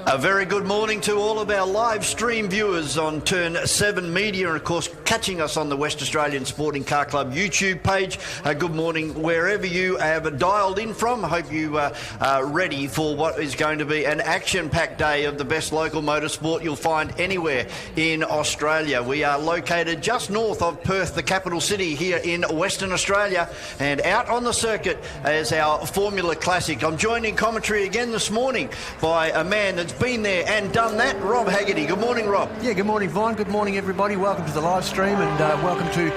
A very good morning to all of our live stream viewers on Turn 7 Media and, of course, catching us on the West Australian Sporting Car Club YouTube page. Good morning wherever you have dialed in from. I hope you are ready for what is going to be an action-packed day of the best local motorsport you'll find anywhere in Australia. We are located just north of Perth, the capital city here in Western Australia, and out on the circuit is our Formula Classic. I'm joined in commentary again this morning by a man that's been there and done that, Rob Haggerty. Good morning, Rob. Yeah, good morning, Vaughn. Good morning, everybody. Welcome to the live stream and welcome to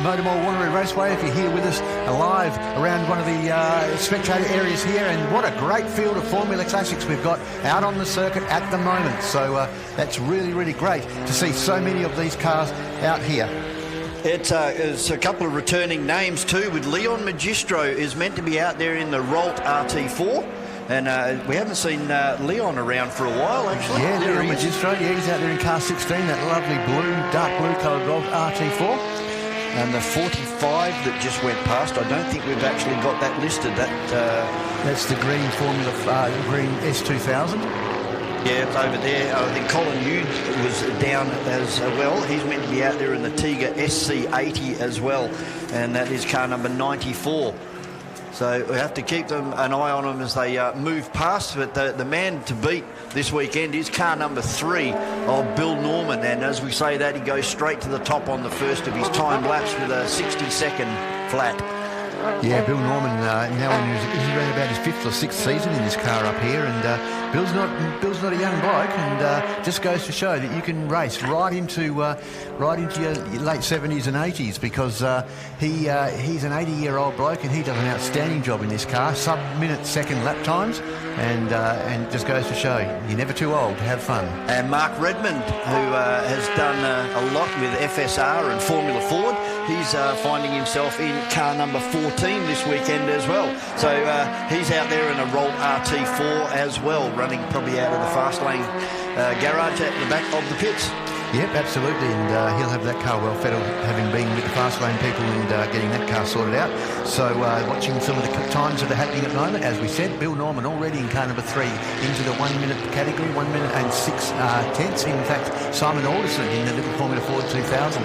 MotorMall Wanneroo Raceway. If you're here with us live around one of the spectator areas here, and what a great field of Formula Classics we've got out on the circuit at the moment. So that's really, really great to see so many of these cars out here. It's a couple of returning names too, with Leon Magistro is meant to be out there in the Rolt RT4. And we haven't seen Leon around for a while, actually. Yeah, Leon Magistro. Yeah, he's out there in car 16, that lovely blue, dark blue coloured Rolt RT4. And the 45 that just went past, I don't think we've actually got that listed. That's the green Formula, green S2000. Yeah, it's over there. I think Colin Hughes was down as well. He's meant to be out there in the Tiga SC80 as well. And that is car number 94. So we have to keep an eye on them as they move past. But the man to beat this weekend is car number 3 of Bill Norman. And as we say that, he goes straight to the top on the first of his time laps with a 60-second flat. Yeah, Bill Norman now he's around about his 5th or 6th season in this car up here, and Bill's not a young bloke, and just goes to show that you can race right into your late 70s and 80s, because he's an 80-year-old bloke and he does an outstanding job in this car, sub-minute second lap times, and just goes to show you're never too old to have fun. And Mark Redmond, who has done a lot with FSR and Formula Ford, he's finding himself in car number 14 this weekend as well. So he's out there in a Rolt RT4 as well, running probably out of the fast lane garage at the back of the pits. Yep, absolutely, and he'll have that car well fed, having been with the fast lane people and getting that car sorted out. So watching some of the times that are happening at the moment, as we said, Bill Norman already in car number 3 into the 1 minute category, 1 minute and 6 tenths. In fact, Simon Alderson in the little Formula Ford 2000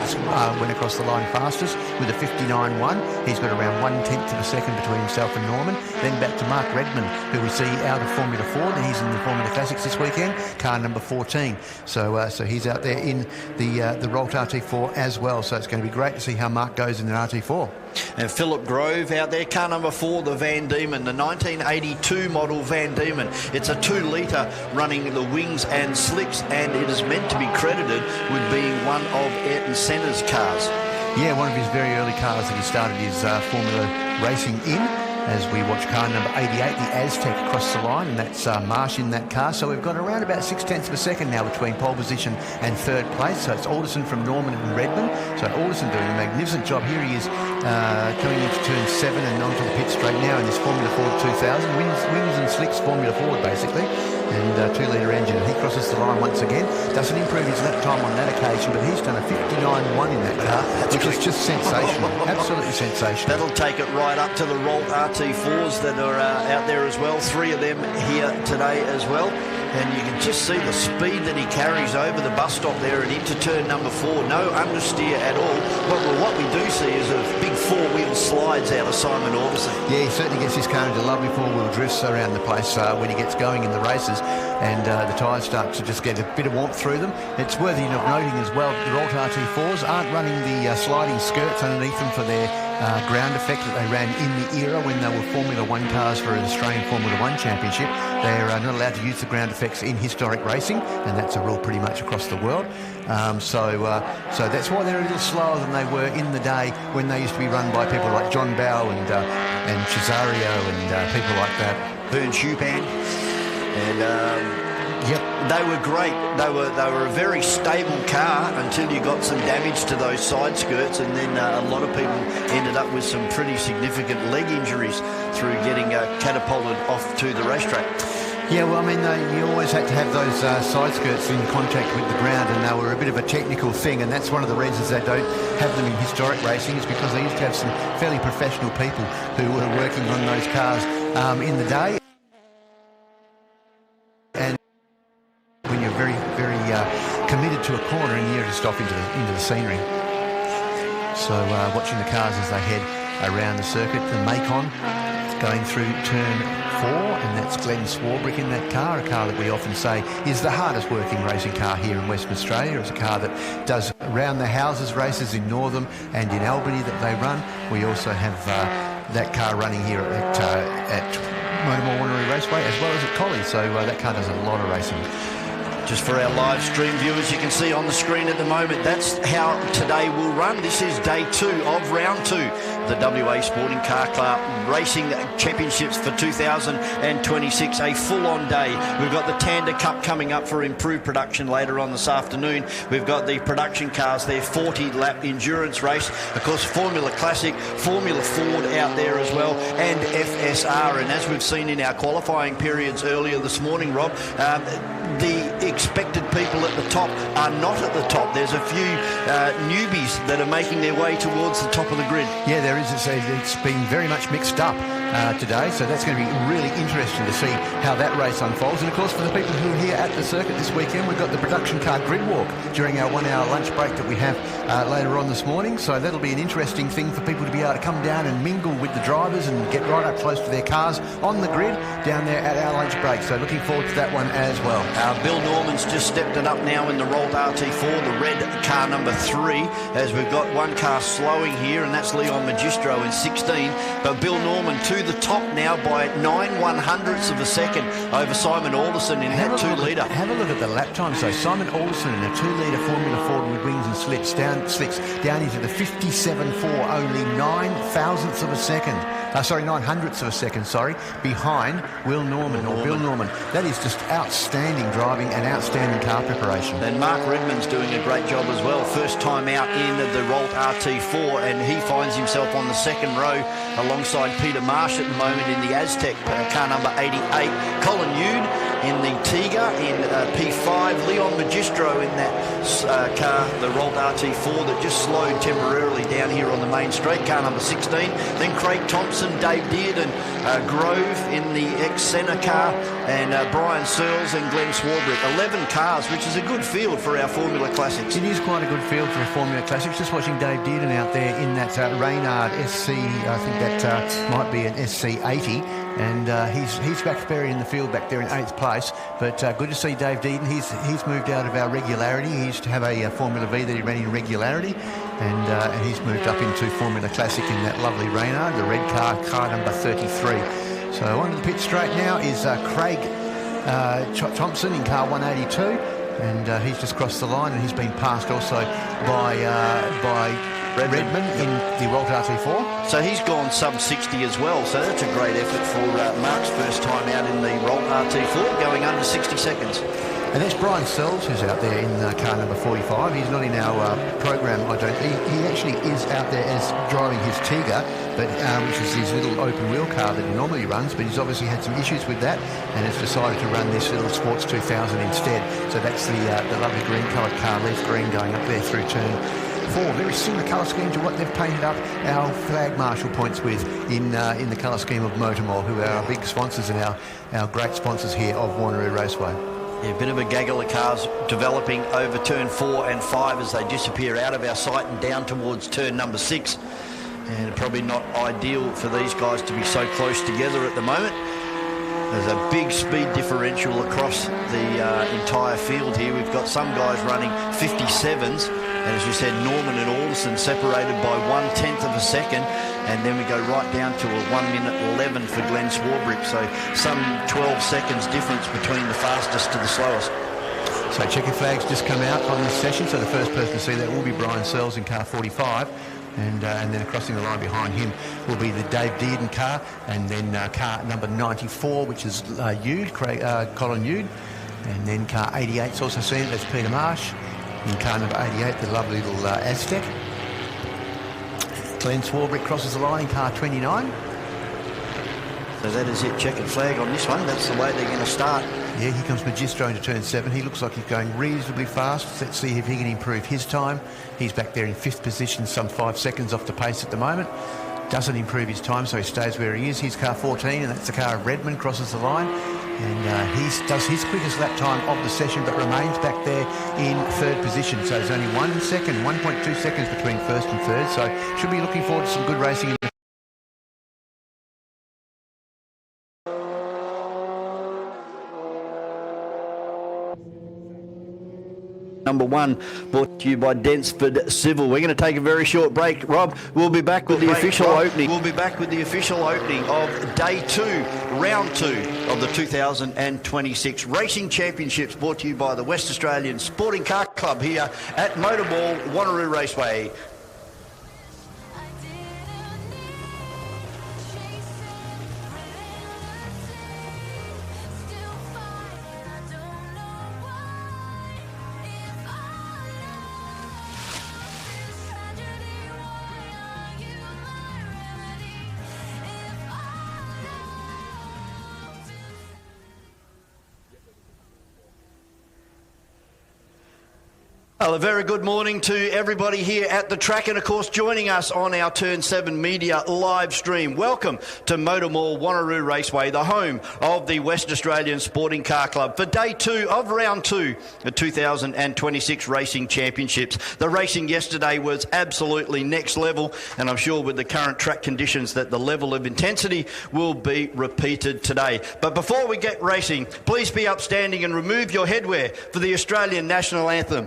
went across the line fastest with a 59.1. He's got around 1/10 of a second between himself and Norman. Then back to Mark Redmond, who we see out of Formula Ford. He's in the Formula Classics this weekend, car number 14. So he's out there in the Rolt RT4 as well. So it's going to be great to see how Mark goes in the RT4. And Philip Grove out there, car number 4, the Van Diemen, the 1982 model Van Diemen. It's a 2-litre running the wings and slicks, and it is meant to be credited with being one of Ayrton Senna's cars. Yeah, one of his very early cars that he started his Formula racing in. As we watch car number 88, the Aztec, cross the line, and that's Marsh in that car. So we've got around about 6/10 of a second now between pole position and 3rd place. So it's Alderson from Norman and Redmond. So Alderson doing a magnificent job. Here he is coming into turn 7 and onto the pit straight now in this Formula Ford 2000. Wings and slicks Formula Ford, basically, and 2-litre engine. And he crosses the line once again. Doesn't improve his lap time on that occasion, but he's done a 59.1 in that car, which is just sensational. Absolutely sensational. That'll take it right up to the Rolt RT4s that are out there as well. 3 of them here today as well. And you can just see the speed that he carries over the bus stop there and into turn number 4. No understeer at all. What we do see is a big 4-wheel slides out of Simon Alderson. Yeah, he certainly gets his car into lovely 4-wheel drifts around the place when he gets going in the races, and the tyres start to just get a bit of warmth through them. It's worthy of noting as well, the Rolt RT4s aren't running the sliding skirts underneath them for their ground effect that they ran in the era when they were Formula 1 cars for an Australian Formula 1 Championship. They're not allowed to use the ground effects in historic racing, and that's a rule pretty much across the world. So that's why they're a little slower than they were in the day when they used to be run by people like John Bow and Cesario and people like that. Vern Schupan. And yep, they were great. They were a very stable car until you got some damage to those side skirts, and then a lot of people ended up with some pretty significant leg injuries through getting catapulted off to the racetrack. Yeah, well, I mean, you always had to have those side skirts in contact with the ground, and they were a bit of a technical thing, and that's one of the reasons they don't have them in historic racing, is because they used to have some fairly professional people who were working on those cars in the day. they're very, very committed to a corner, and you're just off into the scenery. So watching the cars as they head around the circuit. The Macon going through turn 4, and that's Glenn Swarbrick in that car, a car that we often say is the hardest working racing car here in Western Australia. It's a car that does round the houses races in Northam and in Albany that they run. We also have that car running here at MotorMall Wanneroo Raceway as well as at Collie, so that car does a lot of racing. Just for our live stream viewers, you can see on the screen at the moment, that's how today will run. This is day 2 of round 2, the WA Sporting Car Club Racing Championships for 2026, a full-on day. We've got the Tander Cup coming up for improved production later on this afternoon. We've got the production cars there, 40-lap endurance race. Of course, Formula Classic, Formula Ford out there as well, and FSR. And as we've seen in our qualifying periods earlier this morning, Rob, the expected people at the top are not at the top. There's a few newbies that are making their way towards the top of the grid. Yeah, there is. It's been very much mixed up today, so that's going to be really interesting to see how that race unfolds. And of course, for the people who are here at the circuit this weekend, we've got the production car grid walk during our 1-hour lunch break that we have later on this morning. So that'll be an interesting thing for people to be able to come down and mingle with the drivers and get right up close to their cars on the grid down there at our lunch break. So looking forward to that one as well. Bill Norman's just stepped it up now in the Rolt RT4, the red car number 3, as we've got one car slowing here, and that's Leon Magistro in 16. But Bill Norman to the top now by 9/100ths of a second over Simon Alderson in that 2-litre. Have a look at the lap time. So Simon Alderson in a 2-litre Formula Ford with wings and slicks down into the 57.4, only 9,000ths of a second. 900ths of a second, behind Will Norman, or Bill Norman. That is just outstanding driving and outstanding car preparation. And Mark Redmond's doing a great job as well. First time out in the Rolt RT4, and he finds himself on the second row alongside Peter Marsh at the moment in the Aztec, car number 88. Colin Yude in the Tiga in P5. Leon Magistro in that car, the Rolt RT4, that just slowed temporarily down here on the main straight, car number 16. Then Craig Thompson, Dave Dearden, Grove in the ex-Senna car, and Brian Searles and Glenn Swarbrick. 11 cars, which is a good field for our Formula Classics. It is quite a good field for a Formula Classics. Just watching Dave Dearden out there in that Reynard SC, I think that might be an SC80. And he's back there in the field, back there in 8th place. But good to see Dave Dearden. He's moved out of our regularity. He used to have a Formula V that he ran in regularity, and he's moved up into Formula Classic in that lovely Reynard, the red car number 33. So on to the pit straight now is Craig Thompson in car 182, and he's just crossed the line, and he's been passed also by Redmond in the Rolt RT4. So he's gone sub-60 as well, so that's a great effort for Mark's first time out in the Rolt RT4, going under 60 seconds. And that's Brian Sells, who's out there in car number 45. He's not in our program, he actually is out there as driving his Tiga, but which is his little open wheel car that he normally runs, but he's obviously had some issues with that and has decided to run this little Sports 2000 instead. So that's the lovely green coloured car, leaf green, going up there through turn 4. Very similar colour scheme to what they've painted up our flag marshal points with in the colour scheme of MotorMall, who are our big sponsors and our great sponsors here of Wanneroo Raceway. Yeah, a bit of a gaggle of cars developing over turn 4 and 5 as they disappear out of our sight and down towards turn number 6. And probably not ideal for these guys to be so close together at the moment. There's a big speed differential across the entire field here. We've got some guys running 57s, and as you said, Norman and Alderson separated by 1/10 of a second, and then we go right down to a 1:11 for Glenn Swarbrick. So some 12 seconds difference between the fastest to the slowest. So checkered flags just come out on this session, so the first person to see that will be Brian Sells in car 45. And then crossing the line behind him will be the Dave Dearden car, and then car number 94, which is Colin Yude, and then car 88's also seen, that's Peter Marsh. In car number 88, the lovely little Aztec. Glenn Swarbrick crosses the line in car 29. So that is it, checkered flag on this one. That's the way they're going to start. Yeah, here comes Magistro into turn 7. He looks like he's going reasonably fast. Let's see if he can improve his time. He's back there in 5th position, some 5 seconds off the pace at the moment. Doesn't improve his time, so he stays where he is. Here's car 14, and that's the car of Redmond, crosses the line. And he does his quickest lap time of the session, but remains back there in third position. So there's only 1 second, 1.2 seconds between first and third. So should be looking forward to some good racing in the Number 1, brought to you by Densford Civil. We're going to take a very short break. Rob, we'll be back with the official opening. We'll be back with the official opening of Day 2, Round 2 of the 2026 Racing Championships, brought to you by the West Australian Sporting Car Club here at MotorMall, Wanneroo Raceway. Well, a very good morning to everybody here at the track and, of course, joining us on our Turn 7 Media live stream. Welcome to MotorMall Wanneroo Raceway, the home of the West Australian Sporting Car Club for Day 2 of Round 2, the 2026 Racing Championships. The racing yesterday was absolutely next level, and I'm sure with the current track conditions that the level of intensity will be repeated today. But before we get racing, please be upstanding and remove your headwear for the Australian National Anthem.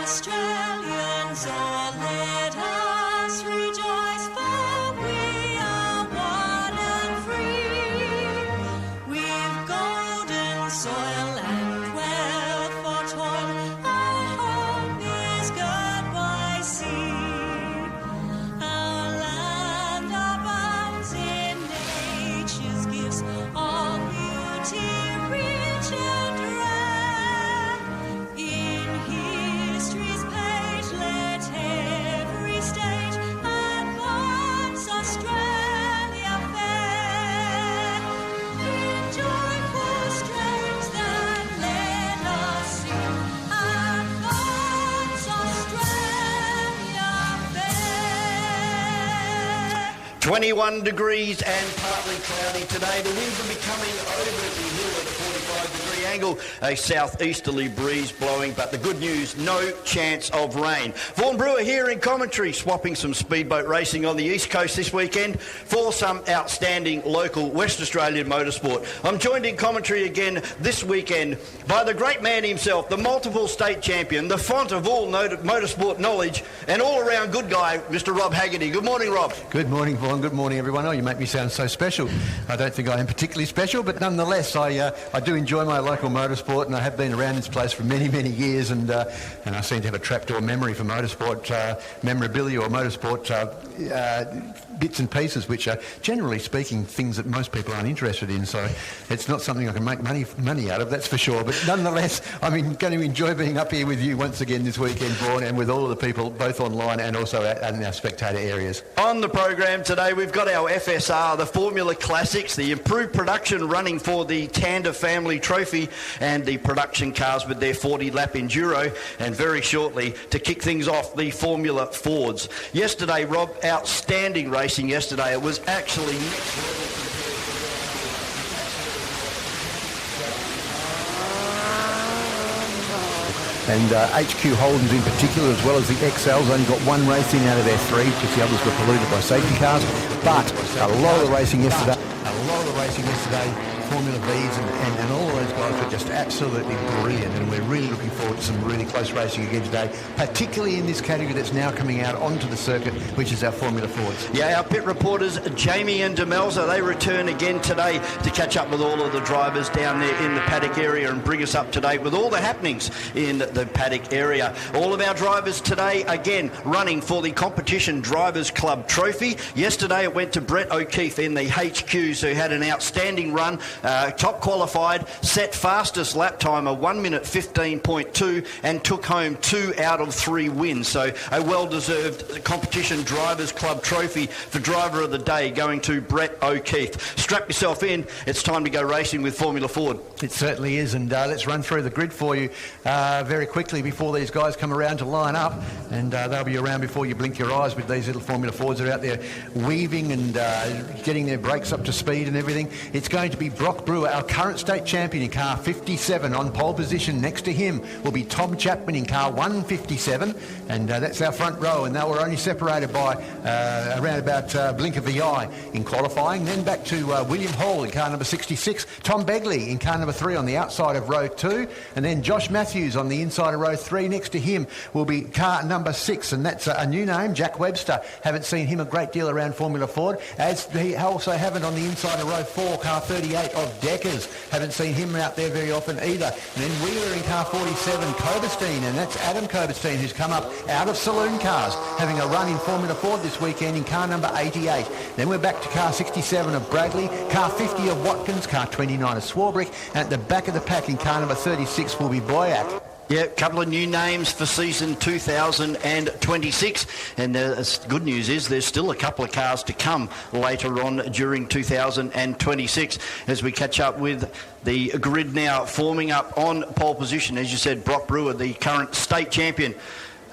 Australians, oh, let us rejoice, for we are one and free. We've golden soil and wealth for toil. Our home is girt by sea. Our land abounds in nature's gifts of beauty, rich and rare. In history's page, let every stage advance Australia fair. In joyful strains that let us sing, advance Australia fair. 21 degrees and partly cloudy today. The winds will be coming over the hill at a 45-degree angle. A southeasterly breeze blowing, but the good news, no chance of rain. Vaughan Brewer here in commentary, swapping some speedboat racing on the East Coast this weekend for some outstanding local West Australian motorsport. I'm joined in commentary again this weekend by the great man himself, the multiple state champion, the font of all motorsport knowledge, and all-around good guy, Mr. Rob Haggerty. Good morning, Rob. Good morning, Vaughan. Good morning, everyone. Oh, you make me sound so special. I don't think I am particularly special, but nonetheless, I do enjoy my local motorsport, and I have been around this place for many, many years, and I seem to have a trapdoor memory for motorsport memorabilia or motorsport bits and pieces, which are, generally speaking, things that most people aren't interested in. So it's not something I can make money out of, that's for sure. But nonetheless, I'm going to enjoy being up here with you once again this weekend, Vaughan, and with all of the people, both online and also in our spectator areas. On the program today, we've got our FSR, the Formula Classics, the improved production running for the Tander Family Trophy, and the production cars with their 40-lap Enduro, and very shortly, to kick things off, the Formula Fords. Yesterday, Rob, outstanding racing yesterday. It was actually next level. And HQ Holdens in particular, as well as the XLs, only got one race in out of their three, because the others were polluted by safety cars. But a lot of the racing yesterday, Formula Vs and all of those guys were just absolutely brilliant, and we're really looking forward to some really close racing again today, particularly in this category that's now coming out onto the circuit, which is our Formula Fords. Yeah, our pit reporters Jamie and Demelza, they return again today to catch up with all of the drivers down there in the paddock area and bring us up to date with all the happenings in the paddock area. All of our drivers today, again, running for the Competition Drivers Club Trophy. Yesterday it went to Brett O'Keefe in the HQs, who had an outstanding run, top qualified, set fastest lap time of 1 minute 15.2 and took home 2 out of 3 wins. So a well-deserved Competition Drivers Club trophy for Driver of the Day going to Brett O'Keefe. Strap yourself in. It's time to go racing with Formula Ford. It certainly is, and let's run through the grid for you very quickly before these guys come around to line up, and they'll be around before you blink your eyes with these little Formula Fords that are out there weaving and getting their brakes up to speed and everything. It's going to be Brock Brewer, our current state champion in car 57 on pole position. Next to him will be Tom Chapman in car 157, and that's our front row, and they were only separated by around about blink of the eye in qualifying. Then back to William Hall in car number 66, Tom Begley in car number 3 on the outside of row 2, and then Josh Matthews on the inside of row 3. Next to him will be car number 6, and that's a new name, Jack Webster. Haven't seen him a great deal around Formula Ford, as he also haven't on the inside of row 4, car 38 of Deckers. Haven't seen him out there very often either. And then Wheeler in car 47, Coberstein, and that's Adam Coberstein, who's come up out of saloon cars, having a run in Formula Ford this weekend in car number 88. Then we're back to car 67 of Bradley, car 50 of Watkins, car 29 of Swarbrick, and at the back of the pack in car number 36 will be Boyack. Yeah, a couple of new names for season 2026, and the good news is there's still a couple of cars to come later on during 2026 as we catch up with the grid now forming up on pole position. As you said, Brock Brewer, the current state champion,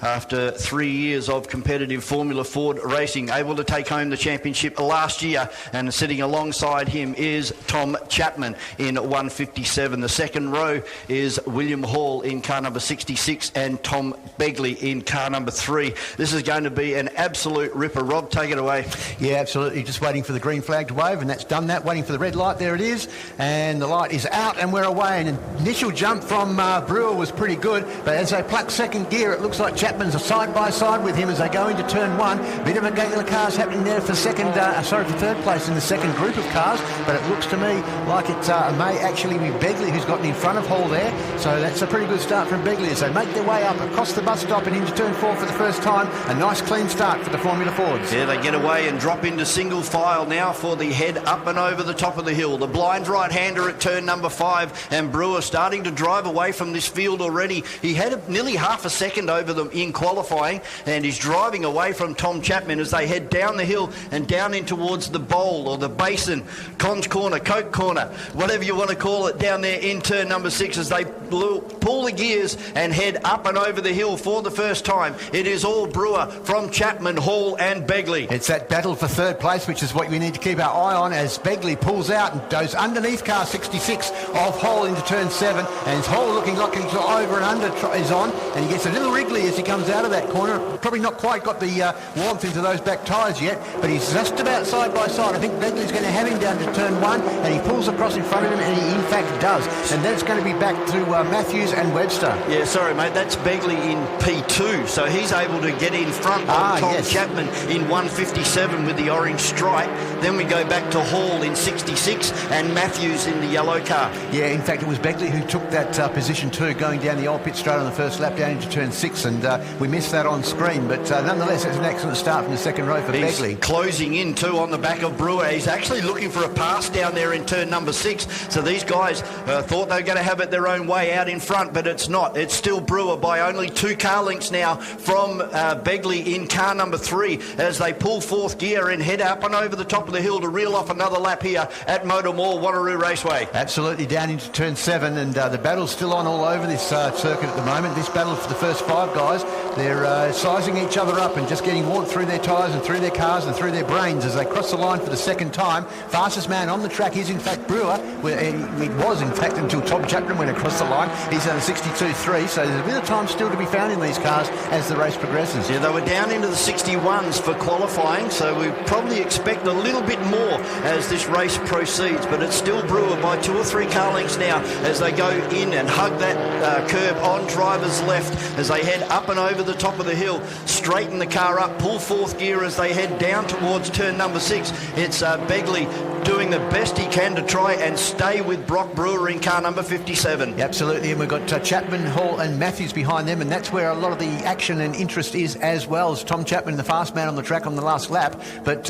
after 3 years of competitive Formula Ford racing, able to take home the championship last year, and sitting alongside him is Tom Chapman in 157. The second row is William Hall in car number 66 and Tom Begley in car number 3. This is going to be an absolute ripper. Rob, take it away. Yeah, absolutely. Just waiting for the green flag to wave, and that's done that. Waiting for the red light. There it is. And the light is out, and we're away. An initial jump from Brewer was pretty good, but as they pluck second gear, it looks like Chapman's side by side with him as they go into turn 1. Bit of a gaggle of cars happening there for third place in the second group of cars, but it looks to me like it may actually be Begley who's gotten in front of Hall there. So that's a pretty good start from Begley as they make their way up across the bus stop and into turn 4 for the first time. A nice clean start for the Formula Fords. Yeah, they get away and drop into single file now for the head up and over the top of the hill. The blind right-hander at turn number 5, and Brewer starting to drive away from this field already. He had nearly half a second over them in qualifying, and he's driving away from Tom Chapman as they head down the hill and down in towards the bowl or the basin, Con's Corner, Coke Corner, whatever you want to call it, down there in turn number 6 as they pull the gears and head up and over the hill for the first time. It is all Brewer from Chapman, Hall and Begley. It's that battle for third place, which is what we need to keep our eye on as Begley pulls out and goes underneath car 66 of Hall into turn 7, and Hall looking like he's over and under is on, and he gets a little wriggly as he comes out of that corner. Probably not quite got the warmth into those back tyres yet, but he's just about side by side. I think Begley's going to have him down to turn 1, and he pulls across in front of him, and he in fact does. And that's going to be back to Matthews and Webster. Yeah, sorry mate, that's Begley in P2, so he's able to get in front of Tom Chapman in 157 with the orange stripe. Then we go back to Hall in 66 and Matthews in the yellow car. Yeah, in fact it was Begley who took that position 2 going down the old pit straight on the first lap down into turn 6, and we missed that on screen, but nonetheless it's an excellent start from the second row for Begley. Closing in too on the back of Brewer. He's actually looking for a pass down there in turn number 6, so these guys thought they were going to have it their own way out in front, but it's not. It's still Brewer by only 2 car lengths now from Begley in car number 3 as they pull fourth gear and head up and over the top of the hill to reel off another lap here at MotorMall Wanneroo Raceway. Absolutely, down into turn 7, and the battle's still on all over this circuit at the moment. This battle for the first 5 guys, they're sizing each other up and just getting warmth through their tyres and through their cars and through their brains as they cross the line for the second time. Fastest man on the track is in fact Brewer. It was in fact until Tom Chapman went across the line. He's on a 62.3, so there's a bit of time still to be found in these cars as the race progresses. Yeah, they were down into the 61s for qualifying, so we probably expect a little bit more as this race proceeds, but it's still Brewer by 2 or 3 car lengths now as they go in and hug that curb on driver's left as they head up and Chapman over the top of the hill, straighten the car up, pull fourth gear as they head down towards turn number 6. It's Begley doing the best he can to try and stay with Brock Brewer in car number 57. Absolutely, and we've got Chapman, Hall and Matthews behind them, and that's where a lot of the action and interest is, as well as Tom Chapman, the fast man on the track on the last lap. But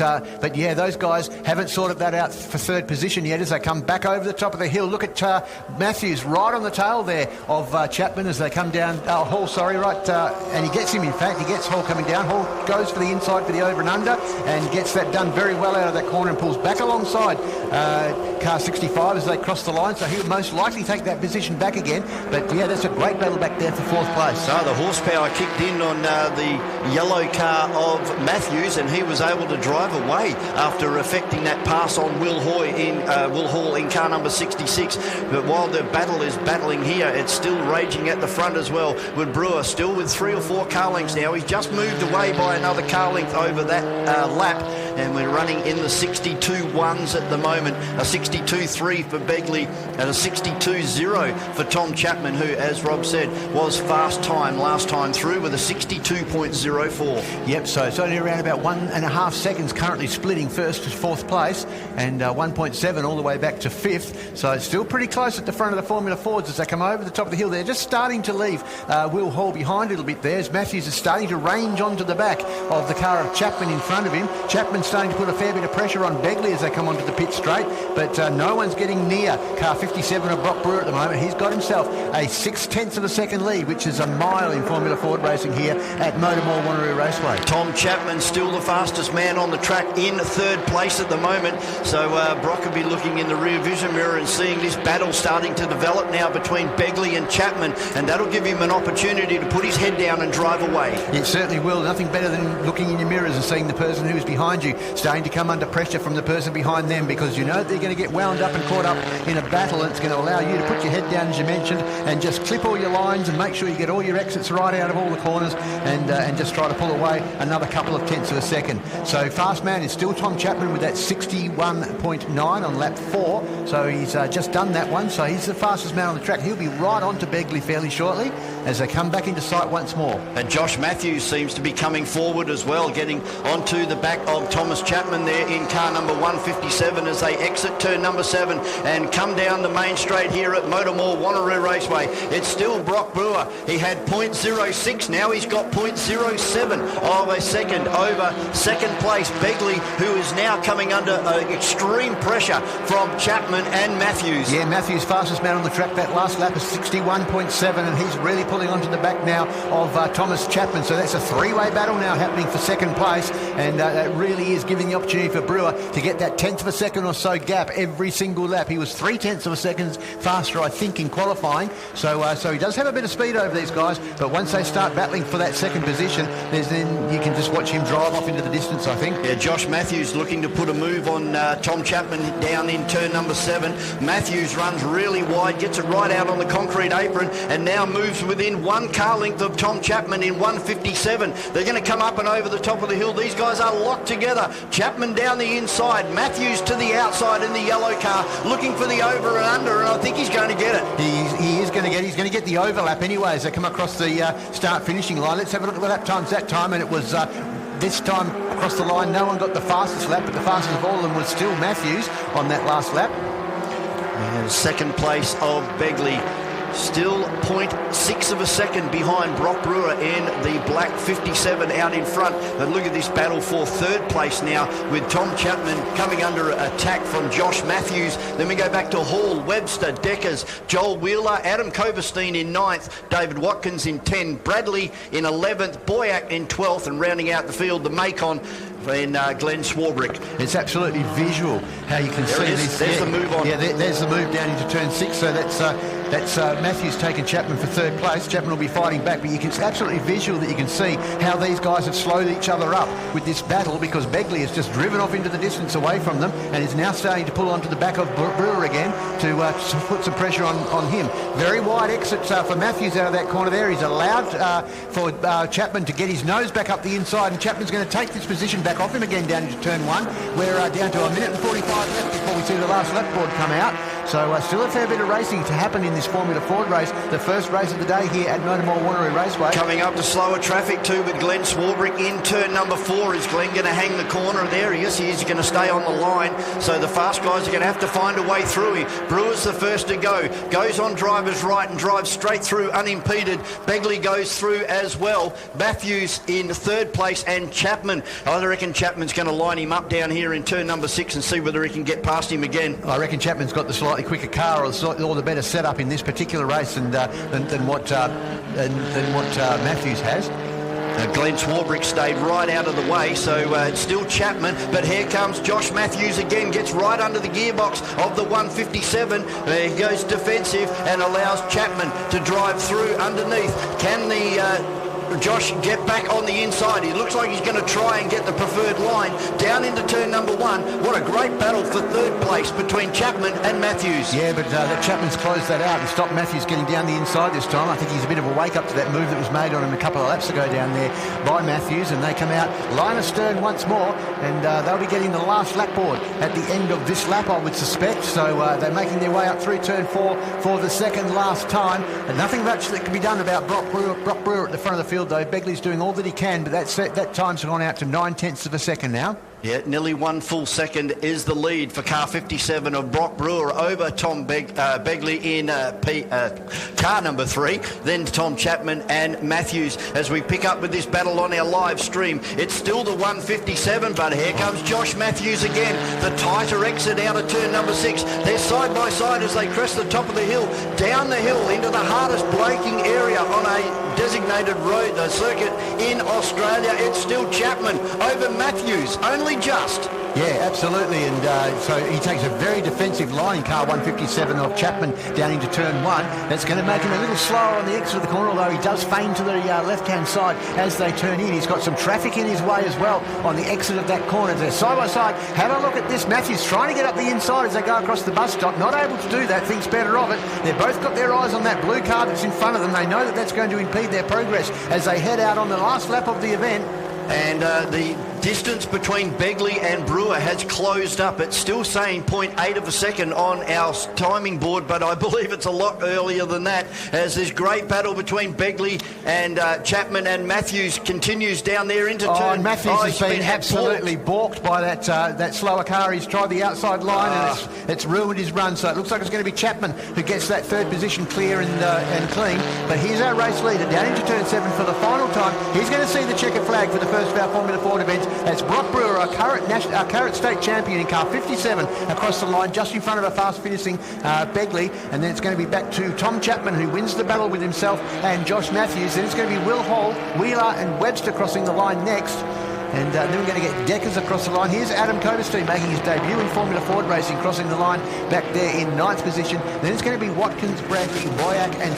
yeah, those guys haven't sorted that out for third position yet as they come back over the top of the hill. Look at Matthews right on the tail there of Chapman as they come down. Hall, sorry, right, and he gets him. In fact, he gets Hall coming down. Hall goes for the inside for the over and under, and gets that done very well out of that corner and pulls back alongside car 65 as they cross the line, so he'll most likely take that position back again. But yeah, that's a great battle back there for fourth place. So the horsepower kicked in on the yellow car of Matthews, and he was able to drive away after effecting that pass on Will Hall in car number 66. But while the battle is battling here, it's still raging at the front as well, with Brewer still with 3 or 4 car lengths now. He's just moved away by another car length over that lap, and we're running in the 62.1s at the moment, a 62.3 for Begley and a 62.0 for Tom Chapman, who, as Rob said, was fast time last time through with a 62.04. Yep, so it's only around about 1.5 seconds currently splitting first to fourth place, and 1.7 all the way back to fifth. So it's still pretty close at the front of the Formula Fords as they come over the top of the hill. They're just starting to leave Will Hall behind a little bit there, as Matthews is starting to range onto the back of the car of Chapman in front of him. Chapman's starting to put a fair bit of pressure on Begley as they come onto the pit straight, but no one's getting near car 57 of Brock Brewer at the moment. He's got himself a 0.6 of a second lead, which is a mile in Formula Ford racing here at MotorMall Wanneroo Raceway. Tom Chapman still the fastest man on the track in third place at the moment, so Brock will be looking in the rear vision mirror and seeing this battle starting to develop now between Begley and Chapman, and that'll give him an opportunity to put his head down and drive away. It certainly will. Nothing better than looking in your mirrors and seeing the person who's behind you starting to come under pressure from the person behind them, because you know they're going to get wound up and caught up in a battle, and it's going to allow you to put your head down, as you mentioned, and just clip all your lines and make sure you get all your exits right out of all the corners, and just try to pull away another couple of tenths of a second. So fast man is still Tom Chapman with that 61.9 on lap 4, so he's just done that one, so he's the fastest man on the track. He'll be right on to Begley fairly shortly as they come back into sight once more. And Josh Matthews seems to be coming forward as well, getting onto the back of Thomas Chapman there in car number 157 as they exit turn number 7 and come down the main straight here at MotorMall Wanneroo Raceway. It's still Brock Brewer. He had 0.06, now he's got 0.07 of a second over second place Begley, who is now coming under extreme pressure from Chapman and Matthews. Yeah, Matthews fastest man on the track. That last lap is 61.7, and he's really pulling onto the back now of Thomas Chapman. So that's a three-way battle now happening for second place, and that really is giving the opportunity for Brewer to get that tenth of a second or so gap every single lap. He was 0.3 of a second faster, I think, in qualifying. So he does have a bit of speed over these guys, but once they start battling for that second position, then you can just watch him drive off into the distance, I think. Yeah, Josh Matthews looking to put a move on Tom Chapman down in turn number 7. Matthews runs really wide, gets it right out on the concrete apron, and now moves within 1 car length of Tom Chapman in 157. They're going to come up and over the top of the hill. These guys are locked together. Chapman down the inside, Matthews to the outside in the yellow car, looking for the over and under, and I think he's going to get it. He is going to get it. He's going to get the overlap anyway as they come across the start-finishing line. Let's have a look at the lap times that time, and it was this time across the line. No one got the fastest lap, but the fastest of all of them was still Matthews on that last lap. And second place of Begley, still 0.6 of a second behind Brock Brewer in the black 57 out in front. But look at this battle for third place now, with Tom Chapman coming under attack from Josh Matthews. Then we go back to Hall, Webster, Deckers, Joel Wheeler, Adam Coverstein in 9th, David Watkins in 10, Bradley in 11th, Boyack in 12th, and rounding out the field, the Macon in Glenn Swarbrick. It's absolutely visual how you can see this. There's the move on. Yeah, there's the move down into turn 6. So that's Matthews taking Chapman for third place. Chapman will be fighting back, but it's absolutely visual that you can see how these guys have slowed each other up with this battle, because Begley has just driven off into the distance away from them and is now starting to pull onto the back of Brewer again to put some pressure on him. Very wide exit for Matthews out of that corner there. He's allowed for Chapman to get his nose back up the inside, and Chapman's going to take this position back off him again down into turn 1. We're down to a minute and 45 left before we see the last lap board come out. So still a fair bit of racing to happen in this Formula Ford race, the first race of the day here at MotorMall Wanneroo Raceway. Coming up to slower traffic too with Glenn Swarbrick in turn number 4. Is Glenn going to hang the corner? There he is. He is going to stay on the line. So the fast guys are going to have to find a way through him. Brewer's the first to go. Goes on driver's right and drives straight through unimpeded. Begley goes through as well. Matthews in third place and Chapman. I reckon Chapman's going to line him up down here in turn number 6 and see whether he can get past him again. I reckon Chapman's got the slightly quicker car or the better setup in this particular race than what Matthews has. Glenn Swarbrick stayed right out of the way, so it's still Chapman, but here comes Josh Matthews again, gets right under the gearbox of the 157. He goes defensive and allows Chapman to drive through underneath. Can the Josh get back on the inside? He looks like he's going to try and get the preferred line down into turn number 1. What a great battle for third place between Chapman and Matthews. Yeah, but Chapman's closed that out and stopped Matthews getting down the inside this time. I think he's a bit of a wake-up to that move that was made on him a couple of laps ago down there by Matthews, and they come out line astern once more, and they'll be getting the last lap board at the end of this lap, I would suspect. So they're making their way up through turn 4 for the second last time, and nothing much that can be done about Brock Brewer at the front of the field, though. Begley's doing all that he can, but that time's gone out to 9/10 of a second now. Yeah, nearly 1 full second is the lead for car 57 of Brock Brewer over Tom Begley in car number 3, then Tom Chapman and Matthews. As we pick up with this battle on our live stream, it's still the 157, but here comes Josh Matthews again. The tighter exit out of turn number 6. They're side by side as they crest the top of the hill, down the hill into the hardest braking area on a designated road, the circuit in Australia. It's still Chapman over Matthews, only just. Yeah, absolutely, and so he takes a very defensive line, car 157 of Chapman down into turn 1. That's going to make him a little slower on the exit of the corner, although he does feign to the left-hand side as they turn in. He's got some traffic in his way as well on the exit of that corner. They're side by side. Have a look at this. Matthews trying to get up the inside as they go across the bus stop. Not able to do that. Thinks better of it. They've both got their eyes on that blue car that's in front of them. They know that that's going to impede their progress as they head out on the last lap of the event. And the distance between Begley and Brewer has closed up. It's still saying 0.8 of a second on our timing board, but I believe it's a lot earlier than that, as this great battle between Begley and Chapman and Matthews continues down there into turn. And Matthews has been absolutely balked by that slower car. He's tried the outside line and it's ruined his run, so it looks like it's going to be Chapman who gets that third position clear and clean. But here's our race leader down into turn 7 for the final time. He's going to see the checkered flag for the first of our Formula Ford events. That's Brock Brewer, our current state champion in car 57, across the line just in front of a fast finishing Begley, and then it's going to be back to Tom Chapman, who wins the battle with himself and Josh Matthews. Then it's going to be Will Hall, Wheeler and Webster crossing the line next. And then we're going to get Deckers across the line. Here's Adam Coverstein making his debut in Formula Ford racing, crossing the line back there in 9th position. Then it's going to be Watkins, Bradley, Boyack and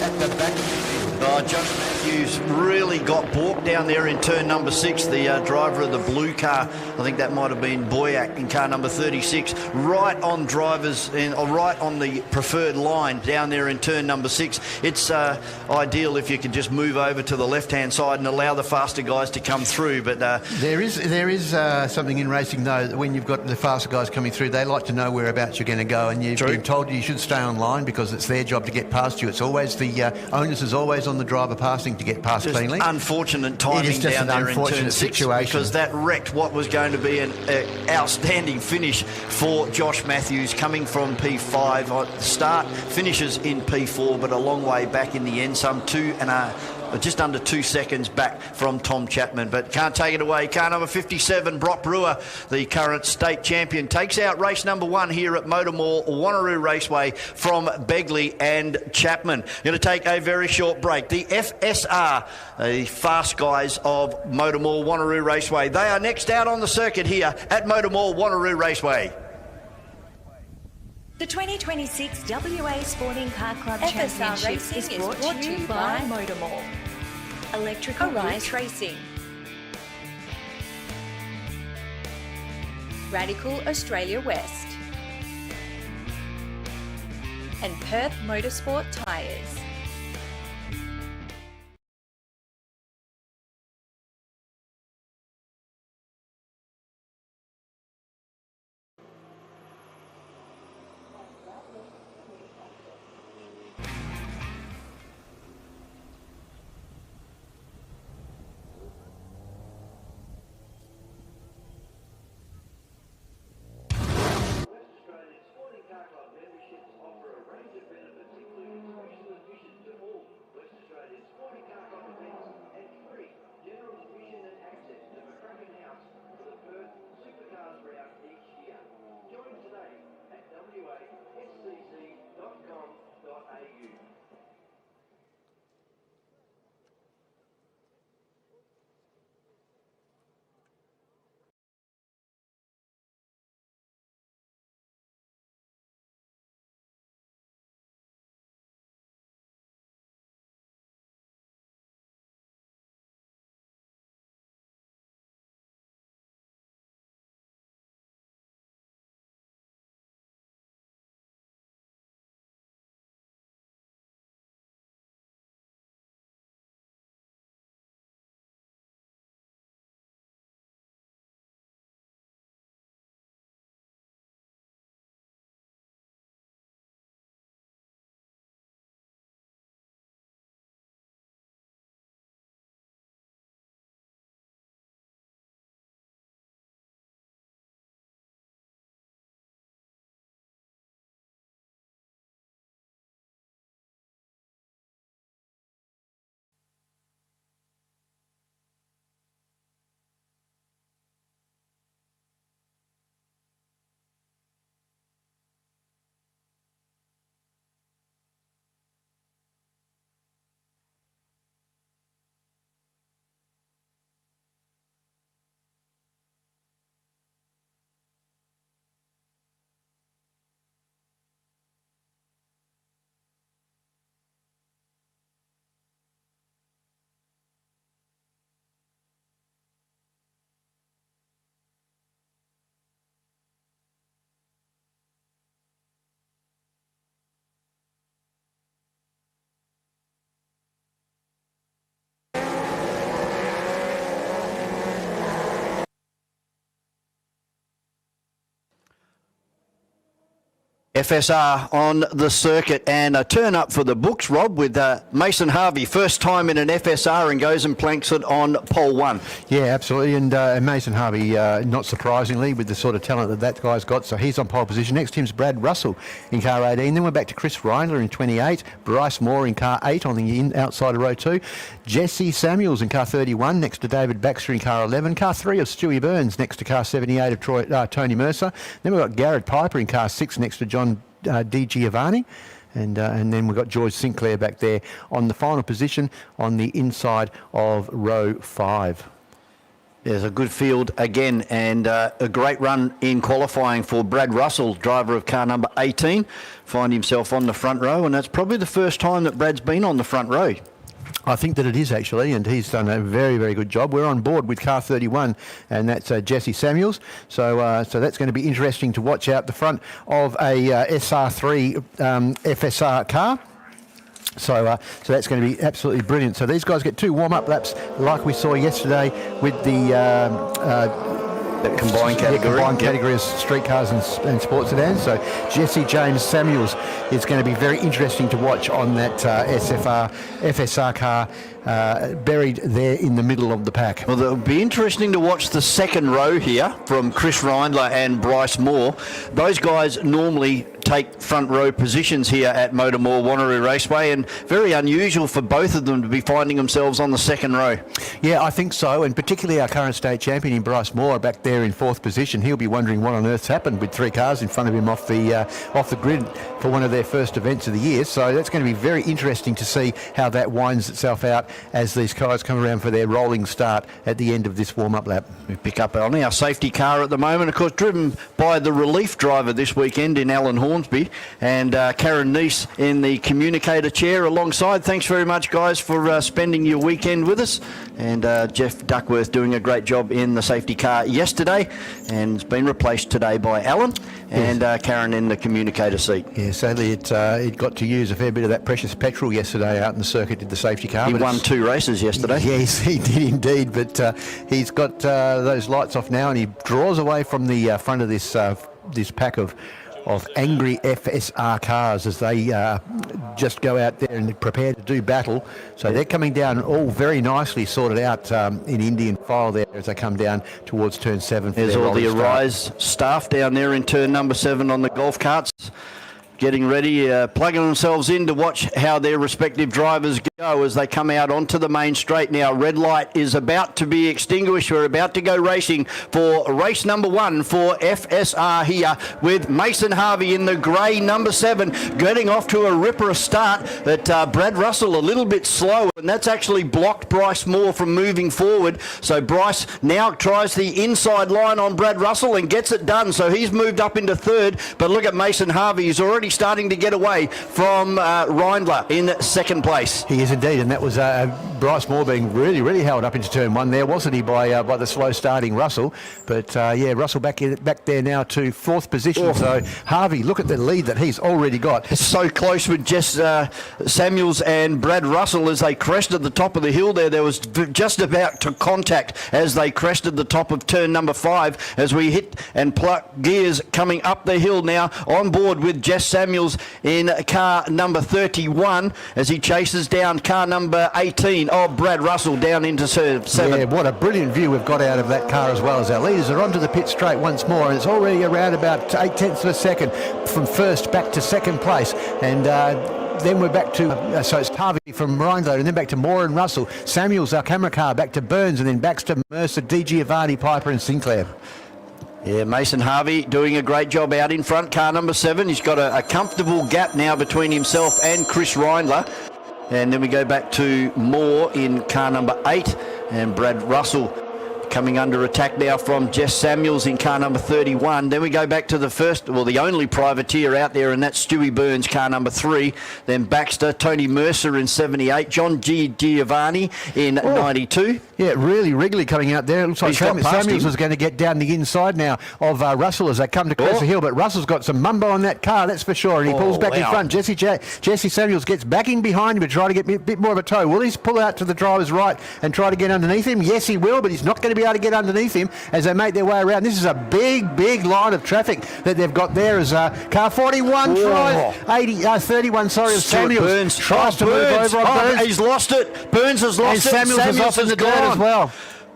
at the back of the field. Josh Matthews really got balked down there in turn number 6. The driver of the blue car, I think that might have been Boyack in car number 36, right on right on the preferred line down there in turn number 6. It's ideal if you could just move over to the left-hand side and allow the faster guys to come through. But there is something in racing, though, that when you've got the faster guys coming through, they like to know whereabouts you're going to go, and you've been told you should stay on line because it's their job to get past you. It's always the onus is always on the driver passing to get past cleanly. Unfortunate timing. It is just down an there unfortunate in turn 6 situation because that wrecked what was going to be an outstanding finish for Josh Matthews, coming from P5 at the start, finishes in P4, but a long way back in the end, just under 2 seconds back from Tom Chapman. But can't take it away. Car number 57, Brock Brewer, the current state champion, takes out race number 1 here at MotorMall Wanneroo Raceway from Begley and Chapman. Going to take a very short break. The FSR, the fast guys of MotorMall Wanneroo Raceway, they are next out on the circuit here at MotorMall Wanneroo Raceway. The 2026 WA Sporting Car Club FSR Championship Racing is brought to you by MotorMall. Electrical Arise Racing, Radical Australia West, and Perth Motorsport Tyres. FSR on the circuit, and a turn up for the books, Rob, with Mason Harvey, first time in an FSR, and goes and planks it on pole 1. Yeah, absolutely, and Mason Harvey, not surprisingly, with the sort of talent that guy's got, so he's on pole position. Next to him's Brad Russell in car 18. Then we're back to Chris Reindler in 28, Bryce Moore in car 8 on the outside of row 2, Jesse Samuels in car 31 next to David Baxter in car 11, car 3 of Stewie Burns next to car 78 of Tony Mercer. Then we've got Garrett Piper in car 6 next to John Di Giovanni. And then we've got George Sinclair back there on the final position on the inside of row 5. There's a good field again, and a great run in qualifying for Brad Russell, driver of car number 18. Find himself on the front row, and that's probably the first time that Brad's been on the front row. I think that it is actually, and he's done a very, very good job. We're on board with car 31, and that's Jesse Samuels. So that's going to be interesting to watch out the front of a SR3 FSR car. So that's going to be absolutely brilliant. So these guys get 2 warm-up laps like we saw yesterday with the combined category of street cars and sports sedans. So Jesse James Samuels is going to be very interesting to watch on that FSR car, buried there in the middle of the pack. Well, it'll be interesting to watch the second row here from Chris Reindler and Bryce Moore. Those guys normally take front row positions here at MotorMall Wanneroo Raceway, and very unusual for both of them to be finding themselves on the second row. Yeah, I think so, and particularly our current state champion in Bryce Moore back there in 4th position. He'll be wondering what on earth's happened with 3 cars in front of him off the grid for one of their first events of the year. So that's going to be very interesting to see how that winds itself out as these cars come around for their rolling start at the end of this warm-up lap. We pick up on our safety car at the moment, of course, driven by the relief driver this weekend in Alan Hornsby, and Karen Neese in the communicator chair alongside. Thanks very much, guys, for spending your weekend with us. And Jeff Duckworth doing a great job in the safety car yesterday, and it's been replaced today by Alan, and Karen in the communicator seat. Yeah, sadly it got to use a fair bit of that precious petrol yesterday out in the circuit, did the safety car. He won 2 races yesterday. Yes, he did indeed, but he's got those lights off now, and he draws away from the front of this pack of angry FSR cars as they just go out there and prepare to do battle. So they're coming down all very nicely sorted out in Indian file there as they come down towards turn 7. There's all the Arise staff down there in turn number 7 on the golf carts, getting ready, plugging themselves in to watch how their respective drivers go as they come out onto the main straight. Now, red light is about to be extinguished. We're about to go racing for race number 1 for FSR here with Mason Harvey in the grey number 7, getting off to a ripper start. But Brad Russell a little bit slow, and that's actually blocked Bryce Moore from moving forward. So Bryce now tries the inside line on Brad Russell and gets it done. So he's moved up into 3rd, but look at Mason Harvey. He's already starting to get away from Reindler in 2nd place. He is indeed, and that was Bryce Moore being really, really held up into turn 1 there, wasn't he, by the slow starting Russell? But yeah, Russell back there now to 4th position. Oh. So Harvey, look at the lead that he's already got. It's so close with Jess Samuels and Brad Russell as they crested the top of the hill there. There was just about to contact as they crested the top of turn number 5 as we hit and pluck gears coming up the hill now, on board with Jess Samuels in car number 31 as he chases down car number 18 of Brad Russell down into 7. Yeah, what a brilliant view we've got out of that car as well, as our leaders are onto the pit straight once more, and it's already around about 8/10 of a second from 1st back to 2nd place. And then we're back to, so it's Harvey from Reindler, and then back to Moore and Russell. Samuels, our camera car, back to Burns, and then Baxter, Mercer, Di Giovanni, Piper and Sinclair. Yeah, Mason Harvey doing a great job out in front, car number 7. He's got a comfortable gap now between himself and Chris Reindler. And then we go back to Moore in car number 8, and Brad Russell coming under attack now from Jess Samuels in car number 31. Then we go back to the only privateer out there, and that's Stewie Burns, car number 3. Then Baxter, Tony Mercer in 78, John G. Giovanni in 92. Yeah, really Wrigley coming out there. It looks like Samuels is going to get down the inside now of Russell as they come to cross the hill, but Russell's got some mumbo on that car, that's for sure, and he pulls back in front. Jesse Samuels gets back in behind him to try to get a bit more of a tow. Will he pull out to the driver's right and try to get underneath him? Yes, he will, but he's not going to be be able to get underneath him as they make their way around. This is a big line of traffic that they've got there as car 41 tries, 31, sorry, of Stuart Samuels. Burns Tries to move over on Burns. He's lost it. Burns has lost And Samuels is off in the dirt as well.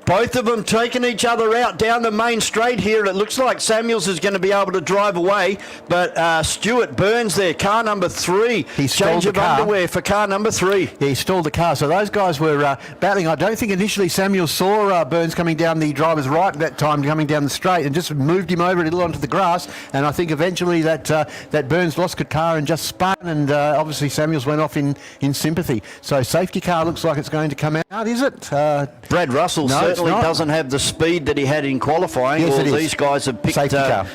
Both of them taking each other out down the main straight here. It looks like Samuels is going to be able to drive away, but Stuart Burns there, car number 3. He stole Change the of car. underwear for car number 3. Yeah, he stalled the car. So those guys were battling. I don't think initially Samuel saw Burns coming down the driver's right at that time, coming down the straight, and just moved him over a little onto the grass. And I think eventually that Burns lost the car and just spun, and obviously Samuels went off in sympathy. So safety car looks like it's going to come out, is it? Brad Russell No, certainly it's not. doesn't have the speed that he had in qualifying. Yes, it is. These guys have picked Safety car.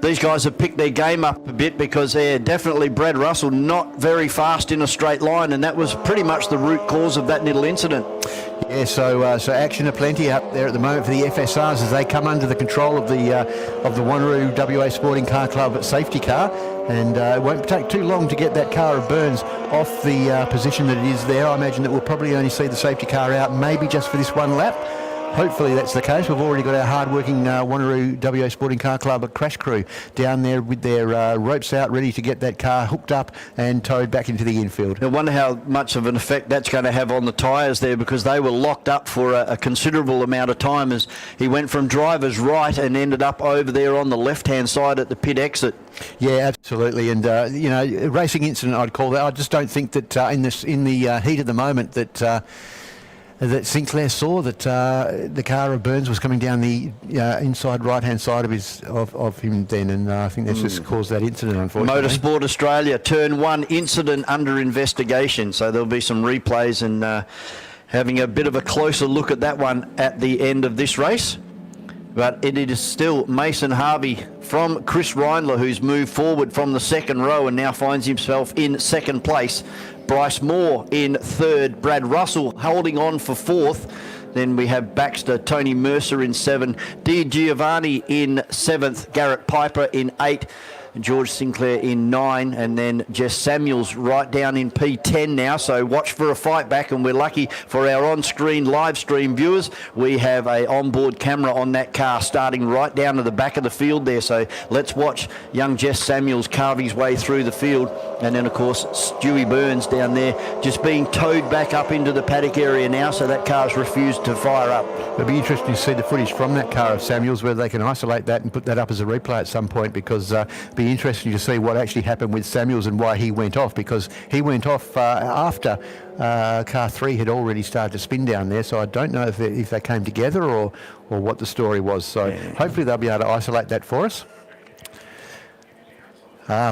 These guys have picked their game up a bit because they're definitely Brad Russell not very fast in a straight line, and that was pretty much the root cause of that little incident. Yeah, so action aplenty up there at the moment for the FSRs as they come under the control of the Wanneroo WA Sporting Car Club safety car, and it won't take too long to get that car of Burns off the position that it is there. I imagine that we'll probably only see the safety car out maybe just for this one lap. Hopefully that's the case. We've already got our hard-working Wanneroo WA Sporting Car Club crash crew down there with their ropes out, ready to get that car hooked up and towed back into the infield. I wonder how much of an effect that's going to have on the tyres there, because they were locked up for a considerable amount of time as he went from driver's right and ended up over there on the left-hand side at the pit exit. Yeah, absolutely. And, a racing incident I'd call that. I just don't think that in the heat of the moment that Sinclair saw that the car of Burns was coming down the inside right-hand side of him then, and I think that's just caused that incident, unfortunately. Motorsport Australia, turn 1 incident under investigation, so there'll be some replays and having a bit of a closer look at that one at the end of this race. But it is still Mason Harvey from Chris Reindler, who's moved forward from the second row and now finds himself in second place. Bryce Moore in third, Brad Russell holding on for fourth. Then we have Baxter, Tony Mercer in 7, Di Giovanni in 7th, Garrett Piper in 8, George Sinclair in 9, and then Jess Samuels right down in P10 now. So watch for a fight back, and we're lucky for our on-screen live stream viewers. We have a onboard camera on that car starting right down to the back of the field there. So let's watch young Jess Samuels carve his way through the field. And then, of course, Stewie Burns down there just being towed back up into the paddock area now, so that car's refused to fire up. It'll be interesting to see the footage from that car of Samuels, whether they can isolate that and put that up as a replay at some point, because it'll be interesting to see what actually happened with Samuels and why he went off, because he went off after car 3 had already started to spin down there. So I don't know if they came together or what the story was. So hopefully they'll be able to isolate that for us.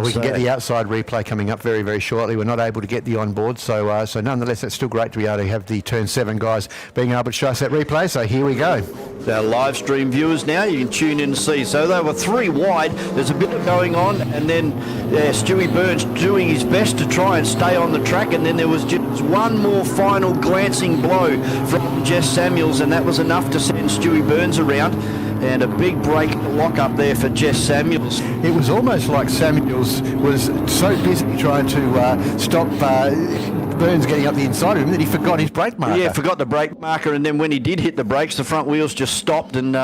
We can get the outside replay coming up very, very shortly. We're not able to get the onboard, so nonetheless, it's still great to be able to have the turn 7 guys being able to show us that replay. So here we go. Our live stream viewers now, you can tune in to see. So they were 3 wide. There's a bit going on, and then Stewie Burns doing his best to try and stay on the track, and then there was just one more final glancing blow from Jess Samuels, and that was enough to send Stewie Burns around. And a big break lock up there for Jess Samuels. It was almost like Samuels was so busy trying to stop Burns getting up the inside of him that he forgot his brake marker. Yeah, forgot the brake marker, and then when he did hit the brakes, the front wheels just stopped and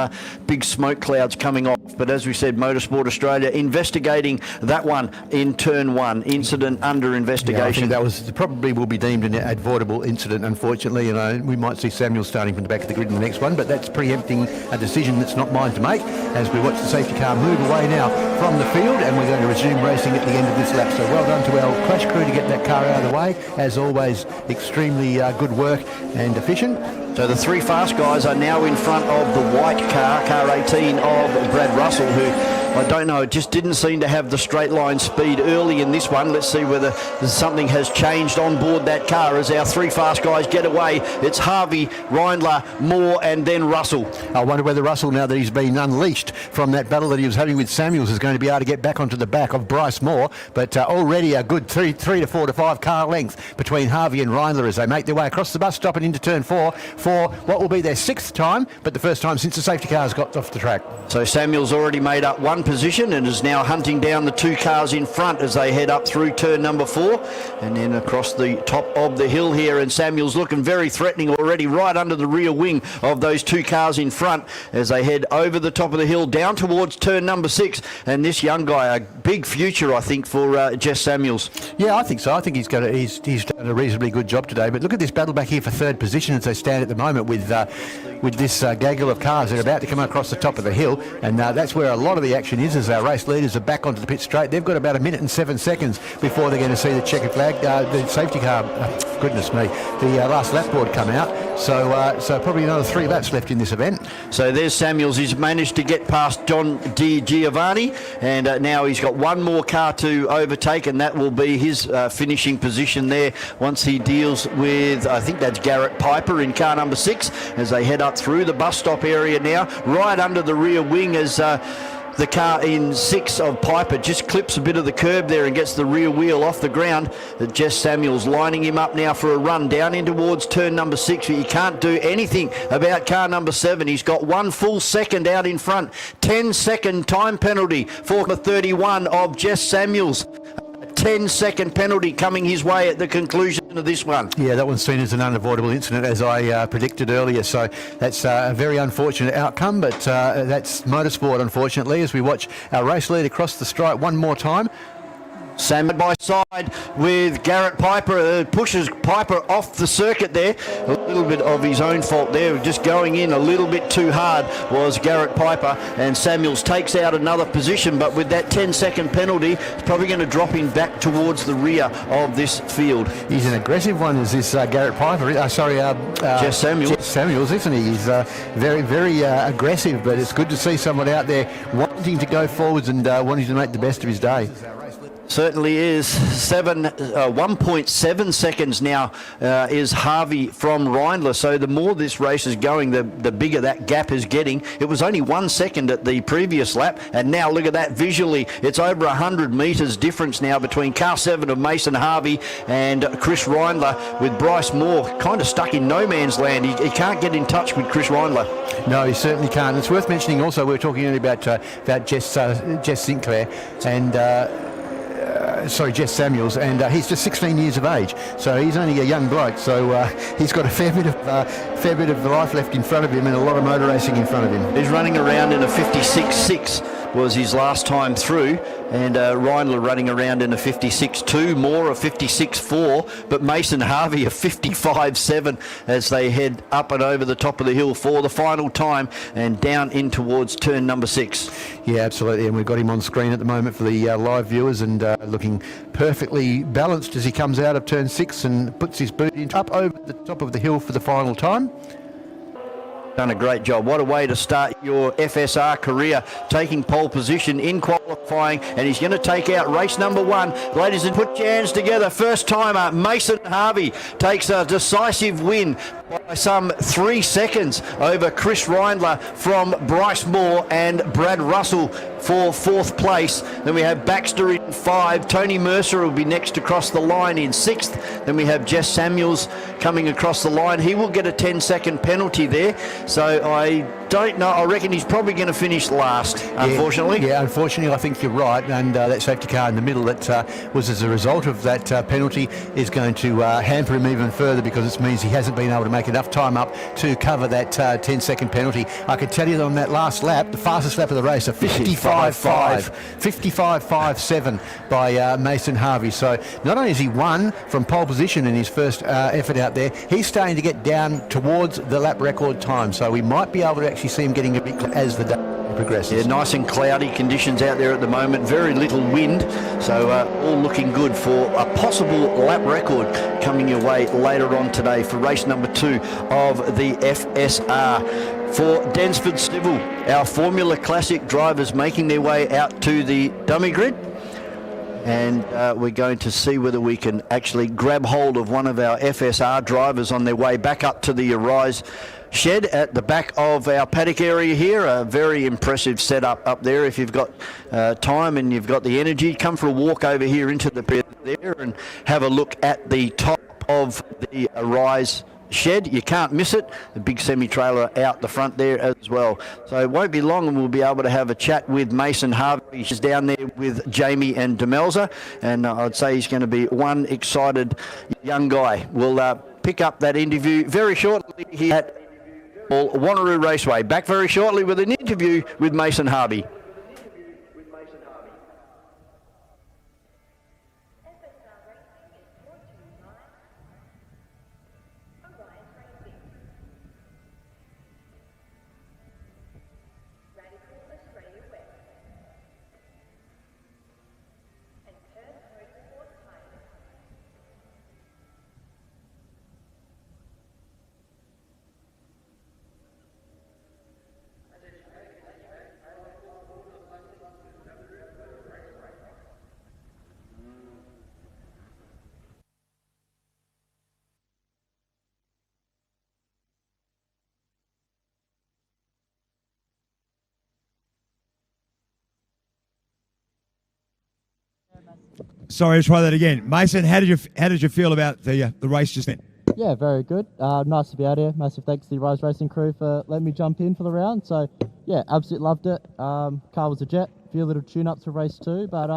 big smoke clouds coming off. But as we said, Motorsport Australia investigating that one in turn 1, incident under investigation. Yeah, I think that was probably will be deemed an avoidable incident, unfortunately. We might see Samuel starting from the back of the grid in the next one, but that's preempting a decision that's not mine to make as we watch the safety car move away now from the field, and we're going to resume racing at the end of this lap. So well done to our crash crew to get that car out of the way. As always, extremely good work and efficient. So the 3 fast guys are now in front of the white car, car 18 of Brad Russell, who I don't know, it just didn't seem to have the straight line speed early in this one. Let's see whether something has changed on board that car as our 3 fast guys get away. It's Harvey, Reindler, Moore, and then Russell. I wonder whether Russell, now that he's been unleashed from that battle that he was having with Samuels, is going to be able to get back onto the back of Bryce Moore. But already a good 3 to 4 to 5 car length between Harvey and Reindler as they make their way across the bus stop and into turn 4 for what will be their 6th time, but the first time since the safety cars got off the track. So Samuel's already made up 1 1 position and is now hunting down the 2 cars in front as they head up through turn number 4 and then across the top of the hill here. And Samuel's looking very threatening already, right under the rear wing of those 2 cars in front as they head over the top of the hill down towards turn number 6. And this young guy, a big future, I think, for Jess Samuels. Yeah, I think so. I think he's done a reasonably good job today. But look at this battle back here for 3rd position as they stand at the moment with this gaggle of cars that are about to come across the top of the hill, and that's where a lot of the action is as our race leaders are back onto the pit straight. They've got about 1 minute and 7 seconds before they're going to see the checkered flag, the safety car, goodness me, the last lap board come out. So probably another 3 laps left in this event. So there's Samuels. He's managed to get past John Di Giovanni, and now he's got 1 more car to overtake, and that will be his finishing position there once he deals with, I think that's Garrett Piper in car number 6 as they head up through the bus stop area now, right under the rear wing as the car in 6 of Piper just clips a bit of the curb there and gets the rear wheel off the ground. Jess Samuels lining him up now for a run down in towards turn number 6, but you can't do anything about car number 7. He's got 1 full second out in front. 10-second time penalty for the 31 of Jess Samuels. 10-second penalty coming his way at the conclusion of this one. Yeah, that one's seen as an unavoidable incident, as I predicted earlier. So that's a very unfortunate outcome, but that's motorsport, unfortunately, as we watch our race leader cross the stripe one more time. Sam by side with Garrett Piper, pushes Piper off the circuit there. A little bit of his own fault there, just going in a little bit too hard was Garrett Piper, and Samuels takes out another position, but with that 10-second penalty, it's probably going to drop him back towards the rear of this field. He's an aggressive one, is this Garrett Piper, Jess Samuels. Jess Samuels, isn't he? He's very, very aggressive, but it's good to see someone out there wanting to go forwards and wanting to make the best of his day. Certainly is. 1.7 seconds now is Harvey from Reindler. So the more this race is going, the bigger that gap is getting. It was only 1 second at the previous lap, and now look at that visually. It's over 100 metres difference now between car 7 of Mason Harvey and Chris Reindler, with Bryce Moore kind of stuck in no man's land. He can't get in touch with Chris Reindler. No, he certainly can't. It's worth mentioning also, we were talking earlier about Jess Sinclair and Jess Samuels, and he's just 16 years of age, so he's only a young bloke. So he's got a fair bit of life left in front of him, and a lot of motor racing in front of him. He's running around in a 56.6 was his last time through, and Reindler running around in a 56.2, Moore a 56.4, but Mason Harvey a 55.7 as they head up and over the top of the hill for the final time and down in towards turn number 6. Yeah, absolutely, and we've got him on screen at the moment for the live viewers, and looking perfectly balanced as he comes out of turn 6 and puts his boot in up over the top of the hill for the final time. Done a great job. What a way to start your FSR career, taking pole position in qualifying, and he's going to take out race number 1. Ladies and put your hands together. First timer Mason Harvey takes a decisive win by some 3 seconds over Chris Reindler from Bryce Moore and Brad Russell for 4th place. Then we have Baxter in 5. Tony Mercer will be next across the line in 6th. Then we have Jess Samuels coming across the line. He will get a 10-second penalty there. So I don't know. I reckon he's probably going to finish last, unfortunately. Yeah, unfortunately, I think you're right. And that safety car in the middle that was as a result of that penalty is going to hamper him even further, because it means he hasn't been able to make enough time up to cover that 10-second penalty. I can tell you that on that last lap, the fastest lap of the race, a 55.57 by Mason Harvey. So not only has he won from pole position in his first effort out there, he's starting to get down towards the lap record time. So we might be able to actually see him getting a bit as the day progresses. Yeah, nice and cloudy conditions out there at the moment. Very little wind. So all looking good for a possible lap record coming your way later on today for race number 2 of the FSR. For Densford Stival, our Formula Classic drivers making their way out to the dummy grid. And we're going to see whether we can actually grab hold of one of our FSR drivers on their way back up to the Arise shed at the back of our paddock area here. A very impressive setup up there. If you've got time and you've got the energy, come for a walk over here into the pit there and have a look at the top of the Arise shed. You can't miss it. The big semi-trailer out the front there as well. So it won't be long and we'll be able to have a chat with Mason Harvey. He's down there with Jamie and Demelza, and I'd say he's going to be one excited young guy. We'll pick up that interview very shortly here at Wanneroo Raceway. Back very shortly with an interview with Mason Harvey. Sorry, try that again. Mason, how did you feel about the race just then? Yeah, very good. Nice to be out here. Massive thanks to the Rise Racing crew for letting me jump in for the round. So, yeah, absolutely loved it. Car was a jet. A few little tune-ups for race 2. But,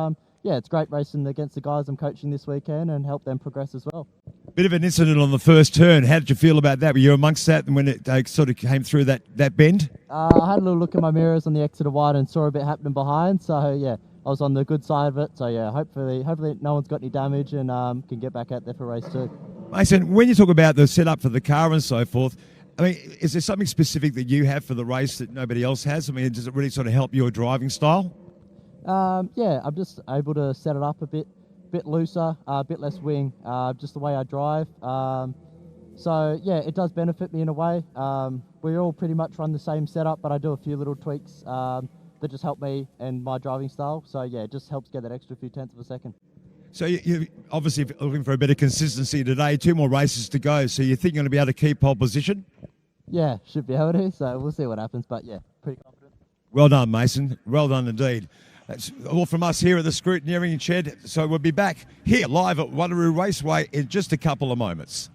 yeah, it's great racing against the guys I'm coaching this weekend and help them progress as well. Bit of an incident on the first turn. How did you feel about that? Were you amongst that when it sort of came through that bend? I had a little look in my mirrors on the exit of wide and saw a bit happening behind. So, yeah, I was on the good side of it. So, yeah, hopefully no one's got any damage and can get back out there for race 2. Mason, when you talk about the setup for the car and so forth, I mean, is there something specific that you have for the race that nobody else has? I mean, does it really sort of help your driving style? Yeah, I'm just able to set it up a bit looser, a bit less wing, just the way I drive. So, yeah, it does benefit me in a way. We all pretty much run the same setup, but I do a few little tweaks that just help me and my driving style. So, yeah, it just helps get that extra few tenths of a second. So you're obviously looking for a bit of consistency today. 2 more races to go. So you think you're going to be able to keep pole position? Yeah, should be able to. So we'll see what happens. But, yeah, pretty confident. Well done, Mason. Well done indeed. That's all from us here at the Scrutineering Shed. So we'll be back here live at Wanneroo Raceway in just a couple of moments.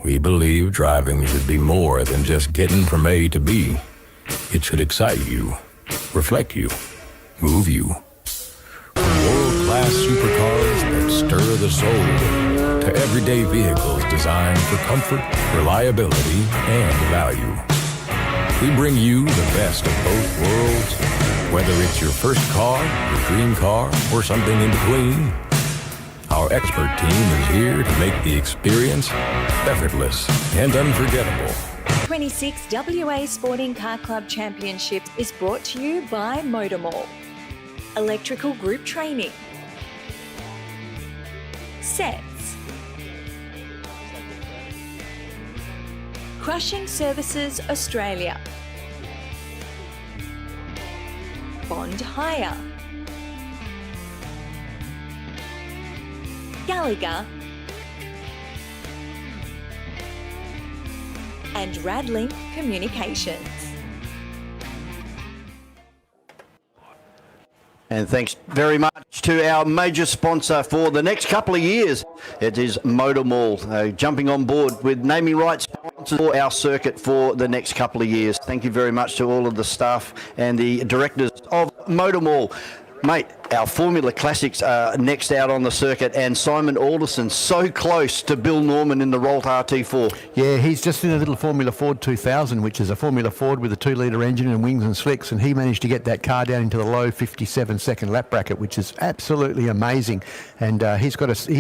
We believe driving should be more than just getting from A to B. It should excite you, reflect you, move you. World-class supercars that stir the soul to everyday vehicles designed for comfort, reliability, and value. We bring you the best of both worlds, whether it's your first car, your dream car, or something in between. Our expert team is here to make the experience effortless and unforgettable. 26 WA Sporting Car Club Championship is brought to you by MotorMall. Electrical Group Training. Sets. Crushing Services Australia. Bond Hire. Gallagher. And Radlink Communications. And thanks very much to our major sponsor for the next couple of years. It is MotorMall, jumping on board with naming rights sponsors for our circuit for the next couple of years. Thank you very much to all of the staff and the directors of MotorMall. Mate, our Formula Classics are next out on the circuit, and Simon Alderson so close to Bill Norman in the Rolt RT4. Yeah, he's just in a little Formula Ford 2000, which is a Formula Ford with a 2-litre engine and wings and slicks, and he managed to get that car down into the low 57-second lap bracket, which is absolutely amazing. And he's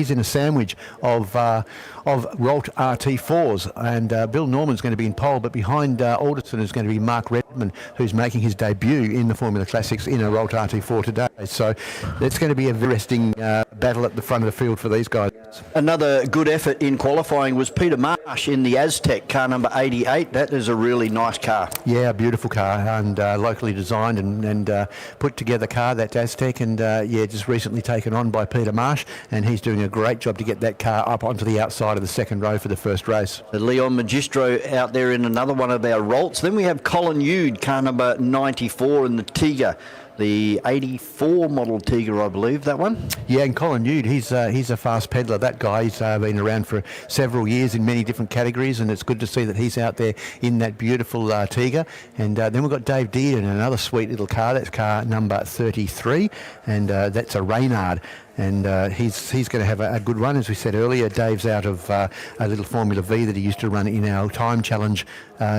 in a sandwich of Rolt RT4s, and Bill Norman's going to be in pole, but behind Alderson is going to be Mark Redmond, who's making his debut in the Formula Classics in a Rolt RT4 today. So it's going to be a very interesting battle at the front of the field for these guys. Another good effort in qualifying was Peter Marsh in the Aztec, car number 88. That is a really nice car. Yeah, a beautiful car, and locally designed and put together car, that Aztec, and just recently taken on by Peter Marsh, and he's doing a great job to get that car up onto the outside of the second row for the first race. Leon Magistro out there in another one of our Rolts. Then we have Colin Hughes Jude, car number 94 in the Tiga. The 84 model Tiga, I believe, that one. Yeah, and Colin Nude, he's a fast peddler. That guy, he's been around for several years in many different categories, and it's good to see that he's out there in that beautiful Tiga. And then we've got Dave Dearden, another sweet little car. That's car number 33, and that's a Reynard. And he's going to have a good run. As we said earlier, Dave's out of a little Formula V that he used to run in our Time Challenge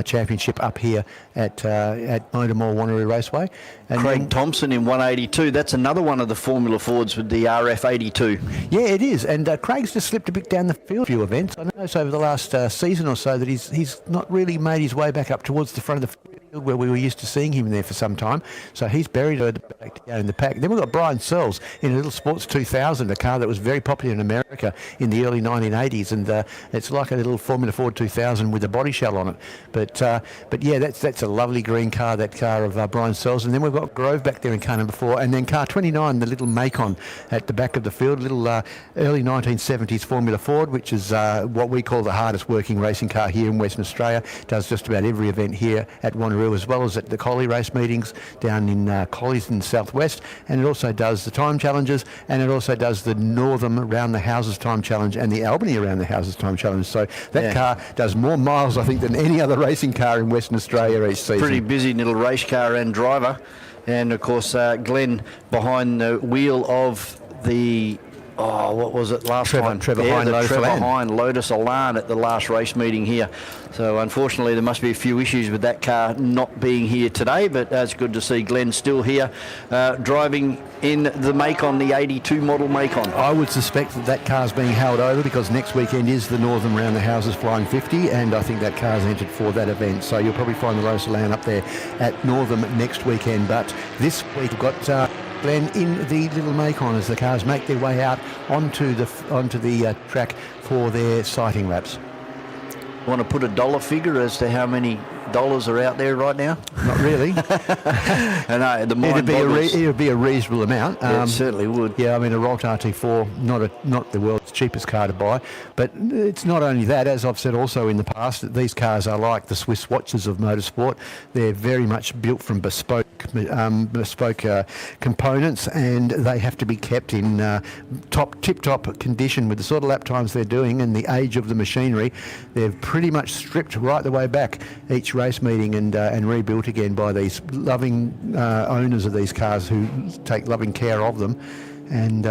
Championship up here at MotorMall Wanneroo Raceway. And Craig Thompson in 182. That's another one of the Formula Fords with the RF82. Yeah, it is. And Craig's just slipped a bit down the field a few events. I noticed over the last season or so that he's not really made his way back up towards the front of the field where we were used to seeing him there for some time. So he's buried at the back in the pack. Then we've got Brian Searles in a little Sports 2000, a car that was very popular in America in the early 1980s, and it's like a little Formula Ford 2000 with a body shell on it. But yeah, that's a lovely green car, that car of Brian Searles. And then we've got Grove back there in car number 4, and then car 29, the little Macon at the back of the field, little early 1970s Formula Ford, which is what we call the hardest working racing car here in Western Australia. Does just about every event here at Wanneroo, as well as at the Collie race meetings down in Collies in the southwest, and it also does the time challenges, and it also does the Northam Around the Houses time challenge and the Albany Around the Houses time challenge. So that car does more miles, I think, than any other racing car in Western Australia each season. Pretty busy little race car and driver. And of course, Glenn behind the wheel of the what was it last time? Trevor Hine Lotus Elan at the last race meeting here. So unfortunately there must be a few issues with that car not being here today, but it's good to see Glenn still here driving in the Macon, the 82 model Macon. I would suspect that car's being held over because next weekend is the Northern Round the Houses Flying 50, and I think that car's entered for that event. So you'll probably find the Lotus Elan up there at Northern next weekend. But this week we've got Glenn in the little Macon as the cars make their way out onto the track for their sighting laps. Want to put a dollar figure as to how many dollars are out there right now? Not really. I know, the mind it would be a reasonable amount. It certainly would. Yeah, I mean, a Rolt RT4, not the world's cheapest car to buy, but it's not only that. As I've said also in the past, that these cars are like the Swiss watches of motorsport. They're very much built from bespoke components, and they have to be kept in tip-top condition with the sort of lap times they're doing and the age of the machinery. They're pretty much stripped right the way back each race meeting and rebuilt again by these loving owners of these cars who take loving care of them, and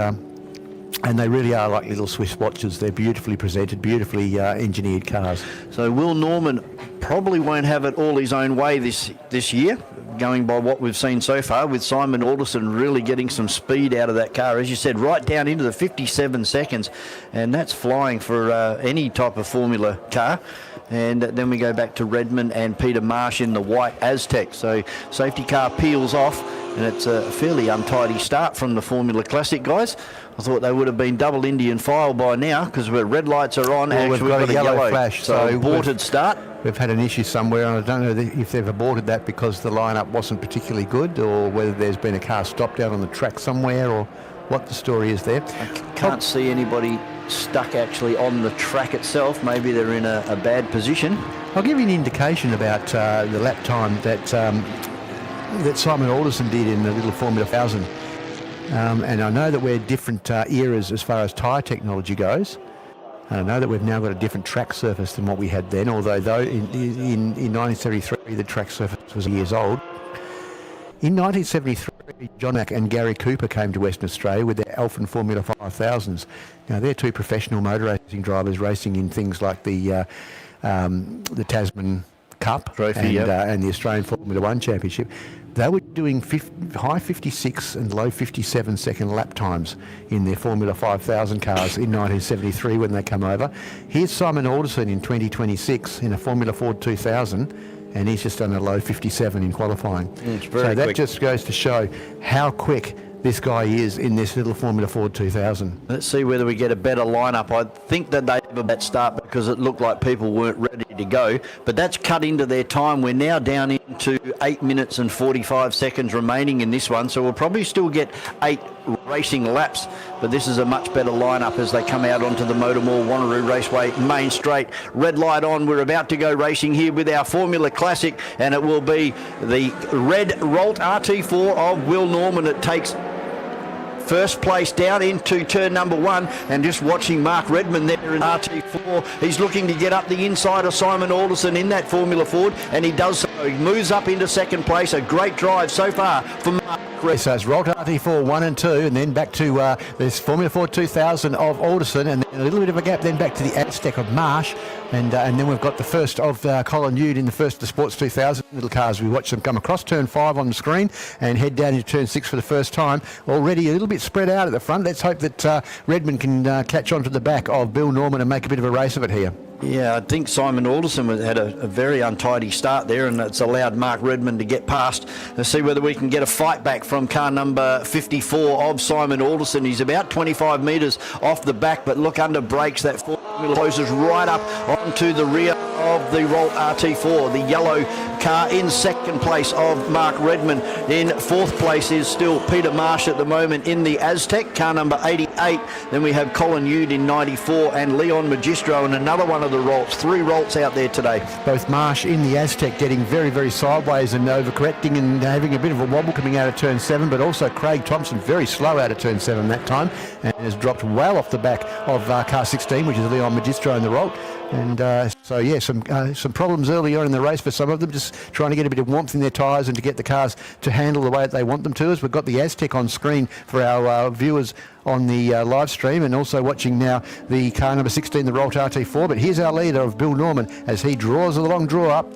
they really are like little Swiss watches. They're beautifully presented, beautifully engineered cars. So Will Norman probably won't have it all his own way this year, going by what we've seen so far, with Simon Alderson really getting some speed out of that car, as you said, right down into the 57 seconds, and that's flying for any type of Formula car. And then we go back to Redmond and Peter Marsh in the white Aztec. So safety car peels off, and it's a fairly untidy start from the Formula Classic guys. I thought they would have been double Indian file by now, because red lights are on. Well, we've got a yellow flash, so aborted start. We've had an issue somewhere, and I don't know if they've aborted that because the lineup wasn't particularly good, or whether there's been a car stopped out on the track somewhere, or what the story is there. I can't see anybody stuck actually on the track itself. Maybe they're in a bad position. I'll give you an indication about the lap time that Simon Alderson did in the little Formula 1000. And I know that we're different eras as far as tyre technology goes. And I know that we've now got a different track surface than what we had then, although in 1973 the track surface was years old. In 1973, John Mack and Gary Cooper came to Western Australia with their Alphen Formula 5000s. Now, they're two professional motor racing drivers racing in things like the Tasman Cup Trophy, and the Australian Formula 1 Championship. They were doing high 56 and low 57 second lap times in their Formula 5000 cars in 1973 when they come over. Here's Simon Alderson in 2026 in a Formula Ford 2000, and he's just done a low 57 in qualifying. So that just goes to show how quick this guy is in this little Formula Ford 2000. Let's see whether we get a better lineup. I think that they've that start because it looked like people weren't ready to go, but that's cut into their time. We're now down into 8 minutes and 45 seconds remaining in this one, so we'll probably still get 8 racing laps, but this is a much better lineup as they come out onto the MotorMall Wanneroo Raceway main straight. Red light on. We're about to go racing here with our Formula Classic, and it will be the red Rolt RT4 of Will Norman. It takes first place down into turn number 1, and just watching Mark Redmond there in RT4. He's looking to get up the inside of Simon Alderson in that Formula Ford, and he does so. He moves up into second place. A great drive so far for Mark Redmond. So it's Rolt RT4 1 and 2, and then back to this Formula Ford 2000 of Alderson, and then a little bit of a gap then back to the Aztec of Marsh, and then we've got the first of Colin Nude in the first of the Sports 2000 little cars. We watch them come across turn 5 on the screen and head down into turn 6 for the first time. Already a little bit spread out at the front. Let's hope that Redmond can catch on to the back of Bill Norman and make a bit of a race of it here. Yeah, I think Simon Alderson had a very untidy start there, and it's allowed Mark Redmond to get past. Let's see whether we can get a fight back from car number 54 of Simon Alderson. He's about 25 metres off the back, but look under brakes. That Formula closes right up onto the rear of the Rolt RT4. The yellow car in second place of Mark Redmond. In fourth place is still Peter Marsh at the moment in the Aztec, car number 88. Then we have Colin Ude in 94 and Leon Magistro in another one of the Rolts. 3 Rolts out there today. Both Marsh in the Aztec getting very, very sideways and overcorrecting and having a bit of a wobble coming out of turn 7, but also Craig Thompson very slow out of turn 7 that time and has dropped well off the back of car 16, which is Leon Magistro in the Rolt. And so, yeah, some problems early on in the race for some of them, just trying to get a bit of warmth in their tyres and to get the cars to handle the way that they want them to. As we've got the Aztec on screen for our viewers on the live stream, and also watching now the car number 16, the Rolt RT4. But here's our leader of Bill Norman as he draws a long draw up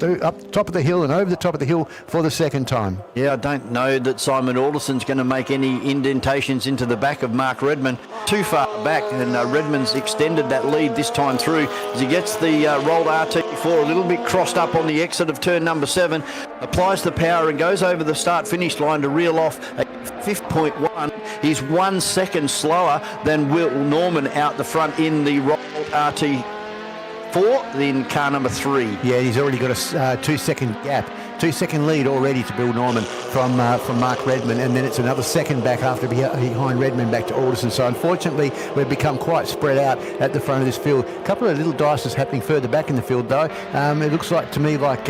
top of the hill and over the top of the hill for the second time. Yeah, I don't know that Simon Alderson's going to make any indentations into the back of Mark Redmond. Too far back, and Redmond's extended that lead this time through as he gets the Rolt RT4 a little bit crossed up on the exit of turn number 7, applies the power and goes over the start-finish line to reel off a 5.1. He's 1 second slower than Will Norman out the front in the Rolt RT4 in car number 3. Yeah, he's already got a 2-second gap. 2-second lead already to Bill Norman from Mark Redmond, and then it's another second back after behind Redmond back to Alderson. So unfortunately we've become quite spread out at the front of this field. A couple of little dices happening further back in the field though. It looks like to me like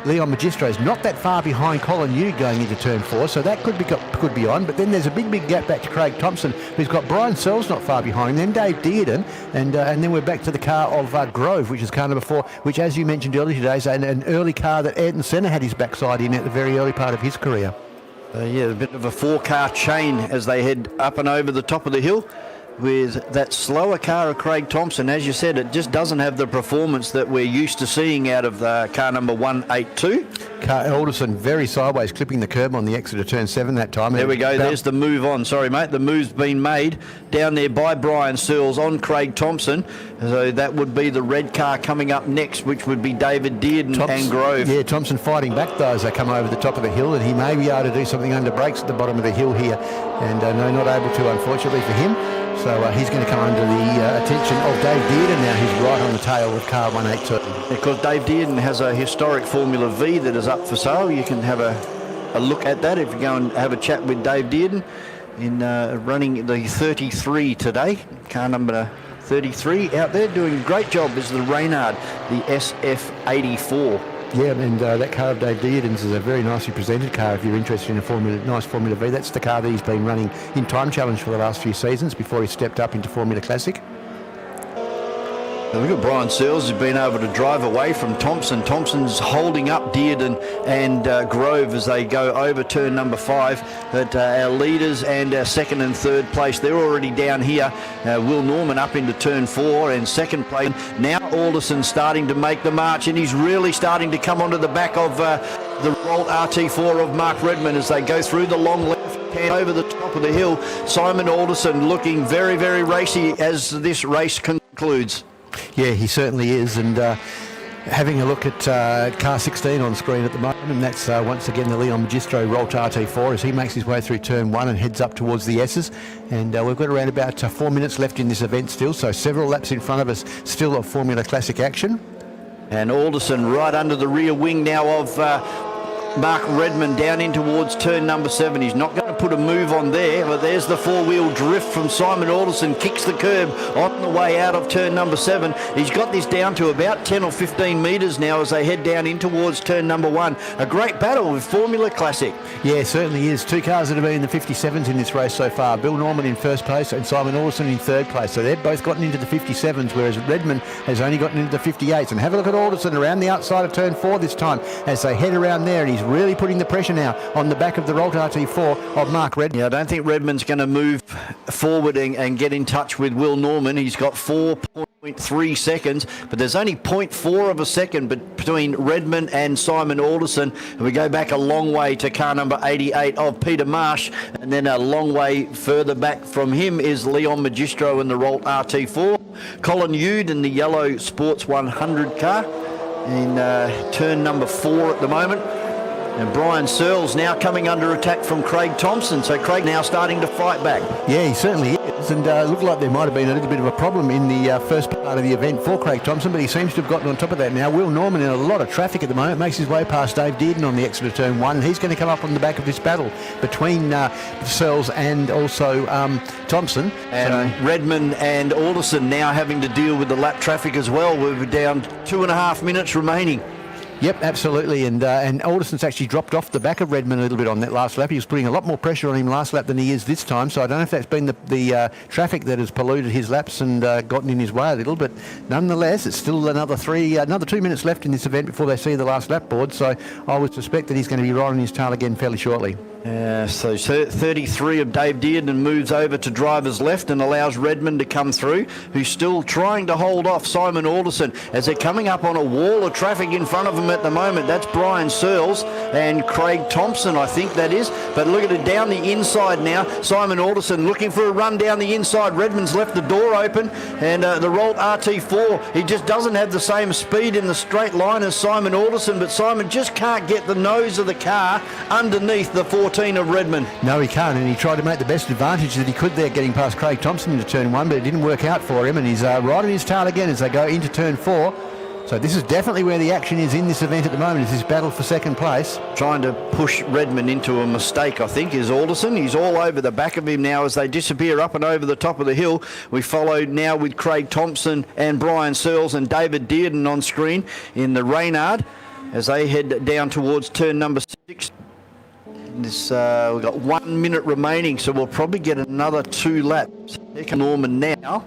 Leon Magistro is not that far behind Colin Ude going into turn 4, so that could be on. But then there's a big gap back to Craig Thompson, who's got Brian Searles not far behind him, then Dave Dearden, and then we're back to the car of Grove, which is car number 4, which, as you mentioned earlier today, is an early car that Ayrton Senna had his backside in at the very early part of his career. Yeah, a bit of a 4-car chain as they head up and over the top of the hill, with that slower car of Craig Thompson. As you said, it just doesn't have the performance that we're used to seeing out of car number 182. Alderson very sideways, clipping the curb on the exit of turn 7 that time. There we go. There's the move on. Sorry, mate. The move's been made down there by Brian Searles on Craig Thompson. So that would be the red car coming up next, which would be David Dearden and Grove. Yeah, Thompson fighting back though as they come over the top of the hill, and he may be able to do something under brakes at the bottom of the hill here. And no, not able to, unfortunately for him. So he's going to come under the attention of Dave Dearden now. He's right on the tail of car 182. Because Dave Dearden has a historic Formula V that is up for sale. You can have a look at that if you go and have a chat with Dave Dearden in running the 33 today. Car number 33 out there doing a great job is the Reynard, the SF84. Yeah, and that car of Dave Dearden's is a very nicely presented car if you're interested in a nice Formula V. That's the car that he's been running in Time Challenge for the last few seasons before he stepped up into Formula Classic. Now look at Brian Searles, who's been able to drive away from Thompson. Thompson's holding up Dearden and Grove as they go over turn number 5. But our leaders and our second and third place, they're already down here. Will Norman up into turn 4 and second place. Now Alderson starting to make the march, and he's really starting to come onto the back of the Rolt RT4 of Mark Redmond as they go through the long left hand over the top of the hill. Simon Alderson looking very, very racy as this race concludes. Yeah, he certainly is, and Having a look at car 16 on screen at the moment, and that's once again the Leon Magistro Rolt RT4 as he makes his way through turn 1 and heads up towards the S's. And we've got around about 4 minutes left in this event still, so several laps in front of us still of Formula Classic action. And Alderson right under the rear wing now of Mark Redmond down in towards turn number 7. He's not going to put a move on there, but there's the four-wheel drift from Simon Alderson, kicks the curb on the way out of turn number 7. He's got this down to about 10 or 15 metres now as they head down in towards turn number 1. A great battle with Formula Classic. Yeah, certainly is. Two cars that have been in the 57s in this race so far. Bill Norman in first place and Simon Alderson in third place. So they've both gotten into the 57s, whereas Redmond has only gotten into the 58s. And have a look at Alderson around the outside of turn 4 this time as they head around there, and he's really putting the pressure now on the back of the Rolt RT4 of Mark Redmond. Yeah, I don't think Redmond's going to move forward and get in touch with Will Norman. He's got 4.3 seconds, but there's only 0.4 of a second between Redmond and Simon Alderson. And we go back a long way to car number 88 of Peter Marsh, and then a long way further back from him is Leon Magistro in the Rolt RT4. Colin Yude in the yellow Sports 100 car in turn number 4 at the moment. And Brian Searles now coming under attack from Craig Thompson. So Craig now starting to fight back. Yeah, he certainly is. And looked like there might have been a little bit of a problem in the first part of the event for Craig Thompson, but he seems to have gotten on top of that now. Will Norman in a lot of traffic at the moment, makes his way past Dave Dearden on the exit of turn 1. And he's going to come up on the back of this battle between Searles and also Thompson. And Redmond and Alderson now having to deal with the lap traffic as well. We're down 2.5 minutes remaining. Yep, absolutely, and Alderson's actually dropped off the back of Redmond a little bit on that last lap. He was putting a lot more pressure on him last lap than he is this time, so I don't know if that's been the traffic that has polluted his laps and gotten in his way a little, but nonetheless, it's still another 2 minutes left in this event before they see the last lap board, so I would suspect that he's going to be riding his tail again fairly shortly. So 33 of Dave Dearden moves over to driver's left and allows Redmond to come through, who's still trying to hold off Simon Alderson as they're coming up on a wall of traffic in front of them at the moment. That's Brian Searles and Craig Thompson, I think that is. But look at it down the inside now. Simon Alderson looking for a run down the inside. Redmond's left the door open, and the Rolt RT4, he just doesn't have the same speed in the straight line as Simon Alderson, but Simon just can't get the nose of the car underneath the 14 of Redmond. No, he can't, and he tried to make the best advantage that he could there, getting past Craig Thompson into turn 1, but it didn't work out for him, and he's riding his tail again as they go into turn 4. So this is definitely where the action is in this event at the moment, is this battle for second place. Trying to push Redmond into a mistake, I think, is Alderson. He's all over the back of him now as they disappear up and over the top of the hill. We follow now with Craig Thompson and Brian Searles and David Dearden on screen in the Reynard as they head down towards turn number 6. We've got 1 minute remaining, so we'll probably get another 2 laps. Norman now.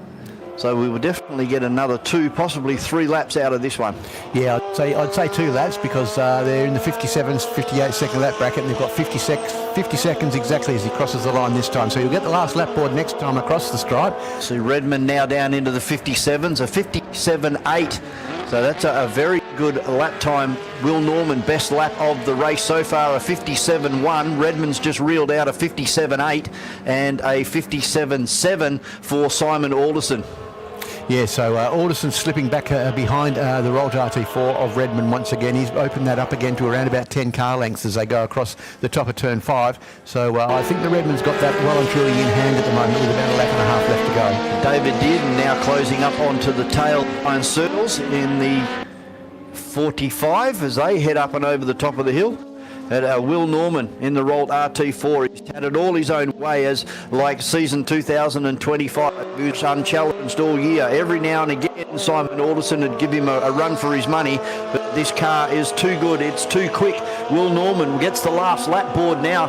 So we will definitely get another 2, possibly 3 laps out of this one. Yeah, I'd say 2 laps because they're in the 57s, 58 second lap bracket, and they've got 50 seconds exactly as he crosses the line this time. So you'll get the last lap board next time across the stripe. See Redmond now down into the 57s, a 57.8. So that's a very good lap time. Will Norman, best lap of the race so far, a 57.1. Redmond's just reeled out a 57.8 and a 57.7 for Simon Alderson. Yeah, so Alderson's slipping back behind the Rolt RT4 of Redmond once again. He's opened that up again to around about 10 car lengths as they go across the top of turn 5. So I think the Redmond's got that well and truly in hand at the moment with about a lap and a half left to go. David Dearden now closing up onto the tail line circles in the 45 as they head up and over the top of the hill. At Will Norman in the Rolt RT4. He's had it all his own way as like season 2025. He was unchallenged all year. Every now and again Simon Alderson would give him a run for his money, but this car is too good. It's too quick. Will Norman gets the last lap board now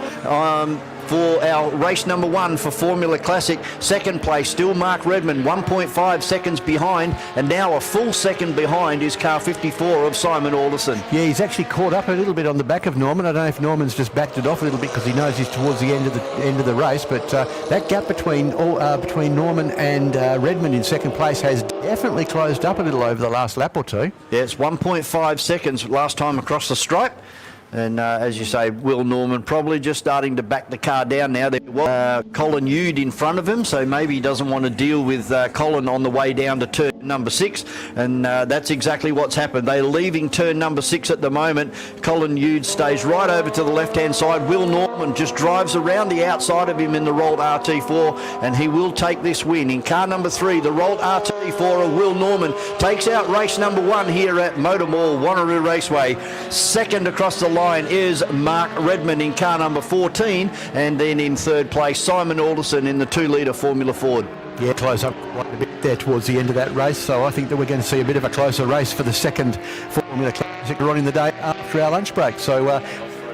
for our race number 1 for Formula Classic. Second place, still Mark Redmond, 1.5 seconds behind, and now a full second behind is car 54 of Simon Alderson. Yeah, he's actually caught up a little bit on the back of Norman. I don't know if Norman's just backed it off a little bit because he knows he's towards the end of the race, but that gap between Norman and Redmond in second place has definitely closed up a little over the last lap or two. Yeah, it's 1.5 seconds last time across the stripe. And as you say, Will Norman probably just starting to back the car down now. There was Colin Ude in front of him, so maybe he doesn't want to deal with Colin on the way down to turn number 6, and that's exactly what's happened. They're leaving turn number 6 at the moment. Colin Ude stays right over to the left-hand side. Will Norman just drives around the outside of him in the rolled RT4, and he will take this win. In car number 3, the rolled RT4 of Will Norman takes out race number 1 here at MotorMall, Wanneroo Raceway. Second across the line is Mark Redmond in car number 14, and then in third place, Simon Alderson in the 2-litre Formula Ford. Yeah, close up quite a bit there towards the end of that race, so I think that we're going to see a bit of a closer race for the second Formula Classic on in the day after our lunch break. So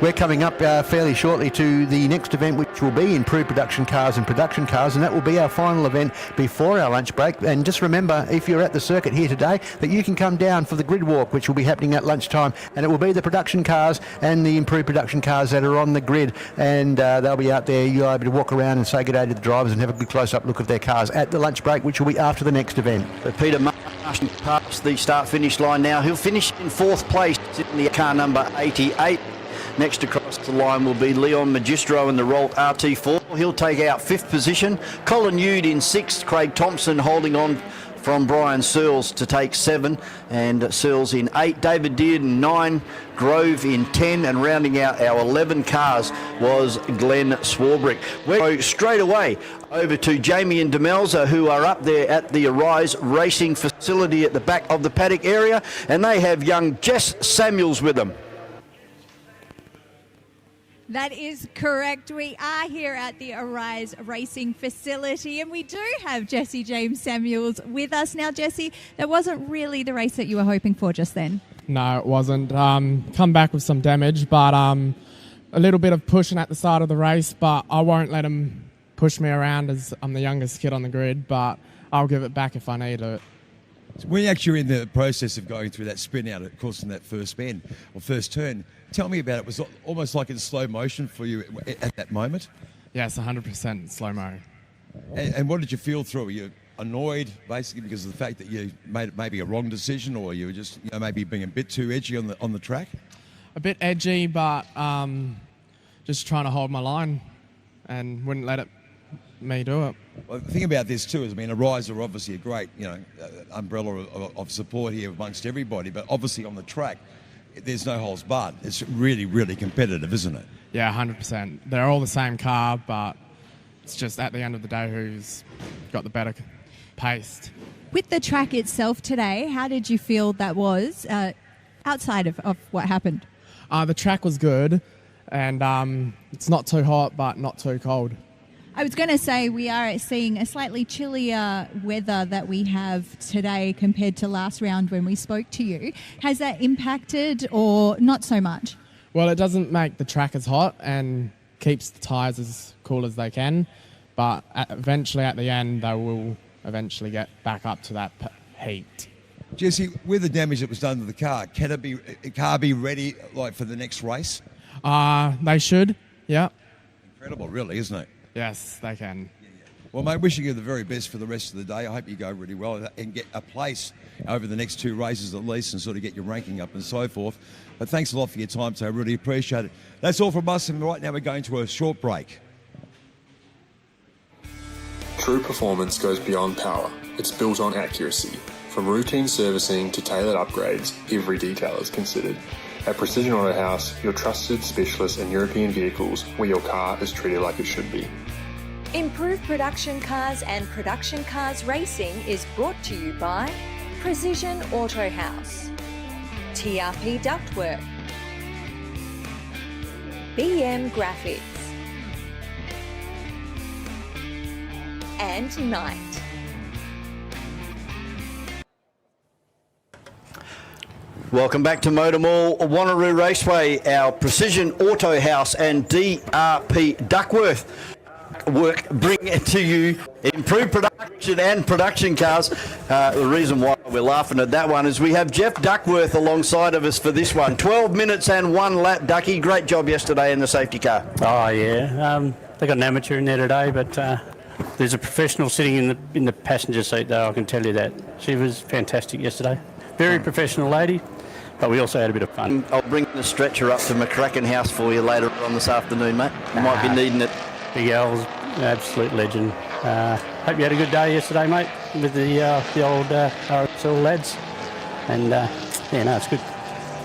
we're coming up fairly shortly to the next event, which will be in pre-production cars and production cars, and that will be our final event before our lunch break. And just remember, if you're at the circuit here today, that you can come down for the grid walk, which will be happening at lunchtime, and it will be the production cars and the improved production cars that are on the grid, and they'll be out there. You'll be able to walk around and say good day to the drivers and have a good close-up look at their cars at the lunch break, which will be after the next event. But Peter Marsh past the start-finish line now. He'll finish in 4th place in the car number 88. Next across the line will be Leon Magistro in the Rolt RT4. He'll take out 5th position. Colin Ude in 6th. Craig Thompson holding on from Brian Searles to take 7, and Searles in 8. David Deard in 9. Grove in 10, and rounding out our 11 cars was Glenn Swarbrick. We'll go straight away over to Jamie and Demelza, who are up there at the Arise Racing facility at the back of the paddock area, and they have young Jess Samuels with them. That is correct. We are here at the Arise Racing facility, and we do have Jesse James Samuels with us. Now, Jesse, that wasn't really the race that you were hoping for just then. No, it wasn't. Come back with some damage, but a little bit of pushing at the start of the race, but I won't let him push me around as I'm the youngest kid on the grid, but I'll give it back if I need it. When you're actually in the process of going through that spin out, of course, in that first spin or first turn, tell me about it. Was it almost like in slow motion for you at that moment? Yes, 100% slow-mo. And what did you feel through? Were you annoyed, basically, because of the fact that you made maybe a wrong decision, or you were just maybe being a bit too edgy on the track? A bit edgy, but just trying to hold my line and wouldn't let me do it. Well, the thing about this too is, Arise are obviously a great, umbrella of support here amongst everybody, but obviously on the track, there's no holes barred. It's really, really competitive, isn't it? Yeah, 100%. They're all the same car, but it's just at the end of the day who's got the better pace. With the track itself today, how did you feel that was outside of what happened? The track was good, and it's not too hot, but not too cold. I was going to say we are seeing a slightly chillier weather that we have today compared to last round when we spoke to you. Has that impacted or not so much? Well, it doesn't make the track as hot and keeps the tyres as cool as they can, but eventually at the end they will eventually get back up to that heat. Jesse, with the damage that was done to the car, can the car be ready for the next race? They should, yeah. Incredible, really, isn't it? Yes, they can. Well, mate, wishing you the very best for the rest of the day. I hope you go really well and get a place over the next 2 races at least, and sort of get your ranking up and so forth. But thanks a lot for your time, so I really appreciate it. That's all from us, and right now we're going to a short break. True performance goes beyond power. It's built on accuracy. From routine servicing to tailored upgrades, every detail is considered. At Precision Auto House, your trusted specialist in European vehicles, where your car is treated like it should be. Improved Production Cars and Production Cars Racing is brought to you by Precision Auto House, TRP Ductwork, BM Graphics, and Knight. Welcome back to MotorMall, Wanneroo Raceway, our Precision Auto House and DRP Duckworth work bring it to you. Improved production and production cars. The reason why we're laughing at that one is we have Jeff Duckworth alongside of us for this one. 12 minutes and 1 lap, Ducky. Great job yesterday in the safety car. Oh, yeah. They got an amateur in there today, but there's a professional sitting in the passenger seat, though, I can tell you that. She was fantastic yesterday. Very professional lady. but we also had a bit of fun. I'll bring the stretcher up to McCracken House for you later on this afternoon, mate. You might be needing it. Big Al's absolute legend. Hope you had a good day yesterday, mate, with the old RSL lads. And it's good.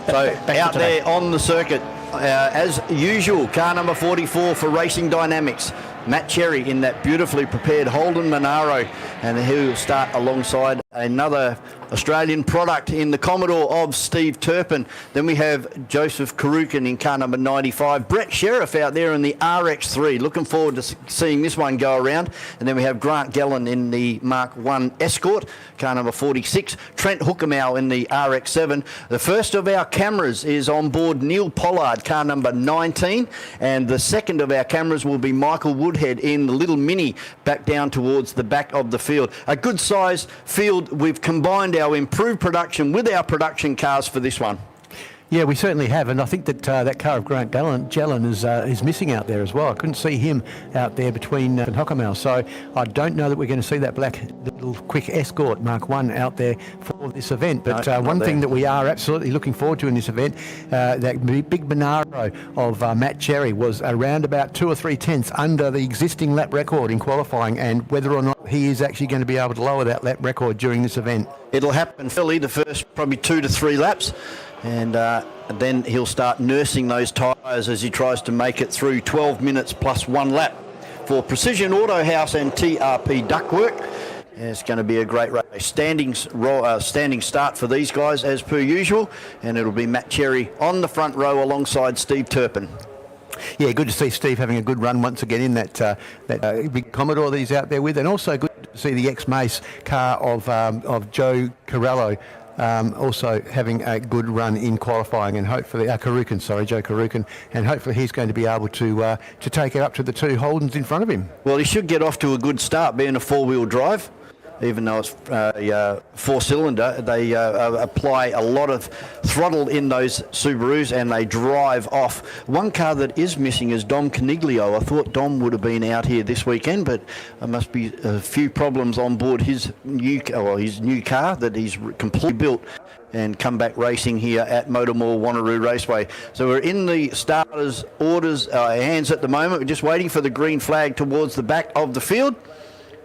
So Back out to today. there on the circuit, as usual, car number 44 for Racing Dynamics. Matt Cherry in that beautifully prepared Holden Monaro, and he'll start alongside another Australian product in the Commodore of Steve Turpin. Then we have Joseph Karukin in car number 95. Brett Sheriff out there in the RX3. Looking forward to seeing this one go around. And then we have Grant Gellan in the Mark 1 Escort, car number 46. Trent Hookemow in the RX7. The first of our cameras is on board Neil Pollard, car number 19. And the second of our cameras will be Michael Woodhead in the little Mini back down towards the back of the field. A good size field. We've combined our improved production with our production cars for this one. Yeah, we certainly have, and I think that that car of Grant Gellan is missing out there as well. I couldn't see him out there between and Hockermel, so I don't know that we're going to see that black little quick Escort Mark 1 out there for this event. But one thing that we are absolutely looking forward to in this event, that big Monaro of Matt Cherry was around about 2 or 3 tenths under the existing lap record in qualifying, and whether or not he is actually going to be able to lower that lap record during this event. It'll happen fairly the first probably 2 to 3 laps. And then he'll start nursing those tyres as he tries to make it through 12 minutes plus 1 lap. For Precision Auto House and TRP Ductwork, it's going to be a great race. Standing start for these guys as per usual, and it'll be Matt Cherry on the front row alongside Steve Turpin. Yeah, good to see Steve having a good run once again in that big Commodore that he's out there with, and also good to see the ex-Mace car of Joe Corallo also having a good run in qualifying, and hopefully Joe Karukin, and hopefully he's going to be able to take it up to the 2 Holdens in front of him. Well, he should get off to a good start, being a 4-wheel drive. Even though it's 4-cylinder, they apply a lot of throttle in those Subarus and they drive off. One car that is missing is Dom Caniglio. I thought Dom would have been out here this weekend, but there must be a few problems on board his new car that he's completely built and come back racing here at MotorMall Wanneroo Raceway. So we're in the starters' orders hands at the moment. We're just waiting for the green flag towards the back of the field,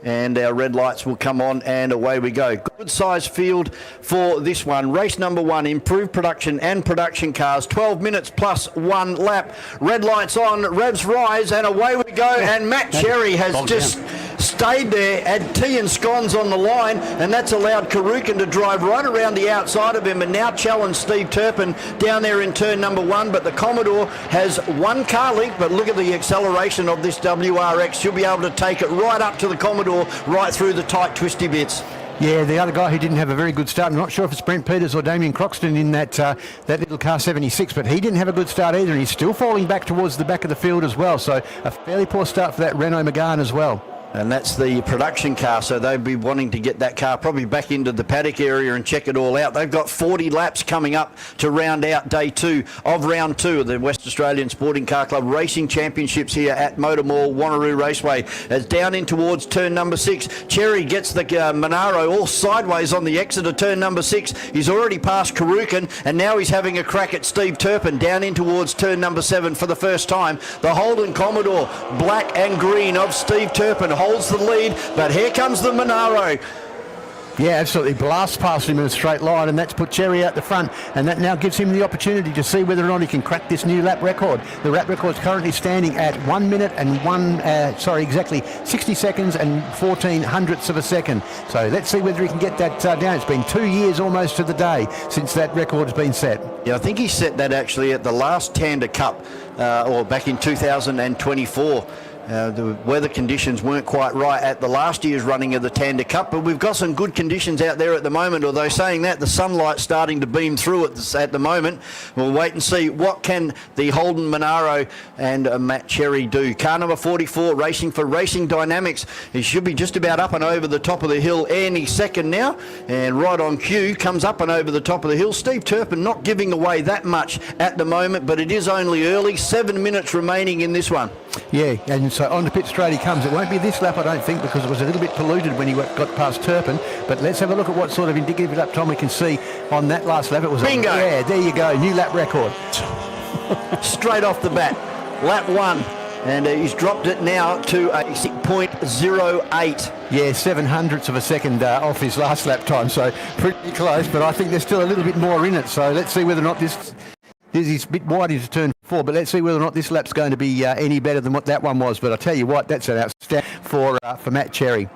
and our red lights will come on and away we go. Good size field for this one. Race number 1, improved production and production cars, 12 minutes plus 1 lap. Red lights on, revs rise, and away we go. And Matt Cherry has just stayed there, had tea and scones on the line, and that's allowed Karukin to drive right around the outside of him and now challenge Steve Turpin down there in turn number 1. But the Commodore has 1 car link, but look at the acceleration of this WRX. She'll be able to take it right up to the Commodore, right through the tight twisty bits. Yeah, the other guy who didn't have a very good start, I'm not sure if it's Brent Peters or Damien Croxton in that little car 76, but he didn't have a good start either, and he's still falling back towards the back of the field as well, so a fairly poor start for that Renault Megane as well. And that's the production car, so they'll be wanting to get that car probably back into the paddock area and check it all out. They've got 40 laps coming up to round out day 2 of round 2 of the West Australian Sporting Car Club Racing Championships here at MotorMall Wanneroo Raceway. As down in towards turn number 6, Cherry gets the Monaro all sideways on the exit of turn number 6. He's already passed Karukin, and now he's having a crack at Steve Turpin down in towards turn number 7 for the first time. The Holden Commodore, black and green of Steve Turpin, holds the lead, but here comes the Monaro. Yeah, absolutely. Blasts past him in a straight line, and that's put Cherry out the front, and that now gives him the opportunity to see whether or not he can crack this new lap record. The lap record is currently standing at 1 minute and exactly 60 seconds and 14 hundredths of a second. So let's see whether he can get that down. It's been 2 years almost to the day since that record has been set. Yeah, I think he set that actually at the last Tander Cup, or back in 2024. The weather conditions weren't quite right at the last year's running of the Tander Cup, but we've got some good conditions out there at the moment, although saying that, the sunlight's starting to beam through at the moment. We'll wait and see what can the Holden Monaro and Matt Cherry do. Car number 44 racing for Racing Dynamics. He should be just about up and over the top of the hill any second now, and right on cue comes up and over the top of the hill. Steve Turpin not giving away that much at the moment, but it is only early, 7 minutes remaining in this one. Yeah, and so on to pit straight he comes. It won't be this lap, I don't think, because it was a little bit polluted when he got past Turpin. But let's have a look at what sort of indicative lap time we can see on that last lap. It was Bingo! Yeah, there you go, new lap record. Straight off the bat, lap 1. And he's dropped it now to a 6.08. Yeah, 7/100ths of a second off his last lap time, so pretty close, but I think there's still a little bit more in it. So let's see whether or not this is a bit wide into turn 4, but let's see whether or not this lap's going to be any better than what that one was. But I tell you what, that's an outstanding for Matt Cherry.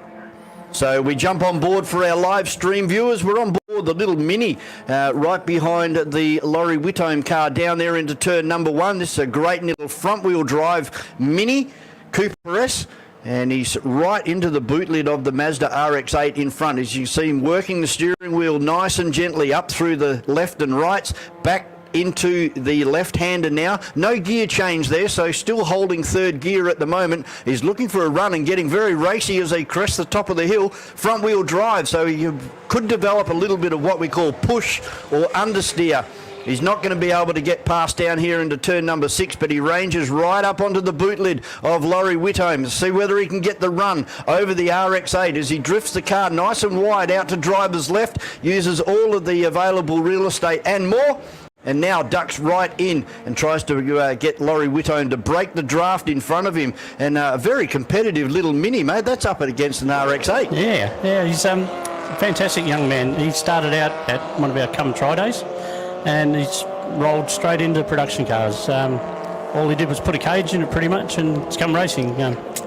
So we jump on board for our live stream viewers. We're on board the little Mini right behind the Laurie Whitome car down there into turn number 1. This is a great little front-wheel drive Mini Cooper S. And he's right into the boot lid of the Mazda RX-8 in front. As you can see him working the steering wheel nice and gently up through the left and rights, back into the left-hander now. No gear change there, so still holding third gear at the moment. He's looking for a run and getting very racy as he crests the top of the hill. Front-wheel drive, so you could develop a little bit of what we call push or understeer. He's not going to be able to get past down here into turn number 6, but he ranges right up onto the boot lid of Laurie Whitome to see whether he can get the run over the RX-8 as he drifts the car nice and wide out to driver's left, uses all of the available real estate and more, and now ducks right in and tries to get Laurie Whitome to break the draft in front of him. And a very competitive little Mini, mate. That's up against an RX-8. Yeah, he's a fantastic young man. He started out at one of our Come and Try days, and he's rolled straight into production cars. All he did was put a cage in it pretty much, and it's come racing.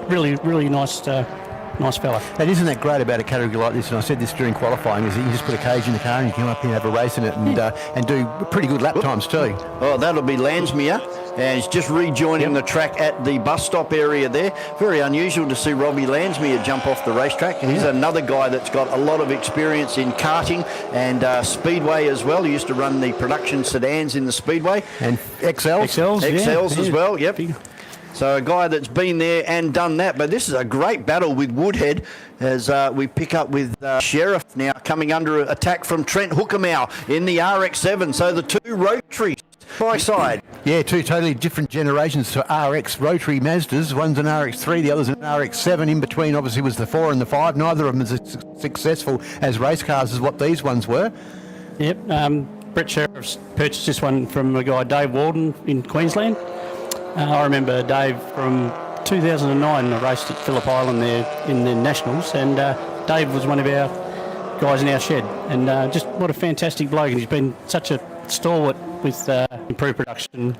Really nice fella. And isn't that great about a category like this? And I said this during qualifying, is that you just put a cage in the car and you can come up here and have a race in it and do pretty good lap times too. Oh, that'll be Landsmere. And he's just rejoining the track at the bus stop area there. Very unusual to see Robbie Landsmere jump off the racetrack. He's another guy that's got a lot of experience in karting and speedway as well. He used to run the production sedans in the speedway. And XLs as well, yep. Big. So a guy that's been there and done that. But this is a great battle with Woodhead as we pick up with Sheriff now coming under attack from Trent Hookermow in the RX-7. So the two rotaries by side. Yeah, two totally different generations to RX rotary Mazdas. One's an RX-3, the other's an RX-7. In between, obviously, was the 4 and the 5. Neither of them is as successful as race cars as what these ones were. Yep. Brett Sheriff's purchased this one from a guy, Dave Walden, in Queensland. I remember Dave from 2009. I raced at Phillip Island there in the Nationals, and Dave was one of our guys in our shed. And just what a fantastic bloke. And he's been such a stalwart with improved production,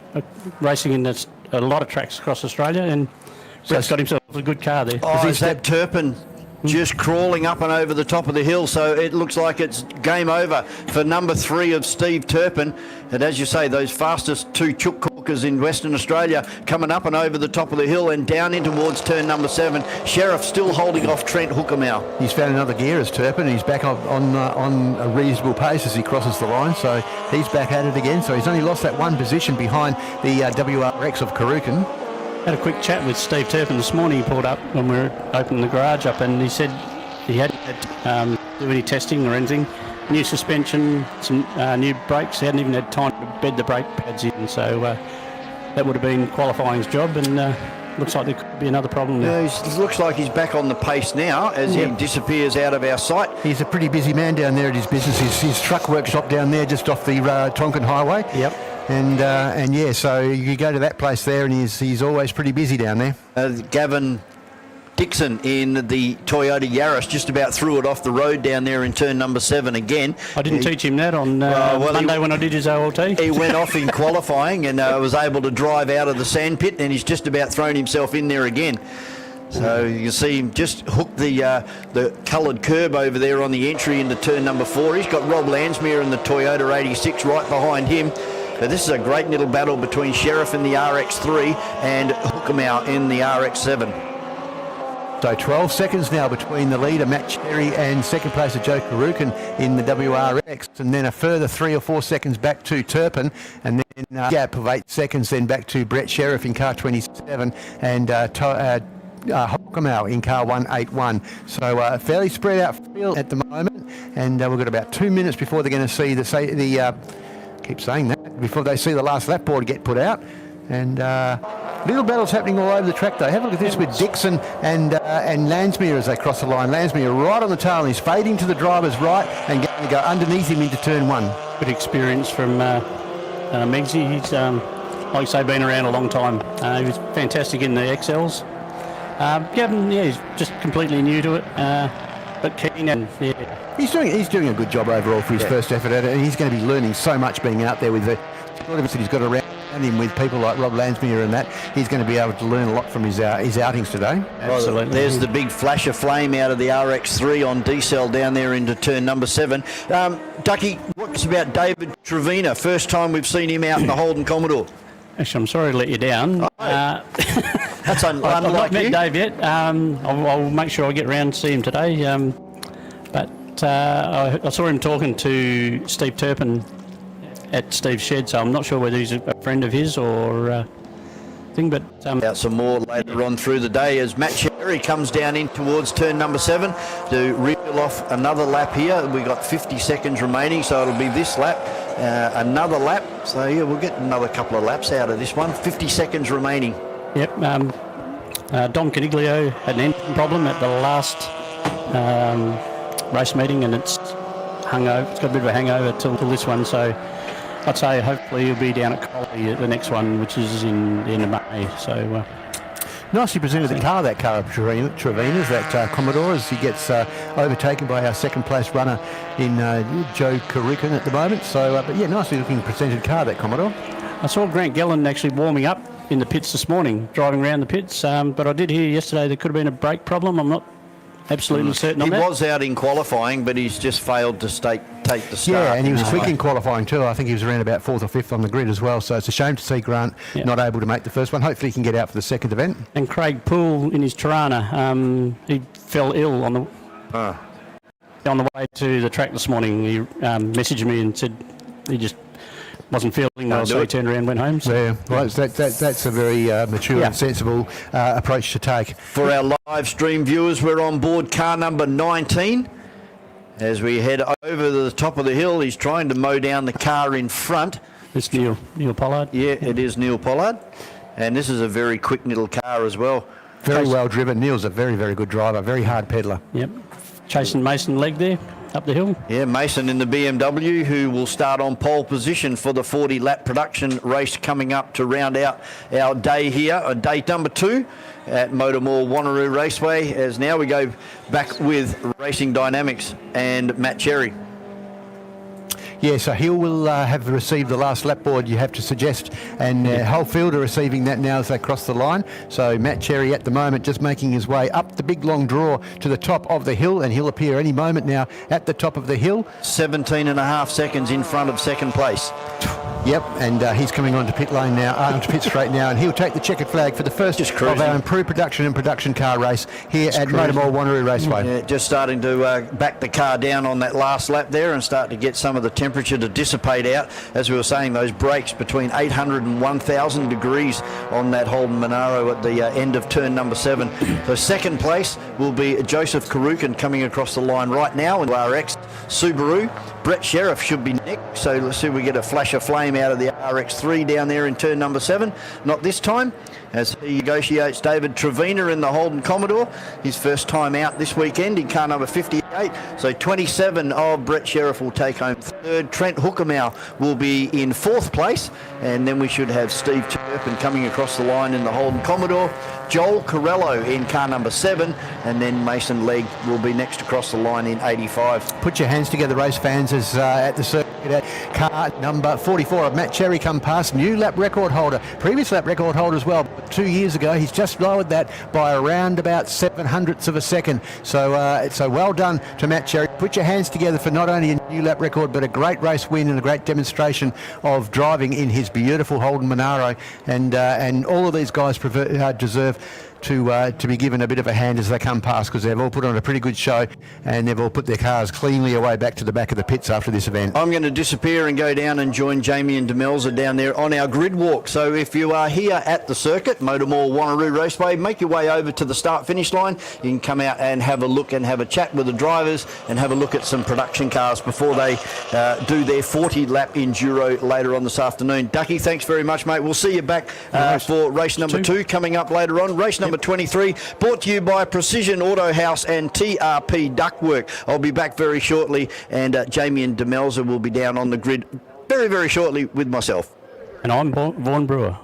racing in a lot of tracks across Australia. And Brett's got himself a good car there. Oh, is that Turpin just crawling up and over the top of the hill? So it looks like it's game over for number 3 of Steve Turpin. And as you say, those fastest two chook corkers in Western Australia coming up and over the top of the hill and down in towards turn number 7. Sheriff still holding off Trent Hookermow. He's found another gear as Turpin, and he's back on a reasonable pace as he crosses the line. So he's back at it again. So he's only lost that one position behind the WRX of Karukan. Had a quick chat with Steve Turpin this morning. He pulled up when we were opening the garage up, and he said he hadn't had do any testing or anything. New suspension, some new brakes. He hadn't even had time to bed the brake pads in, so that would have been qualifying's job, and looks like there could be another problem there. Yeah, it looks like he's back on the pace now as he disappears out of our sight. He's a pretty busy man down there at his business. His truck workshop down there just off the Tonkin Highway. Yep. And yeah, so you go to that place there, and he's always pretty busy down there. Gavin Dixon in the Toyota Yaris just about threw it off the road down there in turn number 7 again. I didn't teach him that on Monday when I did his OLT. He went off in qualifying and was able to drive out of the sand pit, and he's just about thrown himself in there again. So you can see him just hook the coloured curb over there on the entry into turn number 4. He's got Rob Landsmere in the Toyota 86 right behind him. But this is a great little battle between Sheriff in the RX-3 and Hookermow in the RX-7. So 12 seconds now between the leader, Matt Cherry, and second placer, Joe Karukan in the WRX, and then a further 3 or 4 seconds back to Turpin, and then a gap of 8 seconds then back to Brett Sheriff in car 27, and Hookermow in car 181. So fairly spread out field at the moment, and we've got about 2 minutes before they're going to see keep saying that, before they see the last lap board get put out. And Little battles happening all over the track, though. Have a look at this with Dixon and Lansmere as they cross the line. Lansmere right on the tail, and he's fading to the driver's right and going to go underneath him into turn 1. Good experience from Meggsy. He's, like I say, been around a long time. He was fantastic in the XLs. He's just completely new to it, but keen and He's doing a good job overall for his first effort at it, and he's going to be learning so much being out there with the that he's got around him with people like Rob Lansmere and that. He's going to be able to learn a lot from his outings today. Absolutely. There's the big flash of flame out of the RX3 on D-Cell down there into turn number 7. Ducky, what's about David Trevina? First time we've seen him out in the Holden Commodore. Actually, I'm sorry to let you down. That's I've not met Dave yet. I'll make sure I get round to see him today. I saw him talking to Steve Turpin at Steve's shed, so I'm not sure whether he's a friend of his or thing. But out some more later on through the day as Matt Cherry comes down in towards turn number 7 to reel off another lap here. We've got 50 seconds remaining, so it'll be this lap, another lap. So yeah, we'll get another couple of laps out of this one. 50 seconds remaining. Yep. Dom Caniglio had an engine problem at the last race meeting, and it's hungover. It's got a bit of a hangover till this one. So I'd say hopefully he'll be down at Collie at the next one, which is in the end of May. So nicely presented the car, that car of Trevina's, that Commodore, as he gets overtaken by our second place runner in Joe Karukin at the moment. So, but yeah, nicely looking presented car, that Commodore. I saw Grant Gellan actually warming up in the pits this morning, driving around the pits. But I did hear yesterday there could have been a brake problem. I'm not absolutely certain on that. He was out in qualifying, but he's just failed to take the start. Yeah, and he was quick in qualifying too. I think he was around about 4th or 5th on the grid as well. So it's a shame to see Grant not able to make the first one. Hopefully he can get out for the second event. And Craig Poole in his Tirana, he fell ill on the way to the track this morning. He messaged me and said he just wasn't feeling well, so he turned around and went home. So. Yeah, well, that's a very mature and sensible approach to take. For our live stream viewers, we're on board car number 19. As we head over the top of the hill, he's trying to mow down the car in front. It's Neil Pollard. Yeah, it is Neil Pollard. And this is a very quick little car as well. Very well driven. Neil's a very, very good driver, very hard peddler. Yep. Chasing Mason Legg there up the hill. Yeah, Mason in the BMW, who will start on pole position for the 40-lap production race coming up to round out our day here, day number 2 at MotorMall Wanneroo Raceway, as now we go back with Racing Dynamics and Matt Cherry. Yeah, so Hill will have received the last lap board, you have to suggest, and whole field are receiving that now as they cross the line. So Matt Cherry at the moment just making his way up the big long draw to the top of the hill, and he'll appear any moment now at the top of the hill. 17.5 seconds in front of second place. Yep, and he's coming onto pit lane now, onto pit straight now, and he'll take the checkered flag for the first of our improved production and production car race here at MotorMall Wanneroo Raceway. Yeah, just starting to back the car down on that last lap there and start to get some of the temperature to dissipate out. As we were saying, those breaks between 800 and 1,000 degrees on that Holden Monaro at the end of turn number 7. So second place will be Joseph Karukin coming across the line right now in RX Subaru. Brett Sheriff should be next, so let's see if we get a flash of flame out of the RX3 down there in turn number 7. Not this time, as he negotiates David Trevina in the Holden Commodore. His first time out this weekend in car number 58. So 27 of Brett Sheriff will take home third. Trent Hookermow will be in 4th place. And then we should have Steve Turpin coming across the line in the Holden Commodore. Joel Corello in car number 7. And then Mason Legg will be next across the line in 85. Put your hands together, race fans, as at the circuit at car number 44 of Matt Cherry come past. New lap record holder. Previous lap record holder as well. 2 years ago, he's just lowered that by around about 7/100ths of a second. So well done to Matt Cherry. Put your hands together for not only a new lap record, but a great race win and a great demonstration of driving in his beautiful Holden Monaro. And all of these guys deserve to be given a bit of a hand as they come past, because they've all put on a pretty good show and they've all put their cars cleanly away back to the back of the pits after this event. I'm going to disappear and go down and join Jamie and Demelza down there on our grid walk. So if you are here at the circuit, MotorMall Wanneroo Raceway, make your way over to the start-finish line. You can come out and have a look and have a chat with the drivers and have a look at some production cars before they do their 40-lap Enduro later on this afternoon. Ducky, thanks very much, mate. We'll see you back for race number 2 coming up later on. Race number 23, brought to you by Precision Auto House and TRP Ductwork. I'll be back very shortly, and Jamie and Demelza will be down on the grid very, very shortly with myself. And I'm Vaughan Brewer.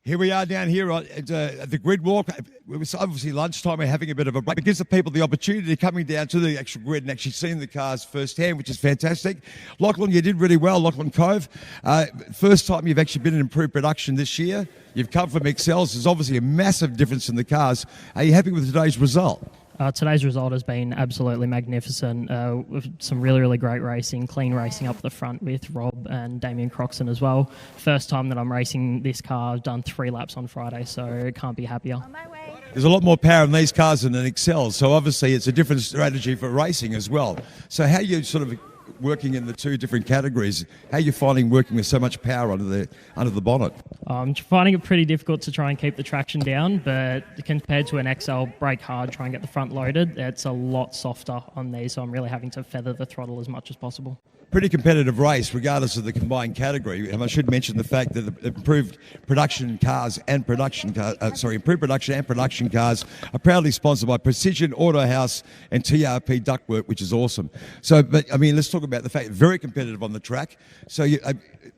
Here we are down here at the grid walk. It was obviously lunchtime. We're having a bit of a break. It gives the people the opportunity of coming down to the actual grid and actually seeing the cars firsthand, which is fantastic. Lachlan, you did really well, Lachlan Cove. First time you've actually been in improved production this year. You've come from Excels. There's obviously a massive difference in the cars. Are you happy with today's result? Today's result has been absolutely magnificent, with some really, really great racing, clean racing up the front with Rob and Damien Croxton as well. First time that I'm racing this car. I've done 3 laps on Friday, so can't be happier. There's a lot more power in these cars than in Excel, so obviously it's a different strategy for racing as well. So how you sort of working in the 2 different categories, how are you finding working with so much power under the bonnet? I'm finding it pretty difficult to try and keep the traction down, but compared to an XL, brake hard, try and get the front loaded, it's a lot softer on these, so I'm really having to feather the throttle as much as possible. Pretty competitive race regardless of the combined category, and I should mention the fact that the improved production and production cars are proudly sponsored by Precision Auto House and TRP Ductwork, which is awesome. So, but I mean, let's talk about the fact very competitive on the track. So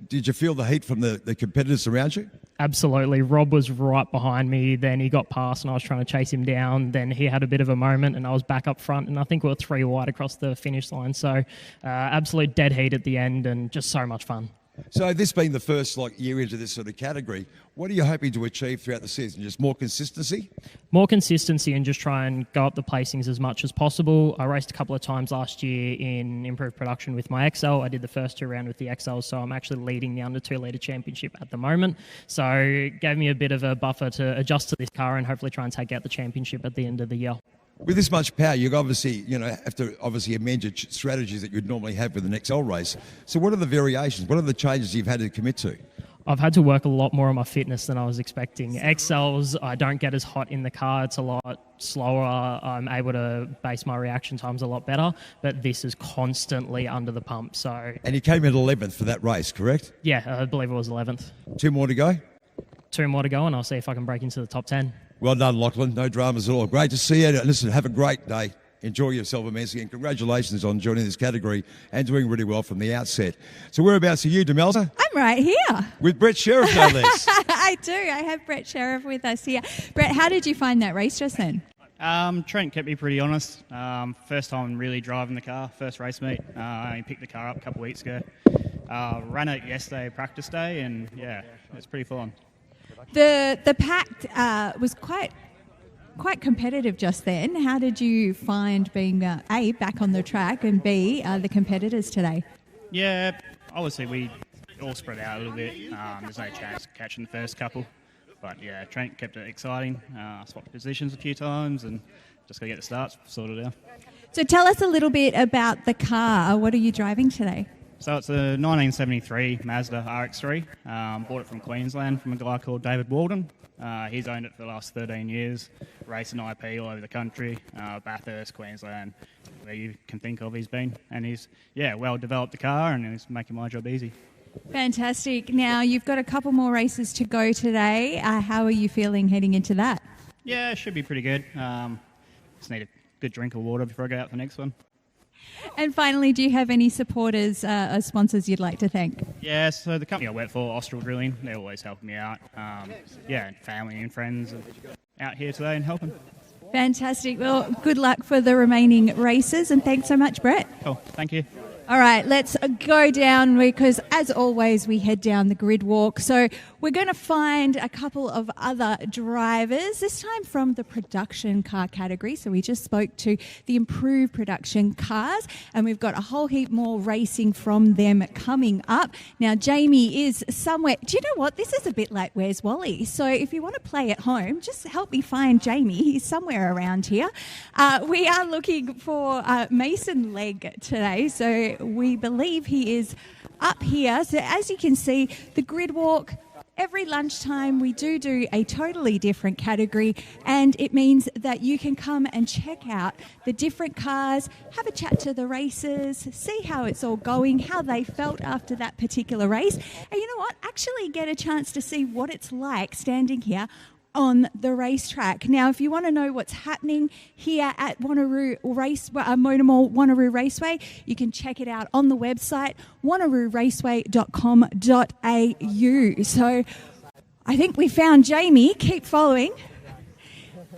did you feel the heat from the competitors around you? Absolutely. Rob was right behind me, then he got past and I was trying to chase him down, then he had a bit of a moment and I was back up front and I think we were 3 wide across the finish line, so absolute dead heat at the end and just so much fun. So this being the first year into this sort of category, what are you hoping to achieve throughout the season? Just more consistency? More consistency and just try and go up the placings as much as possible. I raced a couple of times last year in improved production with my XL. I did the first 2 rounds with the XL, so I'm actually leading the under 2 litre championship at the moment. So it gave me a bit of a buffer to adjust to this car and hopefully try and take out the championship at the end of the year. With this much power, you obviously, have to amend your strategies that you'd normally have with an XL race. So what are the variations? What are the changes you've had to commit to? I've had to work a lot more on my fitness than I was expecting. XLs, I don't get as hot in the car. It's a lot slower. I'm able to base my reaction times a lot better, but this is constantly under the pump. So. And you came in 11th for that race, correct? Yeah, I believe it was 11th. 2 more to go? 2 more to go, and I'll see if I can break into the top 10. Well done, Lachlan. No dramas at all. Great to see you. Listen, have a great day. Enjoy yourself immensely, and congratulations on joining this category and doing really well from the outset. So whereabouts are you, Demelza? I'm right here. With Brett Sheriff, no less. I do. I have Brett Sheriff with us here. Brett, how did you find that race just then? Trent kept me pretty honest. First time really driving the car, first race meet. I only picked the car up a couple of weeks ago. Ran it yesterday, practice day, and yeah, it's pretty full on. The pack was quite competitive just then. How did you find being A, back on the track, and B, the competitors today? Yeah, obviously we all spread out a little bit. There's no chance of catching the first couple. But yeah, Trent kept it exciting. Swapped positions a few times and just got to get the starts sorted out. So tell us a little bit about the car. What are you driving today? So it's a 1973 Mazda RX-3. Bought it from Queensland from a guy called David Walden. He's owned it for the last 13 years, racing IP all over the country, Bathurst, Queensland, where you can think of he's been. And he's, well developed the car and he's making my job easy. Fantastic. Now, you've got a couple more races to go today. How are you feeling heading into that? Yeah, it should be pretty good. Just need a good drink of water before I go out for the next one. And finally, do you have any supporters or sponsors you'd like to thank? Yeah, so the company I work for, Austral Drilling, they're always helping me out. And family and friends are out here today and helping. Fantastic. Well, good luck for the remaining races, and thanks so much, Brett. Cool, thank you. All right, let's go down because, as always, we head down the grid walk. So we're going to find a couple of other drivers, this time from the production car category. So we just spoke to the improved production cars, and we've got a whole heap more racing from them coming up. Now, Jamie is somewhere. Do you know what? This is a bit like Where's Wally? So if you want to play at home, just help me find Jamie. He's somewhere around here. We are looking for Mason Legg today. So we believe he is up here. So as you can see, the grid walk, every lunchtime we do a totally different category, and it means that you can come and check out the different cars, have a chat to the racers, see how it's all going, how they felt after that particular race, and you know what, actually get a chance to see what it's like standing here on the racetrack. Now, if you want to know what's happening here at Wanneroo MotorMall Wanneroo Raceway, you can check it out on the website wannerooraceway.com.au. So I think we found Jamie. Keep following.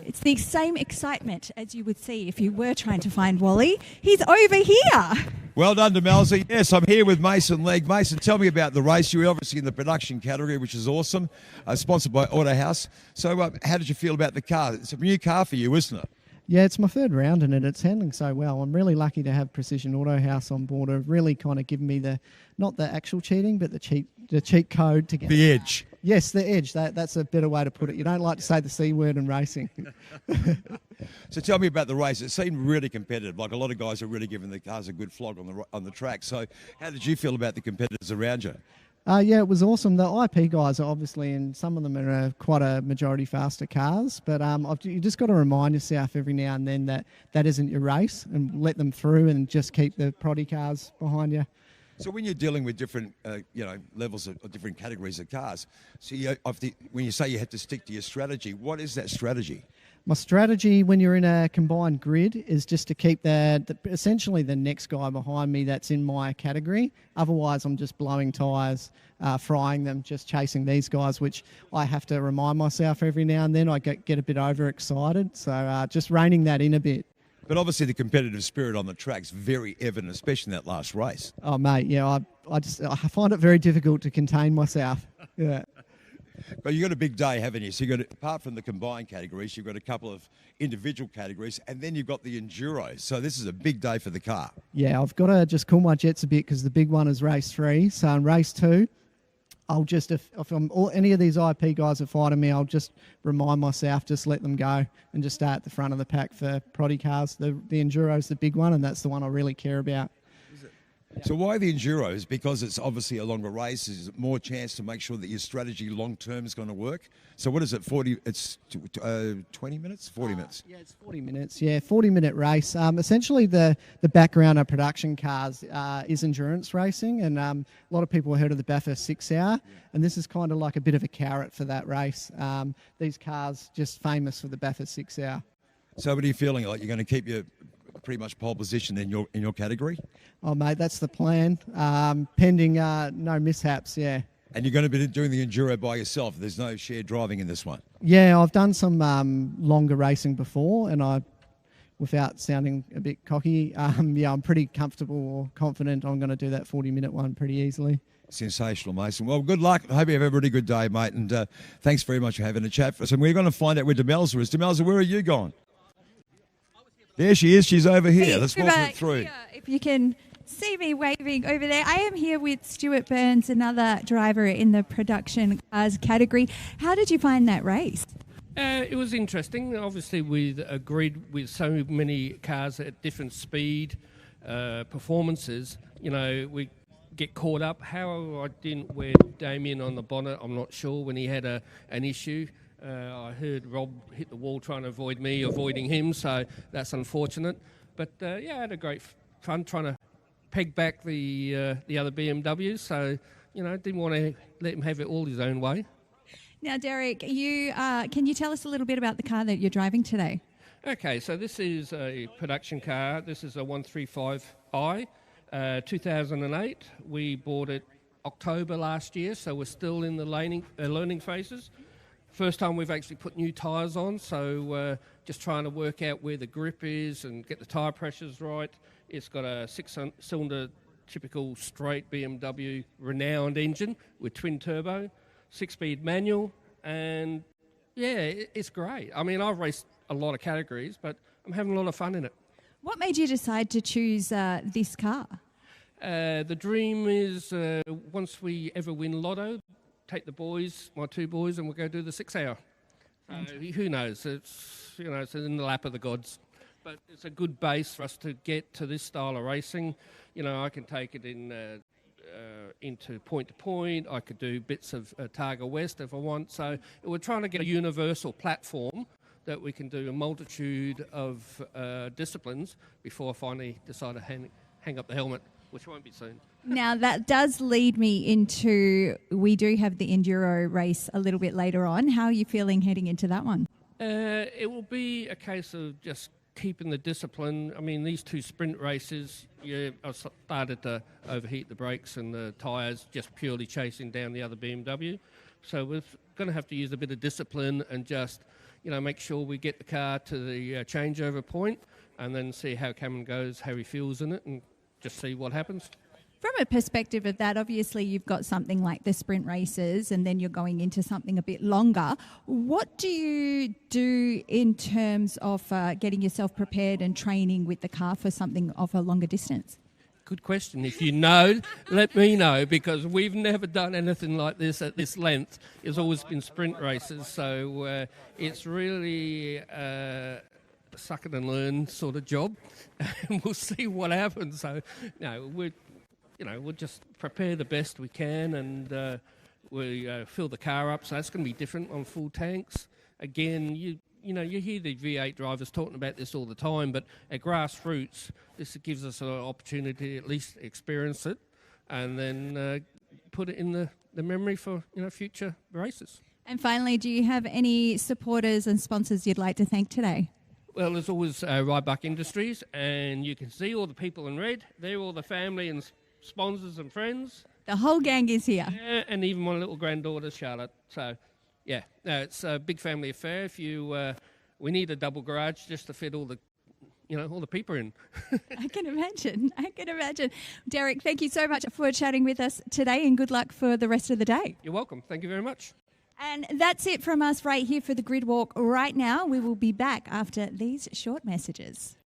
It's the same excitement as you would see if you were trying to find Wally. He's over here. Well done, Demelzy. Yes, I'm here with Mason Legg. Mason, tell me about the race. You're obviously in the production category, which is awesome, sponsored by Autohouse. So how did you feel about the car? It's a new car for you, isn't it? Yeah, it's my third round in it. It's handling so well. I'm really lucky to have Precision Autohouse on board. Have really kind of given me not the actual cheating, but the cheat code to get the edge. Yes, the edge. That's a better way to put it. You don't like to say the C word in racing. So tell me about the race. It seemed really competitive. Like a lot of guys are really giving the cars a good flog on the track. So how did you feel about the competitors around you? Yeah, it was awesome. The IP guys are obviously, and some of them are quite a majority faster cars, but you just got to remind yourself every now and then that isn't your race, and let them through and just keep the proddy cars behind you. So when you're dealing with different, levels of different categories of cars, so when you say you have to stick to your strategy, what is that strategy? My strategy when you're in a combined grid is just to keep essentially the next guy behind me that's in my category. Otherwise, I'm just blowing tyres, frying them, just chasing these guys, which I have to remind myself every now and then. I get a bit overexcited, so just reining that in a bit. But obviously the competitive spirit on the track's very evident, especially in that last race. Oh, mate, yeah, I find it very difficult to contain myself. Yeah. But you've got a big day, haven't you? So you've got, apart from the combined categories, you've got a couple of individual categories, and then you've got the Enduro. So this is a big day for the car. Yeah, I've got to just cool my jets a bit because the big one is race 3. So in race 2, I'll just, if any of these IP guys are fighting me, I'll just remind myself, just let them go and just stay at the front of the pack for proddy cars. The Enduro's the big one, and that's the one I really care about. So why the Enduros? Because it's obviously a longer race. There's more chance to make sure that your strategy long term is going to work. So what is it? 40? It's 20 minutes? 40 minutes? Yeah, it's 40 minutes. Yeah, 40-minute race. Essentially, the background of production cars is endurance racing, and a lot of people have heard of the Bathurst 6 Hour, and this is kind of like a bit of a carrot for that race. These cars just famous for the Bathurst 6 Hour. So what are you feeling like? You're going to keep your pretty much pole position in your category? Oh, mate, that's the plan. Pending no mishaps, yeah. And you're going to be doing the Enduro by yourself. There's no shared driving in this one. Yeah, I've done some longer racing before, and without sounding a bit cocky, I'm pretty comfortable or confident I'm going to do that 40-minute one pretty easily. Sensational, Mason. Well, good luck. I hope you have a really good day, mate. And thanks very much for having a chat for us. And we're going to find out where Demelza is. Demelza, where are you gone? There she is. She's over here. Let's walk her through. If you can see me waving over there. I am here with Stuart Burns, another driver in the production cars category. How did you find that race? It was interesting, obviously with a grid with so many cars at different speed, performances, we get caught up. How I didn't wear Damien on the bonnet, I'm not sure, when he had an issue. I heard Rob hit the wall trying to avoid me, avoiding him, so that's unfortunate. But I had a great fun trying to peg back the other BMWs, so didn't want to let him have it all his own way. Now, Derek, can you tell us a little bit about the car that you're driving today? Okay, so this is a production car. This is a 135i, 2008. We bought it October last year, so we're still in the learning phases. First time we've actually put new tyres on, so just trying to work out where the grip is and get the tyre pressures right. It's got a 6-cylinder, typical straight BMW renowned engine with twin turbo, 6-speed manual, and it's great. I mean, I've raced a lot of categories, but I'm having a lot of fun in it. What made you decide to choose this car? The dream is once we ever win Lotto, take the boys, my 2 boys, and we'll go do the 6 hour. Who knows? It's it's in the lap of the gods. But it's a good base for us to get to this style of racing. I can take it into point to point. I could do bits of Targa West if I want. So we're trying to get a universal platform that we can do a multitude of disciplines before I finally decide to hang up the helmet, which won't be soon. Now, that does lead me into, we do have the Enduro race a little bit later on. How are you feeling heading into that one? It will be a case of just keeping the discipline. I mean, these 2 sprint races, I started to overheat the brakes and the tyres, just purely chasing down the other BMW. So we're going to have to use a bit of discipline and just, make sure we get the car to the changeover point and then see how Cameron goes, how he feels in it, and just see what happens. From a perspective of that, obviously you've got something like the sprint races and then you're going into something a bit longer. What do you do in terms of getting yourself prepared and training with the car for something of a longer distance? Good question. If you know, let me know, because we've never done anything like this at this length. It's always been sprint races, so it's really a suck it and learn sort of job, and we'll see what happens. So, we'll just prepare the best we can, and we fill the car up. So that's going to be different on full tanks. Again, you hear the V8 drivers talking about this all the time, but at grassroots, this gives us an opportunity to at least experience it, and then put it in the memory for future races. And finally, do you have any supporters and sponsors you'd like to thank today? Well, there's always Rybuck Industries, and you can see all the people in red. They're all the family and sponsors and friends. The whole gang is here. Yeah, and even my little granddaughter, Charlotte. So, yeah, it's a big family affair. If we need a double garage just to fit all the people in. I can imagine. Derek, thank you so much for chatting with us today, and good luck for the rest of the day. You're welcome. Thank you very much. And that's it from us right here for the Grid Walk right now. We will be back after these short messages.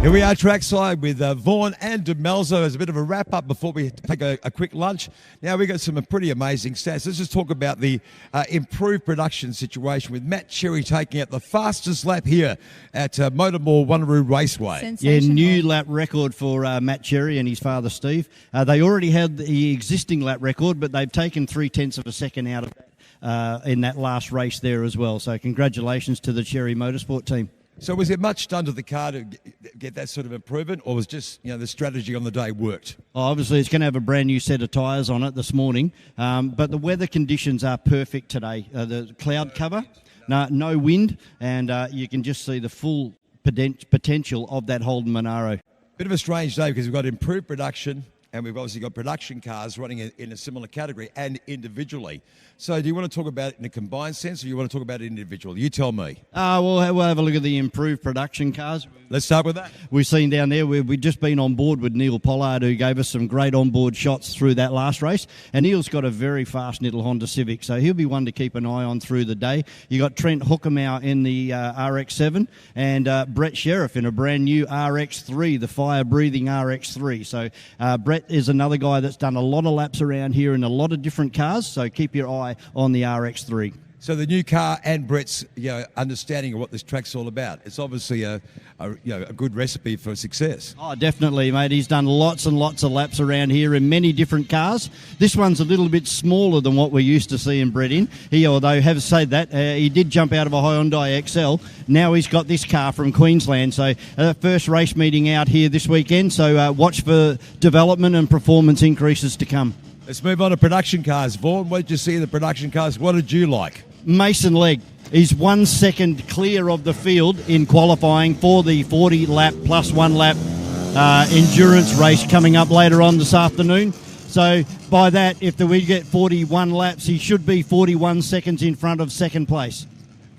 Here we are trackside with Vaughan and DeMelzo as a bit of a wrap-up before we take a quick lunch. Now we've got some pretty amazing stats. Let's just talk about the improved production situation with Matt Cherry taking out the fastest lap here at MotorMall Wanneroo Raceway. Yeah, new lap record for Matt Cherry and his father Steve. They already had the existing lap record, but they've taken 0.3 of a second out of in that last race there as well. So congratulations to the Cherry Motorsport team. So was there much done to the car to get that sort of improvement, or was just the strategy on the day worked? Obviously, it's going to have a brand new set of tyres on it this morning, but the weather conditions are perfect today. The cloud cover, no wind, and you can just see the full potential of that Holden Monaro. Bit of a strange day because we've got improved production and we've obviously got production cars running in a similar category and individually. So do you want to talk about it in a combined sense or you want to talk about it individually? You tell me. We'll have a look at the improved production cars. Let's start with that. We've seen down there, we've just been on board with Neil Pollard, who gave us some great onboard shots through that last race. And Neil's got a very fast little Honda Civic, so he'll be one to keep an eye on through the day. You got Trent Hookemow in the RX-7 and Brett Sheriff in a brand new RX-3, the fire-breathing RX-3. So Brett is another guy that's done a lot of laps around here in a lot of different cars, so keep your eye on the RX-3. So the new car and Brett's understanding of what this track's all about. It's obviously a good recipe for success. Oh, definitely, mate. He's done lots and lots of laps around here in many different cars. This one's a little bit smaller than what we're used to seeing Brett in. Although have said that, he did jump out of a Hyundai XL. Now he's got this car from Queensland. So first race meeting out here this weekend. So watch for development and performance increases to come. Let's move on to production cars. Vaughan, what did you see in the production cars? What did you like? Mason Legg. He's 1 second clear of the field in qualifying for the 40 lap plus 1 lap endurance race coming up later on this afternoon. So by that, if we get 41 laps, he should be 41 seconds in front of second place.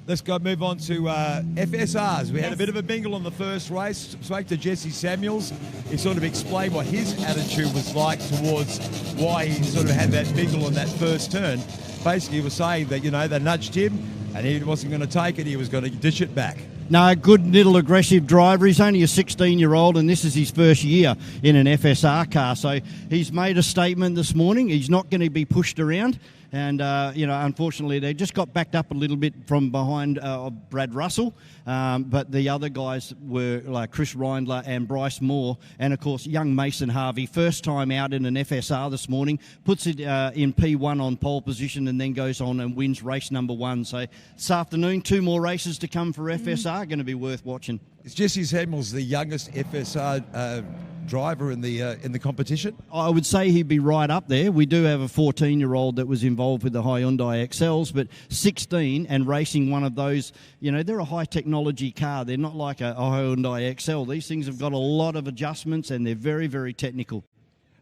Let's move on to FSRs. We had a bit of a bingle on the first race. Spoke to Jesse Samuels. He sort of explained what his attitude was like towards why he sort of had that bingle on that first turn. Basically, he was saying that, they nudged him and he wasn't going to take it. He was going to dish it back. No, good little aggressive driver. He's only a 16-year-old and this is his first year in an FSR car. So he's made a statement this morning. He's not going to be pushed around. And, unfortunately, they just got backed up a little bit from behind Brad Russell. But the other guys were like Chris Reindler and Bryce Moore. And, of course, young Mason Harvey, first time out in an FSR this morning, puts it in P1 on pole position and then goes on and wins race number 1. So this afternoon, 2 more races to come for FSR, going to be worth watching. Is Jesse Samuels the youngest FSR driver in the competition? I would say he'd be right up there. We do have a 14-year-old that was involved with the Hyundai XLs, but 16 and racing one of those, they're a high technology car. They're not like a Hyundai XL. These things have got a lot of adjustments and they're very, very technical.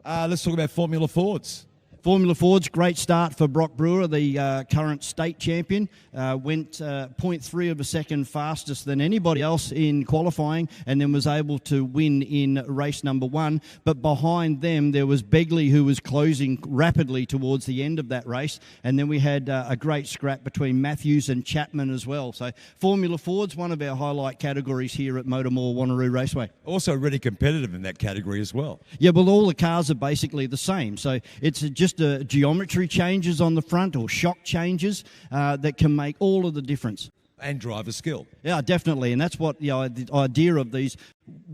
Let's talk about Formula Fords. Formula Ford's great start for Brock Brewer, the current state champion. Went 0.3 of a second fastest than anybody else in qualifying and then was able to win in race number 1. But behind them, there was Begley, who was closing rapidly towards the end of that race. And then we had a great scrap between Matthews and Chapman as well. So Formula Ford's one of our highlight categories here at MotorMall Wanneroo Raceway. Also really competitive in that category as well. Yeah, well, all the cars are basically the same. So it's just geometry changes on the front or shock changes that can make all of the difference. And driver skill. Yeah, definitely. And that's what the idea of these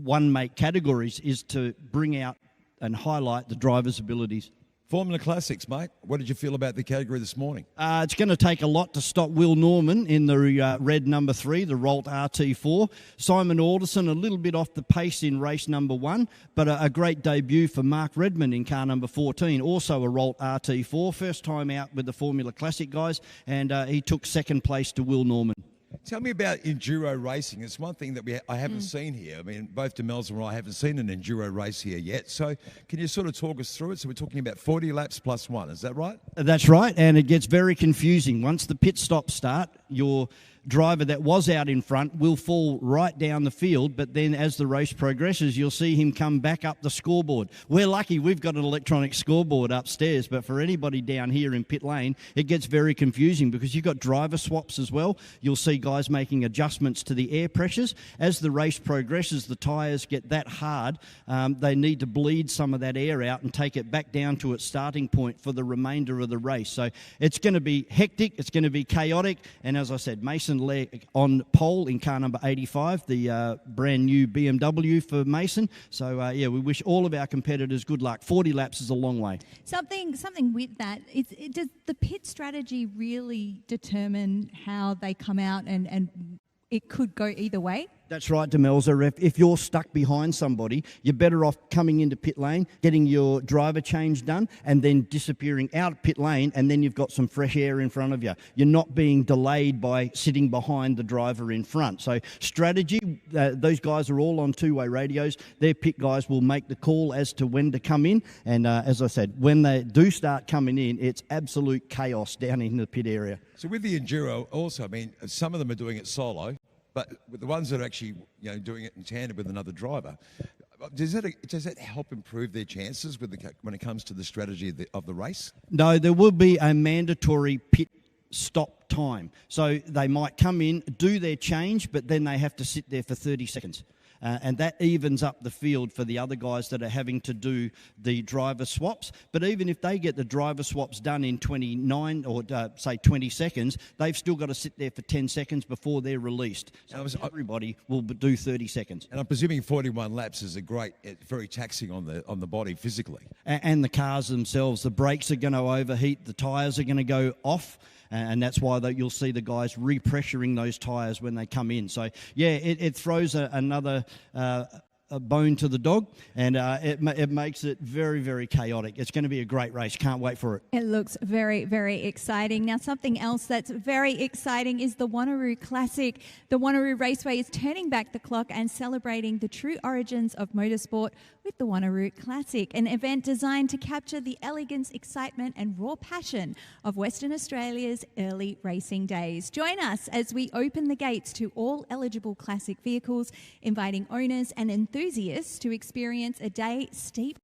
one-make categories is, to bring out and highlight the driver's abilities. Formula Classics, mate. What did you feel about the category this morning? It's going to take a lot to stop Will Norman in the red number 3, the Rolt RT4. Simon Alderson a little bit off the pace in race number 1, but a great debut for Mark Redmond in car number 14, also a Rolt RT4. First time out with the Formula Classic guys, and he took second place to Will Norman. Tell me about enduro racing. It's one thing that I haven't seen here. I mean, both Demels and I haven't seen an enduro race here yet. So can you sort of talk us through it? So we're talking about 40 laps plus 1. Is that right? That's right, and it gets very confusing. Once the pit stops start, your driver that was out in front will fall right down the field, but then as the race progresses, you'll see him come back up the scoreboard. We're lucky we've got an electronic scoreboard upstairs, but for anybody down here in pit lane, it gets very confusing because you've got driver swaps as well. You'll see guys making adjustments to the air pressures. As the race progresses, the tyres get that hard, they need to bleed some of that air out and take it back down to its starting point for the remainder of the race. So it's going to be hectic, it's going to be chaotic, and as I said, Mason Legg on pole in car number 85, the brand new BMW for Mason. So, we wish all of our competitors good luck. 40 laps is a long way. Something with that, does the pit strategy really determine how they come out and it could go either way. That's right, Demelza. If you're stuck behind somebody, you're better off coming into pit lane, getting your driver change done, and then disappearing out of pit lane, and then you've got some fresh air in front of you. You're not being delayed by sitting behind the driver in front. So strategy, those guys are all on two-way radios. Their pit guys will make the call as to when to come in, and as I said, when they do start coming in, it's absolute chaos down in the pit area. So with the Enduro also, I mean, some of them are doing it solo, but with the ones that are actually, doing it in tandem with another driver, does that help improve their chances when it comes to the strategy of the race? No, there will be a mandatory pit stop time. So they might come in, do their change, but then they have to sit there for 30 seconds. And that evens up the field for the other guys that are having to do the driver swaps. But even if they get the driver swaps done in 29 or say 20 seconds, they've still got to sit there for 10 seconds before they're released. So everybody will do 30 seconds. And I'm presuming 41 laps is very taxing on the body physically. And the cars themselves, the brakes are going to overheat, the tyres are going to go off. And that's why you'll see the guys repressuring those tyres when they come in. So, yeah, it throws another a bone to the dog, and it makes it very, very chaotic. It's going to be a great race. Can't wait for it. It looks very, very exciting. Now, something else that's very exciting is the Wanneroo Classic. The Wanneroo Raceway is turning back the clock and celebrating the true origins of motorsport with the Wanneroo Classic, an event designed to capture the elegance, excitement and raw passion of Western Australia's early racing days. Join us as we open the gates to all eligible classic vehicles, inviting owners and enthusiasts to experience a day steeped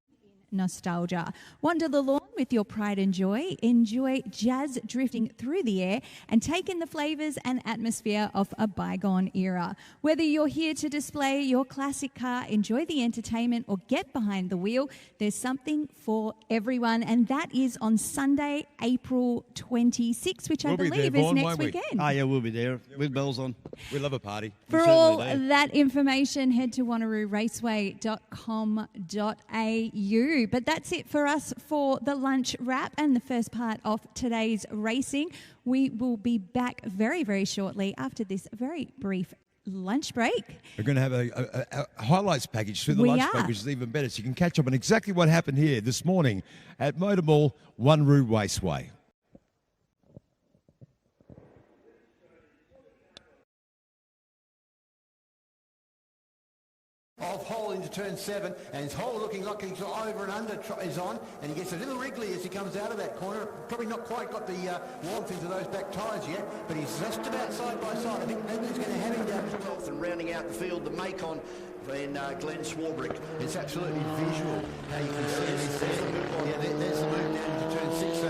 in nostalgia. Wander the lawn with your pride and joy. Enjoy jazz drifting through the air and take in the flavours and atmosphere of a bygone era. Whether you're here to display your classic car, enjoy the entertainment or get behind the wheel, there's something for everyone, and that is on Sunday, April 26th, which I believe is next weekend. Oh, yeah, we'll be there with bells on. We love a party. For all that information, head to wannerooraceway.com.au. But that's it for us for the lunch wrap and the first part of today's racing. We will be back very, very shortly after this very brief lunch break. We're going to have a highlights package through the lunch break, which is even better. So you can catch up on exactly what happened here this morning at MotorMall, Wanneroo Raceway. Off hole into turn 7, and his hole looking like he's over and under is on, and he gets a little wriggly as he comes out of that corner. Probably not quite got the warmth into those back tyres yet, but he's just about side by side. I think nobody's going to have him down to 12th, and rounding out the field, the Macon in Glenn Swarbrick. It's absolutely visual how you can see this. There's the move down into turn 6, so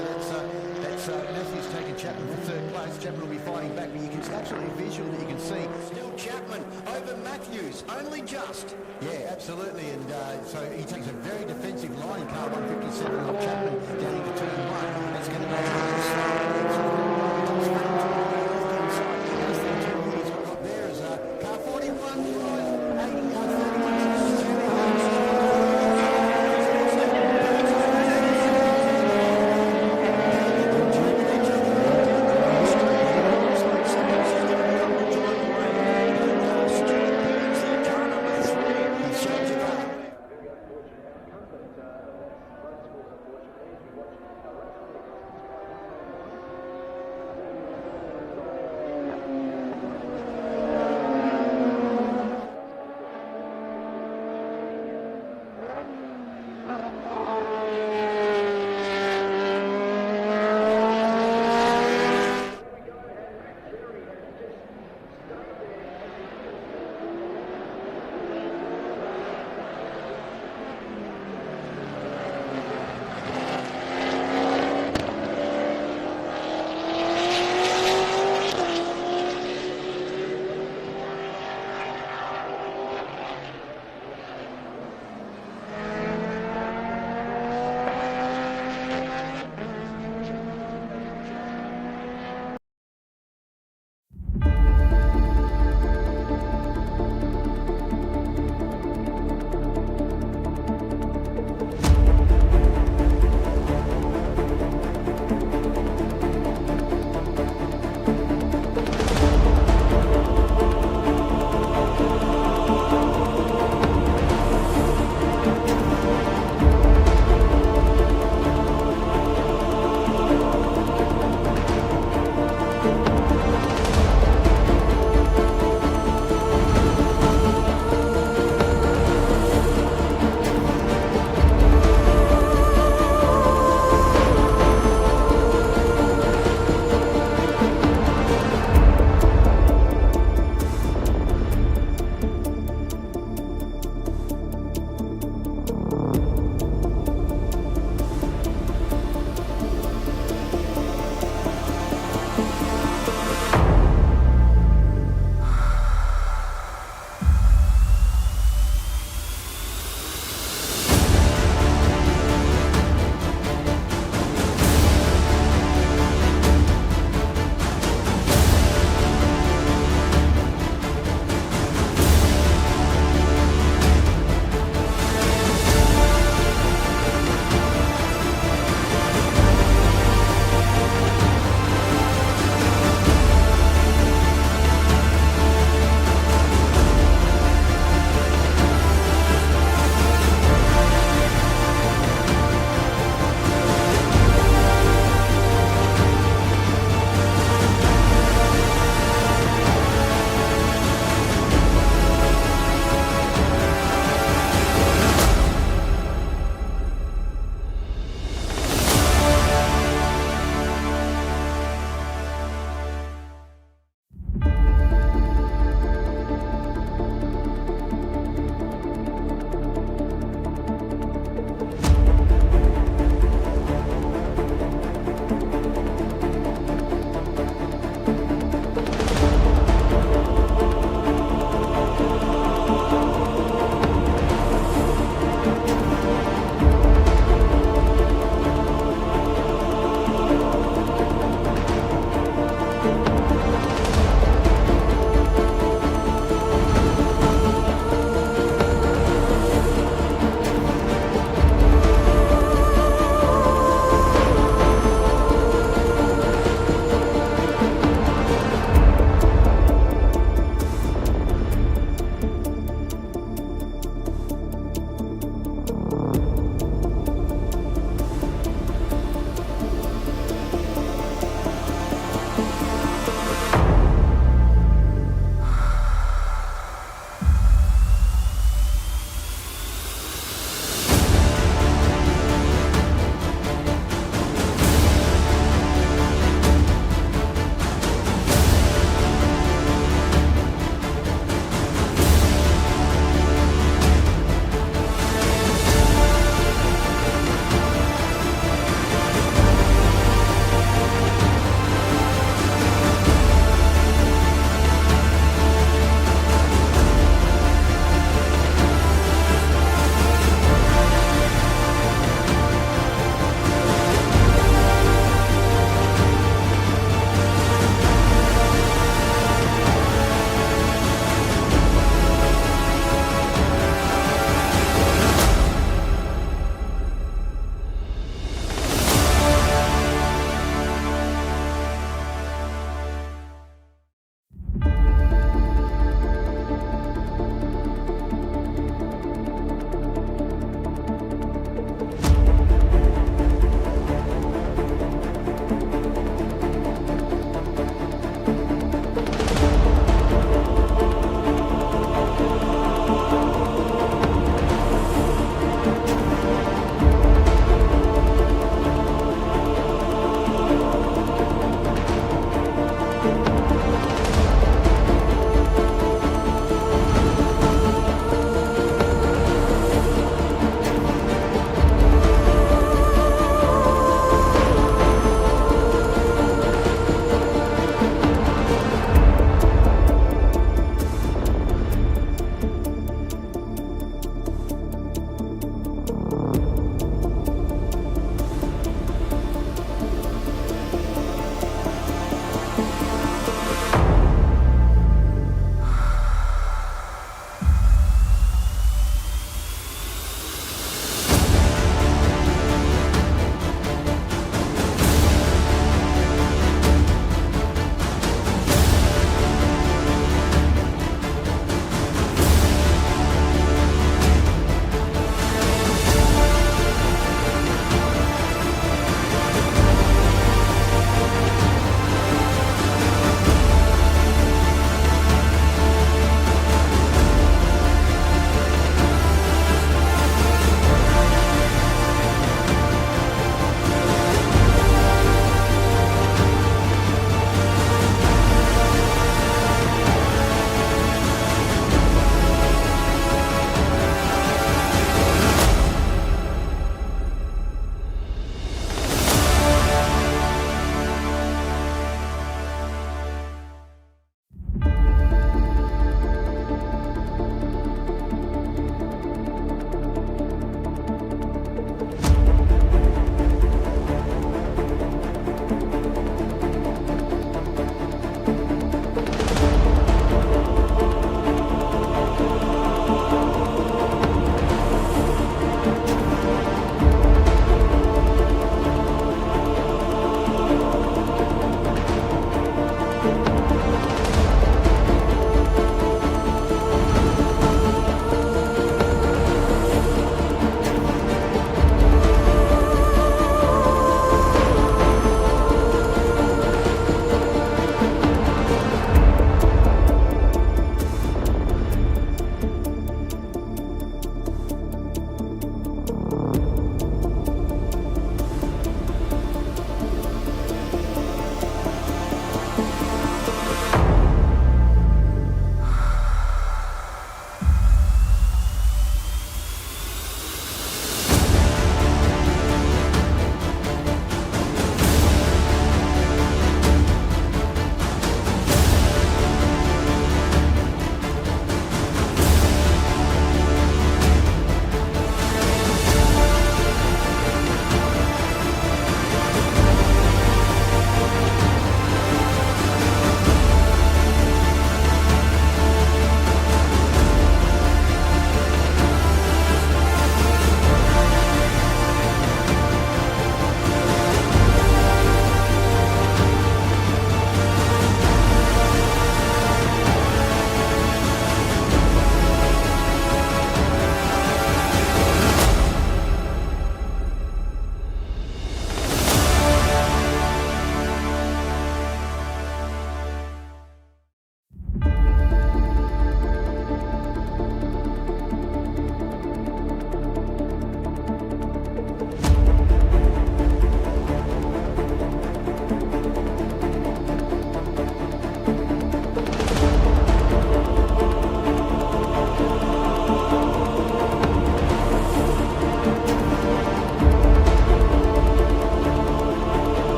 that's Matthews taking Chapman for third place. Chapman will be fighting back, but it's absolutely visual that you can see. Still Chapman over Matthews, only just. Yeah, absolutely, and so he takes a very defensive line, car 157 on Chapman down into turn 1. That's going to go there is car 41.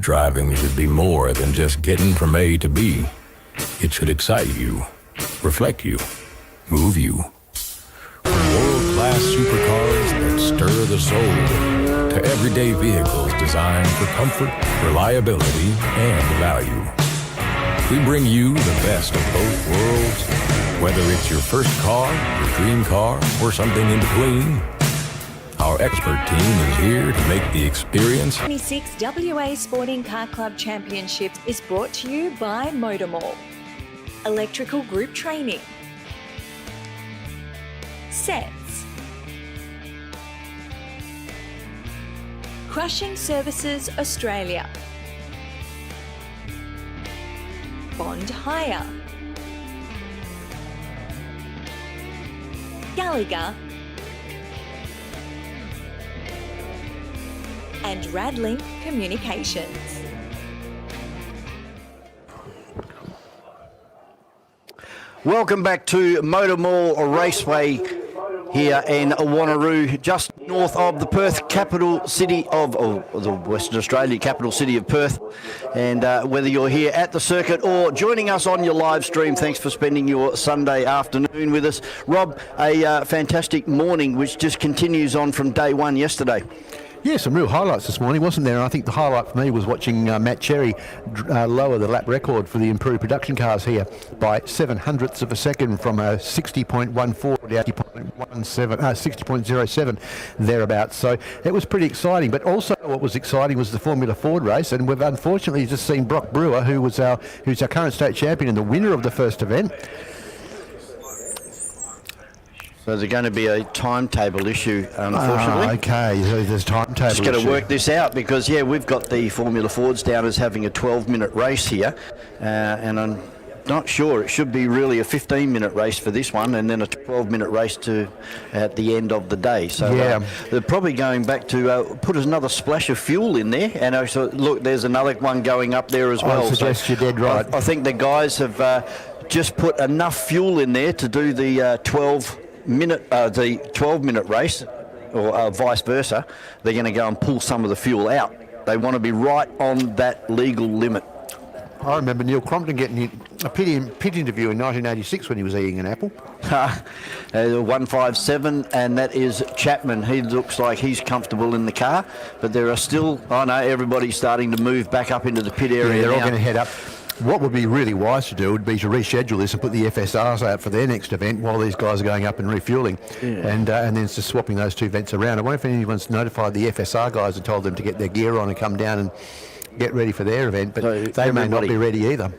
driving should be more than just getting from A to B. It should excite you, reflect you, move you. World-class supercars that stir the soul to everyday vehicles designed for comfort, reliability, and value. We bring you the best of both worlds, whether it's your first car, your dream car, or something in between. Our expert team is here to make the experience. 26 WA Sporting Car Club Championships is brought to you by MotorMall. Electrical Group Training. Sets. Crushing Services Australia. Bond Hire. Gallagher. And Radlink Communications. Welcome back to MotorMall Raceway here in Wanneroo, just north of the Perth capital city of, the Western Australia capital city of Perth. And whether you're here at the circuit or joining us on your live stream, thanks for spending your Sunday afternoon with us. Rob, a fantastic morning which just continues on from day one yesterday. Yeah, some real highlights this morning, wasn't there? And I think the highlight for me was watching Matt Cherry lower the lap record for the improved production cars here by 0.07 of a second from a 60.14 to 60.07 thereabouts. So it was pretty exciting. But also what was exciting was the Formula Ford race, and we've unfortunately just seen Brock Brewer, who's our current state champion and the winner of the first event. So there's going to be a timetable issue, unfortunately. Okay, so there's timetable issue. Just got to work this out because, yeah, we've got the Formula Fords down as having a 12-minute race here, and I'm not sure. It should be really a 15-minute race for this one, and then a 12-minute race at the end of the day. So yeah. They're probably going back to put another splash of fuel in there, and also, look, there's another one going up there as well. I suggest you're dead right. I think the guys have just put enough fuel in there to do the 12-minute race, or vice versa. They're going to go and pull some of the fuel out. They want to be right on that legal limit. I remember Neil Crompton getting a pit interview in 1986 when he was eating an apple. 157, and that is Chapman. He looks like he's comfortable in the car, but there are still, everybody's starting to move back up into the pit area. Yeah, they're all now. going to head up. What would be really wise to do would be to reschedule this and put the FSRs out for their next event while these guys are going up and refueling, and then just swapping those two events around. I wonder if anyone's notified the FSR guys and told them to get their gear on and come down and get ready for their event, but so they may not be ready either.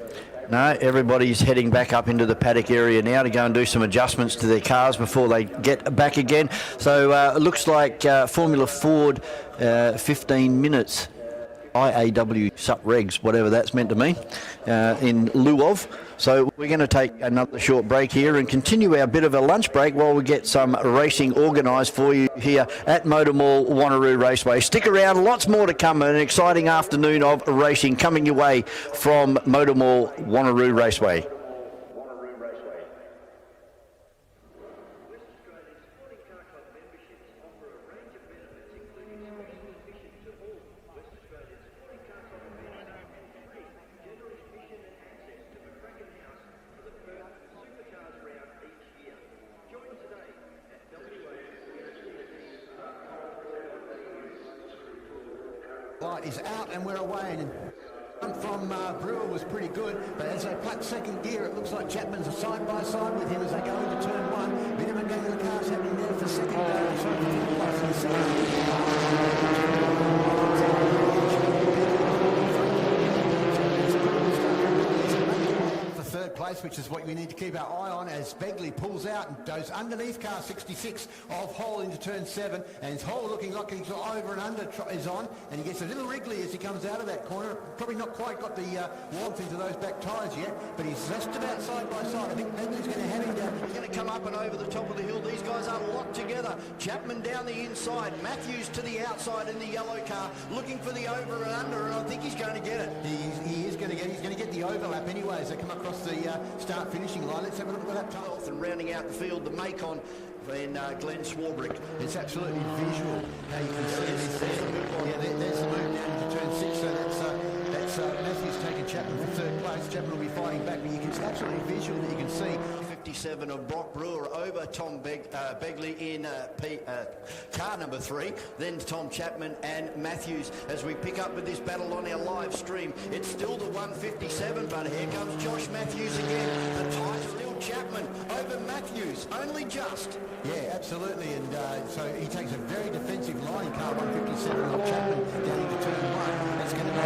No, everybody's heading back up into the paddock area now to go and do some adjustments to their cars before they get back again. So it looks like Formula Ford 15 minutes. IAW sup regs, whatever that's meant to mean, in lieu of. So we're going to take another short break here and continue our bit of a lunch break while we get some racing organised for you here at MotorMall Wanneroo Raceway. Stick around, lots more to come. An exciting afternoon of racing coming your way from MotorMall Wanneroo Raceway. Light is out and we're away. And from Brewer was pretty good, but as they pluck second gear, it looks like Chapman's a side by side with him as they go into turn one. Minimum going to the cars happening there for second. Third place, which is what we need to keep our eye on as Begley pulls out and goes underneath car 66 of Hole into turn 7, and Hole looking like he's over and under is on, and he gets a little wriggly as he comes out of that corner. Probably not quite got the warmth into those back tyres yet, but he's just about side by side. I think Begley's going to have him down. He's going to come up and over the top of the hill. These guys are locked together. Chapman down the inside, Matthews to the outside in the yellow car, looking for the over and under, and I think he's going to get it. He is going to get it. He's going to get the overlap anyway as they come across the start-finishing line. Let's have a look at that time. And rounding out the field, the Macon and Glenn Swarbrick. It's absolutely visual. Now you can see this there. Yeah, there's the move down into turn 6, so that's Matthews taking Chapman for third place. Chapman will be fighting back, but it's absolutely visual that you can see. 57 of Brock Brewer over Tom Begley in car number 3, then Tom Chapman and Matthews as we pick up with this battle on our live stream. It's still the 157, but here comes Josh Matthews again. The tie still Chapman over Matthews, only just. Yeah, absolutely, and so he takes a very defensive line in car 157 of Chapman down into turn 1. That's going to go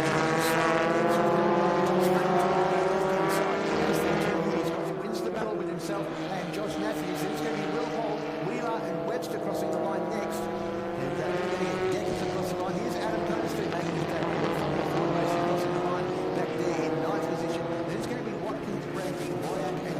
himself and Josh Matthews, and it's going to be Will Hall, Wheeler and Webster crossing the line next. And they're going to get Deckers across the line. Here's Adam Comerstein making his debut. Crossing the line back there in 9th position. Then it's going to be Watkins, Brandy, Boyack and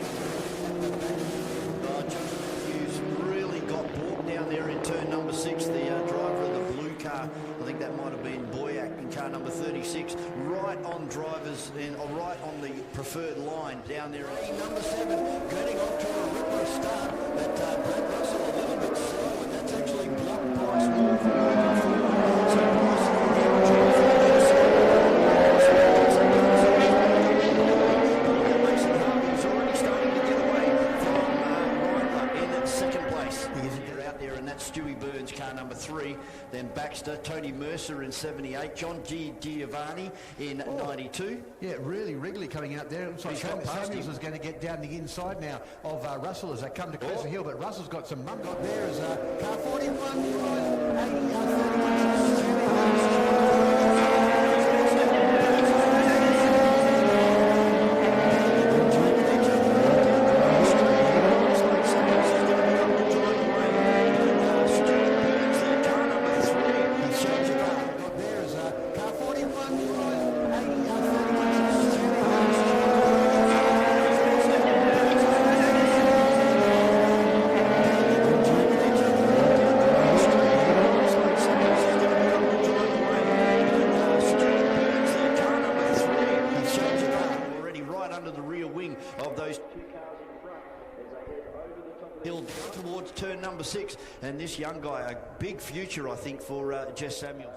Josh Matthews really got bought down there in turn number 6. The driver of the blue car, I think that might have been Boyack in car number 36, right on drivers and right on the preferred line down there. Number 7 getting off to a ripper start, but Brad Russell a little bit slow, and that's actually blocked Bryce Moore from moving forward. So Bryce is already starting to get away from Reitler in second place. They're out there, and that's Stewie Burns, car number 3. Then Baxter, Tony Mercer in 78, John G. Giovanni in 92. Yeah, really Wrigley coming out there. It looks like Samuels is going to get down the inside now of Russell as they come to Crescent Hill, but Russell's got some mum got there as car 41, 30. Turn number 6, and this young guy, a big future I think for Jess Samuels.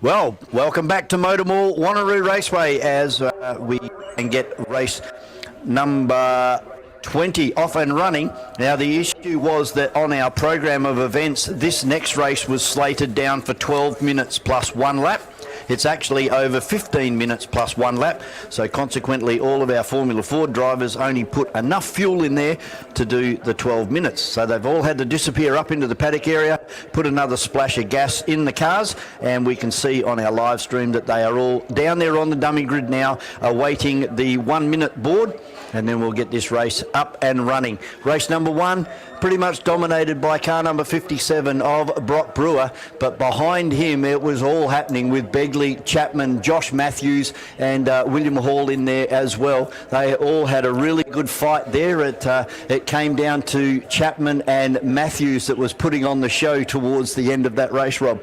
Well, welcome back to MotorMall Wanneroo Raceway as we can get race number 20 off and running. Now, the issue was that on our program of events, this next race was slated down for 12 minutes plus 1 lap. It's actually over 15 minutes plus 1 lap, so consequently all of our Formula Ford drivers only put enough fuel in there to do the 12 minutes. So they've all had to disappear up into the paddock area, put another splash of gas in the cars, and we can see on our live stream that they are all down there on the dummy grid now, awaiting the 1 minute board, and then we'll get this race up and running. Race number 1, pretty much dominated by car number 57 of Brock Brewer, but behind him it was all happening with Begley, Chapman, Josh Matthews and William Hall in there as well. They all had a really good fight there. It came down to Chapman and Matthews that was putting on the show towards the end of that race, Rob.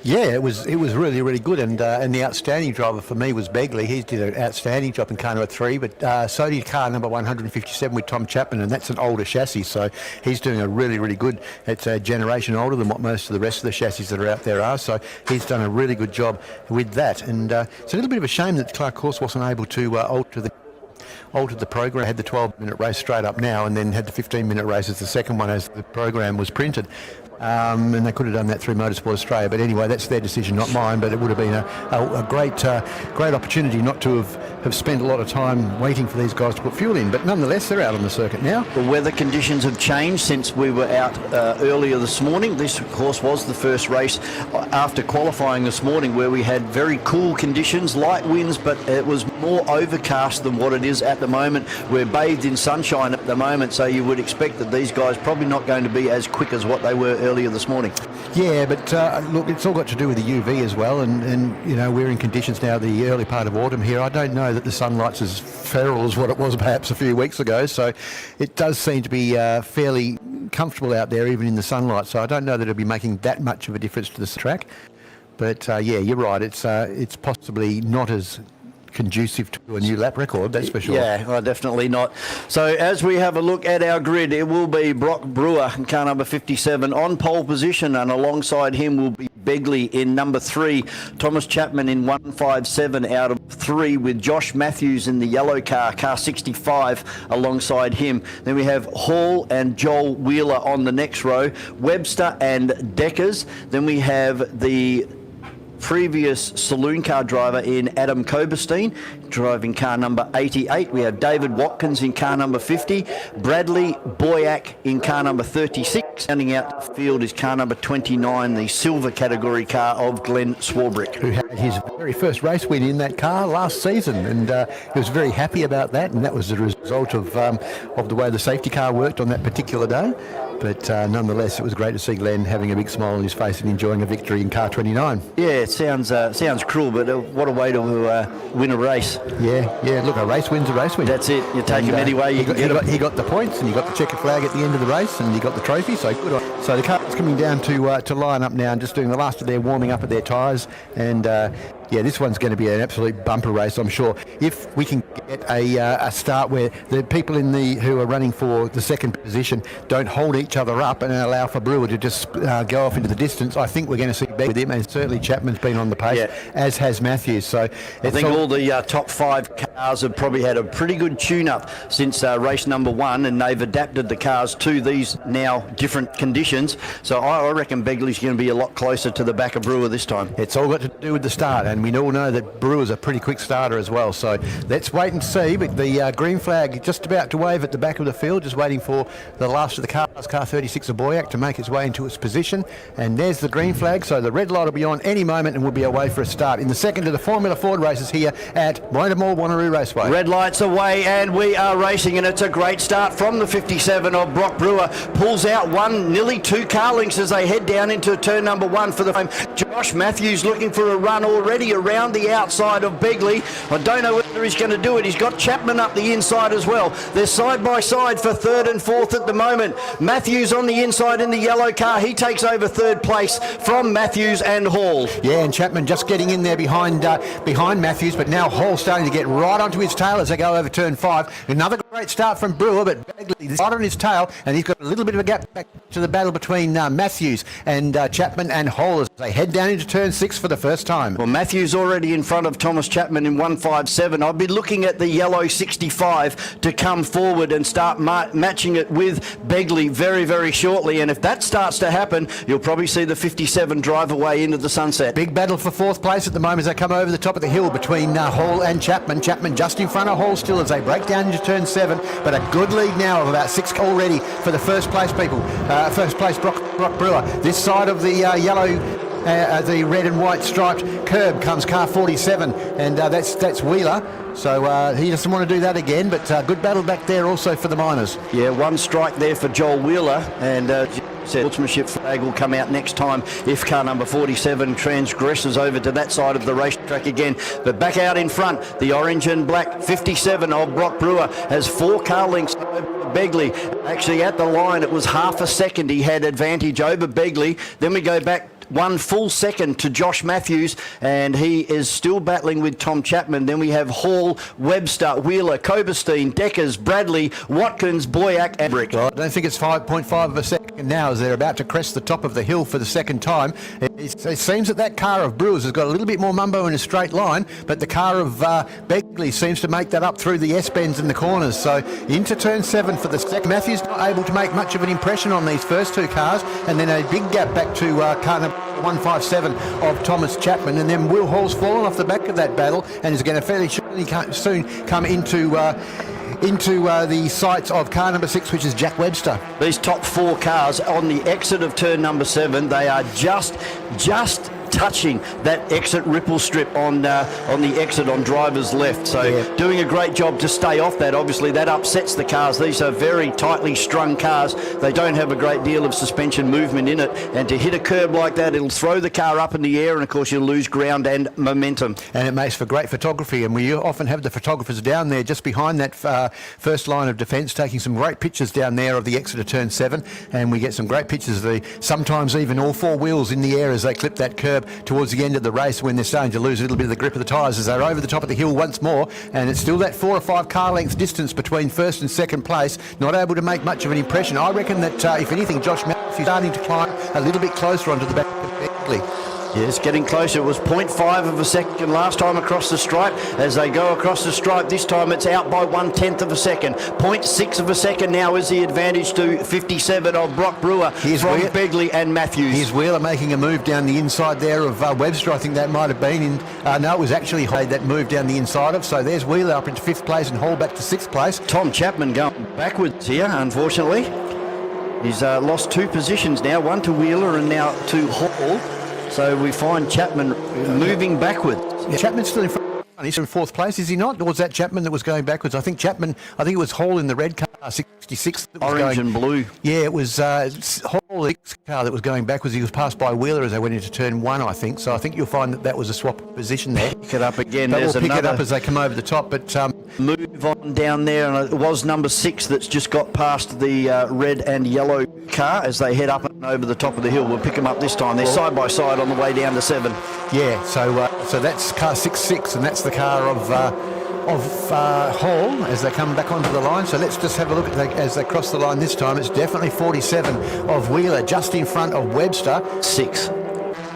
Yeah, it was really, really good, and the outstanding driver for me was Begley. He did an outstanding job in car number 3, but so did car number 157 with Tom Chapman, and that's an older chassis, so he's doing a really, really good. It's a generation older than what most of the rest of the chassis that are out there are, so he's done a really good job with that. And it's a little bit of a shame that Clark Course wasn't able to altered the program, had the 12-minute race straight up now, and then had the 15-minute race as the second one as the program was printed. And they could have done that through Motorsport Australia, but anyway, that's their decision, not mine. But it would have been a great opportunity not to have spent a lot of time waiting for these guys to put fuel in. But nonetheless, they're out on the circuit now. The weather conditions have changed since we were out earlier this morning. This, of course, was the first race after qualifying this morning, where we had very cool conditions, light winds, but it was more overcast than what it is at the moment. We're bathed in sunshine at the moment, so you would expect that these guys probably not going to be as quick as what they were earlier this morning. Yeah, but look, it's all got to do with the UV as well, and you know, we're in conditions now, the early part of autumn here. I don't know that the sunlight's as feral as what it was perhaps a few weeks ago, so it does seem to be fairly comfortable out there even in the sunlight, so I don't know that it'll be making that much of a difference to this track. But yeah, you're right, it's possibly not as conducive to a new lap record, that's for sure. Yeah, well, definitely not. So as we have a look at our grid, it will be Brock Brewer in car number 57 on pole position, and alongside him will be Begley in number 3, Thomas Chapman in 157 out of 3, with Josh Matthews in the yellow car 65 alongside him. Then we have Hall and Joel Wheeler on the next row, Webster and Deckers. Then we have the previous saloon car driver in Adam Koberstein driving car number 88. We have David Watkins in car number 50, Bradley Boyack in car number 36. Rounding out the field is car number 29, the silver category car of Glenn Swarbrick, who had his very first race win in that car last season, and he was very happy about that, and that was the result of the way the safety car worked on that particular day. But nonetheless, it was great to see Glenn having a big smile on his face and enjoying a victory in car 29. Yeah, it sounds cruel, but what a way to win a race. Yeah. Look, a race win's a race win. That's it. You take him anyway. He got the points, and he got the checkered flag at the end of the race, and he got the trophy. So good on. So the car's coming down to line up now and just doing the last of their warming up of their tyres, and yeah, this one's going to be an absolute bumper race, I'm sure. If we can get a start where the people who are running for the second position don't hold each other up and allow for Brewer to just go off into the distance, I think we're going to see big with him, and certainly Chapman's been on the pace, as has Matthews. So I think all the top 5 cars have probably had a pretty good tune-up since race number 1, and they've adapted the cars to these now different conditions. So I reckon Begley's going to be a lot closer to the back of Brewer this time. It's all got to do with the start, and we all know that Brewer's a pretty quick starter as well, so let's wait and see. But the green flag just about to wave at the back of the field, just waiting for the last of the cars, car 36 of Boyack, to make its way into its position, and there's the green flag, so the red light will be on any moment and we'll be away for a start in the second of the Formula Ford races here at MotorMall Wanneroo Raceway. Red lights away and we are racing, and it's a great start from the 57 of Brock Brewer. Pulls out nearly 2 car lengths as they head down into turn number 1 for the frame. Josh Matthews looking for a run already around the outside of Begley. I don't know whether he's going to do it. He's got Chapman up the inside as well. They're side by side for 3rd and 4th at the moment. Matthews on the inside in the yellow car. He takes over 3rd place from Matthews. Matthews and Hall. Yeah, and Chapman just getting in there behind Matthews, but now Hall starting to get right onto his tail as they go over turn 5. Another great start from Brewer, but Bagley is right on his tail, and he's got a little bit of a gap back to the battle between Matthews and Chapman and Hall as they head down into turn 6 for the first time. Well, Matthews already in front of Thomas Chapman in 157. I'll be looking at the yellow 65 to come forward and start matching it with Begley very, very shortly. And if that starts to happen, you'll probably see the 57 drive away into the sunset. Big battle for 4th place at the moment as they come over the top of the hill between Hall and Chapman. Chapman just in front of Hall still as they break down into turn 7, but a good lead now of about 6 already for the first place people. First place Brock Brewer. This side of the yellow, the red and white striped curb comes car 47, and that's Wheeler. So he doesn't want to do that again, but good battle back there also for the Miners. Yeah, one strike there for Joel Wheeler, and sportsmanship flag will come out next time if car number 47 transgresses over to that side of the racetrack again. But back out in front, the orange and black 57 of Brock Brewer has 4 car lengths over Begley. Actually at the line it was half a second he had advantage over Begley. Then we go back 1 full second to Josh Matthews, and he is still battling with Tom Chapman. Then we have Hall, Webster, Wheeler, Coberstein, Deckers, Bradley, Watkins, Boyack and Brick. Well, I don't think it's 5.5 of a second now as they're about to crest the top of the hill for the second time. It seems that car of Brewers has got a little bit more mumbo in a straight line, but the car of Begley seems to make that up through the S-bends and the corners. So into turn 7 for the second. Matthews not able to make much of an impression on these first 2 cars, and then a big gap back to car number 157 of Thomas Chapman, and then Will Hall's fallen off the back of that battle and is going to fairly soon come into the sights of car number 6, which is Jack Webster. These top 4 cars on the exit of turn number 7, they are just touching that exit ripple strip on the exit on driver's left. So doing a great job to stay off that. Obviously that upsets the cars. These are very tightly strung cars. They don't have a great deal of suspension movement in it, and to hit a curb like that, it'll throw the car up in the air, and of course you'll lose ground and momentum. And it makes for great photography, and we often have the photographers down there just behind that first line of defence taking some great pictures down there of the exit of turn 7, and we get some great pictures of sometimes even all 4 wheels in the air as they clip that curb towards the end of the race when they're starting to lose a little bit of the grip of the tyres as they're over the top of the hill once more, and it's still that 4 or 5 car lengths distance between first and second place. Not able to make much of an impression. I reckon that if anything, Josh Matthews starting to climb a little bit closer onto the back of Begley. Yes, getting closer. It was 0.5 of a second last time across the stripe. As they go across the stripe, this time it's out by 1/10 of a second. 0.6 of a second now is the advantage to 57 of Brock Brewer from Begley and Matthews. Here's Wheeler making a move down the inside there of Webster. I think that might have been no, it was actually Hall that moved down the inside of. So there's Wheeler up into 5th place and Hall back to 6th place. Tom Chapman going backwards here, unfortunately. He's lost 2 positions now, one to Wheeler and now to Hall. So we find Chapman moving backwards. Yeah, Chapman's still in front. He's in 4th place, is he not? Or was that Chapman that was going backwards? I think it was Hall in the red car, 66. Orange and blue. Yeah, it was Hall, the car that was going backwards. He was passed by Wheeler as they went into turn 1, I think. So I think you'll find that was a swap position there. Pick it up again. But we'll pick it up as they come over the top. But move on down there, and it was number 6 that's just got past the red and yellow car as they head up and over the top of the hill. We'll pick them up this time. They're side by side on the way down to 7. Yeah, so that's car 66, and that's the car of Hall as they come back onto the line. So let's just have a look at as they cross the line this time. It's definitely 47 of Wheeler just in front of Webster. 6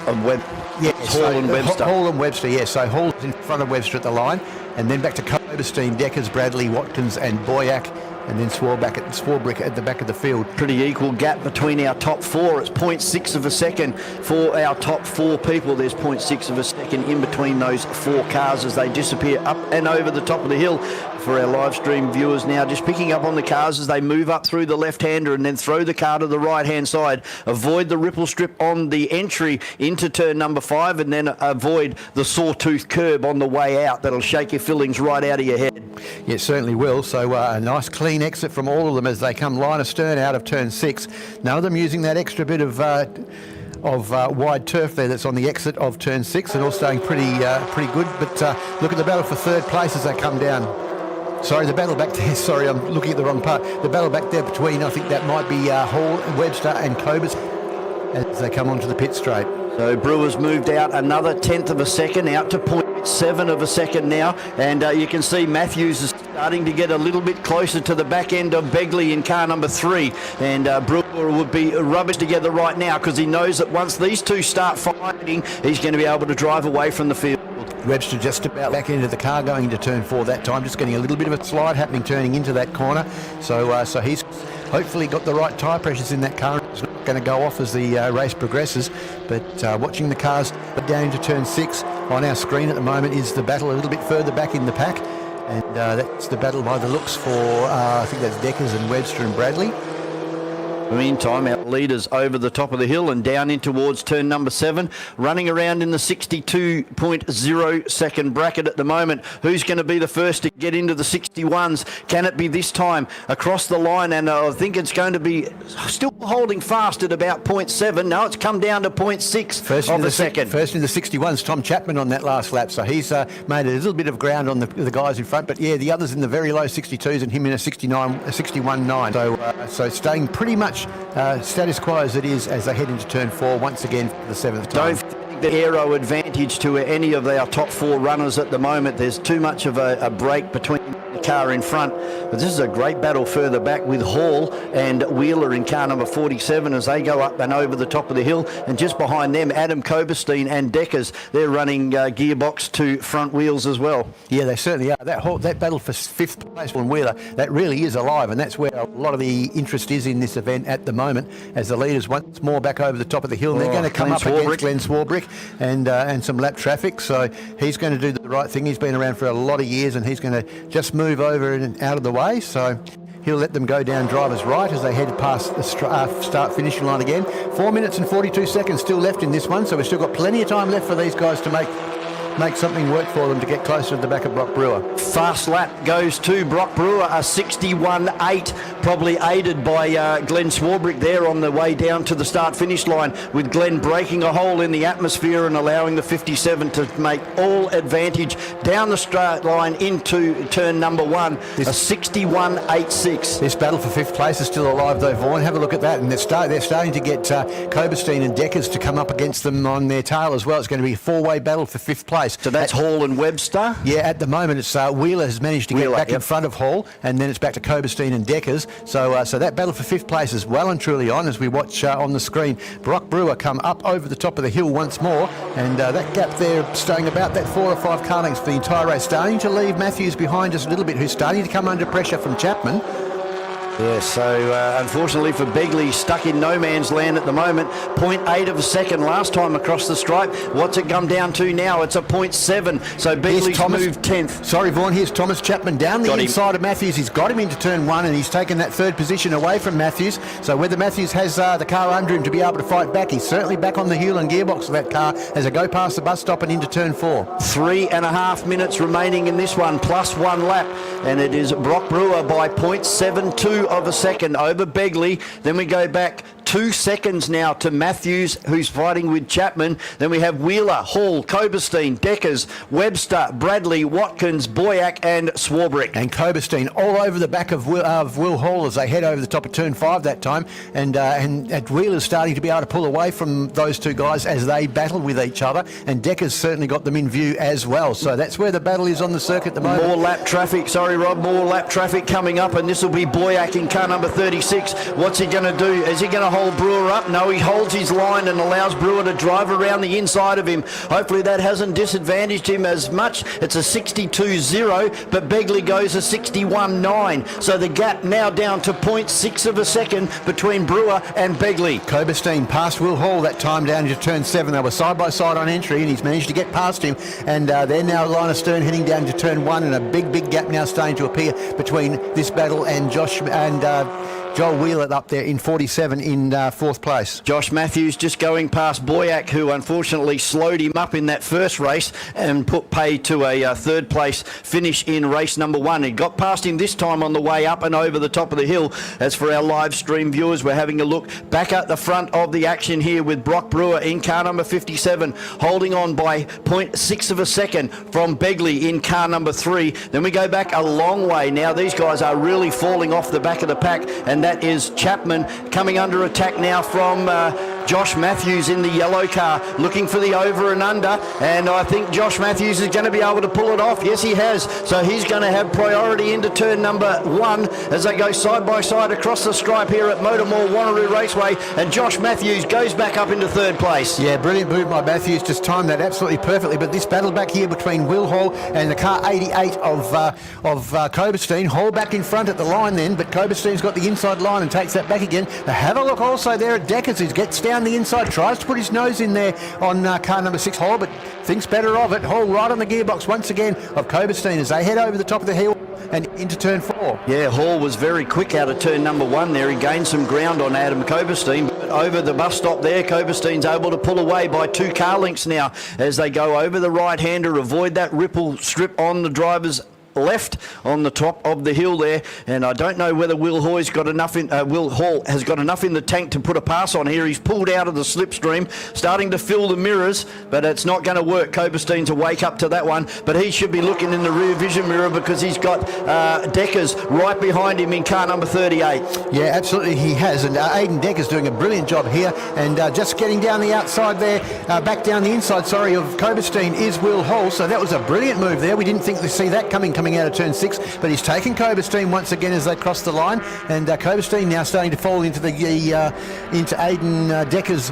of Webster. Yeah, Hall and Webster. Hall and Webster, yeah. So Hall's in front of Webster at the line, and then back to Coberstein, Deckers, Bradley, Watkins and Boyack, and then Swarbrick at the back of the field. Pretty equal gap between our top 4. It's 0.6 of a second for our top 4 people. There's 0.6 of a second in between those 4 cars as they disappear up and over the top of the hill. For our live stream viewers now, just picking up on the cars as they move up through the left-hander and then throw the car to the right-hand side. Avoid the ripple strip on the entry into turn number 5, and then avoid the sawtooth curb on the way out. That'll shake your fillings right out of your head. Yeah, it certainly will. So a nice clean exit from all of them as they come line astern out of turn 6. None of them using that extra bit of wide turf there that's on the exit of turn 6, and all staying pretty good. But look at the battle for 3rd place as they come down. Sorry, the battle back there. Sorry, I'm looking at the wrong part. The battle back there between, I think that might be Hall, Webster and Cobus as they come onto the pit straight. So Brewer's moved out another 1/10 of a second, out to 0.7 of a second now, and you can see Matthews is starting to get a little bit closer to the back end of Begley in car number 3, and Brewer would be rubbish together right now because he knows that once these two start fighting, he's going to be able to drive away from the field. Webster just about back into the car going into turn 4 that time, just getting a little bit of a slide happening turning into that corner. So so he's hopefully got the right tyre pressures in that car. It's not going to go off as the race progresses, but watching the cars down into turn 6 on our screen at the moment is the battle a little bit further back in the pack, and that's the battle by the looks for I think that's Deckers and Webster and Bradley. Meantime, our leaders over the top of the hill and down in towards turn number 7, running around in the 62.0 second bracket at the moment. Who's going to be the first to get into the 61s? Can it be this time across the line? And I think it's going to be still holding fast at about 0.7. No, it's come down to 0.6 of a second. First in the 61s, Tom Chapman on that last lap. So he's made a little bit of ground on the guys in front. But yeah, the others in the very low 62s and him in a 61.9. So staying pretty much status quo as it is as they head into turn 4 once again for the 7th time. Don't think the aero advantage to any of our top 4 runners at the moment. There's too much of a break between the car in front, but this is a great battle further back with Hall and Wheeler in car number 47 as they go up and over the top of the hill, and just behind them Adam Koberstein and Deckers. They're running gearbox to front wheels as well. Yeah, they certainly are. That battle for 5th place on Wheeler, that really is alive, and that's where a lot of the interest is in this event at the moment, as the leaders once more back over the top of the hill. And they're going to come up against Glenn Swarbrick and some lap traffic, so he's going to do the right thing. He's been around for a lot of years, and he's going to just move over and out of the way, so he'll let them go down driver's right as they head past the start finishing line again. 4 minutes and 42 seconds still left in this one, so we've still got plenty of time left for these guys to make something work for them to get closer to the back of Brock Brewer. Fast lap goes to Brock Brewer, a 61.8, probably aided by Glenn Swarbrick there on the way down to the start-finish line, with Glenn breaking a hole in the atmosphere and allowing the 57 to make all advantage down the straight line into turn number 1, a 61.86. This battle for 5th place is still alive though, Vaughan. Have a look at that, and they're starting to get Koberstein and Deckers to come up against them on their tail as well. It's going to be a 4-way battle for 5th place. So that's Hall and Webster? Yeah, at the moment it's Wheeler has managed to get back in front of Hall, and then it's back to Koberstein and Deckers. So so that battle for 5th place is well and truly on as we watch on the screen. Brock Brewer come up over the top of the hill once more, and that gap there staying about that 4 or 5 car lengths for the entire race, starting to leave Matthews behind just a little bit, who's starting to come under pressure from Chapman. Yeah, so unfortunately for Begley, stuck in no man's land at the moment. 0.8 of a second last time across the stripe. What's it come down to now? It's a 0.7. So Begley's moved 10th. Sorry, Vaughan, here's Thomas Chapman down the inside of Matthews. He's got him into turn 1, and he's taken that 3rd position away from Matthews. So whether Matthews has the car under him to be able to fight back, he's certainly back on the heel and gearbox of that car as they go past the bus stop and into turn 4. 3.5 minutes remaining in this one, plus 1 lap. And it is Brock Brewer by 0.72 of a second over Begley. Then we go back 2 seconds now to Matthews, who's fighting with Chapman. Then we have Wheeler, Hall, Koberstein, Deckers, Webster, Bradley, Watkins, Boyack and Swarbrick. And Koberstein all over the back of Will Hall as they head over the top of turn 5 that time, and Wheeler's starting to be able to pull away from those two guys as they battle with each other, and Decker's certainly got them in view as well. So that's where the battle is on the circuit at the moment. More lap traffic, sorry Rob, more lap traffic coming up, and this will be Boyack in car number 36. What's he going to do? Is he going to hold Brewer up? No, he holds his line and allows Brewer to drive around the inside of him. Hopefully that hasn't disadvantaged him as much. It's a 62.0, but Begley goes a 61.9. So the gap now down to 0.6 of a second between Brewer and Begley. Koberstein passed Will Hall that time down into turn 7. They were side by side on entry, and he's managed to get past him, and they're now line astern heading down to turn 1, and a big gap now starting to appear between this battle and Josh and Joel Wheeler up there in 47 in 4th place. Josh Matthews just going past Boyack, who unfortunately slowed him up in that first race and put pay to a 3rd place finish in race number 1. He got past him this time on the way up and over the top of the hill. As for our live stream viewers, we're having a look back at the front of the action here with Brock Brewer in car number 57, holding on by 0.6 of a second from Begley in car number 3. Then we go back a long way. Now these guys are really falling off the back of the pack, and that is Chapman coming under attack now from Josh Matthews in the yellow car looking for the over and under, and I think Josh Matthews is going to be able to pull it off. Yes, he has. So he's going to have priority into turn number 1 as they go side by side across the stripe here at MotorMall Wanneroo Raceway, and Josh Matthews goes back up into third place. Yeah, brilliant move by Matthews, just timed that absolutely perfectly. But this battle back here between Will Hall and the car 88 of Coberstein. Hall back in front at the line then, but Coberstein's got the inside line and takes that back again. Have a look also there at Deckers, who gets down the inside, tries to put his nose in there on car number 6 Hall, but thinks better of it. Hall right on the gearbox once again of Coberstein as they head over the top of the hill and into turn 4. Yeah, Hall was very quick out of turn number 1 there. He gained some ground on Adam Coberstein, but over the bus stop there, Coberstein's able to pull away by 2 car lengths now as they go over the right-hander, avoid that ripple strip on the driver's left on the top of the hill there, and I don't know whether Will Hall has got enough in the tank to put a pass on here. He's pulled out of the slipstream, starting to fill the mirrors, but it's not going to work. Coberstein to wake up to that one, but he should be looking in the rear vision mirror because he's got Deckers right behind him in car number 38. Yeah, absolutely he has, and Aidan Deckers doing a brilliant job here, and just getting down the outside there, back down the inside, of Coberstein is Will Hall, so that was a brilliant move there. We didn't think to see that coming out of turn 6, but he's taken Coberstein once again as they cross the line, and Coberstein now starting to fall into into Aidan Deckers'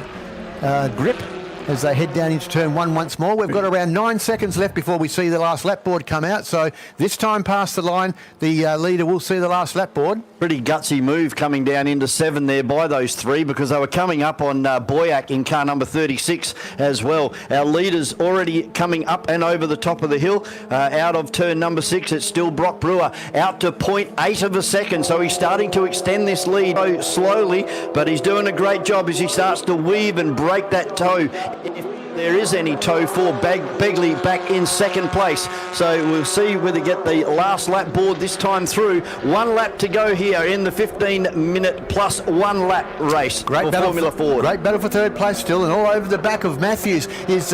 grip as they head down into turn 1 once more. We've got around 9 seconds left before we see the last lap board come out, so this time past the line, the leader will see the last lap board. Pretty gutsy move coming down into 7 there by those 3, because they were coming up on Boyack in car number 36 as well. Our leaders already coming up and over the top of the hill. Out of turn number 6, it's still Brock Brewer out to 0.8 of a second, so he's starting to extend this lead slowly, but he's doing a great job as he starts to weave and break that toe. If there is any toe for Begley back in second place. So we'll see whether they get the last lap board this time through. 1 lap to go here in the 15-minute plus 1 lap race for Formula Ford. Great battle for third place still, and all over the back of Matthews is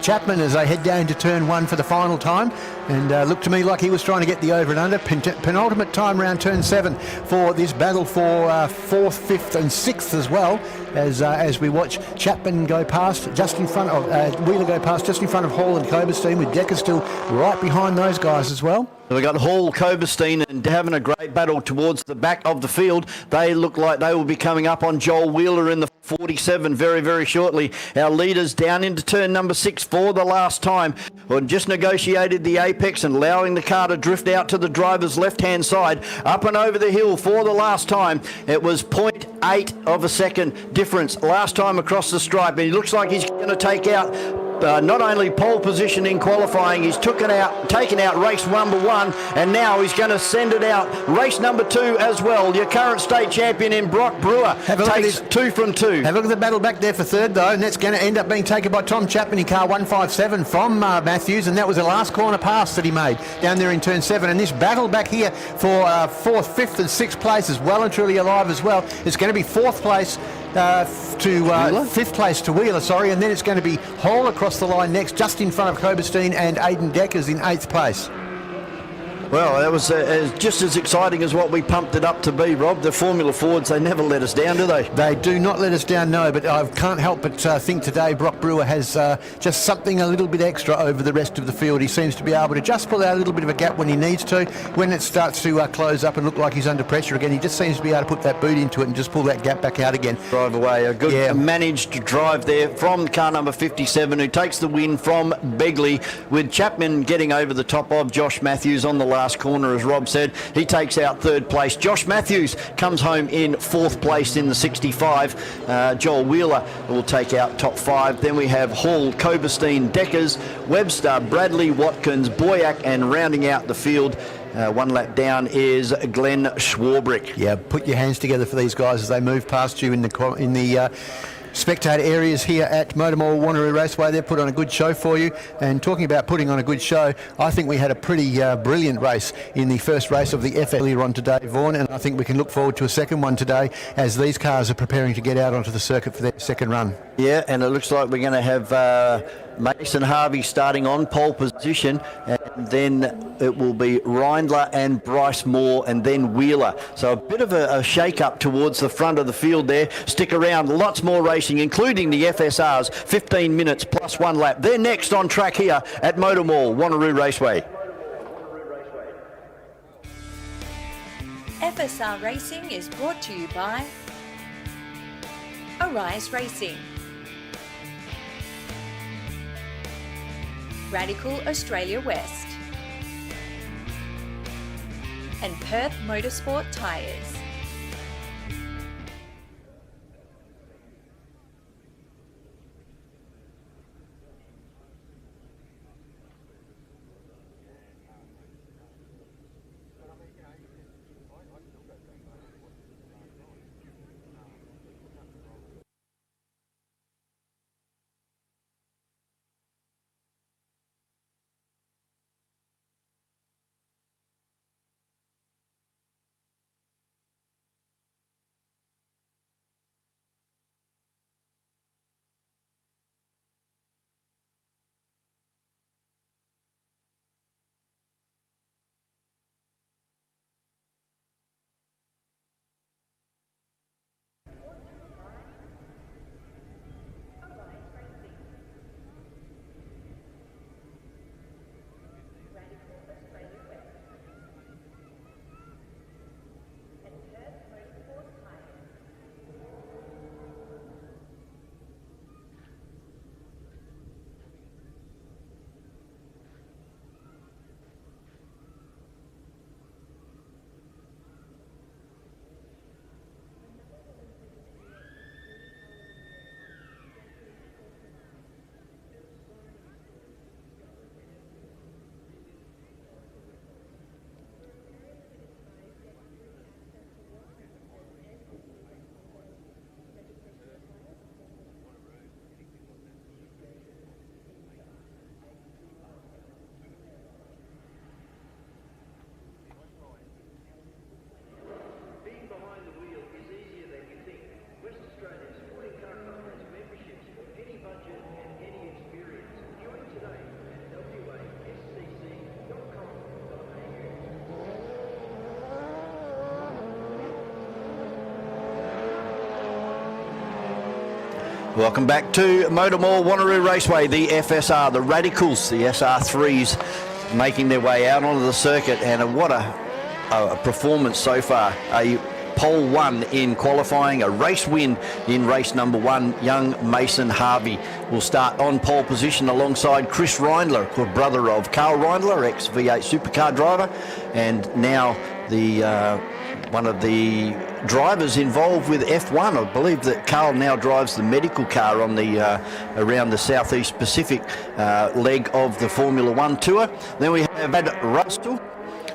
Chapman as they head down to turn 1 for the final time. And looked to me like he was trying to get the over and under. Penultimate time round turn 7 for this battle for 4th, 5th and 6th as well, as we watch Chapman go past just in front of Wheeler go past just in front of Hall and Coberstein, with Decker still right behind those guys as well. We've got Hall, Coberstein and having a great battle towards the back of the field. They look like they will be coming up on Joel Wheeler in the 47 very, very shortly. Our leaders down into turn number 6 for the last time. Well, just negotiated the apex and allowing the car to drift out to the driver's left-hand side. Up and over the hill for the last time. It was 0.8 of a second difference last time across the stripe. And he looks like he's going to take out not only pole position in qualifying, he's taken out race number 1, and now he's going to send it out race number 2 as well. Your current state champion in Brock Brewer takes 2 from 2. Have a look at the battle back there for third though, and that's going to end up being taken by Tom Chapman in car 157 from Matthews, and that was the last corner pass that he made down there in turn 7. And this battle back here for 4th, 5th and 6th place is well and truly alive as well. It's going to be 4th place to 5th place to Wheeler, and then it's going to be Hall across the line next, just in front of Coberstein and Aidan Deckers in 8th place. Well, that was just as exciting as what we pumped it up to be, Rob. The Formula Fords, they never let us down, do they? They do not let us down, no, but I can't help but think today Brock Brewer has just something a little bit extra over the rest of the field. He seems to be able to just pull out a little bit of a gap when he needs to. When it starts to close up and look like he's under pressure again, he just seems to be able to put that boot into it and just pull that gap back out again. Drive away. A good managed drive there from car number 57, who takes the win from Begley, with Chapman getting over the top of Josh Matthews on the last corner, as Rob said. He takes out 3rd place. Josh Matthews comes home in 4th place in the 65. Joel Wheeler will take out top 5. Then we have Hall, Coberstein, Deckers, Webster, Bradley, Watkins, Boyack, and rounding out the field, 1 lap down, is Glenn Schwarbrick. Yeah, put your hands together for these guys as they move past you in the spectator areas here at MotorMall Wanneroo Raceway. They've put on a good show for you, and talking about putting on a good show, I think we had a pretty brilliant race in the first race of the FF earlier on today, Vaughan, and I think we can look forward to a second one today as these cars are preparing to get out onto the circuit for their second run. Yeah, and it looks like we're going to have Mason Harvey starting on pole position, and then it will be Reindler and Bryce Moore, and then Wheeler. So a bit of a shake-up towards the front of the field there. Stick around, lots more racing, including the FSRs, 15 minutes plus 1 lap. They're next on track here at MotorMall, Wanneroo Raceway. FSR Racing is brought to you by Arise Racing, Radical Australia West, and Perth Motorsport Tyres. Welcome back to MotorMall, Wanneroo Raceway. The FSR, the Radicals, the SR3s making their way out onto the circuit, and what a performance so far. A pole 1 in qualifying, a race win in race number 1. Young Mason Harvey will start on pole position alongside Chris Reindler, brother of Carl Reindler, ex-V8 supercar driver, and now the one of the drivers involved with F1. I believe that Carl now drives the medical car on the around the Southeast Pacific leg of the Formula 1 Tour. Then we have Ed Russell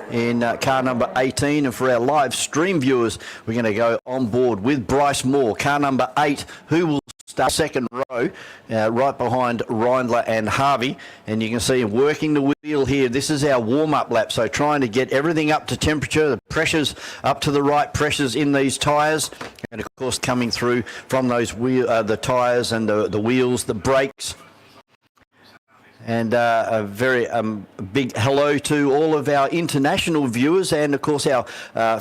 in car number 18, and for our live stream viewers, we're going to go on board with Bryce Moore, car number 8, who will start second row, right behind Reindler and Harvey, and you can see him working the wheel here. This is our warm-up lap, so trying to get everything up to temperature, the pressures up to the right pressures in these tyres, and of course coming through from those the tyres and the wheels, the brakes. And a very big hello to all of our international viewers, and of course our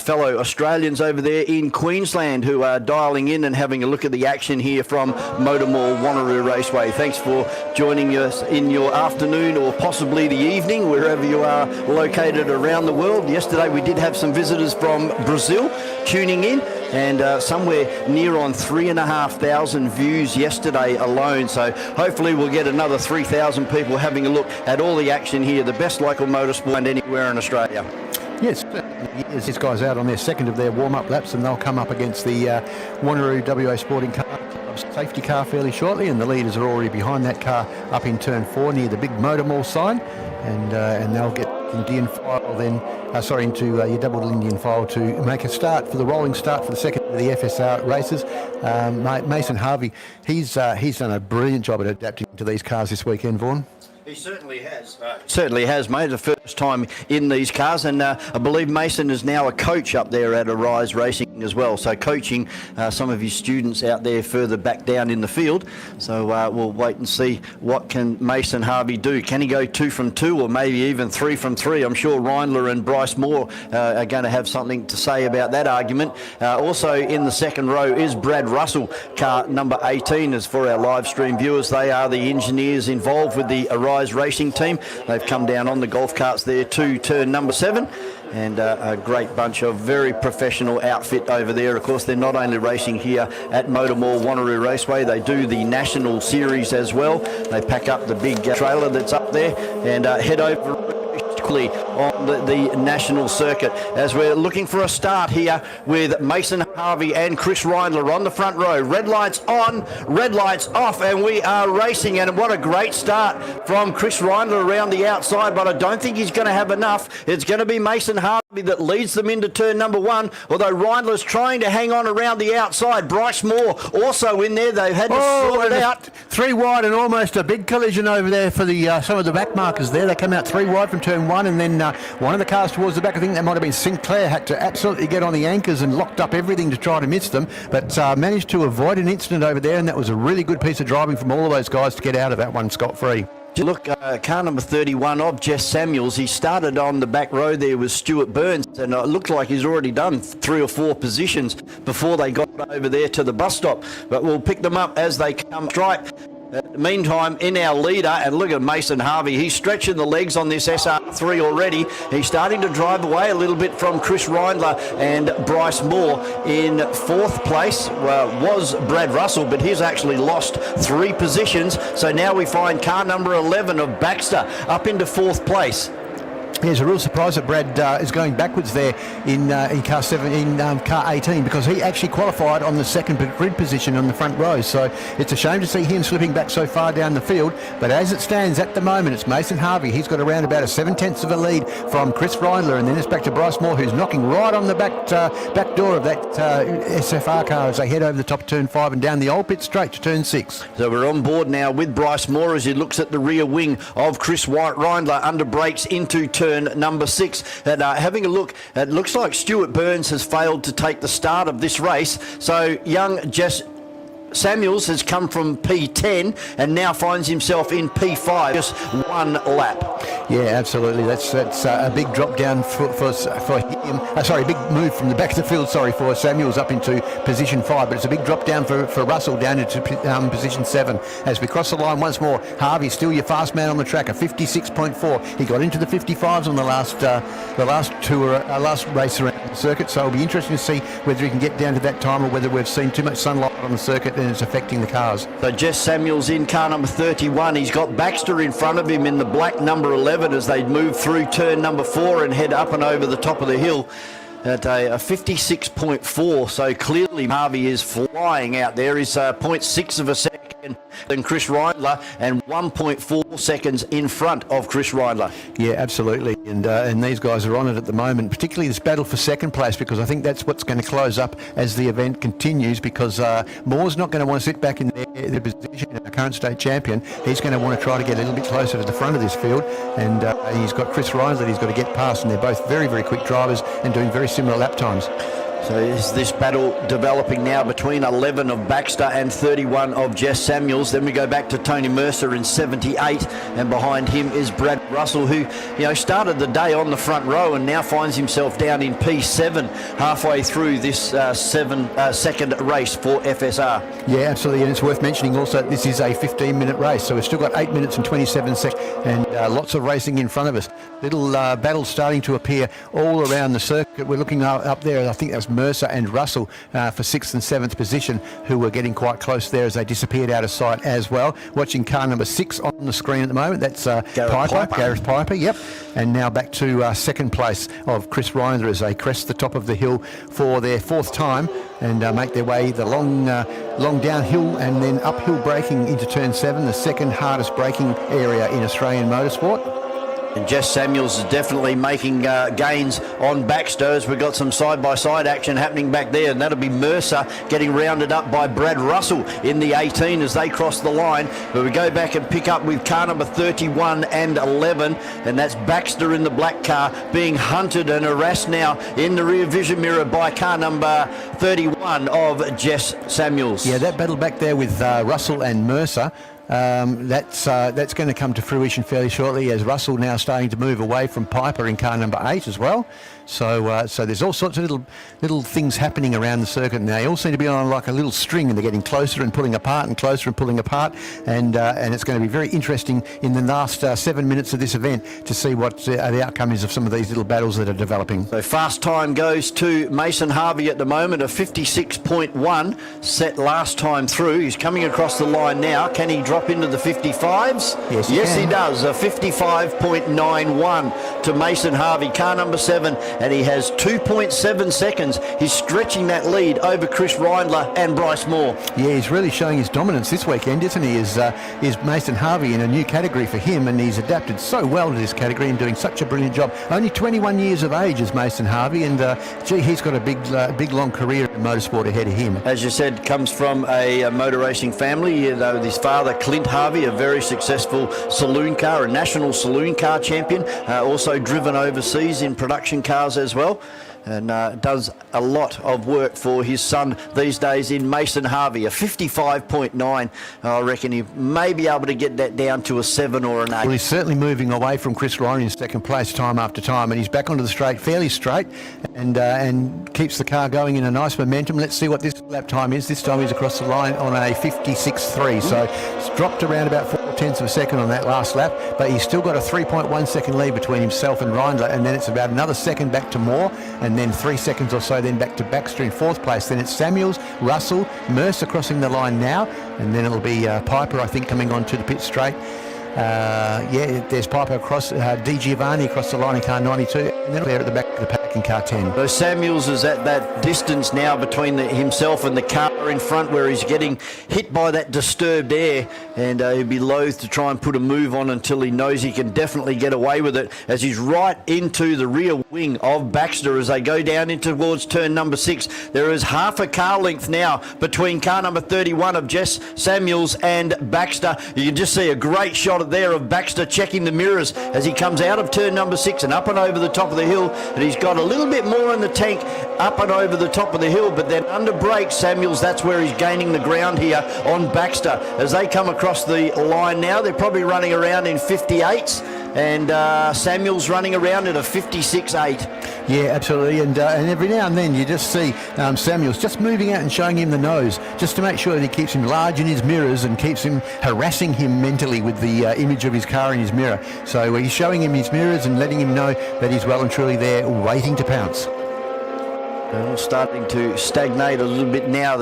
fellow Australians over there in Queensland who are dialing in and having a look at the action here from MotorMall Wanneroo Raceway. Thanks for joining us in your afternoon or possibly the evening, wherever you are located around the world. Yesterday we did have some visitors from Brazil tuning in, and somewhere near on 3,500 views yesterday alone. So hopefully we'll get another 3,000 people having a look at all the action here, the best local motorsport and anywhere in Australia. Yes, these guys out on their second of their warm-up laps, and they'll come up against the Wanneroo WA Sporting Car safety car fairly shortly, and the leaders are already behind that car up in turn 4 near the big MotorMall sign, and they'll get Indian file then, into your double Indian file to make a start for the rolling start for the second of the FSR races. Mason Harvey, he's done a brilliant job at adapting to these cars this weekend, Vaughan. He certainly has. Certainly has, mate. The first time in these cars, and I believe Mason is now a coach up there at Arise Racing as well, so coaching some of his students out there further back down in the field. So we'll wait and see what can Mason Harvey do. Can he go 2 from 2 or maybe even 3 from 3? I'm sure Reindler and Bryce Moore are going to have something to say about that argument. Also in the second row is Brad Russell, car number 18. As for our live stream viewers, they are the engineers involved with the Arise Racing team. They've come down on the golf carts there to turn number 7. And a great bunch of very professional outfit over there. Of course, they're not only racing here at MotorMall Wanneroo Raceway, they do the National Series as well. They pack up the big trailer that's up there and head over on the national circuit as we're looking for a start here with Mason Harvey and Chris Reindler on the front row. Red lights on, red lights off, and we are racing. And what a great start from Chris Reindler around the outside, but I don't think he's going to have enough. It's going to be Mason Harvey that leads them into turn number 1, although Reindler's trying to hang on around the outside. Bryce Moore also in there. They've had to sort it out. 3 wide and almost a big collision over there for the some of the back markers there. They come out 3 wide from turn 1, and then one of the cars towards the back, I think that might have been Sinclair, had to absolutely get on the anchors and locked up everything to try to miss them, but managed to avoid an incident over there, and that was a really good piece of driving from all of those guys to get out of that one scot-free. Look, car number 31 of Jess Samuels, he started on the back row there with Stuart Burns, and it looked like he's already done 3 or 4 positions before they got over there to the bus stop, but we'll pick them up as they come stripe. Meantime, in our leader, and look at Mason Harvey, he's stretching the legs on this SR3 already. He's starting to drive away a little bit from Chris Reindler and Bryce Moore. In 4th place was Brad Russell, but he's actually lost 3 positions. So now we find car number 11 of Baxter up into 4th place. There's a real surprise that Brad is going backwards there in car 7, in car 18, because he actually qualified on the second grid position on the front row. So it's a shame to see him slipping back so far down the field. But as it stands at the moment, it's Mason Harvey. He's got around about a 7/10 of a lead from Chris Reindler, and then it's back to Bryce Moore, who's knocking right on the back door of that SFR car as they head over the top of turn 5 and down the old pit straight to turn 6. So we're on board now with Bryce Moore as he looks at the rear wing of Chris Reindler under brakes into turn number 6. And having a look, it looks like Stuart Burns has failed to take the start of this race. So young Jess Samuels has come from P10 and now finds himself in P5, just 1 lap. Yeah, absolutely. That's a big drop down for him. Sorry, big move from the back of the field, for Samuels up into position 5, but it's a big drop down for Russell down into position 7. As we cross the line once more, Harvey still your fast man on the track, a 56.4. He got into the 55s on the last race around the circuit, so it'll be interesting to see whether he can get down to that time or whether we've seen too much sunlight on the circuit and it's affecting the cars. So Jess Samuels in car number 31. He's got Baxter in front of him in the black number 11 as they move through turn number 4 and head up and over the top of the hill at a 56.4. So clearly Harvey is flying out there. He's 0.6 of a second than Chris Reindler and 1.4 seconds in front of Chris Reindler. Yeah, absolutely. And these guys are on it at the moment, particularly this battle for second place, because I think that's what's going to close up as the event continues, because Moore's not going to want to sit back in their position, our current state champion. He's going to want to try to get a little bit closer to the front of this field, and he's got Chris Reindler that he's got to get past, and they're both very, very quick drivers and doing very similar lap times. So is this battle developing now between 11 of Baxter and 31 of Jess Samuels? Then we go back to Tony Mercer in 78, and behind him is Brad Russell, who started the day on the front row and now finds himself down in P7 halfway through this second race for FSR. Yeah, absolutely, and it's worth mentioning also this is a 15-minute race, so we've still got 8 minutes and 27 seconds and lots of racing in front of us. Little battles starting to appear all around the circuit. We're looking up there, I think that's Mercer and Russell for 6th and 7th position, who were getting quite close there as they disappeared out of sight as well. Watching car number 6 on the screen at the moment, that's Gareth Piper, yep. And now back to second place of Chris Reindler as they crest the top of the hill for their 4th time and make their way the long downhill and then uphill braking into turn 7, the second hardest braking area in Australian motorsport. And Jess Samuels is definitely making gains on Baxter as we've got some side-by-side action happening back there, and that'll be Mercer getting rounded up by Brad Russell in the 18 as they cross the line. But we go back and pick up with car number 31 and 11, and that's Baxter in the black car being hunted and harassed now in the rear vision mirror by car number 31 of Jess Samuels. Yeah, that battle back there with Russell and Mercer, that's going to come to fruition fairly shortly, as Russell now starting to move away from Piper in car number 8 as well. So there's all sorts of little things happening around the circuit, and they all seem to be on like a little string, and they're getting closer and pulling apart and closer and pulling apart, and it's going to be very interesting in the last 7 minutes of this event to see what the outcome is of some of these little battles that are developing. So fast time goes to Mason Harvey at the moment, a 56.1 set last time through. He's coming across the line now. Can he drop into the 55s? Yes, he does. A 55.91 to Mason Harvey, car number 7. And he has 2.7 seconds. He's stretching that lead over Chris Reindler and Bryce Moore. Yeah, he's really showing his dominance this weekend, isn't he? Is Mason Harvey in a new category for him, and he's adapted so well to this category and doing such a brilliant job. Only 21 years of age is Mason Harvey, and he's got a big long career in motorsport ahead of him. As you said, comes from a motor racing family. With his father, Clint Harvey, a very successful saloon car, a national saloon car champion, also driven overseas in production cars as well, and does a lot of work for his son these days in Mason Harvey. A 55.9. I reckon he may be able to get that down to a 7 or an 8. Well, he's certainly moving away from Chris Ryan in second place time after time, and he's back onto the straight, fairly straight, and keeps the car going in a nice momentum. Let's see what this lap time is. This time he's across the line on a 56.3, so it's dropped around about 4/10 of a second on that last lap, but he's still got a 3.1 second lead between himself and Reindler, and then it's about another second back to Moore, and then 3 seconds or so then back to Baxter in 4th place. Then it's Samuels, Russell, Mercer crossing the line now, and then it'll be Piper, I think, coming on to the pit straight. There's Piper across, Di Giovanni across the line in car 92, and then there at the back of the pack in car 10. So Samuels is at that distance now between himself and the car in front, where he's getting hit by that disturbed air, and he'd be loath to try and put a move on until he knows he can definitely get away with it, as he's right into the rear wing of Baxter as they go down in towards turn number 6. There is half a car length now between car number 31 of Jess Samuels and Baxter. You can just see a great shot there of Baxter checking the mirrors as he comes out of turn number 6 and up and over the top of the hill, and he's got a little bit more in the tank up and over the top of the hill, but then under brakes Samuels, that's where he's gaining the ground here on Baxter as they come across the line now. They're probably running around in 58s, and Samuels running around at a 56.8. Yeah, absolutely, and every now and then you just see Samuels just moving out and showing him the nose, just to make sure that he keeps him large in his mirrors and keeps him harassing him mentally with the image of his car in his mirror. So he's showing him his mirrors and letting him know that he's well and truly there, waiting to pounce. Well, starting to stagnate a little bit now.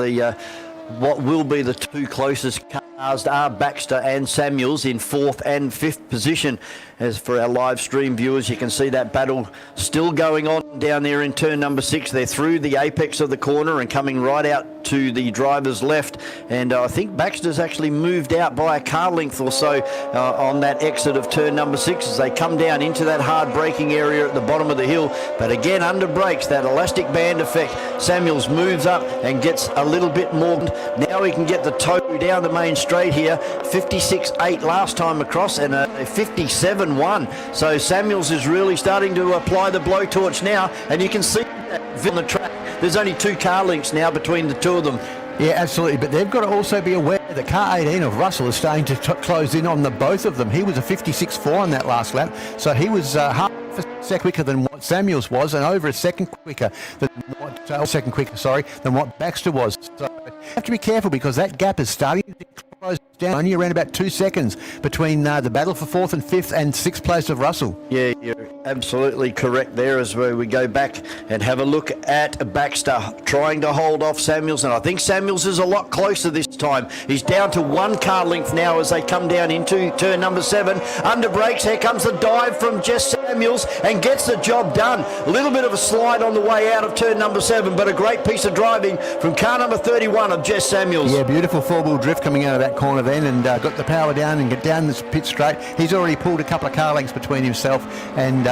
What will be the two closest cars are Baxter and Samuels in 4th and 5th position. As for our live stream viewers, you can see that battle still going on down there in turn number 6. They're through the apex of the corner and coming right out to the driver's left, and I think Baxter's actually moved out by a car length or so on that exit of turn number 6 as they come down into that hard braking area at the bottom of the hill. But again, under brakes, that elastic band effect, Samuels moves up and gets a little bit more. Now he can get the toe down the main straight here. 56.8 last time across, and a 57.1. So Samuels is really starting to apply the blowtorch now, and you can see that on the track. There's only 2 car lengths now between the two of them. Yeah, absolutely, but they've got to also be aware that car 18 of Russell is starting to close in on the both of them. He was a 56.4 on that last lap, so he was half a second quicker than what Samuels was, and over a second quicker than what Baxter was. So you have to be careful, because that gap is starting to close down, only around about 2 seconds between the battle for 4th and 5th and 6th place of Russell. Yeah, you're absolutely correct there, as we go back and have a look at Baxter trying to hold off Samuels, and I think Samuels is a lot closer this time. He's down to 1 car length now as they come down into turn number 7. Under brakes, here comes the dive from Jess Samuels and gets the job done. A little bit of a slide on the way out of turn number 7, but a great piece of driving from car number 31 of Jess Samuels. Yeah, beautiful 4-wheel drift coming out of that corner there. then and got the power down and get down this pit straight. He's already pulled a couple of car lengths between himself and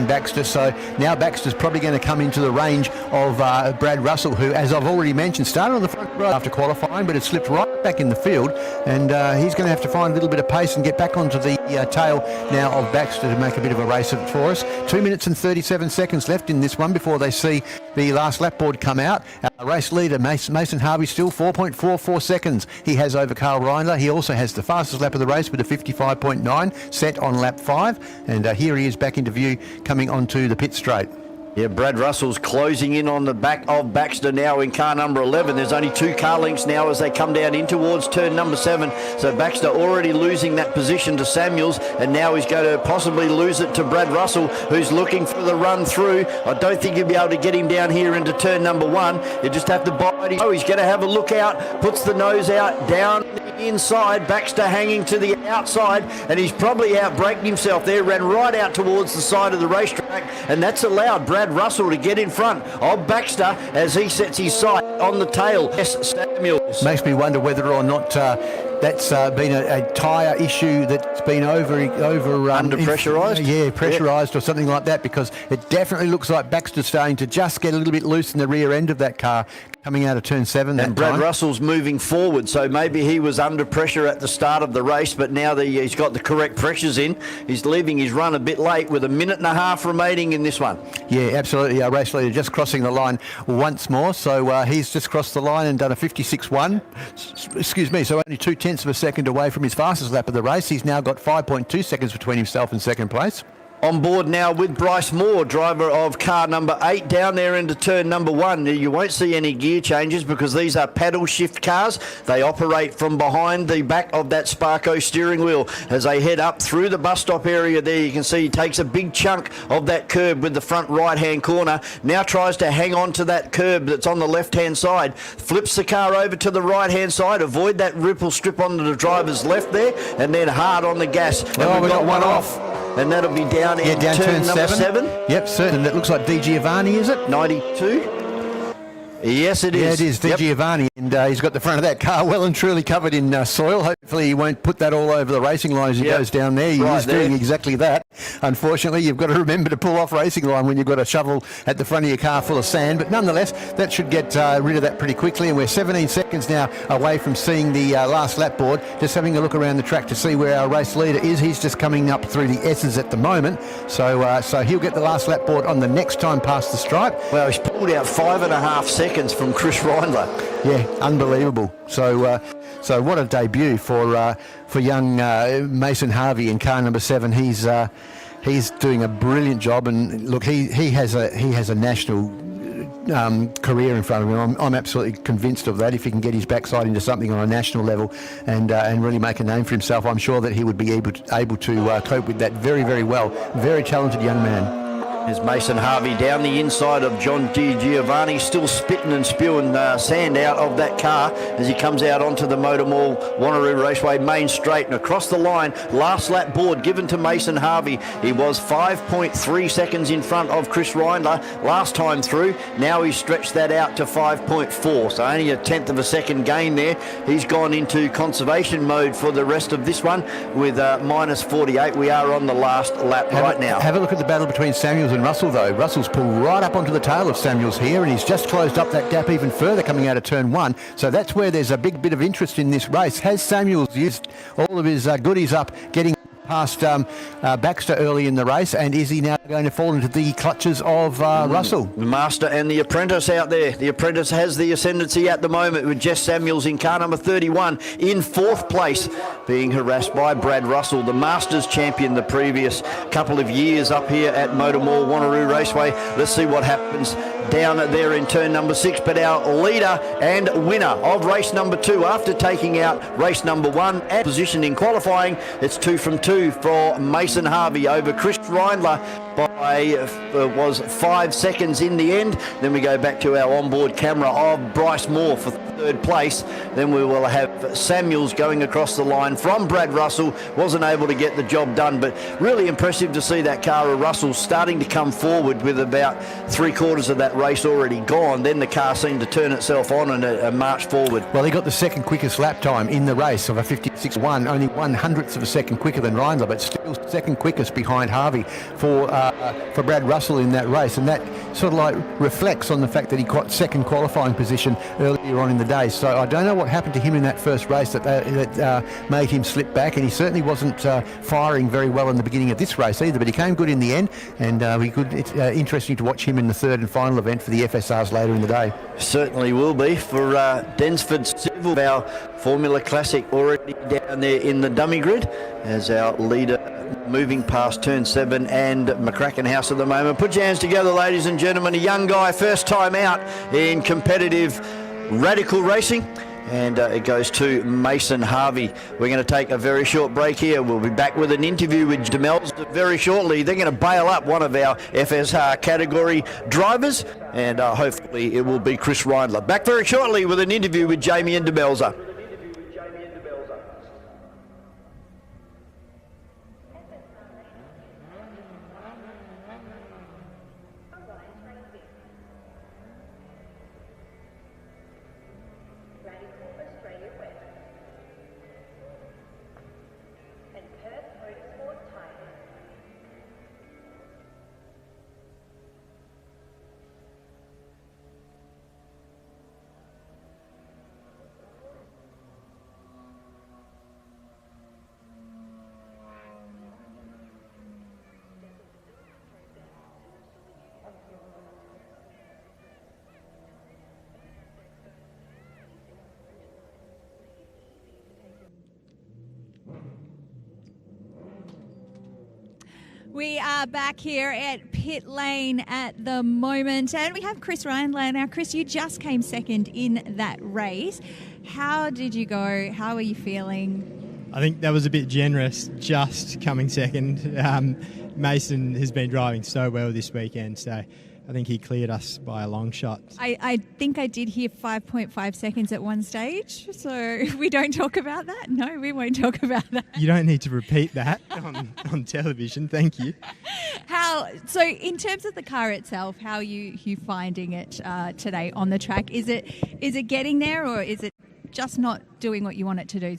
Baxter. So now Baxter's probably going to come into the range of Brad Russell, who, as I've already mentioned, started on the front row after qualifying, but had slipped right back in the field, and he's going to have to find a little bit of pace and get back onto the tail now of Baxter to make a bit of a race of it for us. 2 minutes and 37 seconds left in this one before they see the last lap board come out. Our race leader, Mason Harvey, still 4.44 seconds he has over Carl Reindler. He also has the fastest lap of the race with a 55.9 set on lap 5, and here he is back into view coming onto the pit straight. Yeah, Brad Russell's closing in on the back of Baxter now in car number 11. There's only 2 car lengths now as they come down in towards turn number 7. So Baxter already losing that position to Samuels, and now he's going to possibly lose it to Brad Russell, who's looking for the run through. I don't think you'll be able to get him down here into turn number 1. You just have to bite him. Oh, he's going to have a look out, puts the nose out, down the inside. Baxter hanging to the outside, and he's probably out-braked himself there, ran right out towards the side of the racetrack, and that's allowed Brad Russell to get in front of Baxter as he sets his sight on the tail. Yes, Samuels. Makes me wonder whether or not that's been a tyre issue that's been over under pressurised. Pressurised or something like that, because it definitely looks like Baxter's starting to just get a little bit loose in the rear end of that car coming out of turn 7. And Brad Russell's moving forward, so maybe he was under pressure at the start of the race, but now that he's got the correct pressures in, he's leaving his run a bit late with 1.5 minutes remaining in this one. Yeah, absolutely. Our race leader just crossing the line once more, so he's just crossed the line and done a 56.1. Excuse me, so only 0.2 of a second away from his fastest lap of the race. He's now got 5.2 seconds between himself and second place. On board now with Bryce Moore, driver of car number 8, down there into turn number 1. You won't see any gear changes because these are paddle shift cars. They operate from behind the back of that Sparco steering wheel. As they head up through the bus stop area there, you can see he takes a big chunk of that curb with the front right-hand corner. Now tries to hang on to that curb that's on the left-hand side. Flips the car over to the right-hand side. Avoid that ripple strip onto the driver's left there, and then hard on the gas. And we've got one off. And that'll be down in turn number 7. Yep, certain. That looks like Di Giovanni, is it? 92. Yes, it is. Yeah, it is. Di Giovanni, and he's got the front of that car well and truly covered in soil. Hopefully he won't put that all over the racing line as he goes down there. He's doing exactly that. Unfortunately, you've got to remember to pull off racing line when you've got a shovel at the front of your car full of sand. But nonetheless, that should get rid of that pretty quickly. And we're 17 seconds now away from seeing the last lap board. Just having a look around the track to see where our race leader is. He's just coming up through the S's at the moment. So he'll get the last lap board on the next time past the stripe. Well, he's pulled out 5.5 seconds from Chris Reindler. Yeah, unbelievable. So what a debut for young Mason Harvey in car number 7. He's doing a brilliant job, and look, he has a national career in front of him. I'm absolutely convinced of that. If he can get his backside into something on a national level and really make a name for himself, I'm sure that he would be able to cope with that very, very well. Very talented young man. There's Mason Harvey down the inside of John Di Giovanni, still spitting and spewing sand out of that car as he comes out onto the MotorMall Wanneroo Raceway main straight and across the line. Last lap board given to Mason Harvey. He was 5.3 seconds in front of Chris Reindler last time through. Now he's stretched that out to 5.4, so only 1/10 of a second gain there. He's gone into conservation mode for the rest of this one with minus 48. We are on the last lap right now. Have a look at the battle between Samuels and Russell, though. Russell's pulled right up onto the tail of Samuels here, and he's just closed up that gap even further coming out of turn 1. So that's where there's a big bit of interest in this race. Has Samuels used all of his goodies up getting past Baxter early in the race, and is he now going to fall into the clutches of Russell? The master and the apprentice out there. The apprentice has the ascendancy at the moment with Jess Samuels in car number 31 in 4th place, being harassed by Brad Russell, the Masters champion the previous couple of years up here at MotorMall Wanneroo Raceway. Let's see what happens down there in turn number 6. But our leader and winner of race number 2, after taking out race number 1 and position in qualifying, it's 2 from 2 for Mason Harvey over Chris Reindler by was 5 seconds in the end. Then we go back to our onboard camera of Bryce Moore for third place. Then we will have Samuels going across the line from Brad Russell. Wasn't able to get the job done, but really impressive to see that car of Russell starting to come forward with about 3/4 of that race already gone. Then the car seemed to turn itself on and march forward. Well, he got the second quickest lap time in the race of a 56.1, only 1/100th of a second quicker than Reindler, but still second quickest behind Harvey for Brad Russell in that race. And that sort of like reflects on the fact that he got second qualifying position earlier on in the day. So I don't know what happened to him in that first race that made him slip back, and he certainly wasn't firing very well in the beginning of this race either, but he came good in the end, and it's interesting to watch him in the third and final event for the FSRs later in the day. Certainly will be for Densford Civil, our Formula Classic already down there in the dummy grid as our leader moving past turn 7 and McCracken House at the moment. Put your hands together, ladies and gentlemen. A young guy, first time out in competitive radical racing. And it goes to Mason Harvey. We're going to take a very short break here. We'll be back with an interview with Demels very shortly. They're going to bail up one of our FSR category drivers, and hopefully it will be Chris Reindler. Back very shortly with an interview with Jamie and Demelza. We are back here at pit lane at the moment, and we have Chris Reindler. Now, Chris, you just came second in that race. How did you go? How are you feeling? I think that was a bit generous, just coming second. Mason has been driving so well this weekend, so I think he cleared us by a long shot. I think I did hear 5.5 seconds at one stage, so we don't talk about that? No, we won't talk about that. You don't need to repeat that on television, thank you. So in terms of the car itself, how are you finding it today on the track? Is it getting there, or is it just not doing what you want it to do?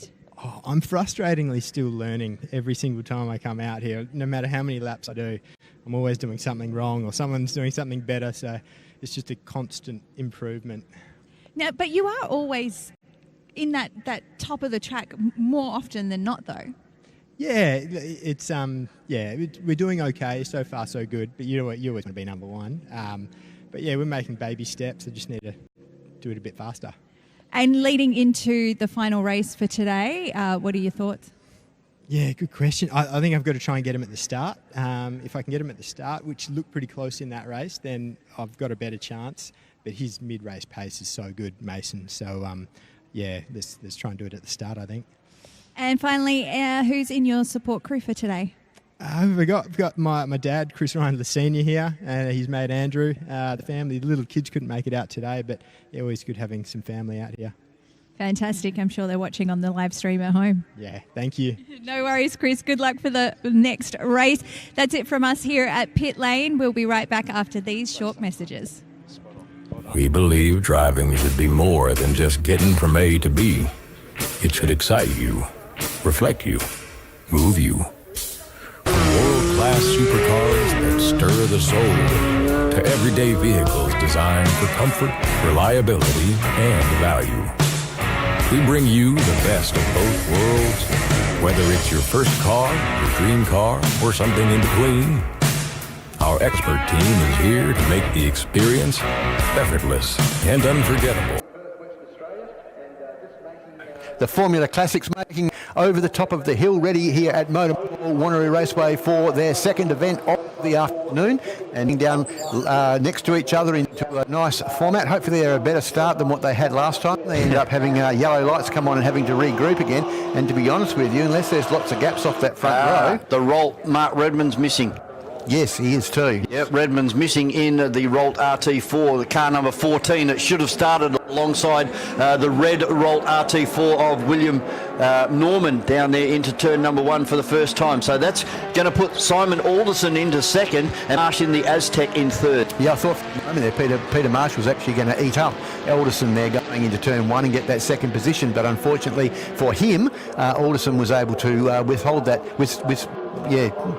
I'm frustratingly still learning every single time I come out here. No matter how many laps I do, I'm always doing something wrong or someone's doing something better. So it's just a constant improvement. Now, but you are always in that top of the track more often than not, though. Yeah, it's we're doing okay so far, so good. But you always want to be number one. But yeah, we're making baby steps. I just need to do it a bit faster. And leading into the final race for today, what are your thoughts? Yeah, good question. I think I've got to try and get him at the start. If I can get him at the start, which looked pretty close in that race, then I've got a better chance. But his mid-race pace is so good, Mason. So, let's try and do it at the start, I think. And finally, who's in your support crew for today? We've got my dad, Chris Reindler Senior here, and his mate Andrew. The family, the little kids couldn't make it out today, but yeah, always good having some family out here. Fantastic. I'm sure they're watching on the live stream at home. Yeah, thank you. No worries, Chris. Good luck for the next race. That's it from us here at Pit Lane. We'll be right back after these short messages. We believe driving should be more than just getting from A to B. It should excite you, reflect you, move you. World-class supercars that stir the soul to everyday vehicles designed for comfort, reliability, and value. We bring you the best of both worlds, whether it's your first car, your dream car, or something in between. Our expert team is here to make the experience effortless and unforgettable. The Formula Classics making over the top of the hill, ready here at MotorMall Wanneroo Raceway for their second event of the afternoon, and down next to each other into a nice format. Hopefully they're a better start than what they had last time. They ended up having yellow lights come on and having to regroup again. And to be honest with you, unless there's lots of gaps off that front row. The roll, Mark Redmond's missing. Yes, he is too. Yep, Redmond's missing in the Rolt RT4, the car number 14. It should have started alongside the red Rolt RT4 of William Norman down there into turn number 1 for the first time. So that's going to put Simon Alderson into second and Marsh in the Aztec in third. Yeah, I thought for the moment there Peter Marsh was actually going to eat up Alderson there going into turn 1 and get that second position, but unfortunately for him, Alderson was able to withhold that,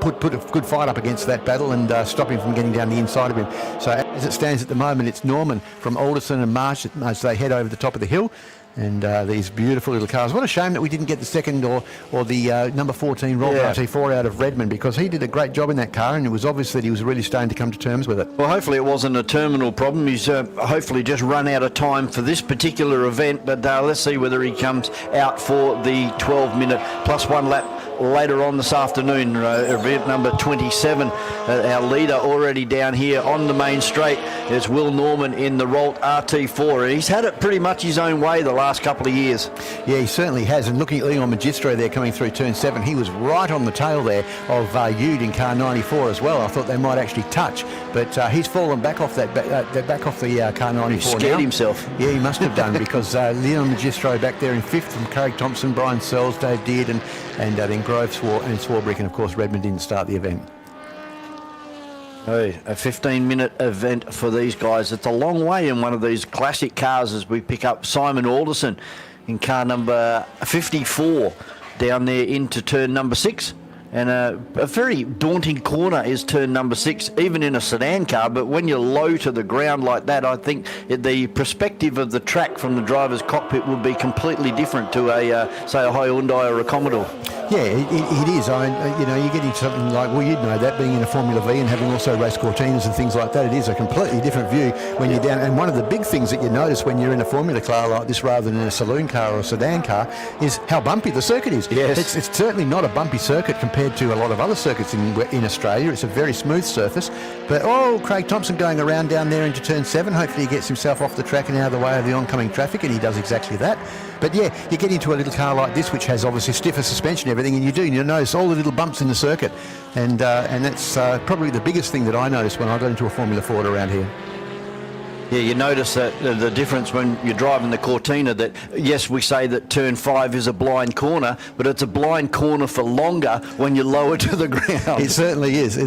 put a good fight up against that battle and stop him from getting down the inside of him. So as it stands at the moment, it's Norman from Alderson and Marsh as they head over the top of the hill. And these beautiful little cars. What a shame that we didn't get the second or the number 14 Rolt RT4 out of Redmond, because he did a great job in that car, and it was obvious that he was really starting to come to terms with it. Well, hopefully it wasn't a terminal problem. He's hopefully just run out of time for this particular event, but let's see whether he comes out for the 12-minute plus 1 lap later on this afternoon. Event number 27, our leader already down here on the main straight is Will Norman in the Rolt RT4. He's had it pretty much his own way the last couple of years. Yeah, he certainly has. And looking at Leon Magistro there coming through turn 7, he was right on the tail there of Ude in car 94 as well. I thought they might actually touch, but he's fallen back off the car 94. He scared himself. Yeah, he must have done, because Leon Magistro back there in 5th from Craig Thompson, Brian Sells, Dave Deard, and then Grove and Swarbrick, and of course Redmond didn't start the event. Oh, a 15-minute event for these guys. It's a long way in one of these classic cars as we pick up Simon Alderson in car number 54 down there into turn number 6. And a very daunting corner is turn number 6, even in a sedan car. But when you're low to the ground like that, I think the perspective of the track from the driver's cockpit would be completely different to say a Hyundai or a Commodore. Yeah, it is. You're getting something like, well, you'd know that, being in a Formula V and having also raced Cortinas and things like that. It is a completely different view when you're down. And one of the big things that you notice when you're in a Formula car like this rather than in a saloon car or a sedan car is how bumpy the circuit is. Yes. It's certainly not a bumpy circuit compared to a lot of other circuits in Australia. It's a very smooth surface. But, Craig Thompson going around down there into turn 7. Hopefully he gets himself off the track and out of the way of the oncoming traffic, and he does exactly that. But yeah, you get into a little car like this, which has obviously stiffer suspension and everything, and you notice all the little bumps in the circuit. And that's probably the biggest thing that I noticed when I got into a Formula Ford around here. Yeah, you notice that the difference when you're driving the Cortina, that yes, we say that turn 5 is a blind corner, but it's a blind corner for longer when you're lower to the ground. It certainly is.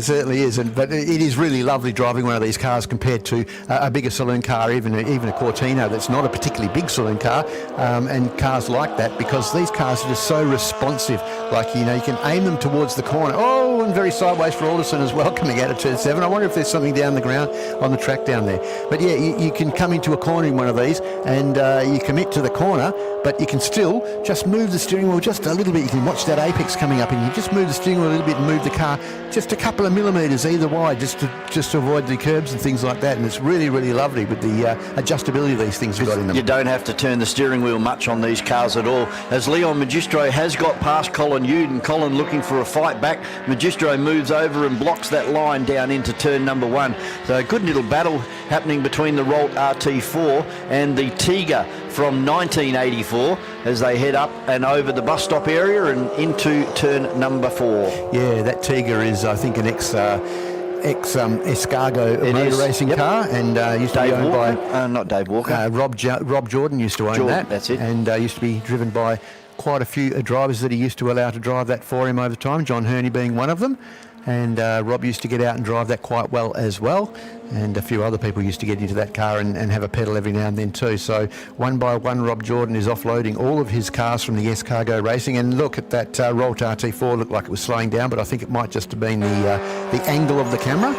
But it is really lovely driving one of these cars compared to a bigger saloon car, even a Cortina that's not a particularly big saloon car, and cars like that, because these cars are just so responsive. Like, you can aim them towards the corner. And very sideways for Alderson as well, coming out of turn 7. I wonder if there's something down the ground on the track down there. But yeah, you can come into a corner in one of these and you commit to the corner, but you can still just move the steering wheel just a little bit. You can watch that apex coming up, and you just move the steering wheel a little bit and move the car just a couple of millimetres either way, just to avoid the curbs and things like that. And it's really, really lovely with the adjustability of these things you've got in them. You don't have to turn the steering wheel much on these cars at all. As Leon Magistro has got past Colin Ude, and Colin looking for a fight back, Magistro moves over and blocks that line down into turn number 1. So a good little battle happening between the Rolt RT4 and the Tiga from 1984 as they head up and over the bus stop area and into turn number 4. Yeah, that Tiga is, I think, an ex-Escargo motor racing car, and used to be owned by... not Dave Walker. Rob Jordan used to own that. That's it. And used to be driven by quite a few drivers that he used to allow to drive that for him over time, John Herney being one of them. And Rob used to get out and drive that quite well as well. And a few other people used to get into that car and have a pedal every now and then too. So one by one, Rob Jordan is offloading all of his cars from the Escargo Racing. And look at that Rolt RT4, looked like it was slowing down, but I think it might just have been the angle of the camera.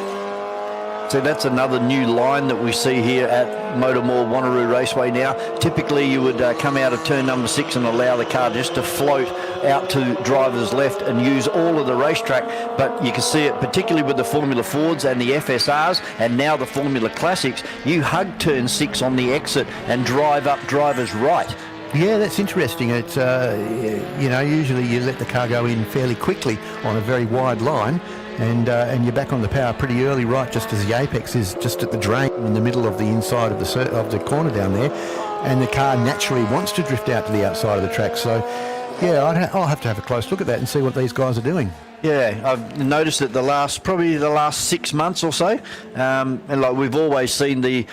So that's another new line that we see here at MotorMall Wanneroo Raceway now. Typically you would come out of turn number 6 and allow the car just to float out to driver's left and use all of the racetrack, but you can see it particularly with the Formula Fords and the FSRs and now the Formula Classics. You hug turn 6 on the exit and drive up driver's right. Yeah, that's interesting. It's usually you let the car go in fairly quickly on a very wide line, and you're back on the power pretty early, right just as the apex is just at the drain in the middle of the inside of the corner down there, and the car naturally wants to drift out to the outside of the track. So Yeah, I'll have to have a close look at that and see what these guys are doing. Yeah, I've noticed that probably the last 6 months or so, and like we've always seen the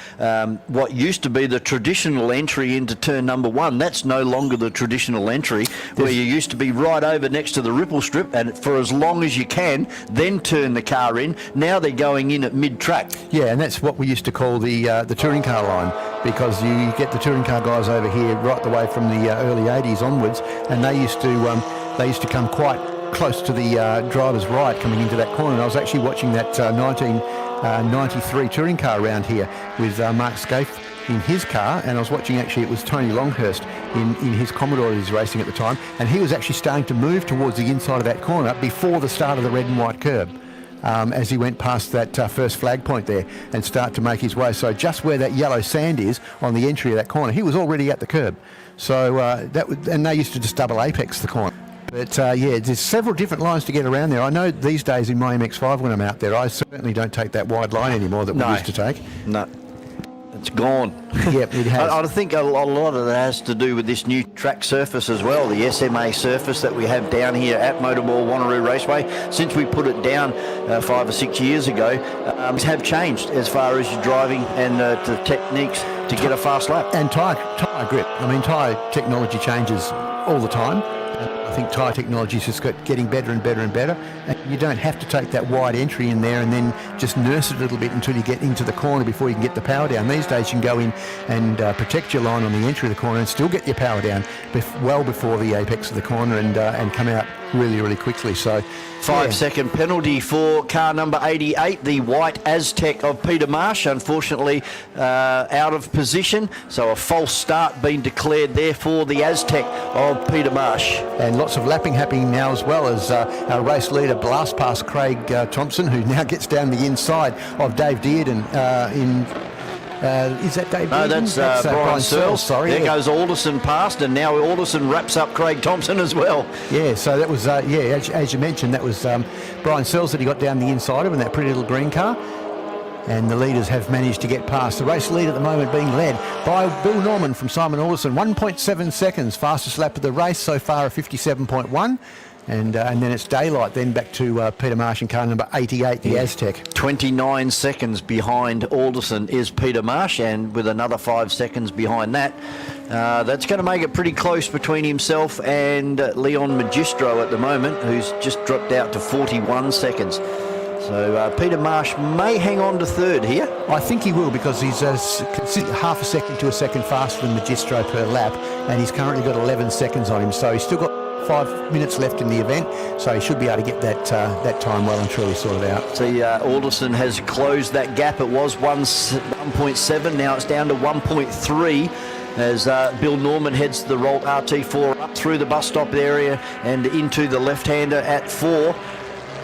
what used to be the traditional entry into turn number 1. That's no longer the traditional entry, where you used to be right over next to the ripple strip, and for as long as you can, then turn the car in. Now they're going in at mid-track. Yeah, and that's what we used to call the touring car line, because you get the touring car guys over here right the way from the early 80s onwards, and they used to come quite close to the driver's right coming into that corner. And I was actually watching that 1993 touring car around here with Mark Scaife in his car, and I was watching, actually it was Tony Longhurst in his Commodore he was racing at the time, and he was actually starting to move towards the inside of that corner before the start of the red and white curb. As he went past that first flag point there and start to make his way. So just where that yellow sand is on the entry of that corner, he was already at the curb. So and they used to just double apex the corner. But yeah, there's several different lines to get around there. I know these days in my MX-5 when I'm out there, I certainly don't take that wide line anymore that we used to take. No. It's gone. Yep, it has. I think a lot of that has to do with this new track surface as well, the SMA surface that we have down here at MotorMall Wanneroo Raceway. Since we put it down 5 or 6 years ago, have changed as far as your driving and the techniques to get a fast lap. And tyre grip. I mean, tyre technology changes all the time. I think tyre technology is just getting better and better and better, and you don't have to take that wide entry in there and then just nurse it a little bit until you get into the corner before you can get the power down. These days you can go in and protect your line on the entry of the corner and still get your power down well before the apex of the corner and come out really, really quickly. So 5-second penalty for car number 88, the white Aztec of Peter Marsh, unfortunately out of position. So a false start being declared there for the Aztec of Peter Marsh. And lots of lapping happening now, as well as our race leader blast past Craig Thompson, who now gets down the inside of Dave Dearden is that Dave? No, that's Brian Searles. Sorry, there goes Alderson past, and now Alderson wraps up Craig Thompson as well. Yeah, so that was as you mentioned, that was Brian Searles that he got down the inside of in that pretty little green car. And the leaders have managed to get past. The race lead at the moment being led by Bill Norman from Simon Alderson. 1.7 seconds, fastest lap of the race so far, a 57.1. And then it's daylight, then back to Peter Marsh in car number 88, the Aztec. 29 seconds behind Alderson is Peter Marsh, and with another 5 seconds behind that, that's going to make it pretty close between himself and Leon Magistro at the moment, who's just dropped out to 41 seconds. So Peter Marsh may hang on to third here. I think he will, because he's half a second to a second faster than Magistro per lap, and he's currently got 11 seconds on him, so he's still got 5 minutes left in the event, so he should be able to get that time well and truly sorted out. See, Alderson has closed that gap. It was 1.7, now it's down to 1.3 as Bill Norman heads the Rolt RT4 up through the bus stop area and into the left-hander at 4.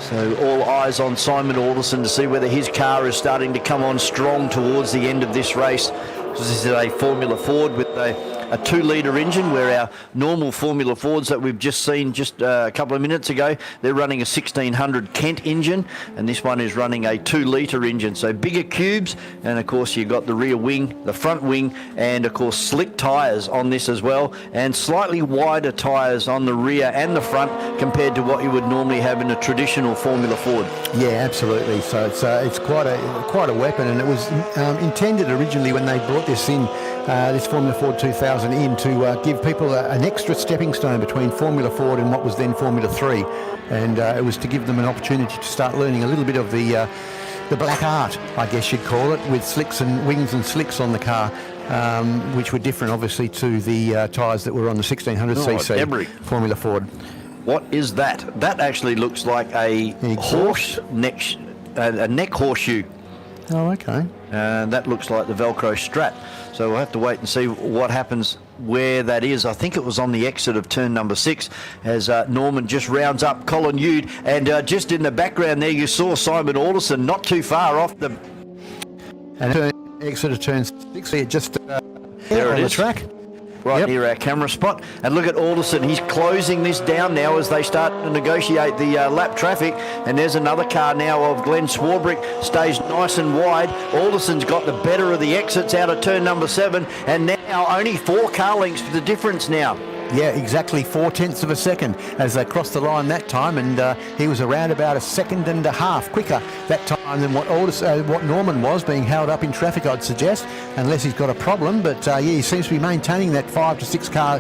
So all eyes on Simon Alderson to see whether his car is starting to come on strong towards the end of this race. This is a Formula Ford with a 2-litre engine, where our normal Formula Fords that we've just seen just a couple of minutes ago, they're running a 1600 Kent engine, and this one is running a 2-litre engine. So bigger cubes, and of course you've got the rear wing, the front wing, and of course slick tyres on this as well, and slightly wider tyres on the rear and the front compared to what you would normally have in a traditional Formula Ford. Yeah, absolutely. So it's quite a weapon, and it was intended originally when they brought this in, this Formula Ford 2000 in, to give people an extra stepping stone between Formula Ford and what was then Formula 3, and it was to give them an opportunity to start learning a little bit of the black art, I guess you'd call it, with slicks and wings and slicks on the car, which were different obviously to the tyres that were on the 1600cc Formula Ford. What is that? That actually looks like a neck horseshoe. Oh, okay. And that looks like the Velcro strap. So we'll have to wait and see what happens where that is. I think it was on the exit of turn number 6 as Norman just rounds up Colin Yude. And just in the background there, you saw Simon Alderson not too far off the... And exit of turn 6, just there on it the is. track. Right near our camera spot. And look at Alderson. He's closing this down now as they start to negotiate the lap traffic. And there's another car now of Glenn Swarbrick. Stays nice and wide. Alderson's got the better of the exits out of turn number 7. And now only 4 car lengths for the difference now. Yeah, exactly 0.4 of a second as they crossed the line that time, and he was around about a second and a half quicker that time than what Norman was, being held up in traffic, I'd suggest, unless he's got a problem. But yeah, he seems to be maintaining that 5 to 6 car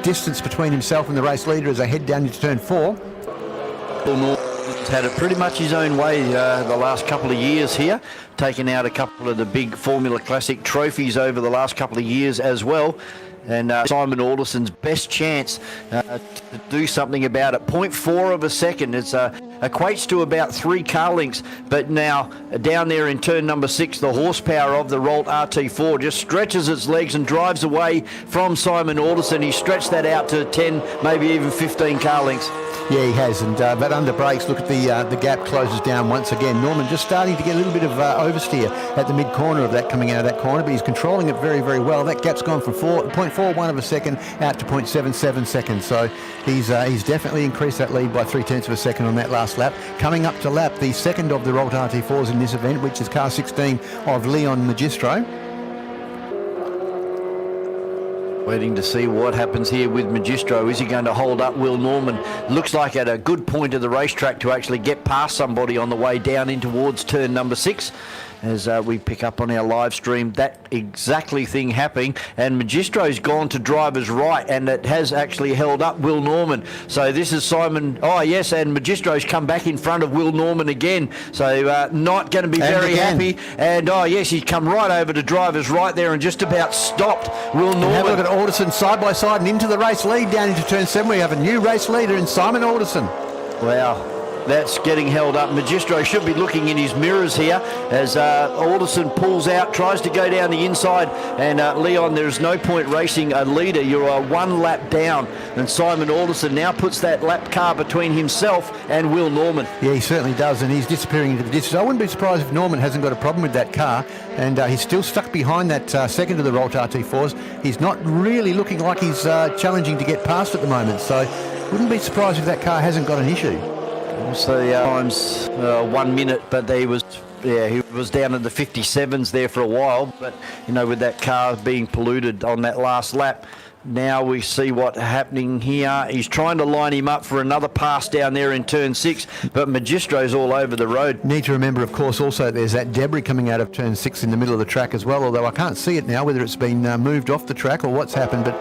distance between himself and the race leader as they head down into turn 4. Norman's had it pretty much his own way the last couple of years here, taking out a couple of the big Formula Classic trophies over the last couple of years as well. And Simon Alderson's best chance to do something about it. 0.4 of a second. It equates to about 3 car lengths. But now down there in turn number 6, the horsepower of the Rolt RT4 just stretches its legs and drives away from Simon Alderson. He stretched that out to 10, maybe even 15 car lengths. Yeah, he has, and but under brakes, look at the gap closes down once again. Norman just starting to get a little bit of oversteer at the mid-corner of that, coming out of that corner, but he's controlling it very, very well. That gap's gone from 0.41 of a second out to 0.77 seconds, so he's definitely increased that lead by 0.3 of a second on that last lap. Coming up to lap, the second of the Rolt RT4s in this event, which is car 16 of Leon Magistro. Waiting to see what happens here with Magistro. Is he going to hold up Will Norman? Looks like at a good point of the racetrack to actually get past somebody on the way down in towards turn number 6. As we pick up on our live stream, that exactly thing happening, and Magistro's gone to driver's right, and it has actually held up Will Norman. So this is Simon, and Magistro's come back in front of Will Norman again, so not going to be very happy, and he's come right over to driver's right there and just about stopped Will Norman. And have a look at Alderson side by side and into the race lead down into turn 7. We have a new race leader in Simon Alderson. Wow. That's getting held up. Magistro should be looking in his mirrors here as Alderson pulls out, tries to go down the inside, and Leon, there's no point racing a leader. You're 1 lap down, and Simon Alderson now puts that lap car between himself and Will Norman. Yeah, he certainly does, and he's disappearing into the distance. I wouldn't be surprised if Norman hasn't got a problem with that car, and he's still stuck behind that second of the Rolt RT4s. He's not really looking like he's challenging to get past at the moment, so wouldn't be surprised if that car hasn't got an issue. So times 1 minute, but he was down in the 57s there for a while. But with that car being polluted on that last lap, now we see what's happening here. He's trying to line him up for another pass down there in turn 6, but Magistro's all over the road. Need to remember, of course, also there's that debris coming out of turn 6 in the middle of the track as well, although I can't see it now, whether it's been moved off the track or what's happened, but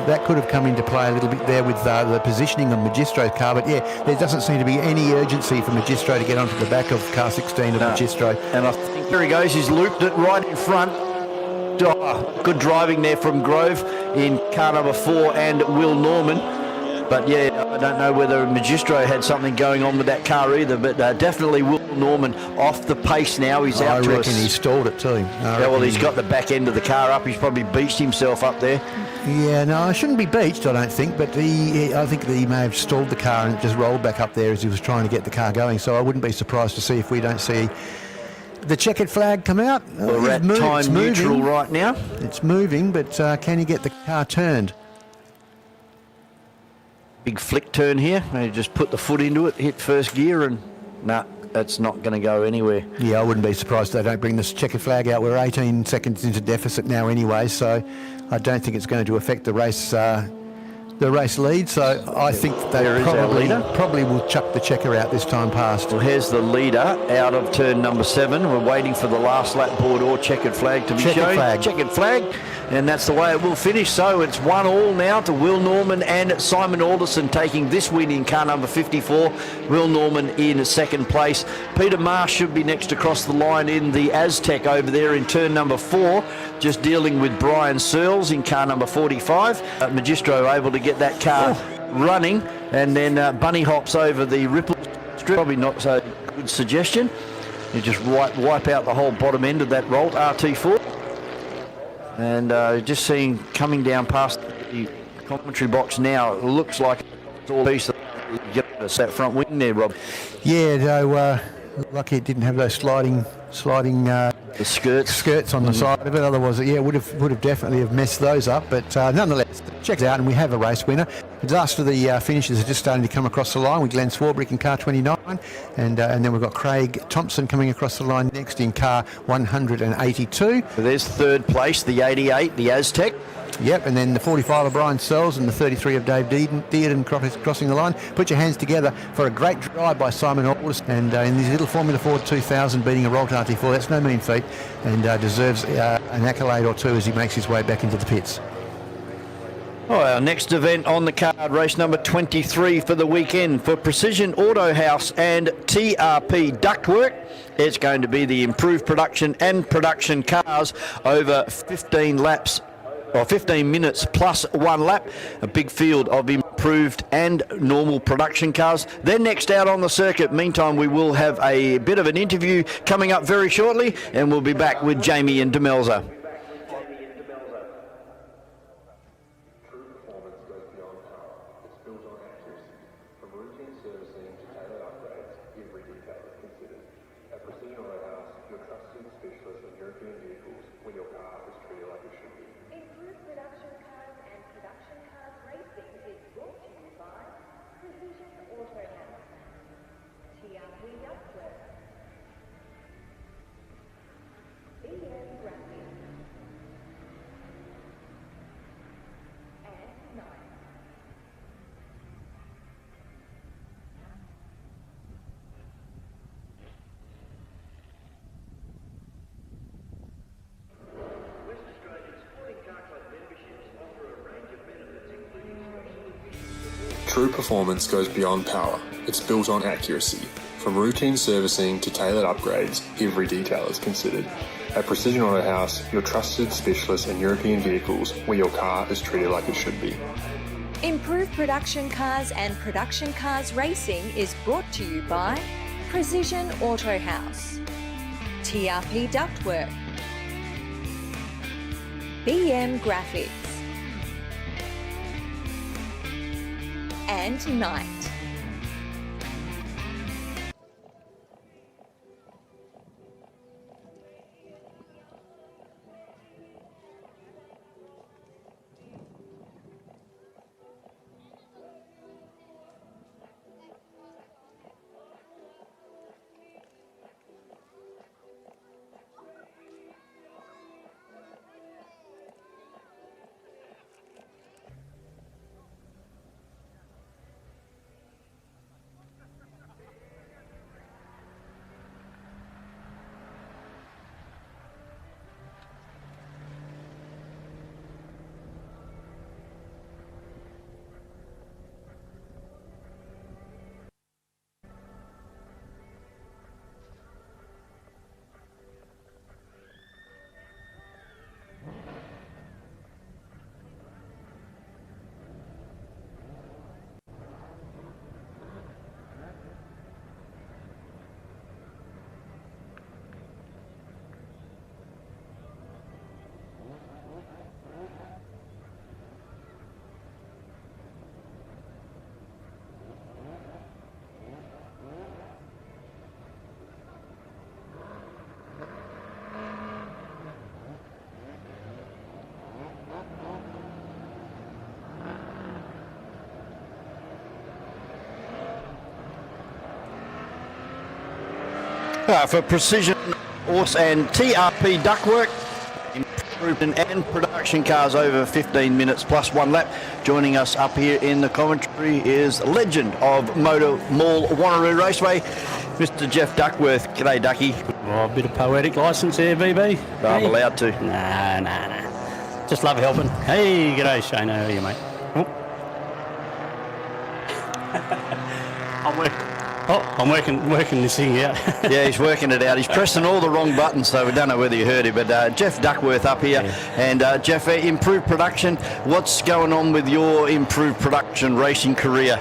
that could have come into play a little bit there with the positioning of Magistro's car. But yeah, there doesn't seem to be any urgency for Magistro to get onto the back of car 16 of Magistro. And I think here he goes, he's looped it right in front. Good driving there from Grove in car number 4 and Will Norman. But yeah, I don't know whether Magistro had something going on with that car either, but definitely Will Norman off the pace now. He's out to us. I reckon he stalled it too. He's got the back end of the car up. He's probably beached himself up there. Yeah, no, I shouldn't be beached, I don't think, but I think that he may have stalled the car and it just rolled back up there as he was trying to get the car going. So I wouldn't be surprised to see if we don't see the checkered flag come out. We're at time neutral right now. It's moving, but can he get the car turned? Big flick turn here. They just put the foot into it, hit first gear, and that's not going to go anywhere. Yeah, I wouldn't be surprised if they don't bring this checkered flag out. We're 18 seconds into deficit now anyway, so I don't think it's going to affect the race lead, so I think they probably will chuck the checker out this time past. Well, here's the leader out of turn number 7. We're waiting for the last lap board or checkered flag to be shown. Checkered flag, and that's the way it will finish. So it's 1-1 now to Will Norman and Simon Alderson taking this win in car number 54. Will Norman in second place. Peter Marsh should be next across the line in the Aztec over there in turn number 4, just dealing with Brian Searles in car number 45. Magistro able to get that car running, and then bunny hops over the ripple strip. Probably not so good suggestion. You just wipe out the whole bottom end of that Rolt RT4. And just seeing coming down past the commentary box now, it looks like it's all piece of that front wing there, Rob. Yeah, though, lucky it didn't have those sliding the skirts on the side of it. Otherwise, yeah, would have definitely have messed those up. But nonetheless, check it out, and we have a race winner. The last of the finishers are just starting to come across the line with Glenn Swarbrick in car 29, and then we've got Craig Thompson coming across the line next in car 182. So there's third place, the 88, the Aztec. Yep, and then the 45 of Brian Sells and the 33 of Dave Dearden crossing the line. Put your hands together for a great drive by Simon Aldous, and in his little Formula Ford 2000 beating a Rolt RT4. That's no mean feat, and deserves an accolade or two as he makes his way back into the pits. Oh, our next event on the card, race number 23 for the weekend for Precision Auto House and TRP Ductwork. It's going to be the improved production and production cars over 15 laps, or 15 minutes plus 1 lap. A big field of improved and normal production cars. They're next out on the circuit. Meantime, we will have a bit of an interview coming up very shortly, and we'll be back with Jamie and Demelza. True performance goes beyond power. It's built on accuracy. From routine servicing to tailored upgrades, every detail is considered. At Precision Auto House, your trusted specialist in European vehicles, where your car is treated like it should be. Improved Production Cars and Production Cars Racing is brought to you by Precision Auto House, TRP Ductwork, BM Graphics, and Knight. For Precision Auto and TRP Ductwork, improved and production cars over 15 minutes plus 1 lap. Joining us up here in the commentary is legend of MotorMall Wanneroo Raceway, Mr. Jeff Duckworth. G'day, Ducky. Oh, a bit of poetic licence here, BB. I'm allowed to. Nah. Just love helping. Hey, g'day, Shane. How are you, mate? I'm working this thing out. Yeah, he's working it out. He's pressing all the wrong buttons, so we don't know whether you heard him. But Jeff Duckworth up here. Yeah. And Jeff, improved production. What's going on with your improved production racing career?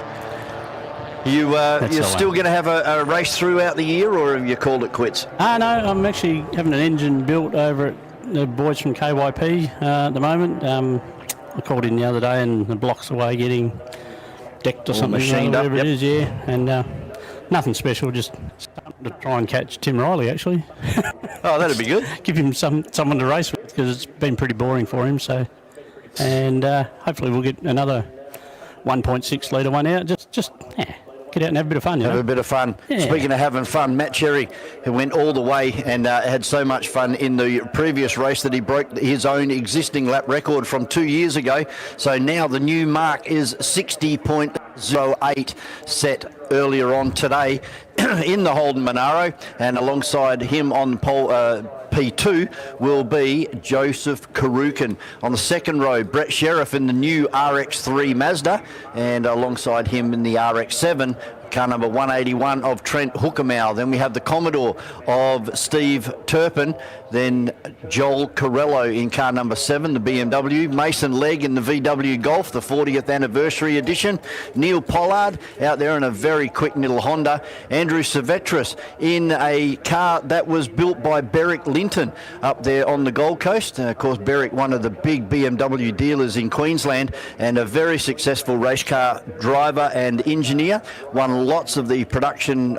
You're still going to have a race throughout the year, or have you called it quits? No, I'm actually having an engine built over at the boys from KYP at the moment. I called in the other day and the block's away getting decked or all something, whatever it is, yeah. And nothing special, just starting to try and catch Tim Riley, actually. Oh, that'd be good. Give him someone to race with, because it's been pretty boring for him. So, and hopefully we'll get another 1.6 litre one out. Just Get out and have a bit of fun, you know? Have a bit of fun. Yeah. Speaking of having fun, Matt Cherry, who went all the way and had so much fun in the previous race that he broke his own existing lap record from 2 years ago. So now the new mark is 60.08 set earlier on today in the Holden Monaro, and alongside him on pole P2 will be Joseph Karukin. On the second row, Brett Sheriff in the new RX3 Mazda, and alongside him in the RX7, car number 181 of Trent Hookermow. Then we have the Commodore of Steve Turpin. Then Joel Corello in car number 7, the BMW. Mason Legg in the VW Golf, the 40th anniversary edition. Neil Pollard out there in a very quick little Honda. Andrew Silvestris in a car that was built by Berwick Linton up there on the Gold Coast. Of course, Berwick, one of the big BMW dealers in Queensland, and a very successful race car driver and engineer. Won lots of the production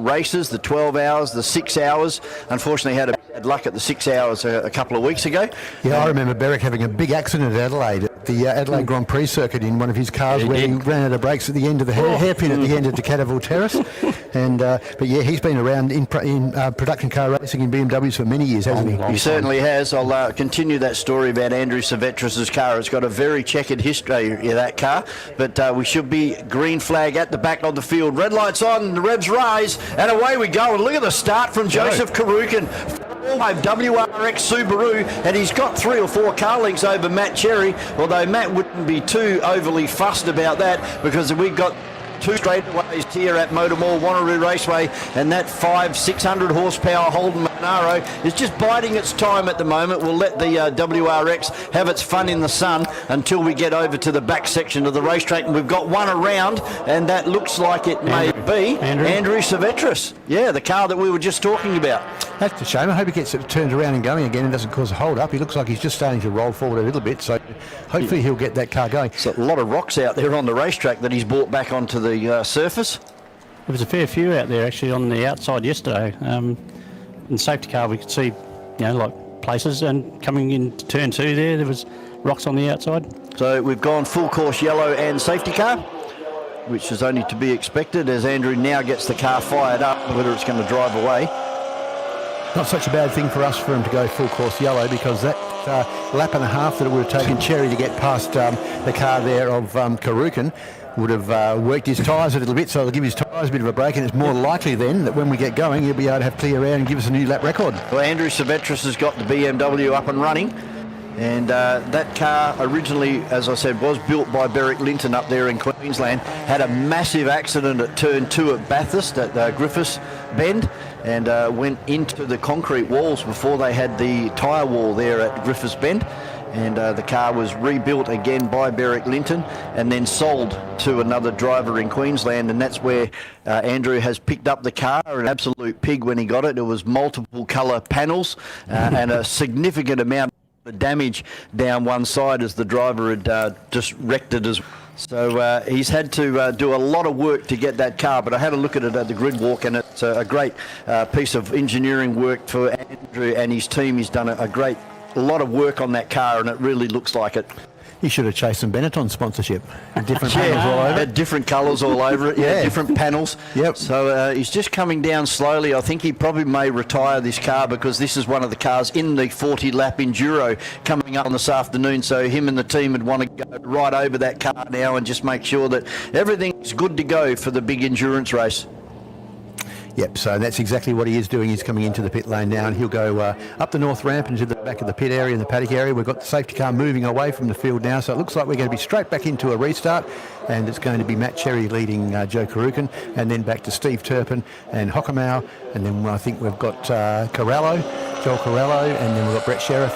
races, the 12 hours, the 6 hours. Unfortunately, had a bad luck at the 6 hours a couple of weeks ago. Yeah, I remember Berwick having a big accident at Adelaide, at the Adelaide Grand Prix circuit, in one of his cars, where he ran out of brakes at the end of the hairpin at the end of Decataville Terrace. And but yeah, he's been around in production car racing in BMWs for many years, hasn't he? He certainly has. I'll continue that story about Andrew Silvestris' car. It's got a very checkered history, that car, but we should be green flag at the back of the field. Red lights on, the revs rise, and away we go. And look at the start from Joseph Karukin. WRX Subaru, and he's got 3 or 4 car lengths over Matt Cherry, although Matt wouldn't be too overly fussed about that, because we've got 2 straightaways here at MotorMall Wanneroo Raceway, and that 600 horsepower Holden Monaro is just biding its time at the moment. We'll let the WRX have its fun in the sun until we get over to the back section of the racetrack, and we've got one around, and that looks like it may be Andrew Silvestris. Yeah, the car that we were just talking about. That's a shame. I hope he gets it turned around and going again and doesn't cause a hold up. He looks like he's just starting to roll forward a little bit, so hopefully he'll get that car going. There's a lot of rocks out there on the racetrack that he's brought back onto the surface. There was a fair few out there actually on the outside yesterday. In the safety car we could see, like places, and coming into turn 2 there was rocks on the outside. So we've gone full course yellow and safety car, which is only to be expected as Andrew now gets the car fired up, whether it's going to drive away. Not such a bad thing for us for him to go full course yellow, because that lap and a half that it would have taken Cherry to get past the car there of Karukin would have worked his tyres a little bit, so it'll give his tyres a bit of a break, and it's more likely then that when we get going he'll be able to have clear air and give us a new lap record. Well, Andrew Silvestris has got the BMW up and running, and that car originally, as I said, was built by Berwick Linton up there in Queensland. Had a massive accident at turn 2 at Bathurst at Griffiths Bend, and went into the concrete walls before they had the tyre wall there at Griffiths Bend. And the car was rebuilt again by Berwick Linton and then sold to another driver in Queensland, and that's where Andrew has picked up the car. An absolute pig when he got it. It was multiple colour panels and a significant amount of damage down one side as the driver had just wrecked it as well. So he's had to do a lot of work to get that car, but I had a look at it at the grid walk, and it's a great piece of engineering work for Andrew and his team. He's done a lot of work on that car, and it really looks like it. He should have chased some Benetton sponsorship. Different panels all over it. Different colours all over it. Yeah, different panels. Yep. So he's just coming down slowly. I think he probably may retire this car, because this is one of the cars in the 40-lap Enduro coming up on this afternoon. So him and the team would want to go right over that car now and just make sure that everything's good to go for the big endurance race. Yep, so that's exactly what he is doing. He's coming into the pit lane now, and he'll go up the north ramp into the back of the pit area and the paddock area. We've got the safety car moving away from the field now, so it looks like we're going to be straight back into a restart, and it's going to be Matt Cherry leading Joe Karukin, and then back to Steve Turpin and Hockermow, and then I think we've got Joel Corello, and then we've got Brett Sheriff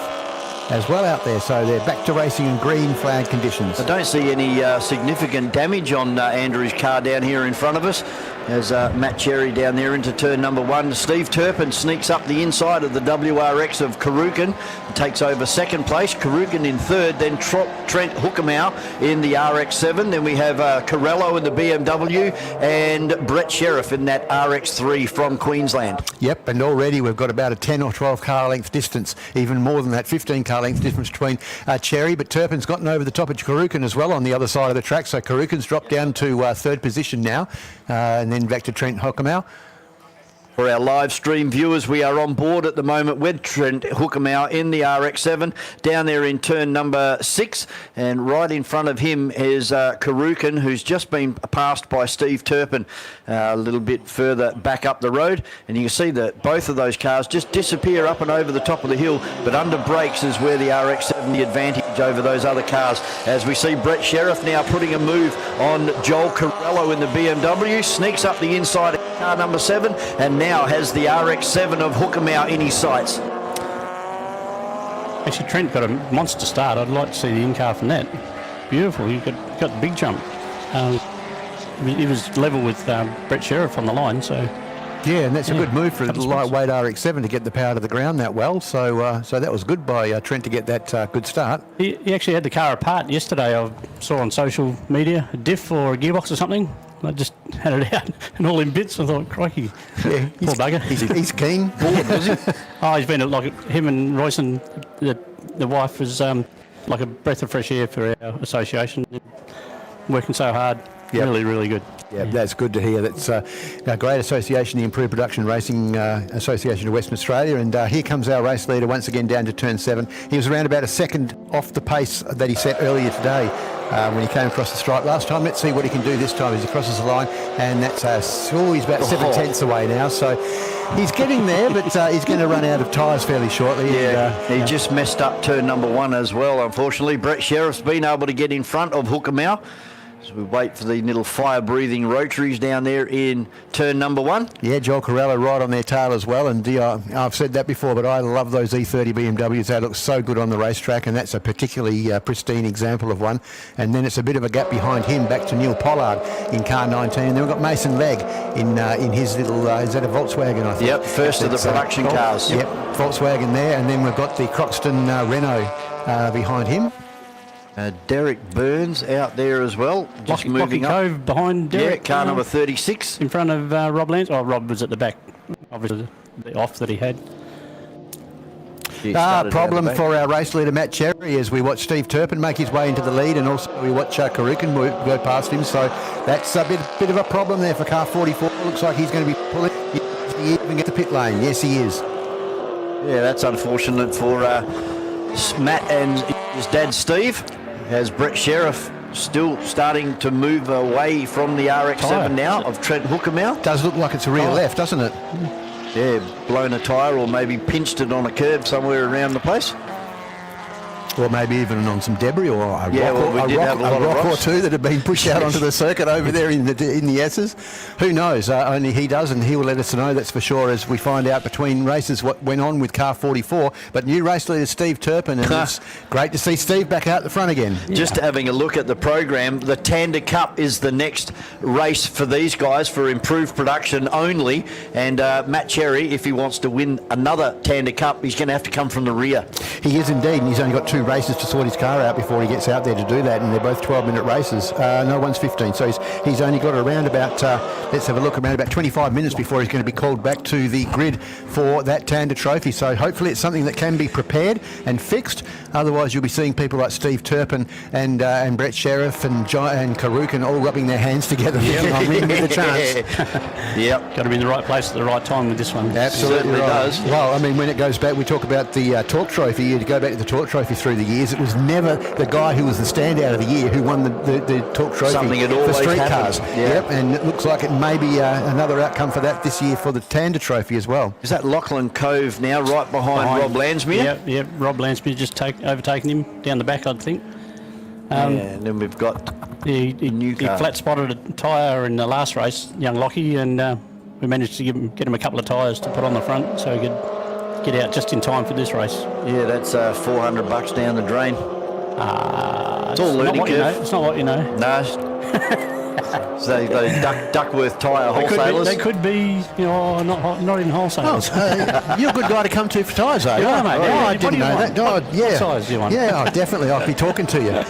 as well out there. So they're back to racing in green flag conditions. I don't see any significant damage on Andrew's car down here in front of us. as Matt Cherry down there into turn number 1. Steve Turpin sneaks up the inside of the WRX of Karukin, takes over second place. Karukin in third, then Trent Hookamau in the RX-7. Then we have Corello in the BMW and Brett Sheriff in that RX-3 from Queensland. Yep, and already we've got about a 10 or 12 car length distance, even more than that, 15 car length difference between Cherry, but Turpin's gotten over the top of Karukin as well on the other side of the track, so Karukin's dropped down to third position now, and then back to Trent Hookamau. For our live stream viewers, we are on board at the moment with Trent Hookamau in the RX-7, down there in turn number 6, and right in front of him is Karukin, who's just been passed by Steve Turpin a little bit further back up the road, and you can see that both of those cars just disappear up and over the top of the hill, but under brakes is where the RX-7 the advantage over those other cars, as we see Brett Sheriff now putting a move on Joel Corello in the BMW, sneaks up the inside of car number 7, and now has the RX-7 of Hookamau in his sights. Actually, Trent got a monster start. I'd like to see the in-car from that. Beautiful. He got the big jump. He was level with Brett Sheriff on the line, so... Yeah, and that's a good move for the lightweight RX-7 to get the power to the ground that well. So so that was good by Trent to get that good start. He actually had the car apart yesterday. I saw on social media, a diff or a gearbox or something. I just had it out and all in bits. I thought, crikey, yeah, poor bugger. He's keen. Bored, was he? Oh, he's been like him and Royson, the wife, was like a breath of fresh air for our association. Working so hard, really, really good. Yeah, that's good to hear. That's a great association, the Improved Production Racing Association of Western Australia. And here comes our race leader once again down to turn 7. He was around about a second off the pace that he set earlier today when he came across the stripe last time. Let's see what he can do this time as he crosses the line. And that's he's about 7/10 away now. So he's getting there, but he's going to run out of tyres fairly shortly. Yeah, he just messed up turn number 1 as well, unfortunately. Brett Sheriff's been able to get in front of Hookamau. So we wait for the little fire-breathing rotaries down there in turn number 1. Yeah, Joel Corello right on their tail as well. And I've said that before, but I love those E30 BMWs. They look so good on the racetrack, and that's a particularly pristine example of one. And then it's a bit of a gap behind him, back to Neil Pollard in car 19. And then we've got Mason Legg in his little, is that a Volkswagen, I think? Yep, first of the production cars. Yep, Volkswagen there. And then we've got the Croxton Renault behind him. Derek Burns out there as well, just moving up. Cove behind Derek. Yeah, car number 36. In front of Rob Lance. Oh, Rob was at the back, obviously, the off that he had. Problem for our race leader Matt Cherry as we watch Steve Turpin make his way into the lead, and also we watch Karukin go past him. So that's a bit of a problem there for car 44. Looks like he's going to be pulling. He even get the pit lane. Yes, he is. Yeah, that's unfortunate for Matt and his dad Steve, as Brett Sheriff still starting to move away from the RX-7 now of Trent Hookamau. Does look like it's a rear left, doesn't it? Yeah, blown a tyre or maybe pinched it on a curb somewhere around the place. Or maybe even on some debris or a rock or two that have been pushed out onto the circuit over there in the S's. Who knows? Only he does, and he will let us know, that's for sure, as we find out between races what went on with car 44. But new race leader Steve Turpin, and it's great to see Steve back out the front again. Just having a look at the program, the Tander Cup is the next race for these guys for improved production only. And Matt Cherry, if he wants to win another Tander Cup, he's going to have to come from the rear. He is indeed, and he's only got 2 races to sort his car out before he gets out there to do that, and they're both 12-minute races. No, one's 15, so he's only got around about, let's have a look, around about 25 minutes before he's going to be called back to the grid for that Tander Trophy. So hopefully it's something that can be prepared and fixed. Otherwise you'll be seeing people like Steve Turpin and Brett Sheriff and Karukin all rubbing their hands together. I'm in with a chance. Yep. Got to be in the right place at the right time with this one. Absolutely right. Does. Well, I mean, when it goes back, we talk about the Torque Trophy. You go back to the Torque Trophy through the years, it was never the guy who was the standout of the year who won the Torque Trophy. Something had for always street happened. cars. Yep, and it looks like it may be another outcome for that this year for the Tander Trophy as well. Is that Lachlan Cove now, right behind Rob Landsmere? Yep, Rob Landsmere just overtaken him down the back, I think. And then we've got he new car. He flat spotted a tyre in the last race, young Lockie, and we managed to get him a couple of tyres to put on the front so he could get out just in time for this race. Yeah, that's $400 down the drain. It's all learning curve. It's not what you know. No. So the Duckworth tyre wholesalers. They could be, not even wholesalers. You're a good guy to come to for tyres, are you? Yeah, mate. I didn't know that. God, yeah. What size do you want? Yeah, definitely. I'll be talking to you.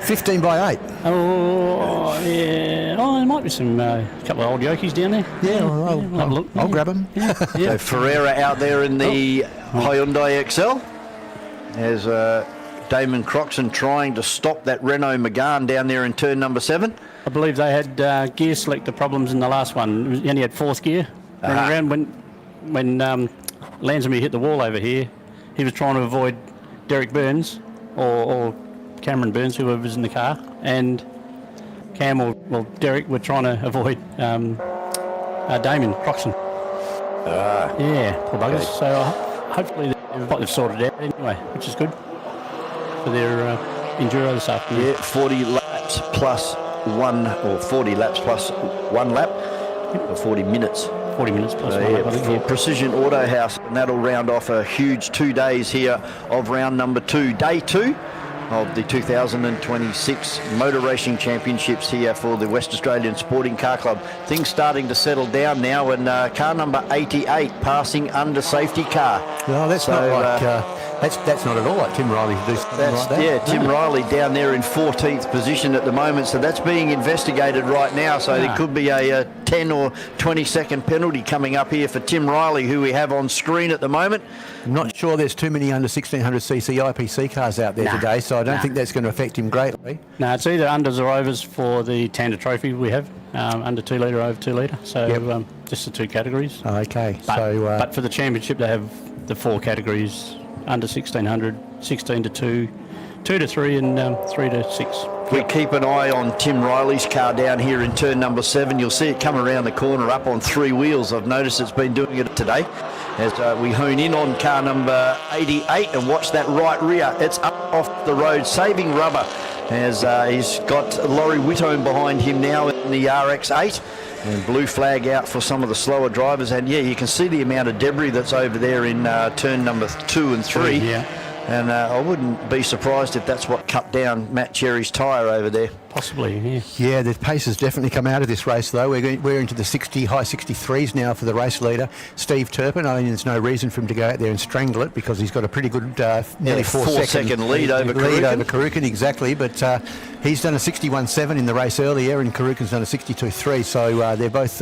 15 by 8. Oh, yeah. Oh, there might be some couple of old yokies down there. Yeah, I'll grab them. So Ferreira out there in the Hyundai XL. There's Damon Croxon trying to stop that Renault Megane down there in turn number 7. I believe they had gear selector problems in the last one. He only had fourth gear. Running around when Lansamy hit the wall over here, he was trying to avoid Derek Burns or Cameron Burns, whoever was in the car, and Cam or Derek were trying to avoid Damon Croxon. Yeah, poor buggers. Okay. So hopefully they've sorted it out anyway, which is good for their Enduro this afternoon. Yeah, 40 laps plus 1, or 40 laps plus 1 lap, or 40 minutes. 40 minutes plus 1 lap, I think. For Precision Auto House, and that'll round off a huge 2 days here of round number 2. Day 2 of the 2026 Motor Racing Championships here for the West Australian Sporting Car Club. Things starting to settle down now, and car number 88 passing under safety car. No, that's not like... That's not at all like Tim Riley to do something like that. Yeah, Tim Riley down there in 14th position at the moment, so that's being investigated right now. So there could be a 10 or 20-second penalty coming up here for Tim Riley, who we have on screen at the moment. I'm not sure there's too many under 1600cc IPC cars out there today, so I don't think that's going to affect him greatly. No, it's either unders or overs for the Tander Trophy we have, under 2 litre, over 2 litre. So just the 2 categories. Okay. But for the championship, they have the 4 categories. Under 1600, 16 to 2, 2 to 3 and 3 to 6. We keep an eye on Tim Riley's car down here in turn number 7. You'll see it come around the corner up on 3 wheels. I've noticed it's been doing it today. As we hone in on car number 88 and watch that right rear. It's up off the road, saving rubber, as he's got Laurie Whitome behind him now in the RX-8. And blue flag out for some of the slower drivers. And yeah, you can see the amount of debris that's over there in turn number 2 and 3. Yeah. And I wouldn't be surprised if that's what cut down Matt Cherry's tyre over there. Possibly, yeah. Yeah, the pace has definitely come out of this race, though. We're into the high 63s now for the race leader, Steve Turpin. I mean, there's no reason for him to go out there and strangle it because he's got a pretty good nearly 4-second lead over Karukin, exactly. But he's done a 61.7 in the race earlier, and Karukin's done a 62.3. So they're both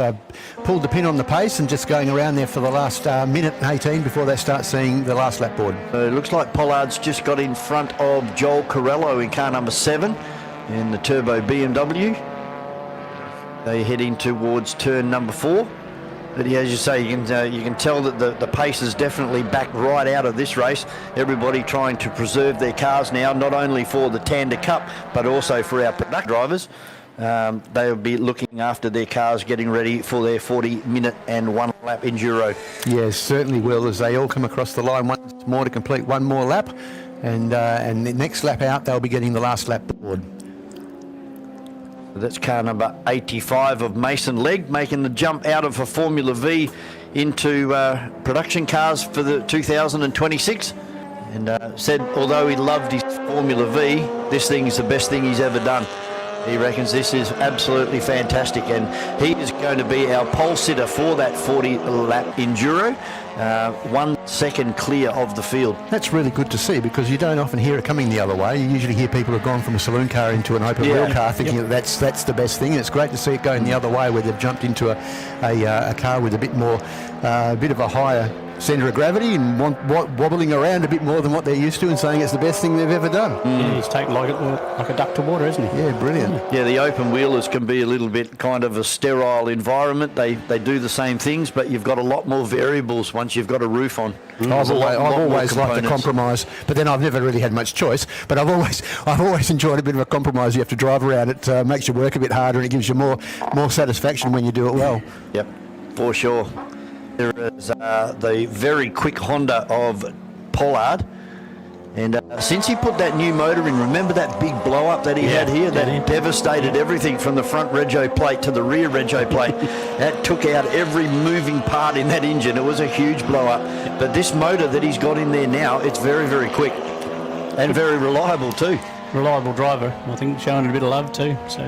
pulled the pin on the pace and just going around there for the last minute and 18 before they start seeing the last lap board. It looks like Pollard's just got in front of Joel Corello in car number 7 in the turbo BMW. They're heading towards turn number 4. But as you say, you can tell that the pace is definitely back right out of this race. Everybody trying to preserve their cars now, not only for the Tander Cup, but also for our product drivers. They'll be looking after their cars, getting ready for their 40-minute and 1 lap Enduro. Yes, certainly will, as they all come across the line once more to complete 1 more lap. And the next lap out, they'll be getting the last lap board. That's car number 85 of Mason Legg, making the jump out of a Formula V into production cars for the 2026. And said, although he loved his Formula V, this thing is the best thing he's ever done. He reckons this is absolutely fantastic, and he is going to be our pole sitter for that 40-lap Enduro, 1 second clear of the field. That's really good to see, because you don't often hear it coming the other way. You usually hear people have gone from a saloon car into an open wheel car thinking that that's the best thing. And it's great to see it going the other way, where they've jumped into a car with a bit more, a bit of a higher centre of gravity and wobbling around a bit more than what they're used to, and saying it's the best thing they've ever done. Yeah, he's taken like a duck to water, isn't he? Yeah, brilliant. Yeah, the open wheelers can be a little bit kind of a sterile environment. They do the same things, but you've got a lot more variables once you've got a roof on. I've always liked the compromise, but then I've never really had much choice. But I've always enjoyed a bit of a compromise. You have to drive around. It makes your work a bit harder, and it gives you more satisfaction when you do it well. Yep, for sure. There is the very quick Honda of Pollard. And since he put that new motor in, remember that big blow up that he had here? That devastated everything from the front rego plate to the rear rego plate. That took out every moving part in that engine. It was a huge blow up. But this motor that he's got in there now, it's very, very quick and very reliable too. Reliable driver, I think, showing a bit of love too. So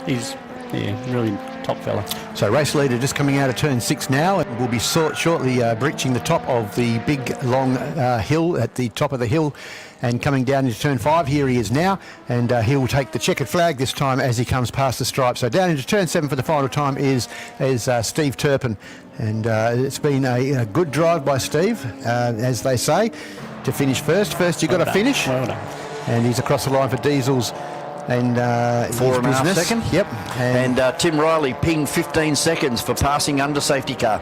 he's Yeah, really top fella. So race leader just coming out of turn 6 now, and will be shortly breaching the top of the big long hill at the top of the hill and coming down into turn 5. Here he is now, and he will take the checkered flag this time as he comes past the stripe. So down into turn 7 for the final time is Steve Turpin, and it's been a good drive by Steve, as they say, to finish first. First you've got to finish. Well done. And he's across the line for Diesels and 4.5 seconds. Yep. And Tim Riley pinged 15 seconds for passing under safety car.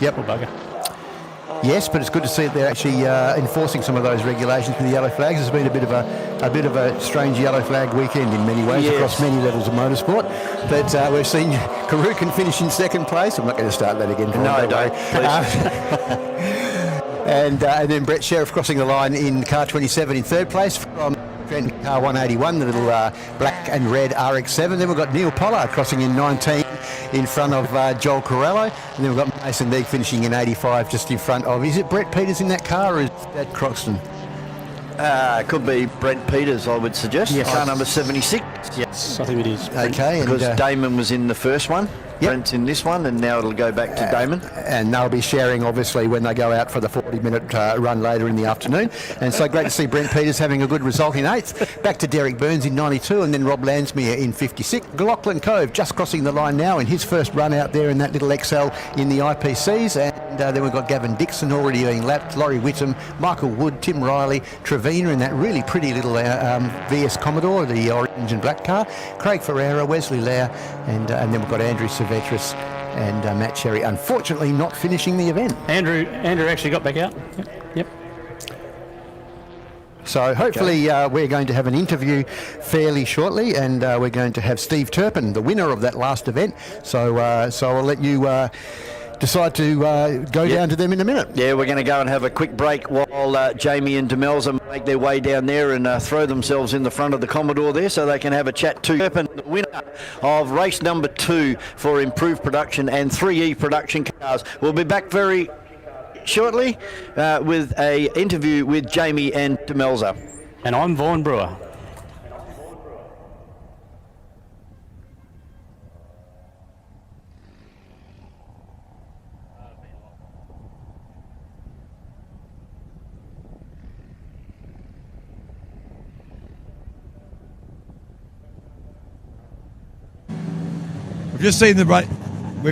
Yep. Poor bugger. Yes, but it's good to see that they're actually enforcing some of those regulations with the yellow flags. It's been a bit of a strange yellow flag weekend in many ways across many levels of motorsport. But we've seen Karukin finish in second place. I'm not going to start that again. No, don't. And then Brett Sheriff crossing the line in car 27 in third place from car 181, the little black and red RX-7. Then we've got Neil Pollard crossing in 19 in front of Joel Corallo. And then we've got Mason Neeg finishing in 85 just in front of, is it Brett Peters in that car or is that Croxton? Could be Brent Peters, I would suggest. Yes. Car number 76. Yes, I think it is. Okay. Because and, Damon was in the first one. Yep. Brent's in this one, and now it'll go back to Damon. And they'll be sharing, obviously, when they go out for the 40-minute run later in the afternoon. And so great to see Brent Peters having a good result in 8th. Back to Derek Burns in 92, and then Rob Lansmere in 56. Lachlan Cove just crossing the line now in his first run out there in that little XL in the IPCs. And then we've got Gavin Dixon already being lapped, Laurie Whittam, Michael Wood, Tim Riley, Trevina in that really pretty little VS Commodore, the orange and black car, Craig Ferreira, Wesley Lau, and then we've got Andrew Silvestris and Matt Cherry, unfortunately not finishing the event. Andrew actually got back out. Yep. So hopefully we're going to have an interview fairly shortly, and we're going to have Steve Turpin, the winner of that last event. So I'll let you decide to go down to them in a minute. Yeah, we're going to go and have a quick break while Jamie and Demelza make their way down there and throw themselves in the front of the Commodore there so they can have a chat to Turpin, the winner of race number 2 for Improved Production and 3E Production Cars. We'll be back very shortly with a interview with Jamie and Demelza. And I'm Vaughan Brewer. We've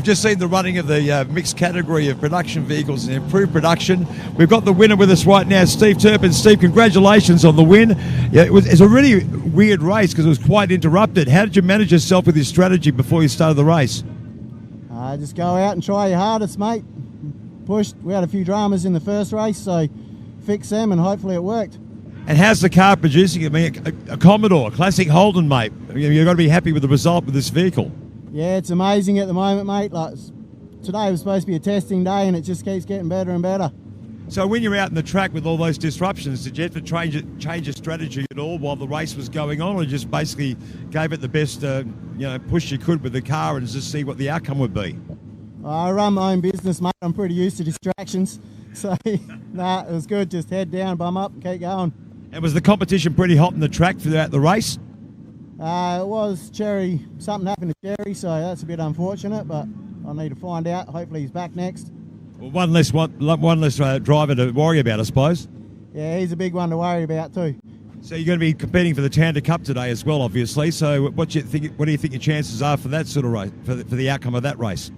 just seen the running of the mixed category of production vehicles and improved production. We've got the winner with us right now, Steve Turpin. Steve, congratulations on the win. Yeah, it's a really weird race because it was quite interrupted. How did you manage yourself with your strategy before you started the race? Just go out and try your hardest, mate. Pushed. We had a few dramas in the first race, so fix them and hopefully it worked. And how's the car producing? I mean, a Commodore, a classic Holden, mate. You've got to be happy with the result with this vehicle. Yeah, it's amazing at the moment, mate. Like today was supposed to be a testing day and it just keeps getting better and better. So when you're out in the track with all those disruptions, did you have to change your strategy at all while the race was going on, or just basically gave it the best push you could with the car and just see what the outcome would be? I run my own business, mate. I'm pretty used to distractions. So, nah, it was good. Just head down, bum up and keep going. And was the competition pretty hot in the track throughout the race? It was Cherry. Something happened to Cherry, so that's a bit unfortunate, but I need to find out. Hopefully he's back next. Well, one less driver to worry about, I suppose. Yeah, he's a big one to worry about too. So you're going to be competing for the Tander Cup today as well, obviously. So what do you think your chances are for that sort of race, for the outcome of that race?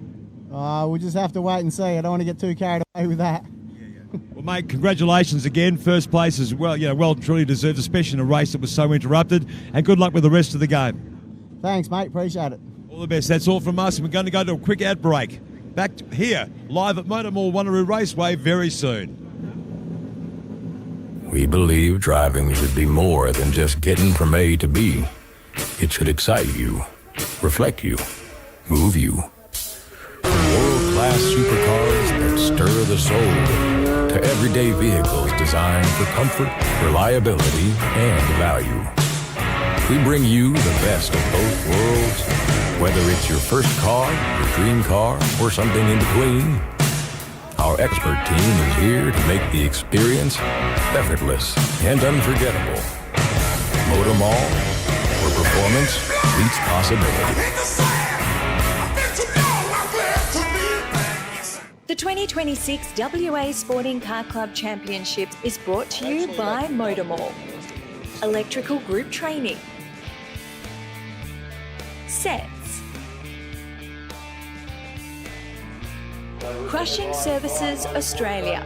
We'll just have to wait and see. I don't want to get too carried away with that. Well, mate, congratulations again. First place as well. Well and truly deserved, especially in a race that was so interrupted. And good luck with the rest of the game. Thanks, mate. Appreciate it. All the best. That's all from us. We're going to go to a quick ad break. Back here, live at MotorMall Wanneroo Raceway very soon. We believe driving should be more than just getting from A to B. It should excite you, reflect you, move you. From world-class supercars that stir the soul to everyday vehicles designed for comfort, reliability, and value. We bring you the best of both worlds, whether it's your first car, your dream car, or something in between. Our expert team is here to make the experience effortless and unforgettable. MotorMall, where performance meets possibility. The 2026 WA Sporting Car Club Championship is brought to you by MotorMall, Electrical Group Training, Sets, Crushing Services Australia,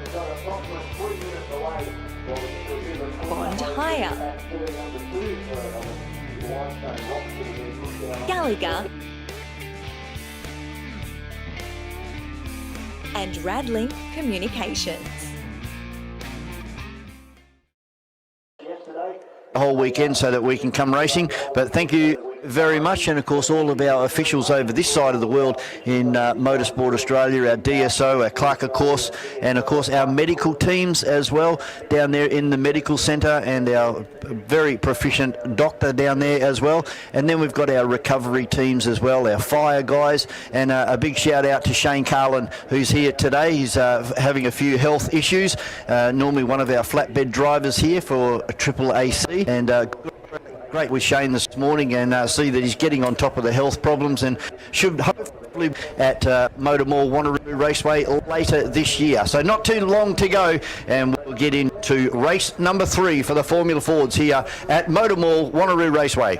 Bond Hire, Gallagher, and Radlink Communications. The whole weekend so that we can come racing, but thank you very much, and of course all of our officials over this side of the world in Motorsport Australia, our DSO, our clerk of course, and of course our medical teams as well down there in the medical centre, and our very proficient doctor down there as well. And then we've got our recovery teams as well, our fire guys, and a big shout out to Shane Carlin, who's here today. He's having a few health issues, normally one of our flatbed drivers here for Triple AC, and great with Shane this morning, and see that he's getting on top of the health problems, and should hopefully at MotorMall Wanneroo Raceway later this year. So not too long to go, and we'll get into race number 3 for the Formula Fords here at MotorMall Wanneroo Raceway.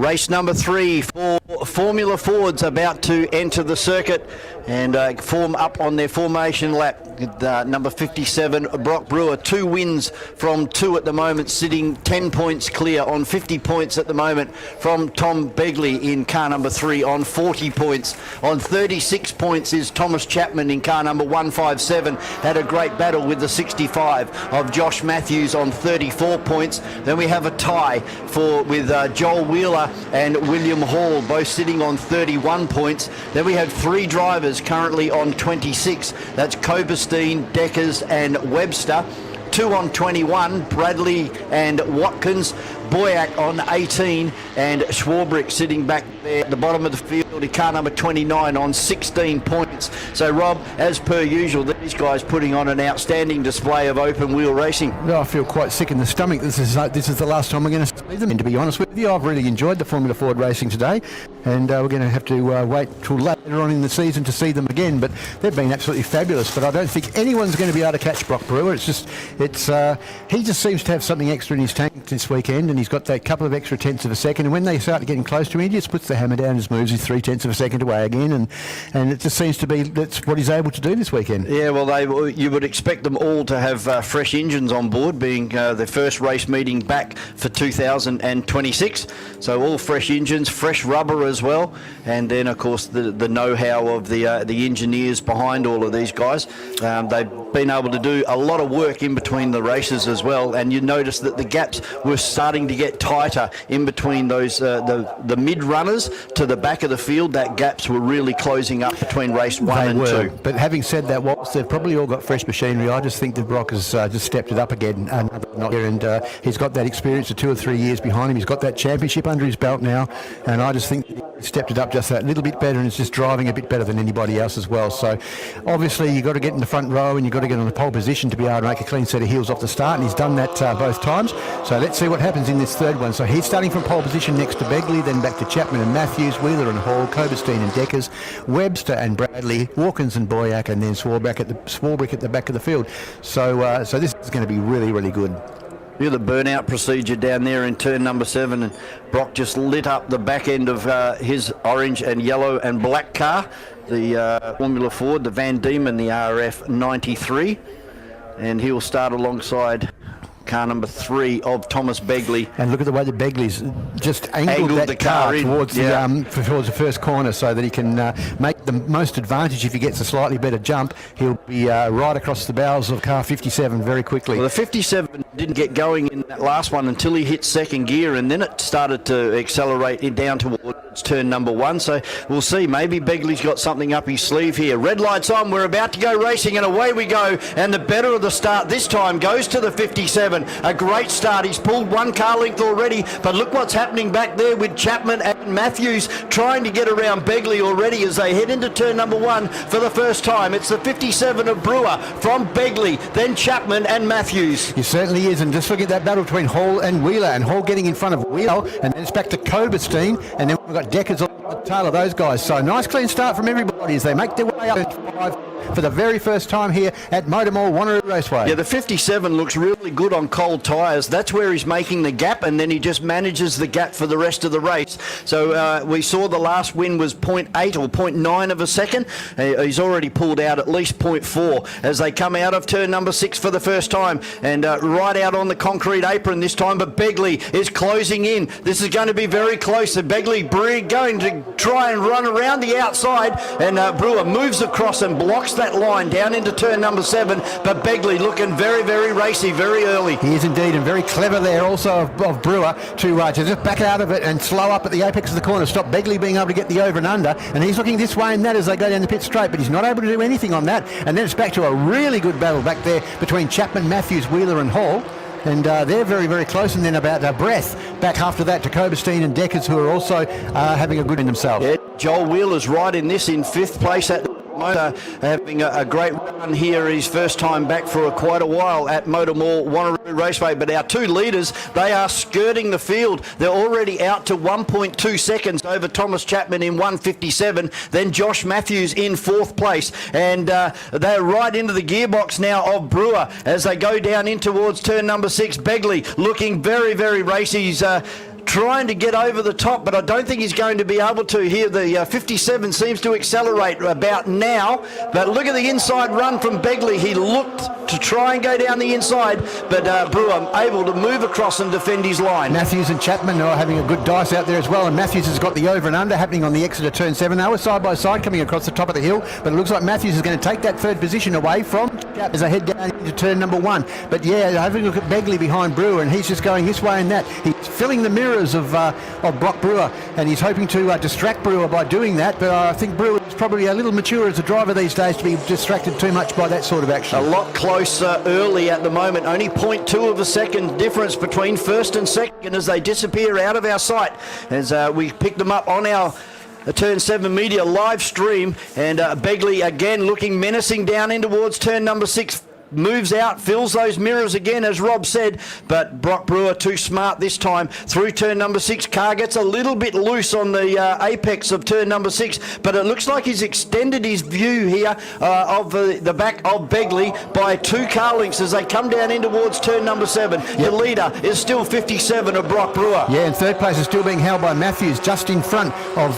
Race number 3 for Formula Fords about to enter the circuit and form up on their formation lap. Number 57, Brock Brewer, 2 wins from 2 at the moment, sitting 10 points clear on 50 points at the moment from Tom Begley in car number 3 on 40 points. On 36 points is Thomas Chapman in car number 157. Had a great battle with the 65 of Josh Matthews on 34 points. Then we have a tie with Joel Wheeler and William Hall, both sitting on 31 points. Then we have 3 drivers currently on 26. That's Coberstein, Deckers and Webster. 2 on 21, Bradley and Watkins. Boyack on 18 and Schwarbrick sitting back there at the bottom of the field in car number 29 on 16 points. So Rob, as per usual, these guys putting on an outstanding display of open wheel racing. No, I feel quite sick in the stomach. This is the last time we're going to see them. And to be honest with you, I've really enjoyed the Formula Ford racing today, and we're going to have to wait till later on in the season to see them again. But they've been absolutely fabulous. But I don't think anyone's going to be able to catch Brock Brewer. He just seems to have something extra in his tank this weekend, and he's got that couple of extra tenths of a second, and when they start getting close to him, he just puts the hammer down and just moves his 3/10 of a second away again, and it just seems to be that's what he's able to do this weekend. Yeah, well, you would expect them all to have fresh engines on board, being their first race meeting back for 2026. So all fresh engines, fresh rubber as well, and then of course the know-how of the engineers behind all of these guys. They've been able to do a lot of work in between the races as well, and you notice that the gaps were starting to get tighter in between those the mid runners to the back of the field. That gaps were really closing up between race 1 and 2. But having said that, whilst they've probably all got fresh machinery, I just think that Brock has just stepped it up again another notch, and he's got that experience of 2 or 3 years behind him. He's got that championship under his belt now, and I just think he stepped it up just that little bit better, and it's just driving a bit better than anybody else as well. So obviously you've got to get in the front row and you've got to get on the pole position to be able to make a clean set of heels off the start, and he's done that both times. So let's see what happens in this third one. So he's starting from pole position next to Begley, then back to Chapman and Matthews, Wheeler and Hall, Coberstein and Deckers, Webster and Bradley, Watkins and Boyack, and then Swarbrick at the back of the field. So this is going to be really, really good. The burnout procedure down there in turn number 7, and Brock just lit up the back end of his orange and yellow and black car, the Formula Ford, the Van Diemen, the RF 93, and he'll start alongside car number 3 of Thomas Begley. And look at the way that Begley's just angled that the car towards the first corner, so that he can make the most advantage. If he gets a slightly better jump, he'll be right across the bows of car 57 very quickly. Well, the 57 didn't get going in that last one until he hit second gear, and then it started to accelerate it down towards turn number 1. So we'll see. Maybe Begley's got something up his sleeve here. Red lights on. We're about to go racing, and away we go. And the better of the start this time goes to the 57. A great start. He's pulled 1 car length already, but look what's happening back there with Chapman and Matthews trying to get around Begley already as they head into turn number 1 for the first time. It's the 57 of Brewer from Begley, then Chapman and Matthews. He certainly is, and just look at that battle between Hall and Wheeler, and Hall getting in front of Wheeler, and then it's back to Coberstein, and then we've got Deckers on the tail of those guys. So nice clean start from everybody as they make their way up to 5 for the very first time here at MotorMall Wanneroo Raceway. Yeah, the 57 looks really good on cold tyres. That's where he's making the gap, and then he just manages the gap for the rest of the race. So we saw the last win was 0.8 or 0.9 of a second. He's already pulled out at least 0.4 as they come out of turn number 6 for the first time, and right out on the concrete apron this time, but Begley is closing in. This is going to be very close. So Begley going to try and run around the outside, and Brewer moves across and blocks that line down into turn number 7, but Begley looking very, very racy very early. He is indeed, and very clever there also of Brewer to just back out of it and slow up at the apex of the corner, stop Begley being able to get the over and under, and he's looking this way and that as they go down the pit straight, but he's not able to do anything on that, and then it's back to a really good battle back there between Chapman, Matthews, Wheeler and Hall. And they're very, very close, and then about a breath back after that to Coberstein and Deckers, who are also having a good in themselves. Yeah, Joel Wheeler's right in this in 5th place at the moment, having a great run here. His first time back for quite a while at MotorMall Wanneroo Raceway. But our 2 leaders, they are skirting the field. They're already out to 1.2 seconds over Thomas Chapman in 157. Then Josh Matthews in 4th place. And they're right into the gearbox now of Brewer as they go down in towards turn number 6. Begley looking very, very racy. He's trying to get over the top, but I don't think he's going to be able to here. The 57 seems to accelerate about now, but look at the inside run from Begley. He looked to try and go down the inside, but Brewer able to move across and defend his line. Matthews and Chapman are having a good dice out there as well, and Matthews has got the over and under happening on the exit of turn 7. They were side by side coming across the top of the hill, but it looks like Matthews is going to take that third position away from Chap as they head down into turn number 1. But yeah, having a look at Begley behind Brewer, and he's just going this way and that. He's filling the mirrors of Brock Brewer, and he's hoping to distract Brewer by doing that, but I think Brewer is probably a little mature as a driver these days to be distracted too much by that sort of action. A lot closer early at the moment, only 0.2 of a second difference between first and second as they disappear out of our sight as we pick them up on our Turn 7 Media live stream, and Begley again looking menacing down in towards turn number 6. Moves out, fills those mirrors again, as Rob said, but Brock Brewer too smart this time. Through turn number 6, car gets a little bit loose on the apex of turn number 6, but it looks like he's extended his view here of the back of Begley by 2 car lengths as they come down in towards turn number 7. Yep. The leader is still 57 of Brock Brewer. Yeah, and third place is still being held by Matthews, just in front of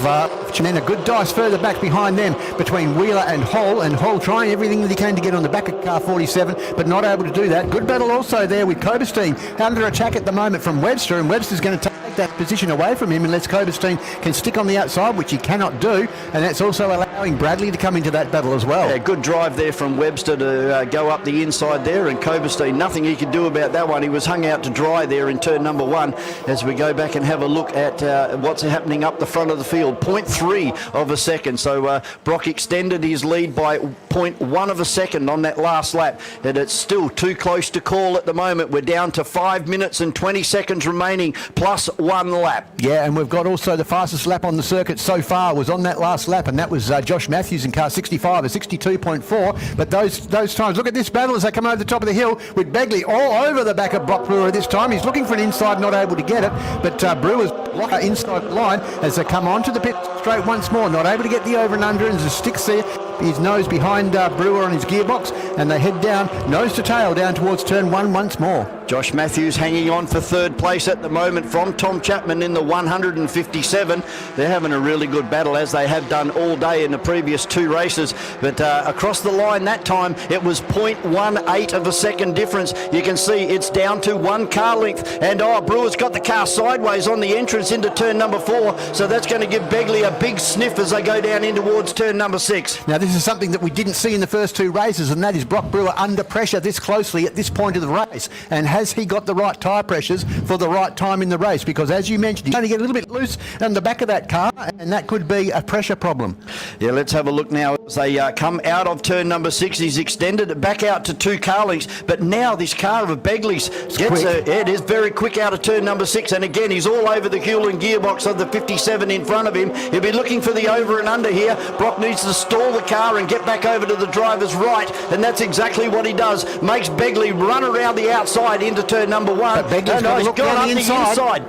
Chimena. Good dice further back behind them between Wheeler and Hall trying everything that he can to get on the back of car 47, but not able to do that. Good battle also there with Koberstein under attack at the moment from Webster, and Webster's going to take that position away from him unless Koberstein can stick on the outside, which he cannot do, and that's also allowing Bradley to come into that battle as well. Yeah, good drive there from Webster to go up the inside there, and Koberstein, nothing he could do about that one. He was hung out to dry there in turn number 1 as we go back and have a look at what's happening up the front of the field. 0.3 of a second, so Brock extended his lead by 0.1 of a second on that last lap, and it's still too close to call at the moment. We're down to 5 minutes and 20 seconds remaining plus 1 lap. Yeah, and we've got also the fastest lap on the circuit so far was on that last lap, and that was Josh Matthews in car 65 at 62.4. But those times, look at this battle as they come over the top of the hill with Begley all over the back of Brock Brewer this time. He's looking for an inside, not able to get it, but Brewer's inside line as they come onto the pit straight once more, not able to get the over and under, and just sticks there. His nose behind Brewer on his gearbox, and they head down nose to tail down towards turn 1 once more. Josh Matthews hanging on for third place at the moment from Tom Chapman in the 157. They're having a really good battle as they have done all day in the previous 2 races, but across the line that time it was 0.18 of a second difference. You can see it's down to 1 car length, and Brewer's got the car sideways on the entrance into turn number 4, so that's going to give Begley a big sniff as they go down in towards turn number 6. Now this is something that we didn't see in the first 2 races, and that is Brock Brewer under pressure this closely at this point of the race, and has he got the right tyre pressures for the right time in the race? Because as you mentioned, he's going to get a little bit loose on the back of that car, and that could be a pressure problem. Yeah, let's have a look now as they come out of turn number 6. He's extended it back out to 2 car lengths, but now this car of Begley's gets it is very quick out of turn number 6, and again he's all over the Hewland gearbox of the 57 in front of him. He'll be looking for the over and under here. Brock needs to stall the car and get back over to the driver's right, and that's exactly what he does. Makes Begley run around the outside into turn number 1. But Begley's got to look down the inside.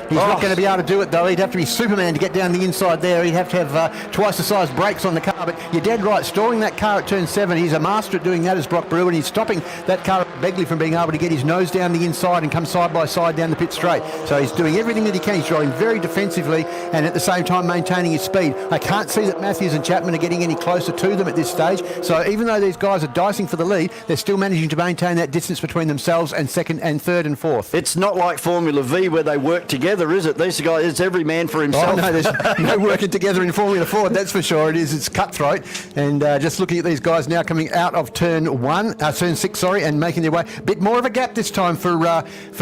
He's not going to be able to do it though. He'd have to be Superman to get down the inside there. He'd have to have twice the size brakes on the car. But you're dead right. Stalling that car at turn 7, he's a master at doing that as Brock Brewer, and he's stopping that car at Begley from being able to get his nose down the inside and come side by side down the pit straight. So he's doing everything that he can. He's driving very defensively and at the same time maintaining his speed. I can't see that Matthews and Chapman are getting any closer to them at this stage. So even though these guys are dicing for the lead, they're still managing to maintain that distance between themselves and second and third and fourth. It's not like Formula V where they work together, is it? These guys, it's every man for himself. Oh, no, there's no working together in Formula Ford, that's for sure. It's cutthroat. And just looking at these guys now coming out of turn 6, and making their way. A bit more of a gap this time for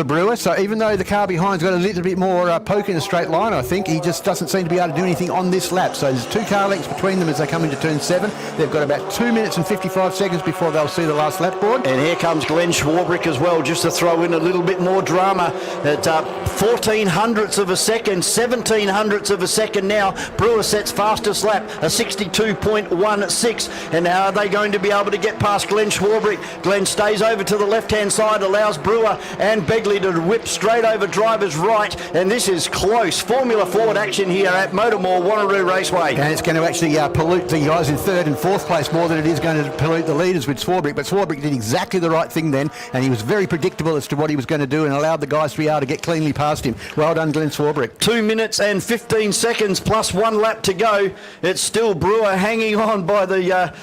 Brewer. So even though the car behind's got a little bit more poke in a straight line, I think, he just doesn't seem to be able to do anything on this lap. So there's 2 car lengths between them as they come into turn 7. They've got about 2 minutes and 55 seconds before they'll see the last lap board. And here comes Glenn Schwarbrick as well, just to throw in a little bit more drama. At 14 hundredths of a second, 17 hundredths of a second now. Brewer sets fastest lap, a 62.16. And now are they going to be able to get past Glenn Schwarbrick? Glenn stays over to the left-hand side, allows Brewer and Begley to whip straight over driver's right. And this is close. Formula Ford action here at MotorMall, Wanneroo Raceway. And it's going to actually pollute the guys in third and fourth place more than it is going to pollute the leaders with Schwarbrick. But Schwarbrick did exactly the right thing then, and he was very predictable as to what he was going to do and allowed the guys to be able to get cleanly past him. Well done, Glenn Swarbrick. 2 minutes and 15 seconds plus 1 lap to go. It's still Brewer hanging on by the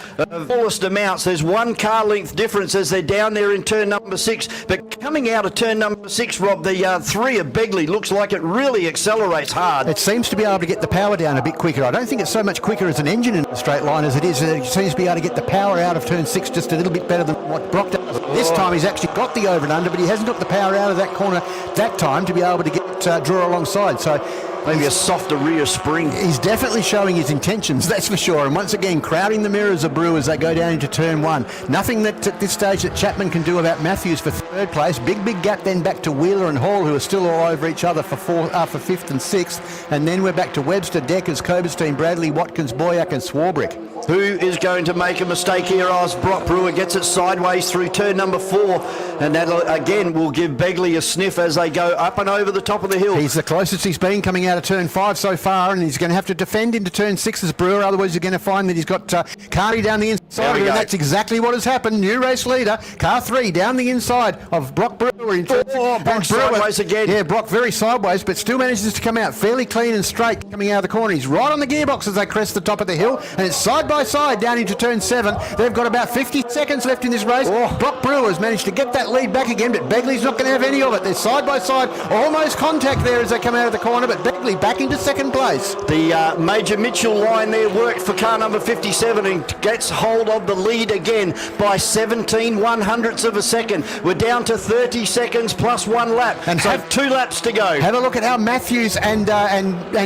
fullest amounts. There's 1 car length difference as they're down there in turn number 6. But coming out of turn number 6, Rob, the 3 of Begley looks like it really accelerates hard. It seems to be able to get the power down a bit quicker. I don't think it's so much quicker as an engine in a straight line as it is. It seems to be able to get the power out of turn 6 just a little bit better than what Brock does. This time he's actually got the over and under, but he hasn't got the power out of that corner that time to be able to get Drew alongside. So maybe a softer rear spring. He's definitely showing his intentions, that's for sure. And once again, crowding the mirrors of Brew as they go down into turn 1. Nothing that at this stage that Chapman can do about Matthews for 3rd place. Big gap then back to Wheeler and Hall, who are still all over each other for 5th and 6th. And then we're back to Webster, Deckers, Coberstein, Bradley, Watkins, Boyack and Swarbrick. Who is going to make a mistake here as Brock Brewer gets it sideways through turn number 4, and that again will give Begley a sniff as they go up and over the top of the hill. He's the closest he's been coming out of turn 5 so far, and he's going to have to defend into turn 6 as Brewer, otherwise you're going to find that he's got Carney down the inside, and that's exactly what has happened. New race leader, car 3 down the inside of Brock Brewer in turn 6. Brock sideways again. Yeah, Brock very sideways, but still manages to come out fairly clean and straight coming out of the corner. He's right on the gearbox as they crest the top of the hill, and it's side by side down into turn 7. They've got about 50 seconds left in this race. Brock Brewer has managed to get that lead back again, but Begley's not going to have any of it. They're side by side, almost contact there as they come out of the corner, but Begley back into 2nd place. The Major Mitchell line there worked for car number 57 and gets hold of the lead again by 17 100ths of a second. We're down to 30 seconds plus 1 lap, and so 2 laps to go. Have a look at how Matthews and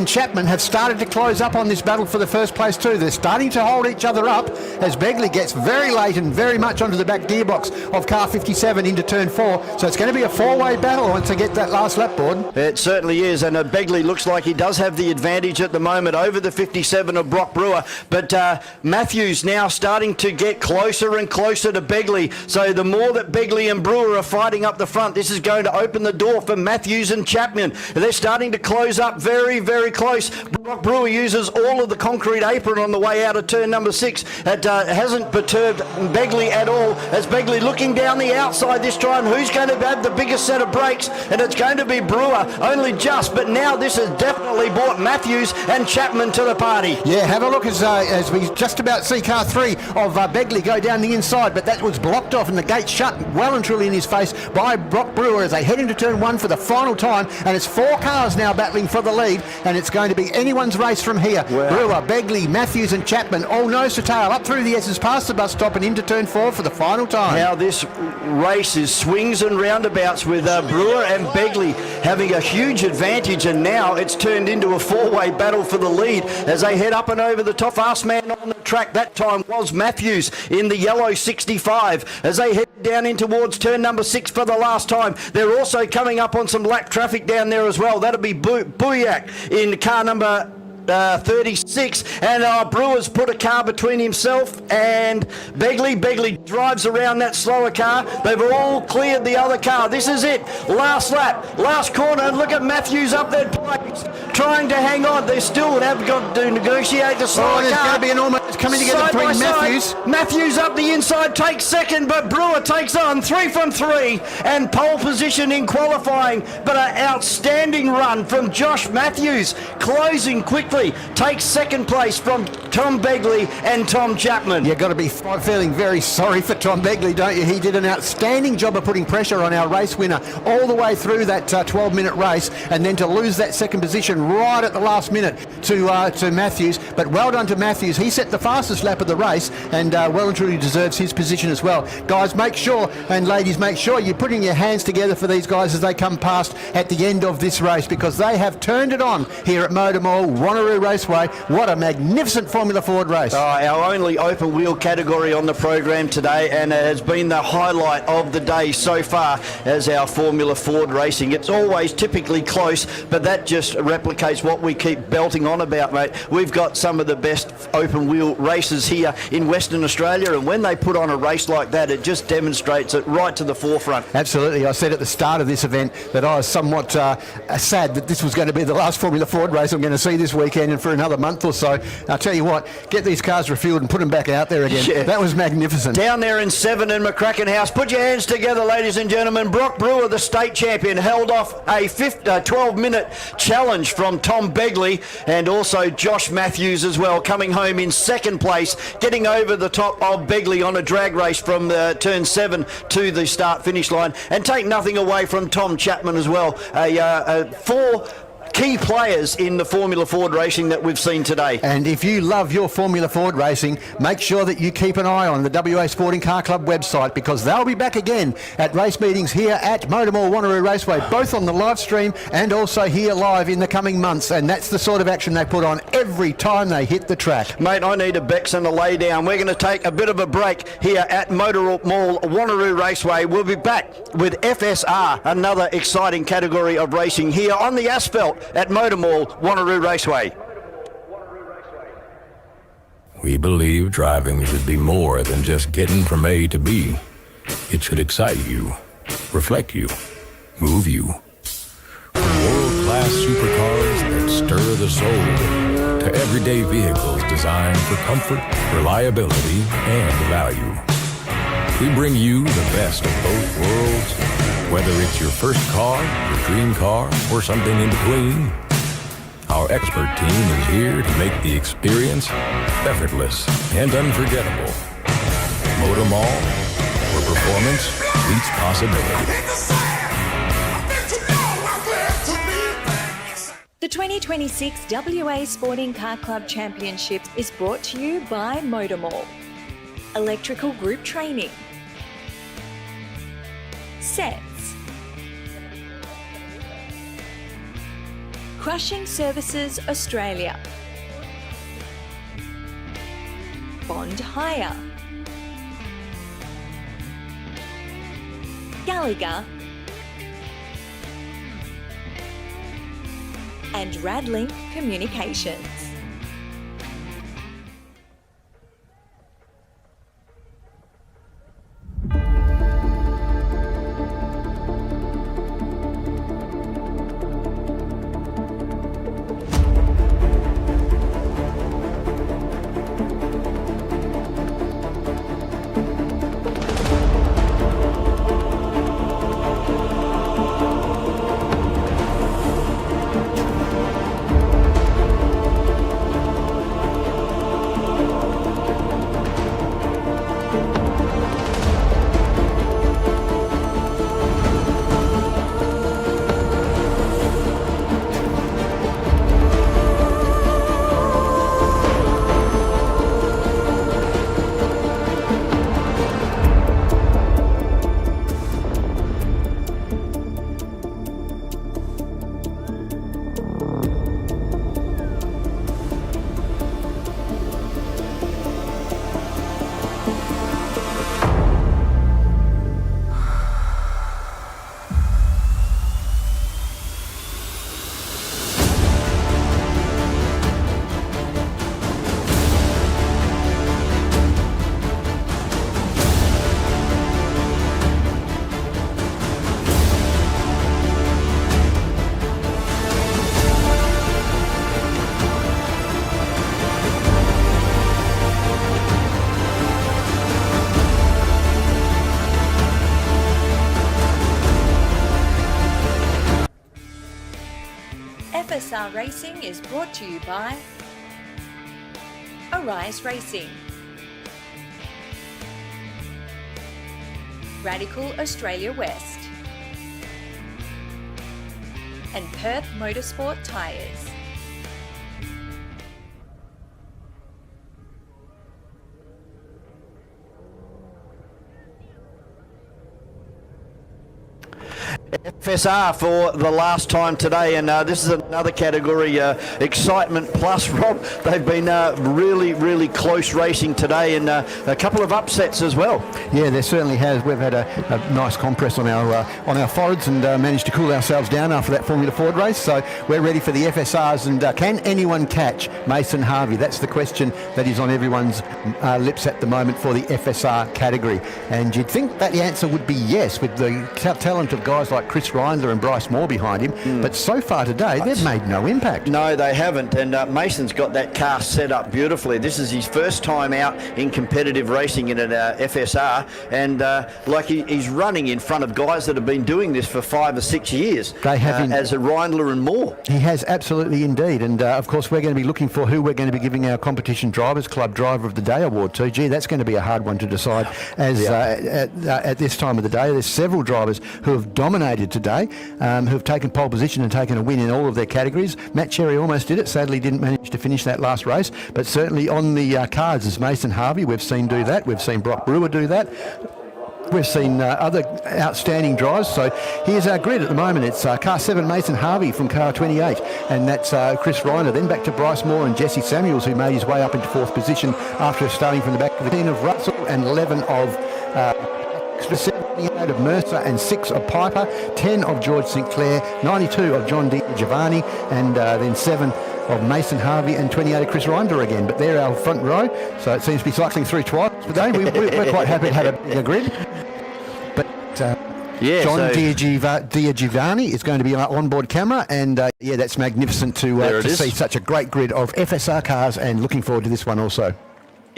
Chapman have started to close up on this battle for the 1st place too. They're starting to hold each other up as Begley gets very late and very much onto the back gearbox of car 57 into turn 4. So it's going to be a 4-way battle once they get that last lap board. It certainly is, and Begley looks like he does have the advantage at the moment over the 57 of Brock Brewer. But Matthews now starting to get closer and closer to Begley. So the more that Begley and Brewer are fighting up the front, this is going to open the door for Matthews and Chapman. They're starting to close up very, very close. Brock Brewer uses all of the concrete apron on the way out of turn number 6. It hasn't perturbed Begley at all, as Begley looking down the outside this time. Who's going to have the biggest set of brakes? And it's going to be Brewer, only just, but now this has definitely brought Matthews and Chapman to the party. Yeah, have a look as we just about see car 3 of Begley go down the inside, but that was blocked off and the gate shut well and truly in his face by Brock Brewer as they head into turn 1 for the final time, and it's 4 cars now battling for the lead, and it's going to be anyone's race from here. Wow. Brewer, Begley, Matthews and Chapman all nose to tail up through the S's past the bus stop and into turn 4 for the final time. Now this race is swings and roundabouts with Brewer and Begley having a huge advantage, and now it's turned into a 4-way battle for the lead as they head up and over the top. Fast man on the track that time was Matthews in the yellow 65 as they head down in towards turn number 6 for the last time. They're also coming up on some lap traffic down there as well. That'll be Boyack in car number 36, and Brewer's put a car between himself and Begley. Begley drives around that slower car. They've all cleared the other car. This is it. Last lap, last corner, and look at Matthews up there trying to hang on. They still have got to negotiate the slower car. There's going to be an almost coming together between Matthews. Matthews up the inside takes second, but Brewer takes on 3 from 3 and pole position in qualifying, but an outstanding run from Josh Matthews, closing quickly. Takes second place from Tom Begley and Tom Chapman. You've got to be feeling very sorry for Tom Begley, don't you? He did an outstanding job of putting pressure on our race winner all the way through that 12-minute race, and then to lose that second position right at the last minute to Matthews. But well done to Matthews. He set the fastest lap of the race, and well and truly deserves his position as well. Guys, make sure, and ladies, make sure you're putting your hands together for these guys as they come past at the end of this race, because they have turned it on here at MotorMall, Wanneroo Raceway. What a magnificent Formula Ford race. Our only open wheel category on the program today, and it has been the highlight of the day so far as our Formula Ford racing. It's always typically close, but that just replicates what we keep belting on on about, mate. We've got some of the best open wheel races here in Western Australia, and when they put on a race like that, it just demonstrates it right to the forefront. Absolutely. I said at the start of this event that I was somewhat sad that this was going to be the last Formula Ford race I'm going to see this weekend and for another month or so. I'll tell you what, get these cars refueled and put them back out there again. Yeah. That was magnificent. Down there in 7 in McCracken House, put your hands together, ladies and gentlemen. Brock Brewer, the state champion, held off a 12-minute challenge from Tom Begley, and also Josh Matthews as well, coming home in second place, getting over the top of Begley on a drag race from turn 7 to the start-finish line. And take nothing away from Tom Chapman as well. 4 key players in the Formula Ford racing that we've seen today. And if you love your Formula Ford racing, make sure that you keep an eye on the WA Sporting Car Club website, because they'll be back again at race meetings here at MotorMall Wanneroo Raceway, both on the live stream and also here live in the coming months. And that's the sort of action they put on every time they hit the track. Mate, I need a Bex and a lay down. We're going to take a bit of a break here at MotorMall Wanneroo Raceway. We'll be back with FSR, another exciting category of racing here on the asphalt at MotorMall Wanneroo Raceway. We believe driving should be more than just getting from A to B. It should excite you, reflect you, move you. From world-class supercars that stir the soul to everyday vehicles designed for comfort, reliability, and value. We bring you the best of both worlds, whether it's your first car, your dream car, or something in between. Our expert team is here to make the experience effortless and unforgettable. MotorMall, where performance meets possibility. The 2026 WA Sporting Car Club Championship is brought to you by MotorMall, Electrical Group Training, Sets, Crushing Services Australia, Bond Hire, Gallagher, and Radlink Communications. FSR Racing is brought to you by Arise Racing, Radical Australia West, and Perth Motorsport Tyres. FSR for the last time today, and this is another category, excitement plus, Rob. They've been really, really close racing today, and a couple of upsets as well. Yeah, there certainly has. We've had a nice compress on our foreheads and managed to cool ourselves down after that Formula Ford race, so we're ready for the FSRs. And can anyone catch Mason Harvey? That's the question that is on everyone's lips at the moment for the FSR category, and you'd think that the answer would be yes, with the talent of guys like Chris Reindler and Bryce Moore behind him, but so far today they've made no impact. No, they haven't, and Mason's got that car set up beautifully. This is his first time out in competitive racing in an FSR, and he's running in front of guys that have been doing this for 5 or 6 years. They have as a Reindler and Moore. He has, absolutely indeed, and of course we're going to be looking for who we're going to be giving our Competition Drivers Club Driver of the Day award to. Gee, that's going to be a hard one to decide as at this time of the day. There's several drivers who have dominated today, who have taken pole position and taken a win in all of their categories. Matt Cherry almost did it, sadly didn't manage to finish that last race, but certainly on the cards is Mason Harvey. We've seen do that. We've seen Brock Brewer do that. We've seen other outstanding drives. So here's our grid at the moment. It's car 7, Mason Harvey from car 28, and that's Chris Reiner. Then back to Bryce Moore and Jesse Samuels, who made his way up into 4th position after starting from the back of the 10 of Russell and 11 of 78 of Mercer and 6 of Piper, 10 of George Sinclair, 92 of John Giovanni, and then 7 of Mason Harvey and 28 of Chris Reindler again. But they're our front row, so it seems to be cycling through twice today. We're quite happy to have a bigger grid. But John Giovanni is going to be on onboard camera, and that's magnificent to see such a great grid of FSR cars, and looking forward to this one also.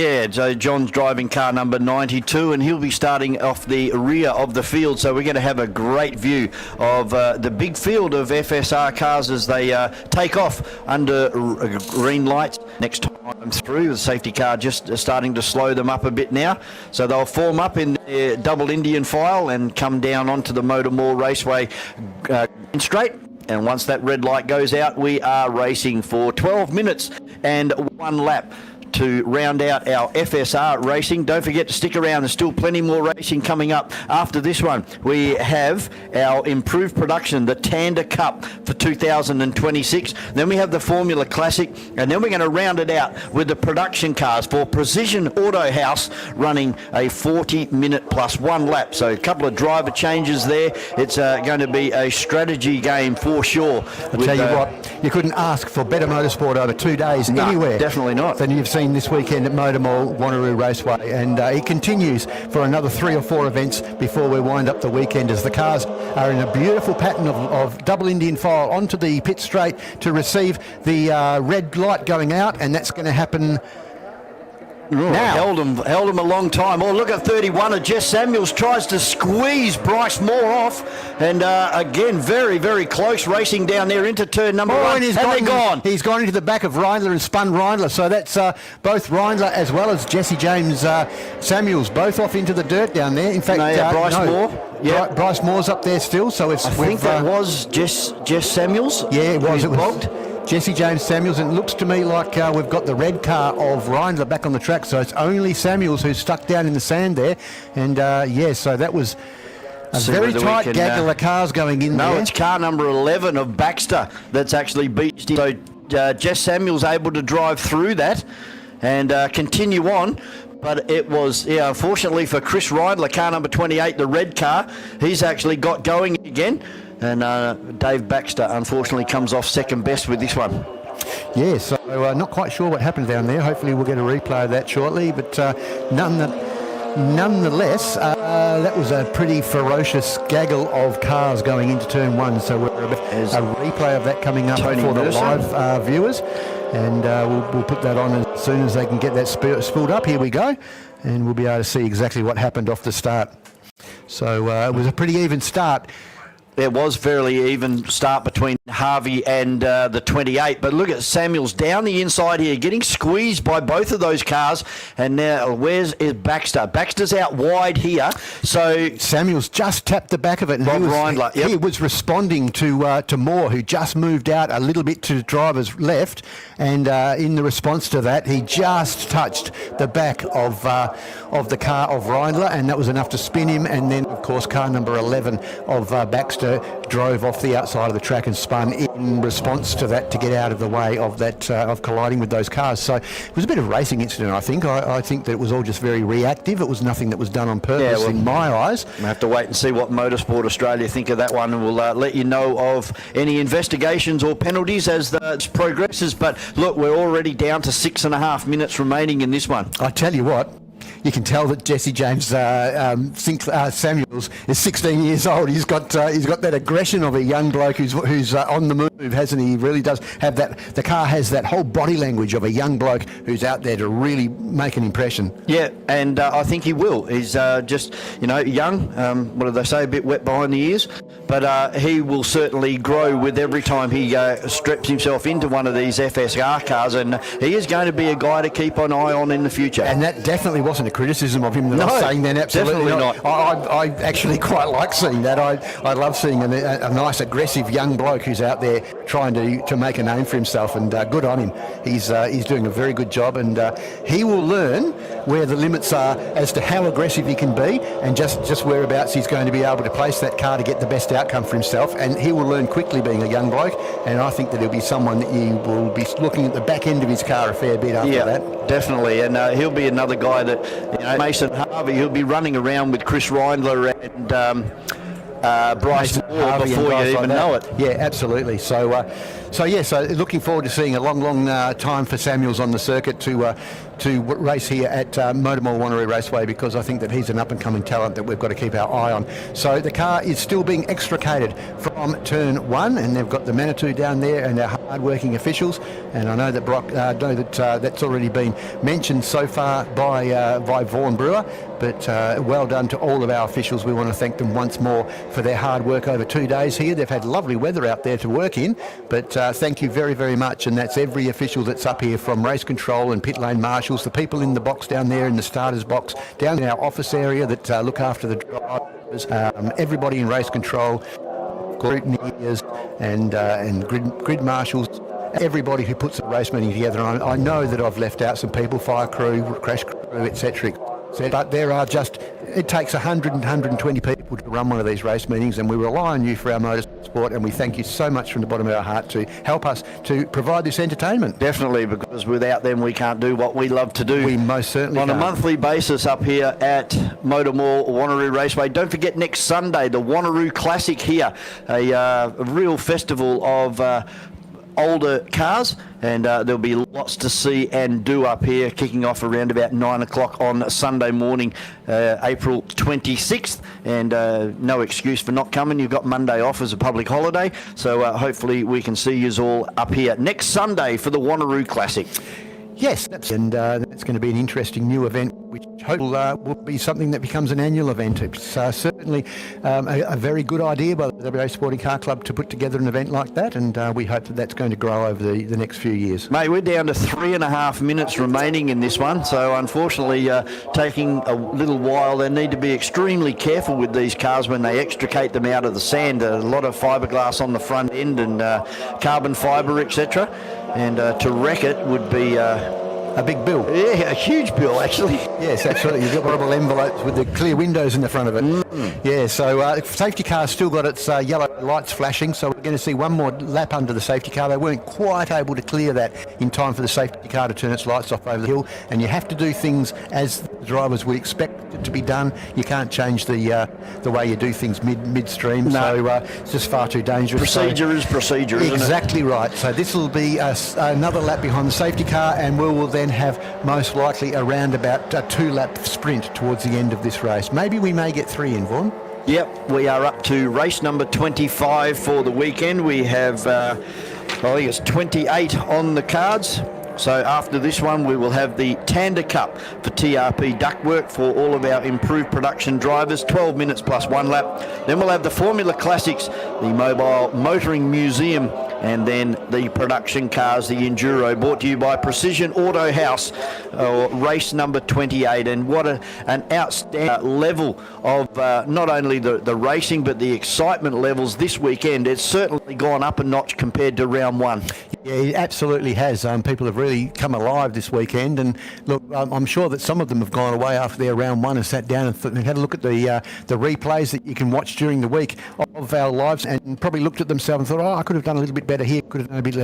Yeah, so John's driving car number 92, and he'll be starting off the rear of the field. So we're going to have a great view of the big field of FSR cars as they take off under green lights. Next time through, the safety car just starting to slow them up a bit now. So they'll form up in their double Indian file and come down onto the MotorMall Raceway straight. And once that red light goes out, we are racing for 12 minutes and 1 lap to round out our FSR racing. Don't forget to stick around. There's still plenty more racing coming up after this one. We have our improved production, the Tander Cup for 2026. Then we have the Formula Classic, and then we're going to round it out with the production cars for Precision Auto House, running a 40-minute plus 1 lap. So a couple of driver changes there. It's going to be a strategy game for sure. I'll tell you what, you couldn't ask for better motorsport over 2 days anywhere. Definitely not. Than you've seen this weekend at MotorMall, Wanneroo Raceway, and it continues for another 3 or 4 events before we wind up the weekend, as the cars are in a beautiful pattern of double Indian file onto the pit straight to receive the red light going out, and that's going to happen now. Held him a long time. Oh, look at 31 of Jess Samuels tries to squeeze Bryce Moore off, and again very, very close racing down there into turn number 1. And gone. He's gone into the back of Reindler and spun Reindler, so that's both Reindler as well as Jesse James Samuels both off into the dirt down there. In fact, Bryce Moore. Yeah, Bryce Moore's up there still, so it's. I think that was Jess Samuels. Yeah, it was. It was Jesse James Samuels, and it looks to me like we've got the red car of Reindler back on the track, so it's only Samuels who's stuck down in the sand there, and so that was a very tight gaggle of cars going in there. No, it's car number 11 of Baxter that's actually beached him. So Jess Samuels able to drive through that and continue on. But it was, unfortunately for Chris Reindler, car number 28, the red car, he's actually got going again. And Dave Baxter, unfortunately, comes off second best with this one. Yeah, so not quite sure what happened down there. Hopefully we'll get a replay of that shortly. But nonetheless, that was a pretty ferocious gaggle of cars going into turn 1. So we're a replay of that coming up for the live viewers. And we'll put that on as soon as they can get that spooled up. Here we go. And we'll be able to see exactly what happened off the start. So it was a pretty even start. There was fairly even start between Harvey and the 28. But look at Samuels down the inside here, getting squeezed by both of those cars. And now, where's Baxter? Baxter's out wide here. So Samuels just tapped the back of it. And he was responding to Moore, who just moved out a little bit to the driver's left. And in the response to that, he just touched the back of the car of Reindler, and that was enough to spin him. And then of course, car number 11 of Baxter drove off the outside of the track and spun in response to that to get out of the way of that of colliding with those cars. So it was a bit of a racing incident, I think. I think that it was all just very reactive. It was nothing that was done on purpose in my eyes. We'll have to wait and see what Motorsport Australia think of that one, and we'll let you know of any investigations or penalties as this progresses. But look, we're already down to 6.5 minutes remaining in this one. I tell you what, you can tell that Jesse James Samuels is 16 years old. He's got that aggression of a young bloke who's on the move, hasn't he? He really does have that. The car has that whole body language of a young bloke who's out there to really make an impression. Yeah, and I think he will. He's just, young. What do they say? A bit wet behind the ears. But he will certainly grow with every time he straps himself into one of these FSR cars, and he is going to be a guy to keep an eye on in the future. And that definitely wasn't a criticism of him that I'm saying then, absolutely not. I actually quite like seeing that. I love seeing a nice aggressive young bloke who's out there trying to make a name for himself, and good on him. He's doing a very good job, and he will learn where the limits are as to how aggressive he can be, and just whereabouts he's going to be able to place that car to get the best outcome for himself. And he will learn quickly being a young bloke, and I think that he'll be someone that he will be looking at the back end of his car a fair bit after that. Definitely, and he'll be another guy that, Mason Harvey, he'll be running around with Chris Reindler and Bryce Moore before you even know it. Yeah, absolutely. So looking forward to seeing a long time for Samuels on the circuit to race here at MotorMall Wanneroo Raceway, because I think that he's an up-and-coming talent that we've got to keep our eye on. So the car is still being extricated from turn 1, and they've got the Manitou down there and our hard-working officials. And I know that Brock, that's already been mentioned so far by Vaughan Brewer. But well done to all of our officials. We want to thank them once more for their hard work over 2 days here. They've had lovely weather out there to work in, but thank you very, very much. And that's every official that's up here, from race control and pit lane marshals, the people in the box down there in the starters box, down in our office area that look after the drivers, everybody in race control, scrutineers and grid marshals, everybody who puts the race meeting together. And I know that I've left out some people, fire crew, crash crew, etc. But there are it takes 100 and 120 people to run one of these race meetings, and we rely on you for our motorsport, and we thank you so much from the bottom of our heart to help us to provide this entertainment. Definitely, because without them we can't do what we love to do. We most certainly on can't. A monthly basis up here at MotorMall Wanneroo Raceway. Don't forget, next Sunday, the Wanneroo Classic here, a real festival of older cars, and there'll be lots to see and do up here, kicking off around about 9 o'clock on Sunday morning, April 26th, and no excuse for not coming. You've got Monday off as a public holiday, so hopefully we can see you all up here next Sunday for the Wanneroo Classic. Yes, and that's going to be an interesting new event, which hopefully will be something that becomes an annual event. It's certainly a very good idea by the WA Sporting Car Club to put together an event like that, and we hope that that's going to grow over the next few years. Mate, we're down to 3.5 minutes remaining in this one, so unfortunately taking a little while. They need to be extremely careful with these cars when they extricate them out of the sand. A lot of fiberglass on the front end and carbon fibre, etc. And to wreck it would be a big bill. Yeah, a huge bill, actually. Yes, absolutely. You've got rubber envelopes with the clear windows in the front of it. Yeah, so safety car's still got its yellow lights flashing, so we're going to see one more lap under the safety car. They weren't quite able to clear that in time for the safety car to turn its lights off over the hill, and you have to do things as the drivers would expect it to be done. You can't change the way you do things midstream, so it's just far too dangerous. Procedure is procedure, isn't it? Exactly right. So this will be another lap behind the safety car, and we will then have most likely around about a 2-lap sprint towards the end of this race. Maybe we may get 3 in, Vaughan. Yep, we are up to race number 25 for the weekend. We have, I think it's 28 on the cards. So after this one, we will have the Tander Cup for TRP ductwork for all of our improved production drivers, 12 minutes plus 1 lap. Then we'll have the Formula Classics, the Mobile Motoring Museum, and then the production cars, the Enduro, brought to you by Precision Auto House, race number 28. And what an outstanding level of not only the racing, but the excitement levels this weekend. It's certainly gone up a notch compared to round 1. Yeah, he absolutely has. People have really come alive this weekend, and look, I'm sure that some of them have gone away after their round one and sat down and had a look at the replays that you can watch during the week of our lives, and probably looked at themselves and thought, I could have done a little bit better here, could have done a bit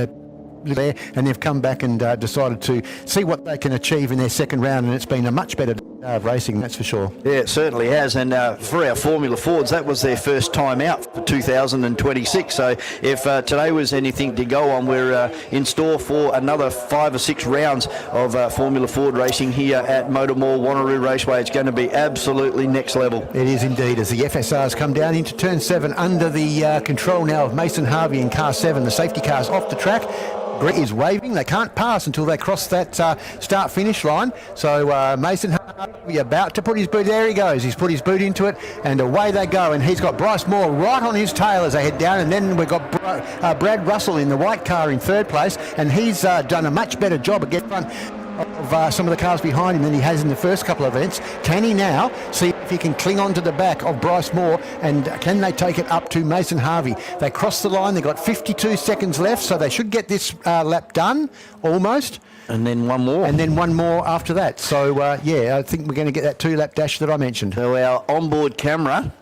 there, and they've come back and decided to see what they can achieve in their second round, and it's been a much better day of racing, that's for sure. Yeah, it certainly has, and for our Formula Fords, that was their first time out for 2026, so if today was anything to go on, we're in store for another 5 or 6 rounds of Formula Ford racing here at MotorMall Wanneroo Raceway. It's going to be absolutely next level. It is indeed, as the FSRs come down into turn 7 under the control now of Mason Harvey in car 7. The safety car's off the track. Greg is waving. They can't pass until they cross that start-finish line. So Mason Harvey about to put his boot. There he goes. He's put his boot into it, and away they go. And he's got Bryce Moore right on his tail as they head down. And then we've got Brad Russell in the white car in third place, and he's done a much better job at getting front of some of the cars behind him than he has in the first couple of events. Can he now see if he can cling on to the back of Bryce Moore, and can they take it up to Mason Harvey? They crossed the line. They've got 52 seconds left, so they should get this lap done almost. And then one more. And then one more after that. So, I think we're going to get that 2-lap dash that I mentioned. So our onboard camera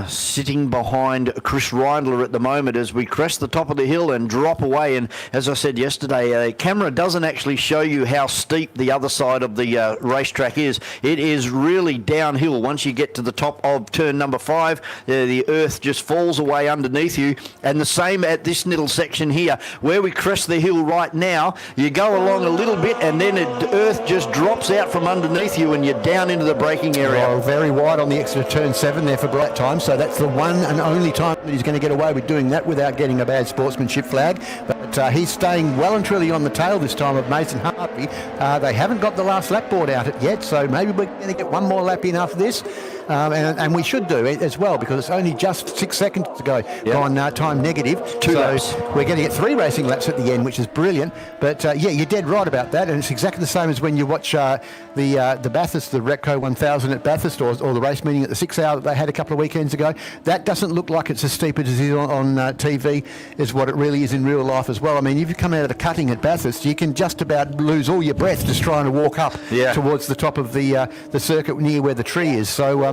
sitting behind Chris Reindler at the moment as we crest the top of the hill and drop away. And as I said yesterday, a camera doesn't actually show you how steep the other side of the racetrack is. It is really downhill. Once you get to the top of turn number 5, the earth just falls away underneath you. And the same at this little section here, where we crest the hill right now. You go along a little bit, and then the earth just drops out from underneath you, and you're down into the braking area. Oh, very wide on the exit of turn 7 there for Bright Time, so that's the one and only time that he's going to get away with doing that without getting a bad sportsmanship flag. But he's staying well and truly on the tail this time of Mason Harvey. They haven't got the last lap board out yet, so maybe we're going to get one more lap in after this. And we should do it as well, because it's only just 6 seconds to go. Yep. On time negative. 2 laps. We're going to get 3 racing laps at the end, which is brilliant. But you're dead right about that, and it's exactly the same as when you watch the Bathurst, the Repco 1000 at Bathurst, or the race meeting at the 6 hour that they had a couple of weekends ago. That doesn't look like it's as steep as it is on TV as what it really is in real life as well. I mean, if you come out of the cutting at Bathurst, you can just about lose all your breath just trying to walk up towards the top of the circuit near where the tree is. So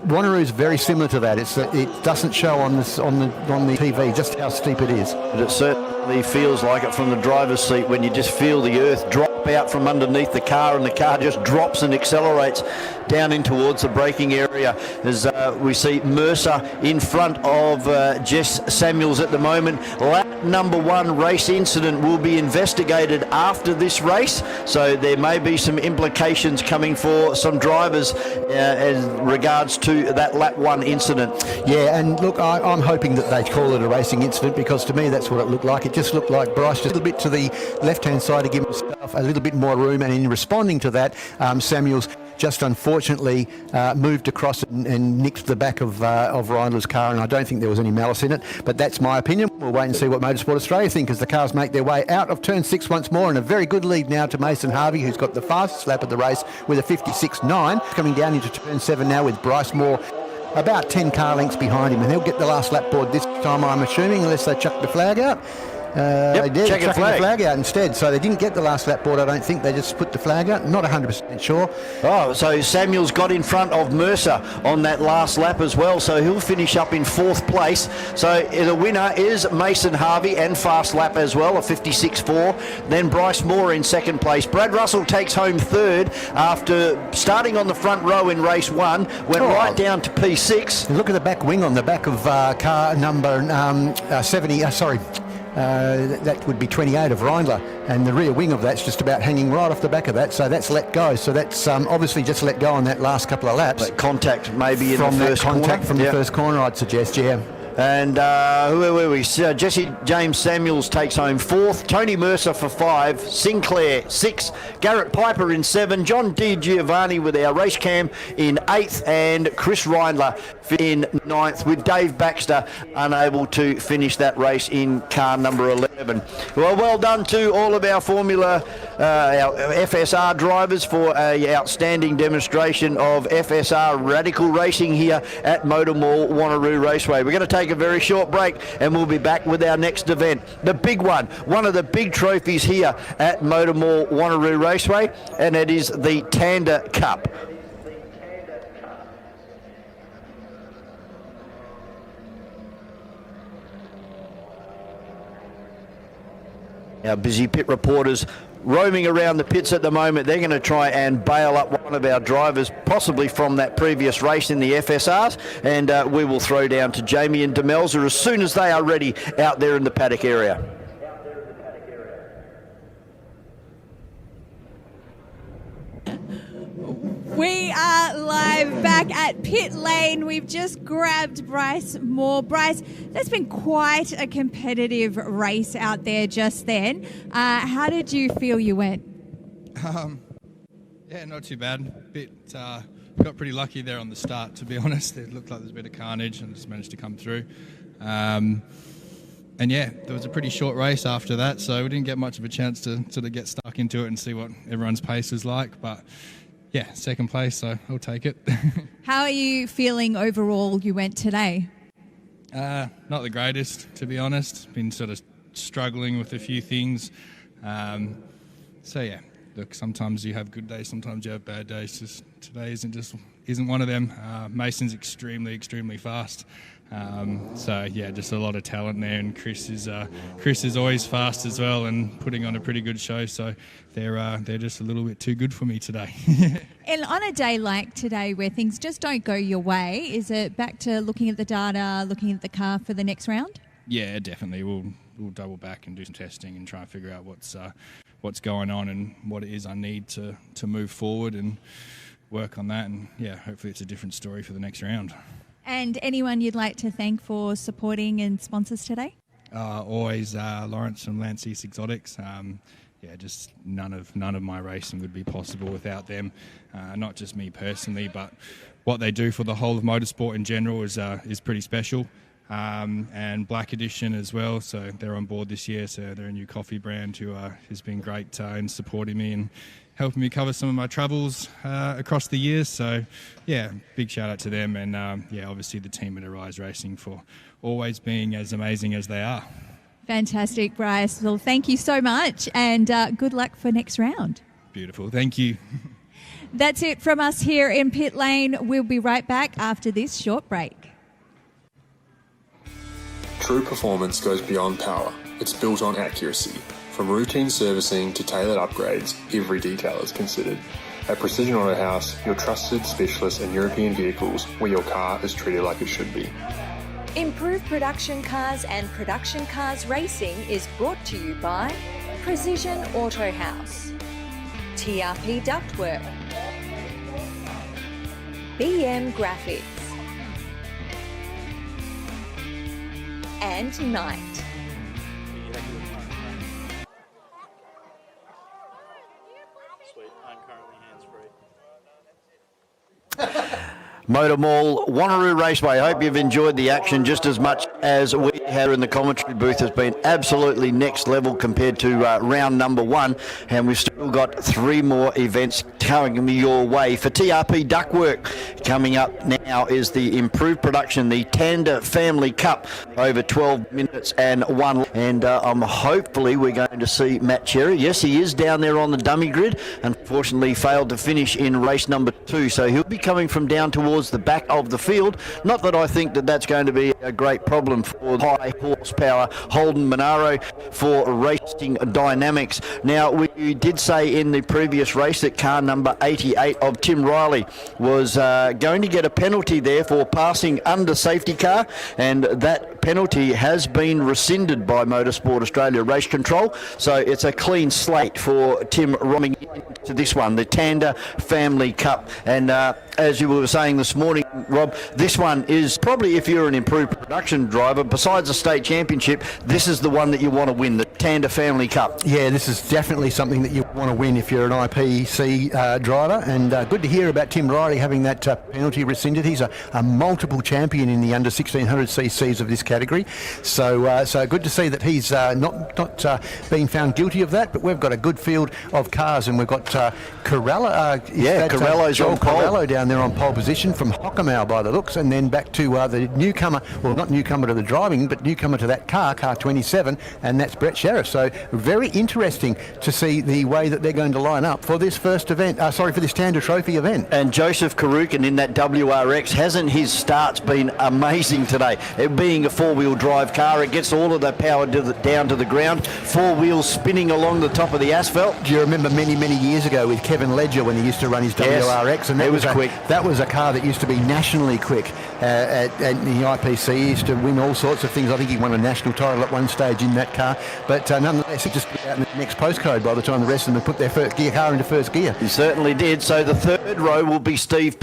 Wanneroo is very similar to that. It doesn't show on the TV just how steep it is. But it certainly feels like it from the driver's seat when you just feel the earth drop out from underneath the car, and the car just drops and accelerates down in towards the braking area. As we see Mercer in front of Jess Samuels at the moment. Lap number 1 race incident will be investigated after this race, so there may be some implications coming for some drivers as regards to that lap 1 incident. Yeah, and look, I'm hoping that they call it a racing incident, because to me that's what it looked like. It just looked like Bryce just a little bit to the left-hand side to give himself a little bit more room, and in responding to that, Samuels just unfortunately moved across and nicked the back of Reindler's car, and I don't think there was any malice in it, but that's my opinion. We'll wait and see what Motorsport Australia think as the cars make their way out of turn 6 once more, and a very good lead now to Mason Harvey, who's got the fastest lap of the race with a 56.9, coming down into turn 7 now with Bryce Moore about 10 car lengths behind him, and he'll get the last lap board this time, I'm assuming, unless they chuck the flag out. They did, chucking the flag out instead, so they didn't get the last lap board, I don't think. They just put the flag out, not 100% sure. Oh, so Samuels got in front of Mercer on that last lap as well, so he'll finish up in 4th place. So the winner is Mason Harvey, and fast lap as well, a 56.4. Then Bryce Moore in 2nd place. Brad Russell takes home 3rd after starting on the front row in race 1, went right down to P6. Look at the back wing on the back of car number 70, that would be 28 of Reindler, and the rear wing of that's just about hanging right off the back of that, so that's let go. So that's obviously just let go on that last couple of laps. That contact maybe in from the first corner. From the first corner, I'd suggest, yeah. And who were we? Jesse James Samuels takes home 4th, Tony Mercer for 5, Sinclair 6, Garrett Piper in 7, John D. Giovanni with our race cam in 8th, and Chris Reindler in ninth, with Dave Baxter unable to finish that race in car number 11. Well done to all of our our FSR drivers for a outstanding demonstration of FSR radical racing here at MotorMall Wanneroo Raceway. We're going to take a very short break and we'll be back with our next event, the big one of the big trophies here at MotorMall Wanneroo Raceway, and it is the Tander Cup. Our busy pit reporters roaming around the pits at the moment. They're going to try and bail up one of our drivers, possibly from that previous race in the FSRs, and we will throw down to Jamie and Demelza as soon as they are ready out there in the paddock area. We are live back at pit lane. We've just grabbed Bryce Moore. Bryce, that's been quite a competitive race out there just then. How did you feel you went? Yeah, not too bad. Got pretty lucky there on the start, to be honest. It looked like there was a bit of carnage and just managed to come through. And yeah, there was a pretty short race after that, so we didn't get much of a chance to sort of get stuck into it and see what everyone's pace was like. But yeah, second place, so I'll take it. How are you feeling overall you went today? Not the greatest, to be honest. Been sort of struggling with a few things. So yeah, look, sometimes you have good days, sometimes you have bad days. Just today isn't one of them. Mason's extremely fast. So yeah, just a lot of talent there, and Chris is always fast as well and putting on a pretty good show. So they're just a little bit too good for me today. And on a day like today where things just don't go your way, is it back to looking at the data, looking at the car for the next round? Yeah, definitely. We'll double back and do some testing and try and figure out what's going on and what it is I need to move forward and work on that. And yeah, hopefully it's a different story for the next round. And anyone you'd like to thank for supporting and sponsors today? Always Lawrence from Lance's Exotics. Yeah, just none of my racing would be possible without them. Not just me personally, but what they do for the whole of motorsport in general is pretty special. And Black Edition as well, so they're on board this year. So they're a new coffee brand who has been great in supporting me and helping me cover some of my travels across the years. So yeah, big shout out to them, and yeah, obviously the team at Arise Racing for always being as amazing as they are. Fantastic, Bryce. Well, thank you so much, and good luck for next round. Beautiful, thank you. That's it from us here in pit lane. We'll be right back after this short break. True performance goes beyond power. It's built on accuracy. From routine servicing to tailored upgrades, every detail is considered. At Precision Auto House, your trusted specialist in European vehicles, where your car is treated like it should be. Improved Production Cars and Production Cars Racing is brought to you by Precision Auto House, TRP Ductwork, BM Graphics, and Knight. MotorMall, Wanneroo Raceway. I hope you've enjoyed the action just as much as we have in the commentary booth. Has been absolutely next level compared to round number one, and we've still got 3 more events coming your way. For TRP Ductwork, coming up now is the improved production, the Tander Family Cup, over 12 minutes and 1. And hopefully we're going to see Matt Cherry. Yes, he is down there on the dummy grid. Unfortunately failed to finish in race number 2, so he'll be coming from down towards the back of the field. Not that I think that that's going to be a great problem for high horsepower Holden Monaro for racing dynamics. Now, we did say in the previous race that car number 88 of Tim Riley was going to get a penalty there for passing under safety car, and that penalty has been rescinded by Motorsport Australia Race Control, so it's a clean slate for Tim roaming into this one, the Tander Family Cup. And as you were saying this morning, Rob, this one is probably, if you're an improved production driver, besides the state championship, this is the one that you want to win, the Tander Family Cup. Yeah, this is definitely something that you want to win if you're an IPC driver, and good to hear about Tim Riley having that penalty rescinded. He's a multiple champion in the under 1600 cc's of this category, so good to see that he's not being found guilty of that. But we've got a good field of cars, and we've got Corello. Corello's on pole. Corello down there on pole position from Hockamau by the looks, and then back to the newcomer, well, not newcomer to the driving, but newcomer to that car 27, and that's Brett Sheriff. So very interesting to see the way that they're going to line up for this first event, for this Tander Trophy event. And Joseph Karukin in that WRX, hasn't his starts been amazing today? It being a four-wheel drive car, it gets all of the power down to the ground, four wheels spinning along the top of the asphalt. Do you remember many years ago with Kevin Ledger when he used to run his WRX? And that was quick. That was a car that used to be nationally quick. At the IPC, he used to win all sorts of things. I think he won a national title at one stage in that car. But nonetheless, it just got out in the next postcode by the time the rest of them had put their first gear car into first gear. He certainly did. So the third row will be Steve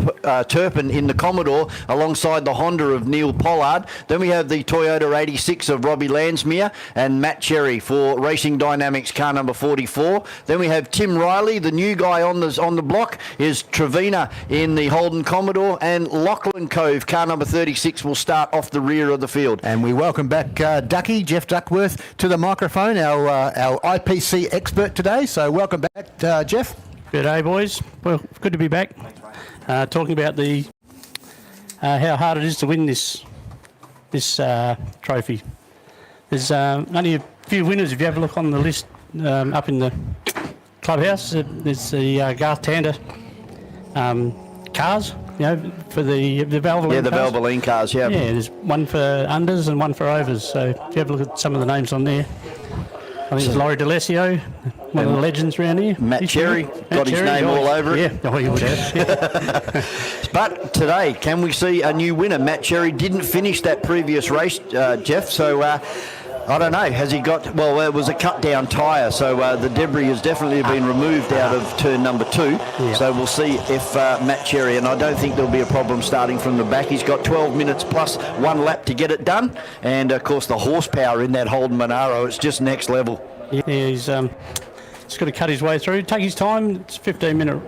Turpin in the Commodore alongside the Honda of Neil Pollard. Then we have the Toyota 86 of Robbie Lansmere and Matt Cherry for Racing Dynamics car number 44. Then we have Tim Riley, the new guy on the block is Trevina in the Holden Commodore, and Lachlan Cove car number 36 will start off the rear of the field. And we welcome back Ducky, Jeff Duckworth, to the microphone, our IPC expert today. So welcome back, Jeff. Good day, boys. Well, good to be back. Talking about how hard it is to win this trophy. There's only a few winners. If you have a look on the list up in the clubhouse, there's the Garth Tander cars. For the Valvoline cars. Yeah, the Valvoline cars, yeah. Yeah, there's one for unders and one for overs. So if you have a look at some of the names on there, I think it's Laurie D'Alessio, one of the legends around here. Matt Cherry, got his name all over it. Yeah, he would have. But today, can we see a new winner? Matt Cherry didn't finish that previous race, Jeff, so I don't know. Has he got... Well, it was a cut-down tyre, so the debris has definitely been removed out of turn number 2. Yeah. So we'll see if Matt Cherry... And I don't think there'll be a problem starting from the back. He's got 12 minutes plus one lap to get it done. And, of course, the horsepower in that Holden Monaro, it's just next level. Yeah, he's got to cut his way through. Take his time. It's 15-minute...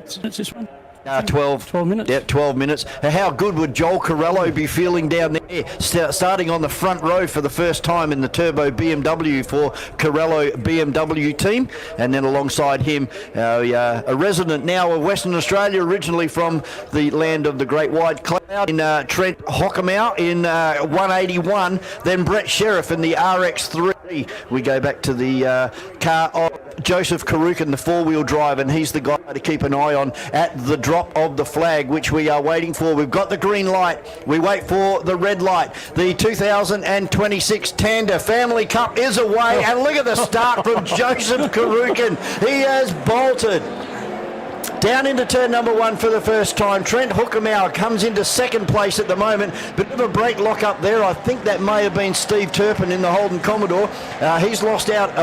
it's this one. 12 minutes. Yeah, 12 minutes. How good would Joel Corello be feeling down there, starting on the front row for the first time in the Turbo BMW for Corello BMW team, and then alongside him, a resident now of Western Australia, originally from the land of the Great White Cloud, in Trent Hockamau in 181. Then Brett Sheriff in the RX3. We go back to the car of Joseph Karukin, the four-wheel drive, and he's the guy to keep an eye on at the drop of the flag, which we are waiting for. We've got the green light. We wait for the red light. The 2026 Tander Family Cup is away, and look at the start from Joseph Karukin. He has bolted down into turn number 1 for the first time. Trent Hockamau comes into second place at the moment. Bit of a brake lock up there. I think that may have been Steve Turpin in the Holden Commodore. He's lost out...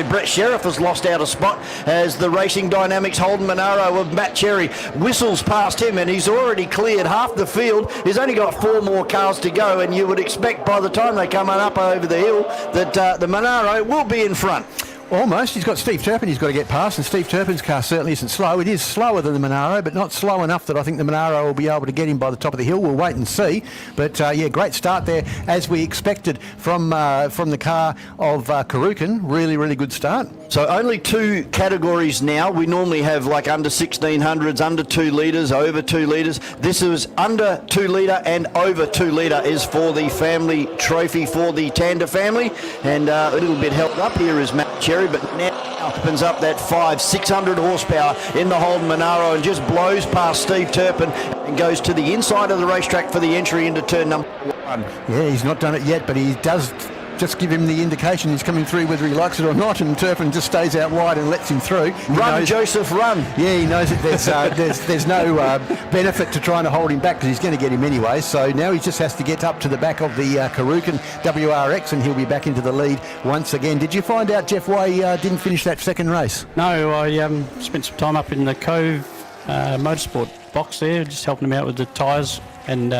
Brett Sheriff has lost out a spot as the Racing Dynamics Holden Monaro of Matt Cherry whistles past him, and he's already cleared half the field. He's only got 4 more cars to go, and you would expect by the time they come on up over the hill that the Monaro will be in front. Almost. He's got Steve Turpin he's got to get past, and Steve Turpin's car certainly isn't slow. It is slower than the Monaro, but not slow enough that I think the Monaro will be able to get him by the top of the hill. We'll wait and see. But, great start there, as we expected from the car of Karukin. Really, really good start. So only 2 categories now. We normally have like under 1600s, under 2 litres, over 2 litres. This is under 2 litre and over 2 litre is for the family trophy for the Tander family. And a little bit held up here is Matt Cherry, but now opens up that 600 horsepower in the Holden Monaro and just blows past Steve Turpin and goes to the inside of the racetrack for the entry into turn number 1. Yeah, he's not done it yet, but he does just give him the indication he's coming through whether he likes it or not, and Turpin just stays out wide and lets him through. Run, Joseph, run. Yeah, he knows that there's no benefit to trying to hold him back because he's going to get him anyway. So now he just has to get up to the back of the Karukin WRX, and he'll be back into the lead once again. Did you find out, Jeff, why he didn't finish that second race? No, I spent some time up in the Cove MotorSport box there, just helping him out with the tyres and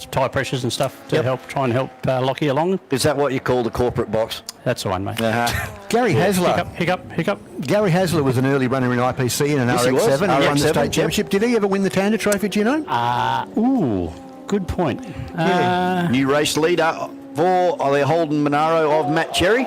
tyre pressures and stuff to try and help Lockie along. Is that what you call the corporate box? That's the one, mate. Gary Hasler. Hiccup. Gary Hasler was an early runner in IPC in an Yes, he was. RX-7. He won the RX-7, state championship. Did he ever win the Tander Trophy, do you know? Good point. New race leader for Holden Monaro of Matt Cherry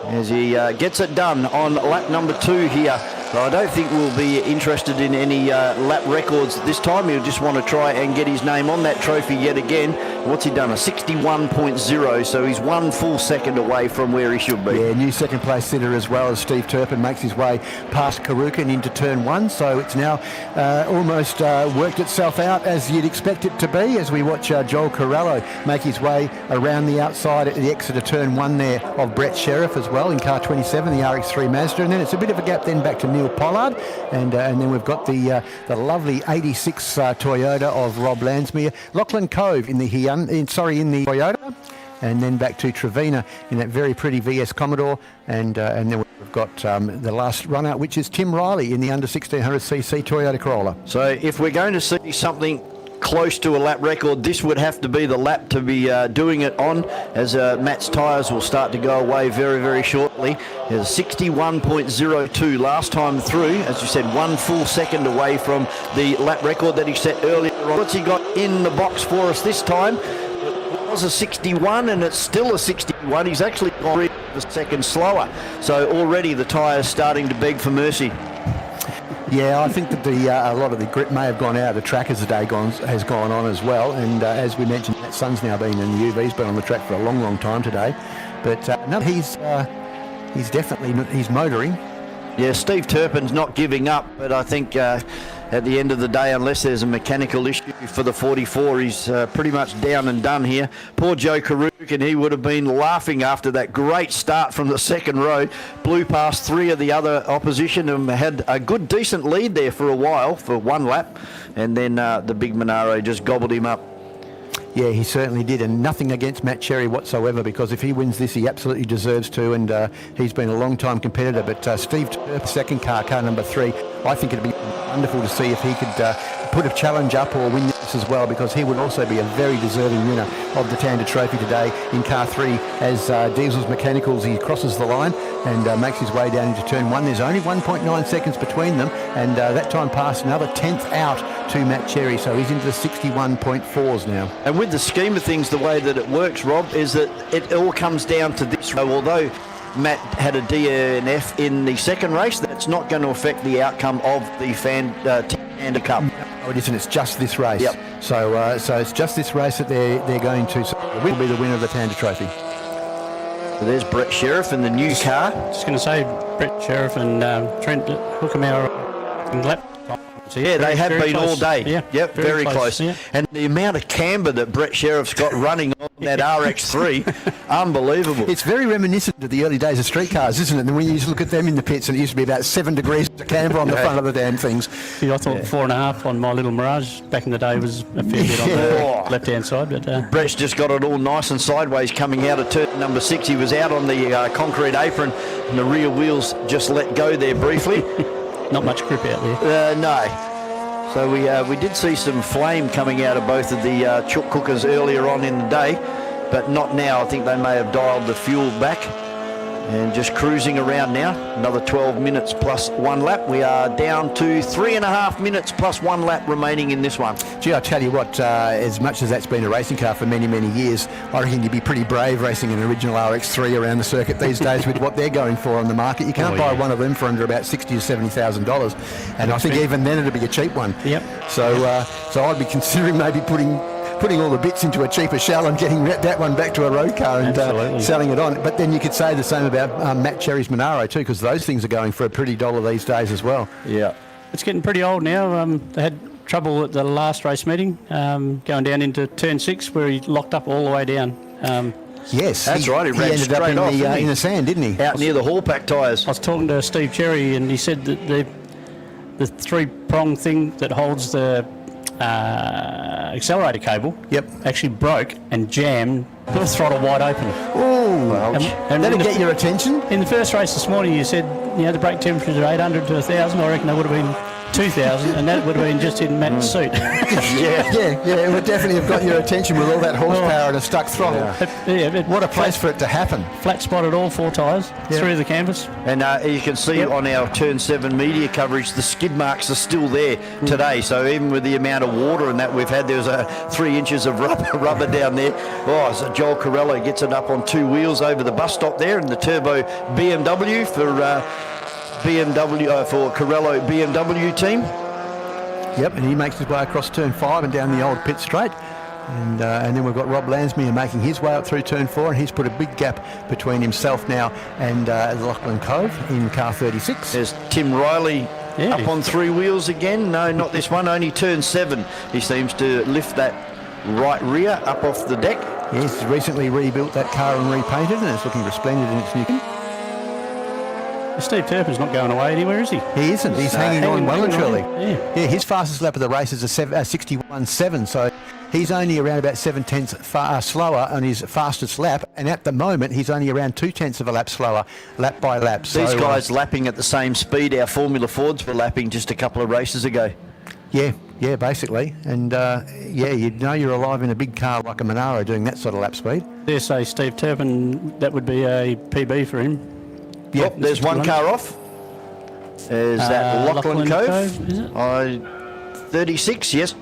as he gets it done on lap number 2 here. So I don't think we'll be interested in any lap records this time. He'll just want to try and get his name on that trophy yet again. What's he done? A 61.0, so he's 1 full second away from where he should be. Yeah, new second place sitter as well as Steve Turpin makes his way past Karukin into turn 1. So it's now almost worked itself out as you'd expect it to be as we watch Joel Corallo make his way around the outside at the exit of turn 1 there of Brett Sheriff as well in car 27, the RX-3 Mazda. And then it's a bit of a gap then back to Neil Pollard, and then we've got the lovely 86 Toyota of Rob Lansmere, Lachlan Cove in the Toyota, and then back to Trevina in that very pretty VS Commodore, and then we've got the last runner, which is Tim Riley in the under 1600cc Toyota Corolla. So if we're going to see something close to a lap record, this would have to be the lap to be doing it on, as Matt's tyres will start to go away very, very shortly. There's 61.02 last time through, as you said, 1 full second away from the lap record that he set earlier on. What's he got in the box for us this time? It was a 61 and it's still a 61. He's actually gone a second slower. So already the tyres starting to beg for mercy. Yeah, I think that a lot of the grip may have gone out of the track as the day has gone on as well. And as we mentioned, Matt Sun's now been in the UV. He's been on the track for a long, long time today. But he's motoring. Yeah, Steve Turpin's not giving up, but I think at the end of the day, unless there's a mechanical issue for the 44, he's pretty much down and done here. Poor Joe Karuk, and he would have been laughing after that great start from the second row. Blew past 3 of the other opposition and had a good, decent lead there for a while, for 1 lap, and then the big Monaro just gobbled him up. Yeah, he certainly did, and nothing against Matt Cherry whatsoever, because if he wins this, he absolutely deserves to, and he's been a long-time competitor. But Steve Turp, second car number 3, I think it'd be wonderful to see if he could put a challenge up or win this as well, because he would also be a very deserving winner of the Tander Trophy today in car 3 as Diesel's Mechanicals, he crosses the line and makes his way down into turn 1. There's only 1.9 seconds between them, and that time passed another 10th out to Matt Cherry, so he's into the 61.4s now. And with the scheme of things, the way that it works, Rob, is that it all comes down to this row. Although Matt had a DNF in the second race, that's not going to affect the outcome of the Tander Cup. No, it isn't. It's just this race. Yep. So it's just this race that they're going to. So will be the winner of the Tander Trophy. So there's Brett Sheriff in the new car. Just going to say Brett Sheriff and Trent Hookamauer in lap. So yeah, they have been close. all day. Yeah, yep, very close. Yeah. And the amount of camber that Brett Sheriff's got running on that RX-3, unbelievable. It's very reminiscent of the early days of street cars, isn't it? And when you used to look at them in the pits, and it used to be about 7 degrees of camber on the front of the damn things. Yeah, I thought 4.5 on my little Mirage back in the day was a fair bit on the left-hand side. But Brett's just got it all nice and sideways coming out of turn number 6. He was out on the concrete apron, and the rear wheels just let go there briefly. Not much grip out there. No. So we did see some flame coming out of both of the chook cookers earlier on in the day, but not now. I think they may have dialed the fuel back and just cruising around now. Another 12 minutes plus 1 lap. We are down to 3.5 minutes plus 1 lap remaining in this one. Gee, I tell you what, as much as that's been a racing car for many, many years, I reckon you'd be pretty brave racing an original RX-3 around the circuit these days with what they're going for on the market. You can't buy one of them for under about $60,000 to $70,000, and I think even then it'd be a cheap one. Yep. So I'd be considering maybe putting all the bits into a cheaper shell and getting that one back to a road car and selling it on. But then you could say the same about Matt Cherry's Monaro too, because those things are going for a pretty dollar these days as well. Yeah. It's getting pretty old now. They had trouble at the last race meeting, going down into turn 6 where he locked up all the way down. Yes, that's right. He ran ended up straight off in the sand, didn't he? Out near the haul pack tyres. I was talking to Steve Cherry, and he said that the 3-prong thing that holds the accelerator cable actually broke and jammed the throttle wide open. Oh, and that'll get your attention. In the first race this morning, you said the brake temperatures are 800 to 1,000. I reckon they would have been 2000, and that would have been just in Matt's suit. It would definitely have got your attention with all that horsepower and a stuck throttle. What a place for it to happen. Flat spotted all 4 tyres through the canvas. And you can see on our Turn 7 media coverage, the skid marks are still there today. So even with the amount of water and that we've had, there's 3 inches of rubber down there. Oh, so Joel Corello gets it up on 2 wheels over the bus stop there, and the turbo BMW for Corello BMW team. Yep, and he makes his way across turn 5 and down the old pit straight. And then we've got Rob Lansmere making his way up through turn 4, and he's put a big gap between himself now and Lachlan Cove in car 36. There's Tim Riley up on 3 wheels again. No, not this one, only turn 7. He seems to lift that right rear up off the deck. Yes, he's recently rebuilt that car and repainted, and it's looking resplendent in its new kit. Steve Turpin's not going away anywhere, is he? He isn't. He's hanging on well and truly. Yeah, his fastest lap of the race is a 61.7, so he's only around about 7/10 slower on his fastest lap, and at the moment he's only around 2/10 of a lap slower, lap by lap. These guys lapping at the same speed our Formula Fords were lapping just a couple of races ago. Yeah, basically. And you'd know you're alive in a big car like a Monaro doing that sort of lap speed. Dare say Steve Turpin, that would be a PB for him. Yeah, there's one car off. Is that Lachlan Cove? Is it? 36, yes.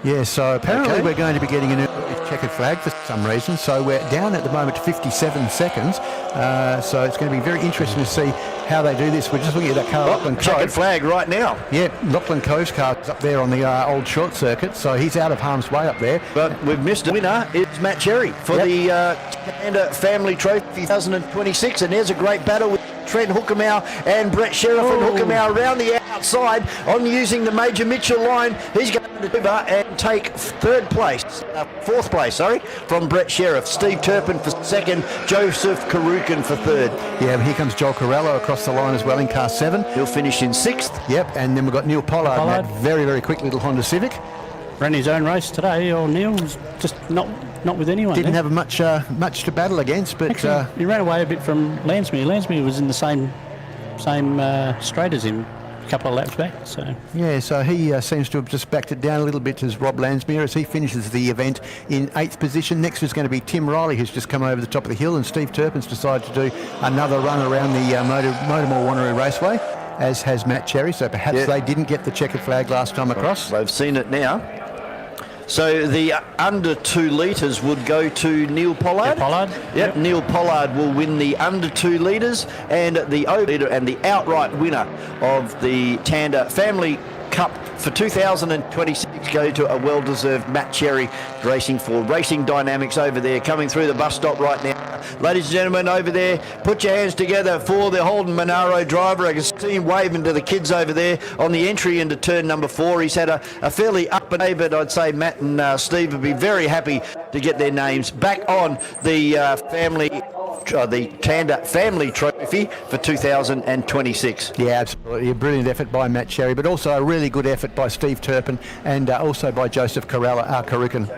Yeah, so apparently we're going to be getting an early checkered flag for some reason. So we're down at the moment to 57 seconds. So it's going to be very interesting to see how they do this. We're just looking at that car, Lachlan Cove. Checkered flag right now. Yeah, Lachlan Cove's car is up there on the old short circuit, so he's out of harm's way up there. But we've missed a winner. It's Matt Cherry for the Tander Family Trophy 2026. And there's a great battle with Trent Hookemow and Brett Sheriff. And Hookemow around the outside on using the Major Mitchell line. He's going to over and take fourth place, from Brett Sheriff. Steve Turpin for second, Joseph Karukin for third. Yeah, but here comes Joel Corello across the line as well in car 7. He'll finish in 6th. Yep, and then we've got Neil Pollard. That very, very quick little Honda Civic. Ran his own race today, or Neil was just not with anyone. Didn't have much to battle against, but actually, he ran away a bit from Lansmere. Lansmere was in the same straight as him a couple of laps back. So he seems to have just backed it down a little bit as Rob Lansmere as he finishes the event in 8th position. Next is going to be Tim Riley, who's just come over the top of the hill, and Steve Turpin's decided to do another run around the MotorMall Wanneroo Raceway, as has Matt Cherry. So perhaps they didn't get the checkered flag last time across. They've seen it now. So the under 2 litres would go to Neil Pollard. Yep, Neil Pollard will win the under 2 litres, and the over and the outright winner of the Tander Family Cup for 2026 go to a well-deserved Matt Cherry, racing for Racing Dynamics over there, coming through the bus stop right now. Ladies and gentlemen over there, put your hands together for the Holden Monaro driver. I can see him waving to the kids over there on the entry into turn number 4. He's had a fairly up and day, but I'd say Matt and Steve would be very happy to get their names back on the the Tander Family Trophy for 2026. Yeah, absolutely. A brilliant effort by Matt Cherry, but also a really good effort by Steve Turpin and also by Joseph Karukin.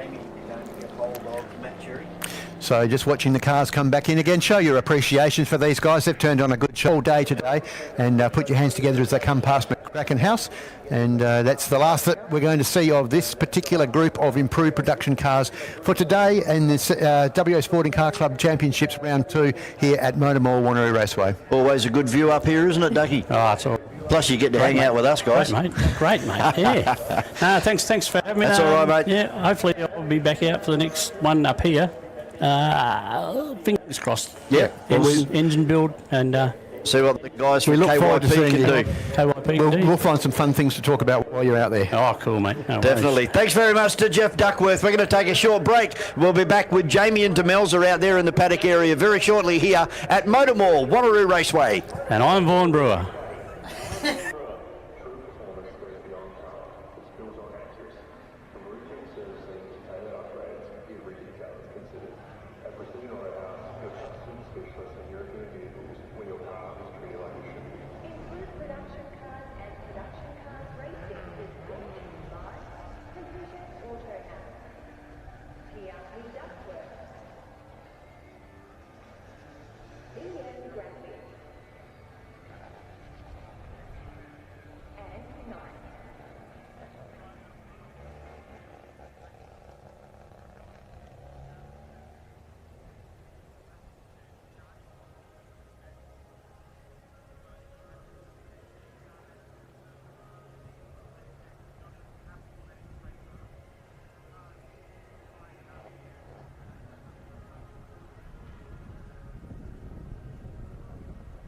So just watching the cars come back in again, show your appreciation for these guys. They've turned on a good show all day today, and put your hands together as they come past McCracken House. And that's the last that we're going to see of this particular group of improved production cars for today in this WA Sporting Car Club Championships Round 2 here at MotorMall Wanneroo Raceway. Always a good view up here, isn't it, Ducky? Oh, it's all. Plus you get to hang out with us, guys. Great, mate. Yeah. Thanks for having me. That's all right, mate. Yeah, hopefully I'll be back out for the next one up here. Fingers crossed. Yeah. Engine build and see what the guys from KYP can do. We'll find some fun things to talk about while you're out there. Oh, cool, mate. No Definitely. worries. Thanks very much to Jeff Duckworth. We're going to take a short break. We'll be back with Jamie and Demelza out there in the paddock area very shortly here at MotorMall Wanneroo Raceway. And I'm Vaughan Brewer.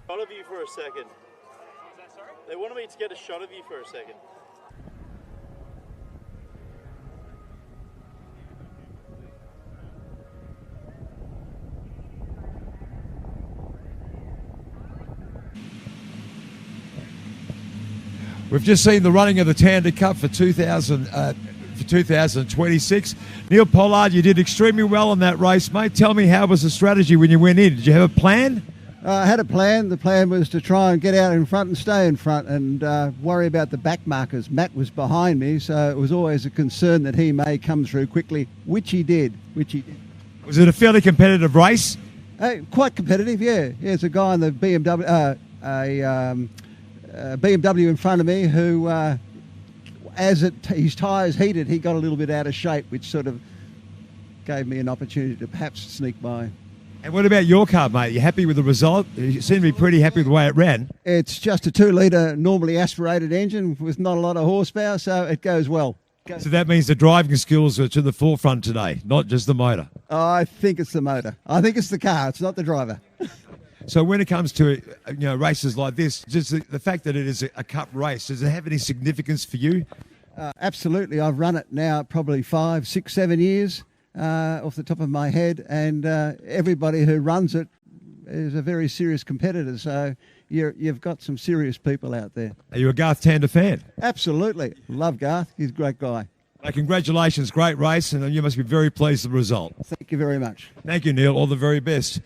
Shot of you for a second. They wanted me to get a shot of you for a second. We've just seen the running of the Tander Cup for 2026. Neil Pollard, you did extremely well in that race, mate. Tell me, how was the strategy when you went in? Did you have a plan? I had a plan. The plan was to try and get out in front and stay in front and worry about the back markers. Matt was behind me, so it was always a concern that he may come through quickly, which he did. Was it a fairly competitive race? Quite competitive, yeah. There's a guy in the BMW, BMW in front of me who, his tyres heated, he got a little bit out of shape, which sort of gave me an opportunity to perhaps sneak by. And what about your car, mate? You happy with the result? You seem to be pretty happy with the way it ran. It's just a 2-litre normally aspirated engine with not a lot of horsepower, so it goes well. So that means the driving skills are to the forefront today, not just the motor. I think it's the motor. I think it's the car. It's not the driver. So when it comes to races like this, just the fact that it is a cup race, does it have any significance for you? Absolutely. I've run it now probably 5, 6, 7 years off the top of my head, and everybody who runs it is a very serious competitor. So you've got some serious people out there. Are you a Garth Tander fan? Absolutely. Love Garth. He's a great guy. Congratulations. Great race, and you must be very pleased with the result. Thank you very much. Thank you, Neil. All the very best.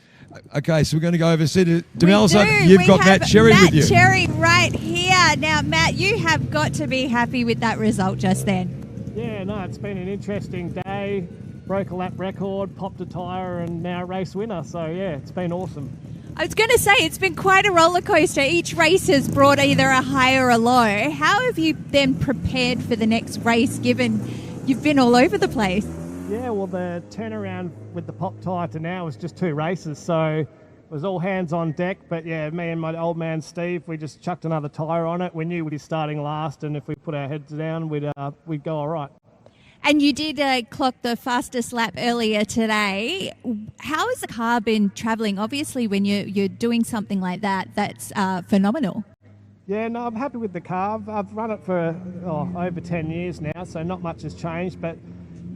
Okay, so we're going to go over to Demelza. You've got Matt Cherry with you. Matt Cherry right here. Now, Matt, you have got to be happy with that result just then. Yeah, no, it's been an interesting day. Broke a lap record, popped a tyre, and now race winner. So, yeah, it's been awesome. I was going to say, it's been quite a roller coaster. Each race has brought either a high or a low. How have you then prepared for the next race, given you've been all over the place? Yeah, well, the turnaround with the pop tyre to now was just 2 races, so it was all hands on deck. But yeah, me and my old man Steve, we just chucked another tyre on it. We knew we'd be starting last, and if we put our heads down, we'd go all right. And you did clock the fastest lap earlier today. How has the car been travelling? Obviously, when you're doing something like that, that's phenomenal. Yeah, no, I'm happy with the car. I've run it for over 10 years now, so not much has changed. But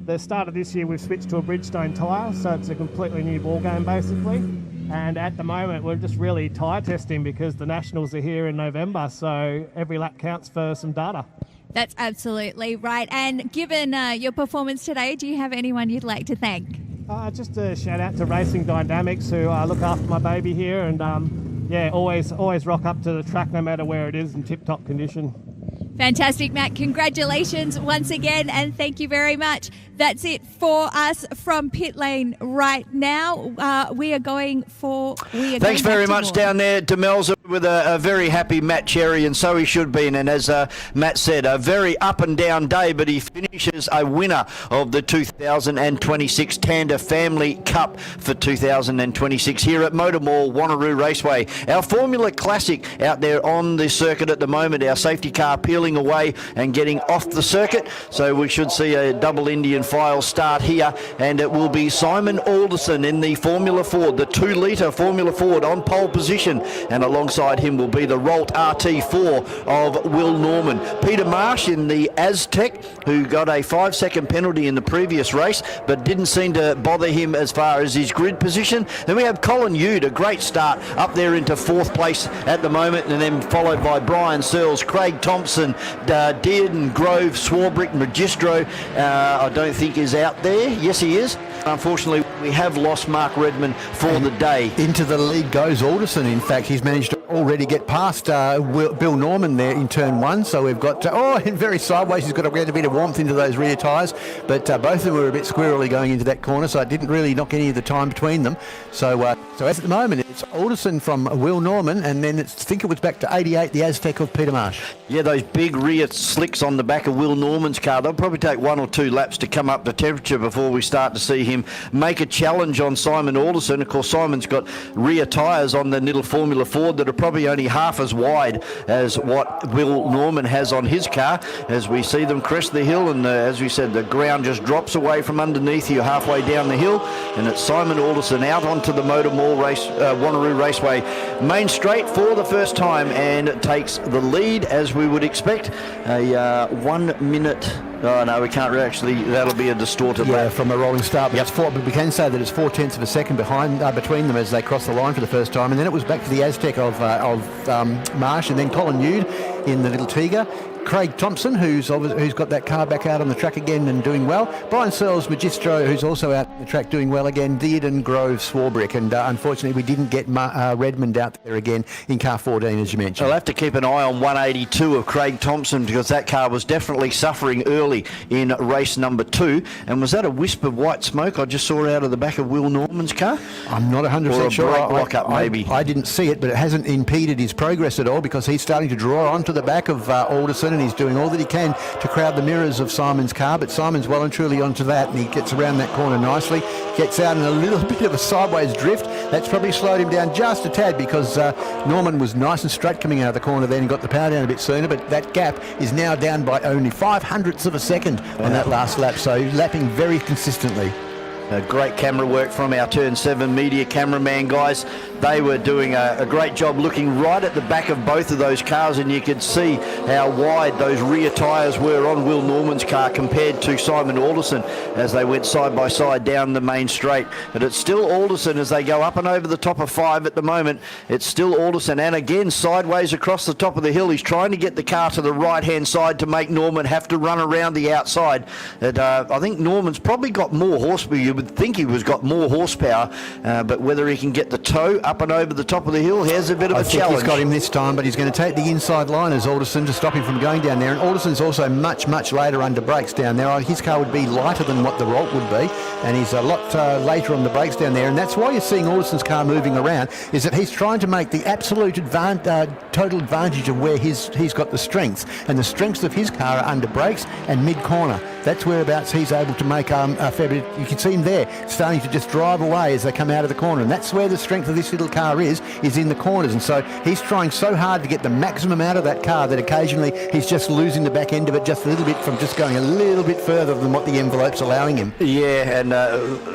the start of this year, we've switched to a Bridgestone tyre, so it's a completely new ball game basically. And at the moment, we're just really tyre testing because the Nationals are here in November, so every lap counts for some data. That's absolutely right. And given your performance today, do you have anyone you'd like to thank? Just a shout out to Racing Dynamics, who look after my baby here, and yeah, always rock up to the track no matter where it is in tip-top condition. Fantastic, Matt. Congratulations once again, and thank you very much. That's it for us from pit lane right now. We are going for... Thanks very much down there, Demelza, with a very happy Matt Cherry, and so he should be. And as Matt said, a very up and down day, but he finishes a winner of the 2026 Tander Family Cup for 2026 here at MotorMall, Wanneroo Raceway. Our Formula Classic out there on the circuit at the moment, our safety car peeling away and getting off the circuit. So we should see a double Indian file start here, and it will be Simon Alderson in the Formula Ford, the 2-litre Formula Ford on pole position, and alongside him will be the Rolt RT4 of Will Norman. Peter Marsh in the Aztec, who got a 5-second penalty in the previous race, but didn't seem to bother him as far as his grid position. Then we have Colin Yude, a great start up there into 4th place at the moment, and then followed by Brian Searles, Craig Thompson, Dearden Grove, Swarbrick, Magistro, I don't think is out there. Yes, he is. Unfortunately, we have lost Mark Redmond for the day. Into the lead goes Alderson. In fact, he's managed to already get past Bill Norman there in turn 1. So we've got, in very sideways, he's got to get a bit of warmth into those rear tyres. But both of them were a bit squirrely going into that corner, so it didn't really knock any of the time between them. So as at the moment, it's Alderson from Will Norman, and then I think it was back to 88, the Aztec of Peter Marsh. Yeah, those big rear slicks on the back of Will Norman's car, they'll probably take 1 or 2 laps to come up to temperature before we start to see him make a challenge on Simon Alderson. Of course, Simon's got rear tyres on the little Formula Ford that are probably only half as wide as what Will Norman has on his car as we see them crest the hill, and as we said, the ground just drops away from underneath you halfway down the hill, and it's Simon Alderson out onto the MotorMall Wanneroo Raceway main straight for the first time and takes the lead as we would expect. A 1 minute. Oh no, we can't actually. That'll be a distorted lap from a rolling start. But, but we can say that it's 0.4 of a second behind between them as they cross the line for the first time, and then it was back to the Aztec of Marsh, and then Colin Nude in the little Tiga. Craig Thompson, who's got that car back out on the track again and doing well. Brian Searles Magistro, who's also out on the track doing well again. Dearden Grove Swarbrick, and unfortunately we didn't get Redmond out there again in car 14, as you mentioned. I'll have to keep an eye on 182 of Craig Thompson because that car was definitely suffering early in race number 2. And was that a wisp of white smoke I just saw out of the back of Will Norman's car? I'm not 100% sure. Or a brake lock-up maybe. I didn't see it, but it hasn't impeded his progress at all because he's starting to draw onto the back of Alderson, and he's doing all that he can to crowd the mirrors of Simon's car, but Simon's well and truly onto that, and he gets around that corner nicely, gets out in a little bit of a sideways drift. That's probably slowed him down just a tad because Norman was nice and straight coming out of the corner then and got the power down a bit sooner, but that gap is now down by only 0.05 of a second on that last lap, so lapping very consistently. Great camera work from our Turn 7 media cameraman guys. They were doing a great job looking right at the back of both of those cars, and you could see how wide those rear tyres were on Will Norman's car compared to Simon Alderson as they went side by side down the main straight. But it's still Alderson as they go up and over the top of 5 at the moment. It's still Alderson, and again sideways across the top of the hill. He's trying to get the car to the right-hand side to make Norman have to run around the outside. And, I think Norman's probably got more horsepower. You would think he was got more horsepower, but whether he can get the toe up and over the top of the hill, here's a bit of a challenge. I think he's got him this time, but he's going to take the inside line as Alderson to stop him from going down there, and Alderson's also much later under brakes down there. His car would be lighter than what the Rolt would be, and he's a lot later on the brakes down there, and that's why you're seeing Alderson's car moving around, is that he's trying to make the absolute total advantage of where he's got the strengths, and the strengths of his car are under brakes and mid-corner. That's whereabouts he's able to make a fair bit. You can see him there starting to just drive away as they come out of the corner, and that's where the strength of this little car is in the corners, and so he's trying so hard to get the maximum out of that car that occasionally he's just losing the back end of it just a little bit from just going a little bit further than what the envelope's allowing him. Yeah, and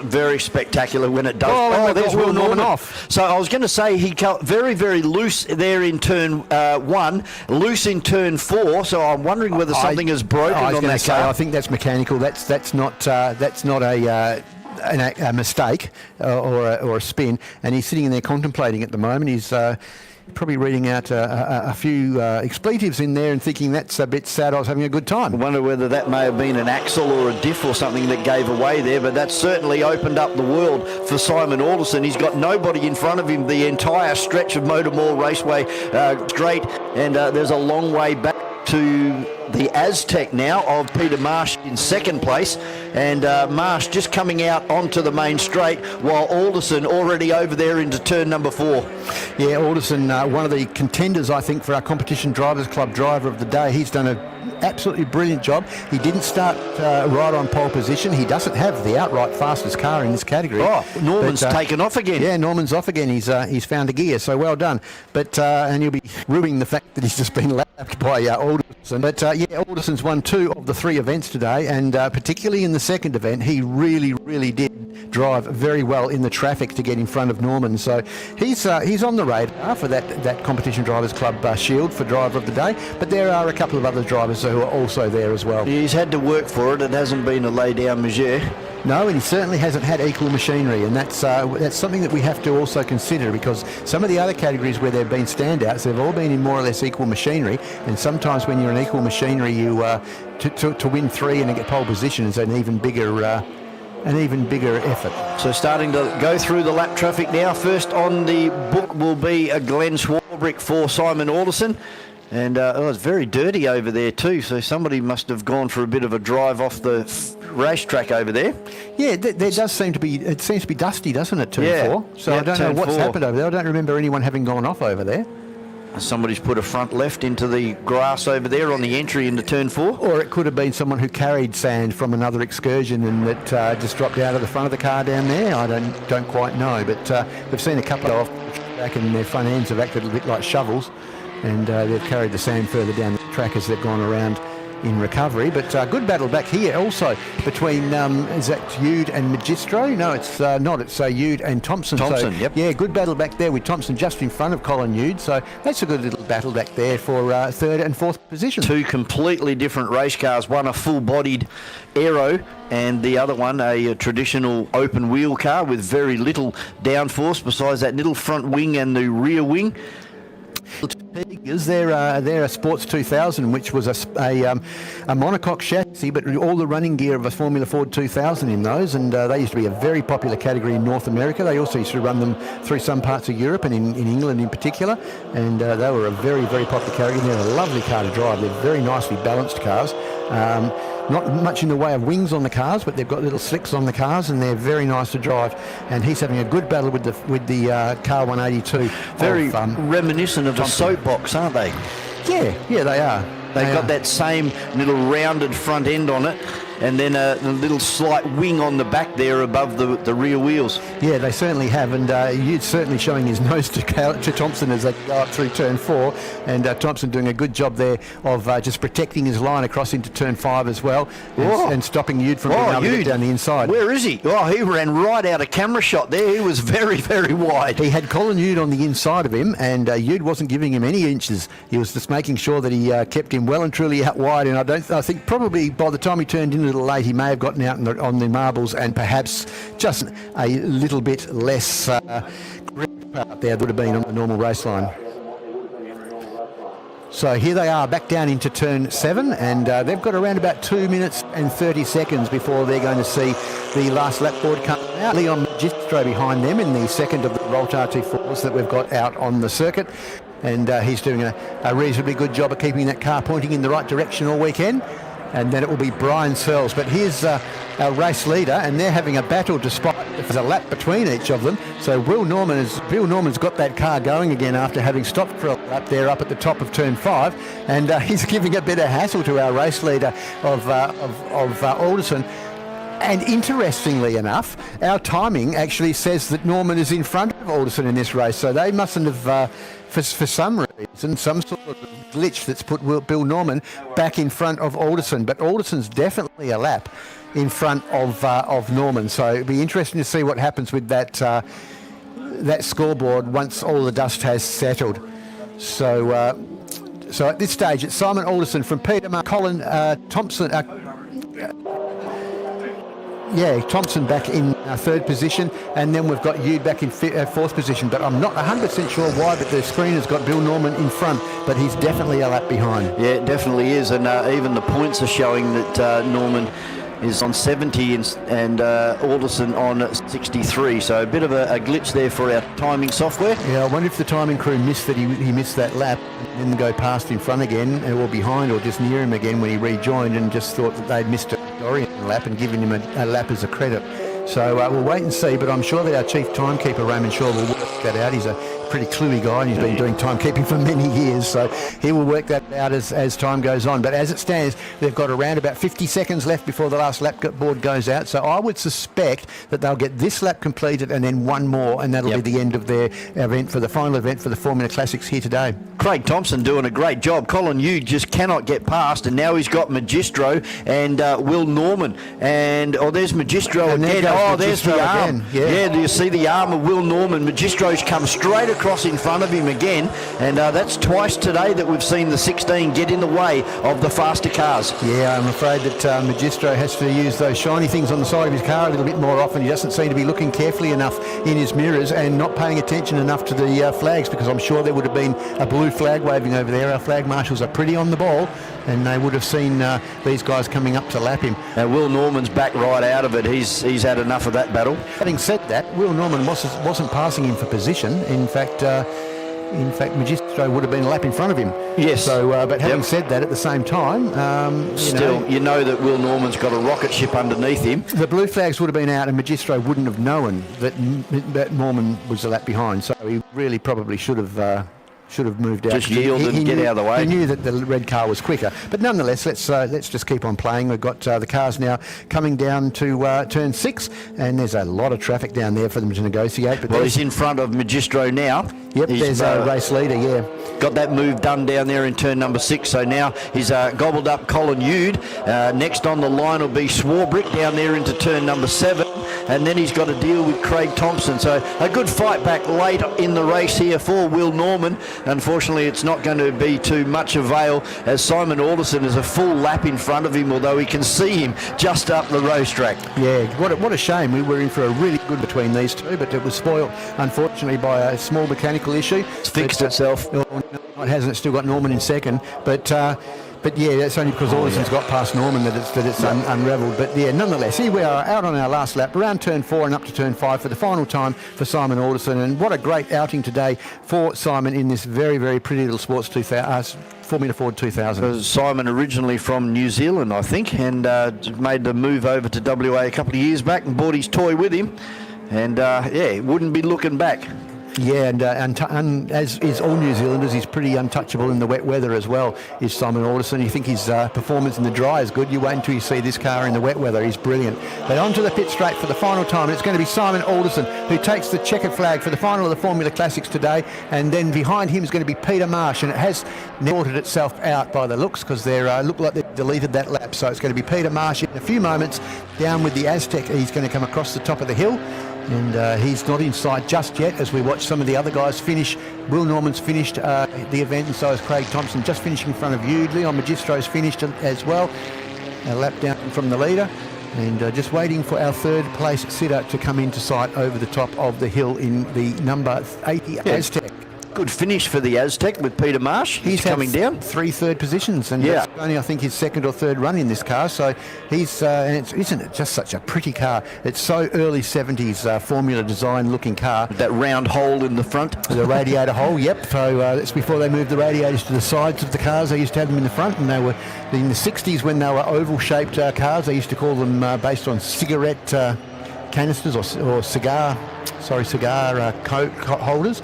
very spectacular when it does. Oh, there's Will Norman off. So I was going to say he got very loose there in turn 1, loose in turn 4, so I'm wondering whether something is broken on that car. I think that's mechanical. That's not a mistake or a spin, and he's sitting in there contemplating at the moment. He's probably reading out a few expletives in there and thinking that's a bit sad. I was having a good time. I wonder whether that may have been an axle or a diff or something that gave away there, but that certainly opened up the world for Simon Alderson. He's got nobody in front of him the entire stretch of MotorMall Raceway straight, and there's a long way back to the Aztec now of Peter Marsh in second place, and Marsh just coming out onto the main straight while Alderson already over there into turn number 4. Yeah, Alderson, one of the contenders I think for our Competition Drivers Club driver of the day. He's done an absolutely brilliant job. He didn't start right on pole position. He doesn't have the outright fastest car in this category. Oh, Norman's taken off again. Yeah, Norman's off again. He's found a gear, so well done. But and you'll be ruining the fact that he's just been lapped by Alderson. But yeah, Alderson's won 2 of the 3 events today, and particularly in the second event, he really did drive very well in the traffic to get in front of Norman. So he's on the radar for that Competition Drivers Club Shield for driver of the day. But there are a couple of other drivers who are also there as well. He's had to work for it. It hasn't been a lay-down measure. No, and he certainly hasn't had equal machinery, and that's something that we have to also consider, because some of the other categories where there have been standouts, they've all been in more or less equal machinery, and sometimes when you're in equal machinery, you to win 3 and to get pole position is an even bigger effort. So starting to go through the lap traffic now. First on the book will be a Glenn Swarbrick for Simon Alderson. And it's very dirty over there too, so somebody must have gone for a bit of a drive off the racetrack over there. Yeah, there does seem to be, it seems to be dusty, doesn't it, turn 4? So I don't know what's happened over there. I don't remember anyone having gone off over there. Somebody's put a front left into the grass over there on the entry into turn 4. Or it could have been someone who carried sand from another excursion and that just dropped out of the front of the car down there. I don't quite know, but we've seen a couple of back and their front ends have acted a bit like shovels, and they've carried the sand further down the track as they've gone around in recovery. But good battle back here also between, is that Yude and Magistro? No, it's not. It's Yude and Thompson. Thompson, so, yep. Yeah, good battle back there with Thompson just in front of Colin Yude. So that's a good little battle back there for third and fourth position. Two completely different race cars. One a full-bodied aero and the other one a traditional open wheel car with very little downforce besides that little front wing and the rear wing. They're a Sports 2000, which was a monocoque chassis, but all the running gear of a Formula Ford 2000 in those, and they used to be a very popular category in North America. They also used to run them through some parts of Europe and in England in particular, and they were a very, very popular category. They're a lovely car to drive. They're very nicely balanced cars. Not much in the way of wings on the cars, but they've got little slicks on the cars, and they're very nice to drive. And he's having a good battle with the car 182. Very reminiscent of a soapbox, aren't they? Yeah, they are. They've got that same little rounded front end on it, and then a little slight wing on the back there above the rear wheels. Yeah, they certainly have, and Yude's certainly showing his nose to Thompson as they go up through turn 4, and Thompson doing a good job there of just protecting his line across into turn 5 as well, and stopping Yude from being able to get down the inside. Where is he? Oh, he ran right out of camera shot there. He was very, very wide. He had Colin Yude on the inside of him, and Yude wasn't giving him any inches. He was just making sure that he kept him well and truly out wide, and I think probably by the time he turned in a little late, he may have gotten out on the marbles and perhaps just a little bit less grip out there would have been on the normal race line. So here they are back down into turn 7, and they've got around about 2 minutes and 30 seconds before they're going to see the last lap board come out. Leon Magistro behind them in the second of the Volt RT4s that we've got out on the circuit. And he's doing a reasonably good job of keeping that car pointing in the right direction all weekend. And then it will be Brian Searles. But here's our race leader, and they're having a battle despite there's a lap between each of them. So Will Norman's got that car going again after having stopped for a lap there up at the top of turn 5, and he's giving a bit of hassle to our race leader of Alderson. And interestingly enough, our timing actually says that Norman is in front of Alderson in this race. So they mustn't have, for some reason, some sort of glitch that's put Bill Norman back in front of Alderson. But Alderson's definitely a lap in front of Norman. So it'll be interesting to see what happens with that scoreboard once all the dust has settled. So at this stage, it's Simon Alderson from Petermar, Colin Thompson. Thompson back in third position, and then we've got Yude back in fourth position. But I'm not 100% sure why, but the screen has got Bill Norman in front, but he's definitely a lap behind. Yeah, it definitely is, and even the points are showing that Norman is on 70 and Alderson on 63. So a bit of a glitch there for our timing software. Yeah, I wonder if the timing crew missed that he missed that lap and then go past in front again, or behind, or just near him again when he rejoined, and just thought that they'd missed a Dorian lap and given him a lap as a credit. So we'll wait and see, but I'm sure that our chief timekeeper, Raymond Shaw, will work that out. He's a pretty cluey guy, and he's been doing timekeeping for many years, so he will work that out as time goes on. But as it stands, they've got around about 50 seconds left before the last lap board goes out, so I would suspect that they'll get this lap completed and then one more, and that'll be the end of their event, for the final event for the Formula Classics here today. Craig Thompson doing a great job. Colin Yude just cannot get past, and now he's got Magistro and Will Norman. And there's Magistro and again. There's the arm. Yeah, do you see the arm of Will Norman? Magistro's come straight across in front of him again, and that's twice today that we've seen the 16 get in the way of the faster cars. Yeah, I'm afraid that Magistro has to use those shiny things on the side of his car a little bit more often. He doesn't seem to be looking carefully enough in his mirrors and not paying attention enough to the flags, because I'm sure there would have been a blue flag waving over there. Our flag marshals are pretty on the ball, and they would have seen these guys coming up to lap him. Will Norman's back right out of it. He's had enough of that battle. Having said that, Will Norman wasn't passing him for position. In fact, Magistro would have been a lap in front of him. Yes. So, but having said that, at the same time, you know that Will Norman's got a rocket ship underneath him. The blue flags would have been out, and Magistro wouldn't have known that Norman was a lap behind. So he really probably should have should have moved out. Just yield and get out of the way. He knew that the red car was quicker. But nonetheless, let's just keep on playing. We've got the cars now coming down to turn 6, and there's a lot of traffic down there for them to negotiate. But he's in front of Magistro now. Yep, He's, there's a race leader, yeah. Got that move done down there in turn number 6. So now he's gobbled up Colin Yude. Next on the line will be Swarbrick down there into turn number 7. And then he's got to deal with Craig Thompson. So a good fight back late in the race here for Will Norman. Unfortunately, it's not going to be too much avail as Simon Alderson is a full lap in front of him, although he can see him just up the racetrack. Yeah, what a shame. We were in for a really good between these two, but it was spoiled, unfortunately, by a small mechanical issue. It's fixed itself. No, it hasn't. It's still got Norman in second, but yeah, that's only because Alderson's got past Norman that it's unravelled. But yeah, nonetheless, here we are out on our last lap, around turn 4 and up to turn 5 for the final time for Simon Alderson. And what a great outing today for Simon in this very, very pretty little sports Formula Ford 2000. Simon originally from New Zealand, I think, and made the move over to WA a couple of years back and brought his toy with him. And yeah, wouldn't be looking back. Yeah, and as is all New Zealanders, he's pretty untouchable in the wet weather as well, is Simon Alderson. You think his performance in the dry is good. You wait until you see this car in the wet weather. He's brilliant. But onto the pit straight for the final time. It's going to be Simon Alderson who takes the checkered flag for the final of the Formula Classics today. And then behind him is going to be Peter Marsh. And it has sorted itself out by the looks because they look like they've deleted that lap. So it's going to be Peter Marsh in a few moments down with the Aztec. He's going to come across the top of the hill. And he's not in sight just yet as we watch some of the other guys finish. Will Norman's finished the event, and so is Craig Thompson, just finishing in front of you. Leon Magistro's finished as well. A lap down from the leader. And just waiting for our third place sitter to come into sight over the top of the hill in the number 80 Aztec. Good finish for the Aztec with Peter Marsh. He's coming down 3 third positions, and that's only I think his second or third run in this car. So he's and isn't it just such a pretty car? It's so early 70s Formula design looking car. That round hole in the front, the radiator hole. Yep. So that's before they moved the radiators to the sides of the cars. They used to have them in the front, and they were in the 60s when they were oval shaped cars. They used to call them based on cigarette canisters or cigar coat holders.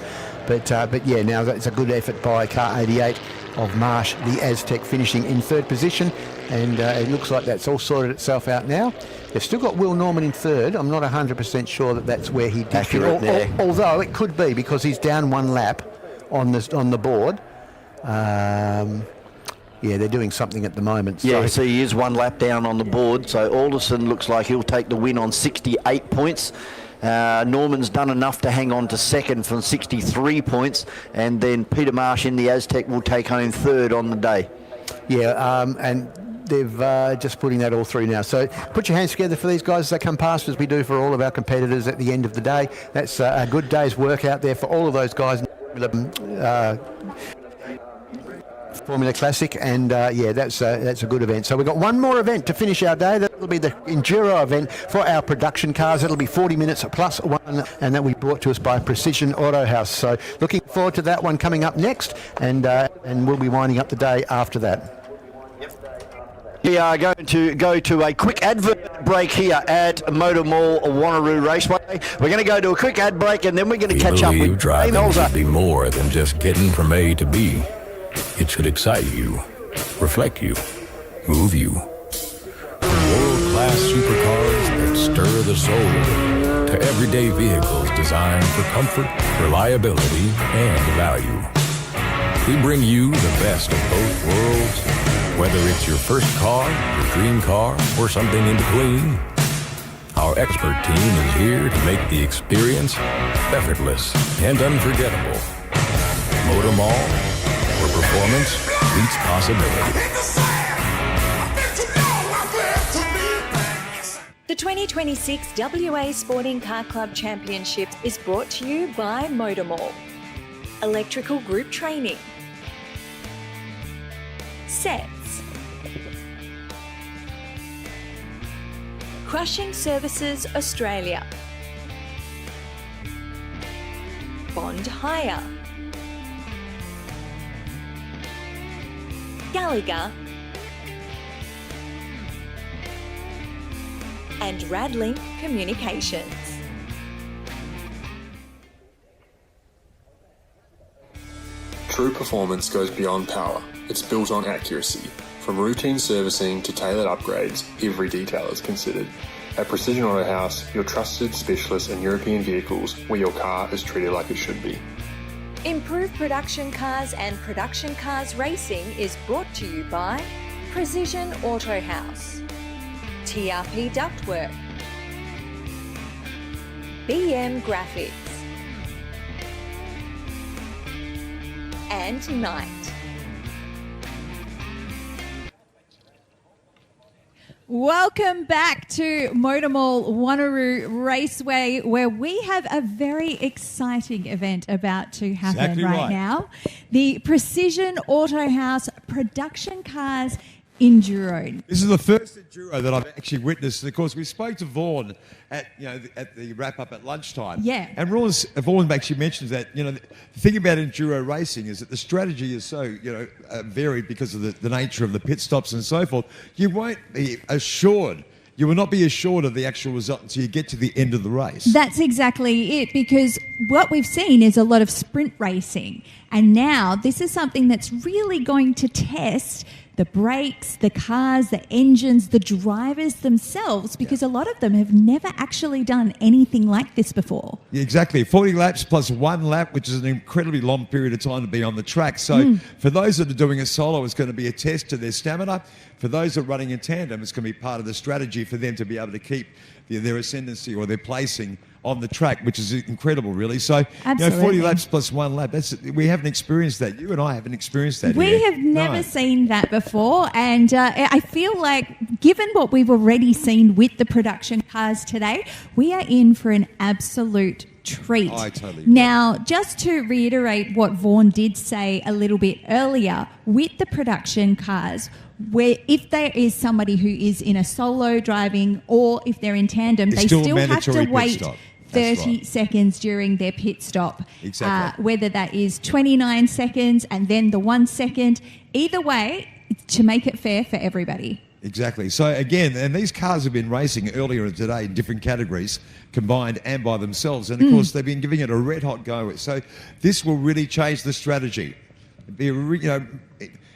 But yeah, now that's a good effort by car 88 of Marsh, the Aztec, finishing in third position. And it looks like that's all sorted itself out now. They've still got Will Norman in third. I'm not 100% sure that that's where he did accurate there. Although it could be because he's down 1 lap on the board. Yeah, they're doing something at the moment. Yeah, so he is 1 lap down on the board. So Alderson looks like he'll take the win on 68 points. Norman's done enough to hang on to second from 63 points, and then Peter Marsh in the Aztec will take home third on the day. Yeah, and they've just putting that all through now. So put your hands together for these guys as they come past, as we do for all of our competitors at the end of the day. That's a good day's work out there for all of those guys. Formula Classic, and yeah, that's a good event. So we've got one more event to finish our day. That'll be the Enduro event for our production cars. It'll be 40 minutes plus 1, and that will be brought to us by Precision Auto House. So looking forward to that one coming up next, and we'll be winding up the day after that. We are going to go to a quick advert break here at MotorMall Wanneroo Raceway. We're going to go to a quick ad break, and then we're going to catch up with driving should be more than just getting from A to B. It should excite you, reflect you, move you. World-class supercars that stir the soul to everyday vehicles designed for comfort, reliability, and value. We bring you the best of both worlds, whether it's your first car, your dream car, or something in between. Our expert team is here to make the experience effortless and unforgettable. MotorMall, where performance meets possibility. The 2026 WA Sporting Car Club Championship is brought to you by MotorMall. Electrical Group Training. Sets. Crushing Services Australia. Bond Hire. Gallagher. And Radlink Communications. True performance goes beyond power. It's built on accuracy. From routine servicing to tailored upgrades, every detail is considered. At Precision Auto House, your trusted specialist in European vehicles where your car is treated like it should be. Improved Production Cars and Production Cars Racing is brought to you by Precision Auto House, TRP Ductwork, BM Graphics, and Knight. Welcome back to MotorMall Wanneroo Raceway, where we have a very exciting event about to happen Exactly now. The Precision Auto House Production Cars Enduro. This is the first Enduro that I've actually witnessed. Of course, we spoke to Vaughan at the wrap-up at lunchtime. Yeah. And Vaughan actually mentions that, the thing about Enduro racing is that the strategy is so, varied because of the nature of the pit stops and so forth. You won't be assured. You will not be assured of the actual result until you get to the end of the race. That's exactly it, because what we've seen is a lot of sprint racing. And now this is something that's really going to test the brakes, the cars, the engines, the drivers themselves, because a lot of them have never actually done anything like this before. Yeah, exactly. 40 laps plus 1 lap, which is an incredibly long period of time to be on the track. So for those that are doing a solo, it's going to be a test to their stamina. For those that are running in tandem, it's going to be part of the strategy for them to be able to keep their ascendancy or their placing on the track, which is incredible, really. So, 40 laps plus 1 lap, we haven't experienced that. You and I haven't experienced that We have never seen that before. And I feel like, given what we've already seen with the production cars today, we are in for an absolute treat. I totally agree. Now, just to reiterate what Vaughan did say a little bit earlier, with the production cars, where if there is somebody who is in a solo driving or if they're in tandem, It's they still a still have mandatory to pit wait stop. 30 seconds during their pit stop. Exactly. Whether that is 29 seconds and then the 1 second. Either way, to make it fair for everybody. Exactly. So again, and these cars have been racing earlier today in different categories, combined and by themselves. And of course, they've been giving it a red hot go. So this will really change the strategy.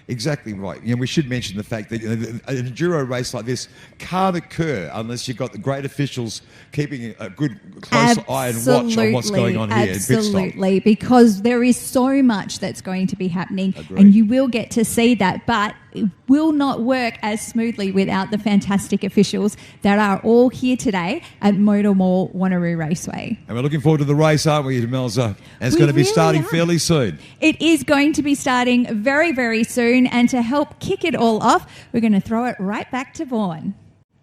Exactly right. We should mention the fact that an enduro race like this can't occur unless you've got the great officials keeping a good close eye and watch on what's going on here. Absolutely, because there is so much that's going to be happening. Agreed. And you will get to see that, but it will not work as smoothly without the fantastic officials that are all here today at MotorMall Wanneroo Raceway. And we're looking forward to the race, aren't we, Melza? And it's going to be starting fairly soon. It is going to be starting very, very soon. And to help kick it all off, we're going to throw it right back to Vaughan.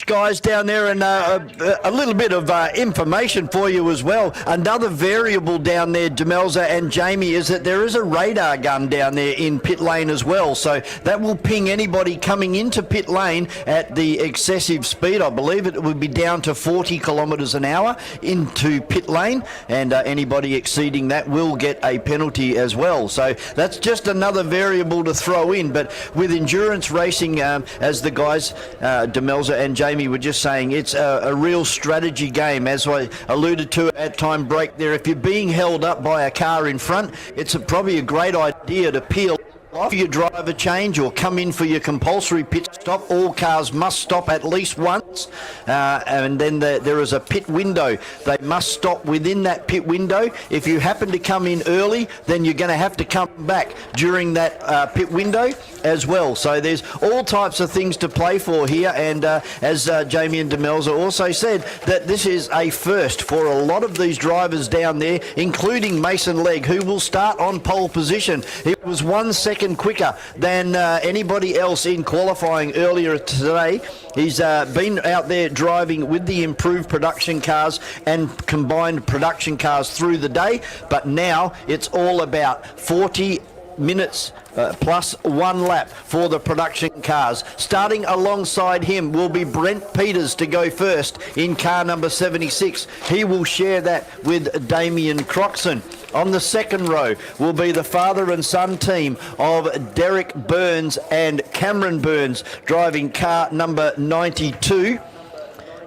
Guys down there, and a little bit of information for you as well. Another variable down there, Demelza and Jamie, is that there is a radar gun down there in pit lane as well. So that will ping anybody coming into pit lane at the excessive speed. I believe it would be down to 40 kilometres an hour into pit lane, and anybody exceeding that will get a penalty as well. So that's just another variable to throw in. But with endurance racing, as the guys, Demelza and Jamie, were just saying, it's a real strategy game, as I alluded to at time break there. If you're being held up by a car in front, it's probably a great idea to peel off your driver change or come in for your compulsory pit stop. All cars must stop at least once, and then there is a pit window. They must stop within that pit window. If you happen to come in early, then you're going to have to come back during that pit window as well. So there's all types of things to play for here, and as Jamie and Demelza also said, that this is a first for a lot of these drivers down there, including Mason Legg, who will start on pole position. He was 1 second quicker than anybody else in qualifying earlier today. He's been out there driving with the improved production cars and combined production cars through the day, but now it's all about 40 minutes plus 1 lap for the production cars. Starting alongside him will be Brent Peters to go first in car number 76. He will share that with Damien Croxon. On the second row will be the father and son team of Derek Burns and Cameron Burns driving car number 92.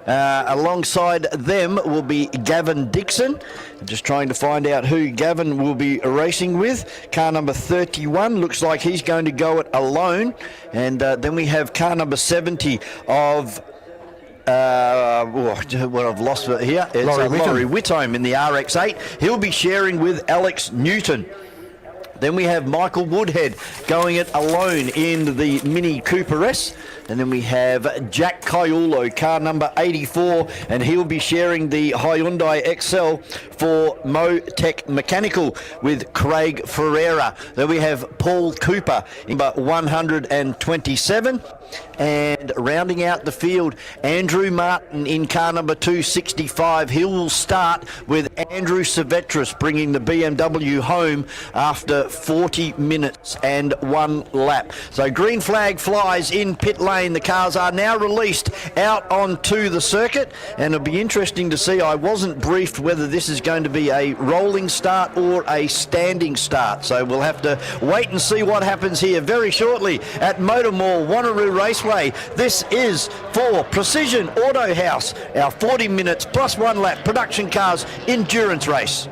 Alongside them will be Gavin Dixon. Just trying to find out who Gavin will be racing with. Car number 31 looks like he's going to go it alone. And then we have car number 70 of... what I've lost it here. It's Laurie Whitome in the RX-8. He'll be sharing with Alex Newton. Then we have Michael Woodhead going it alone in the Mini Cooper S. And then we have Jack Kaiulo, car number 84, and he'll be sharing the Hyundai XL for Motec Mechanical with Craig Ferreira. Then we have Paul Cooper in number 127. And rounding out the field, Andrew Martin in car number 265. He will start with Andrew Silvestris bringing the BMW home after 40 minutes and 1 lap. So green flag flies in pit lane. The cars are now released out onto the circuit, and it'll be interesting to see. I wasn't briefed whether this is going to be a rolling start or a standing start, so we'll have to wait and see what happens here very shortly at MotorMall, Wanneroo Raceway. This is for Precision Auto House, our 40 minutes plus 1 lap production cars endurance race.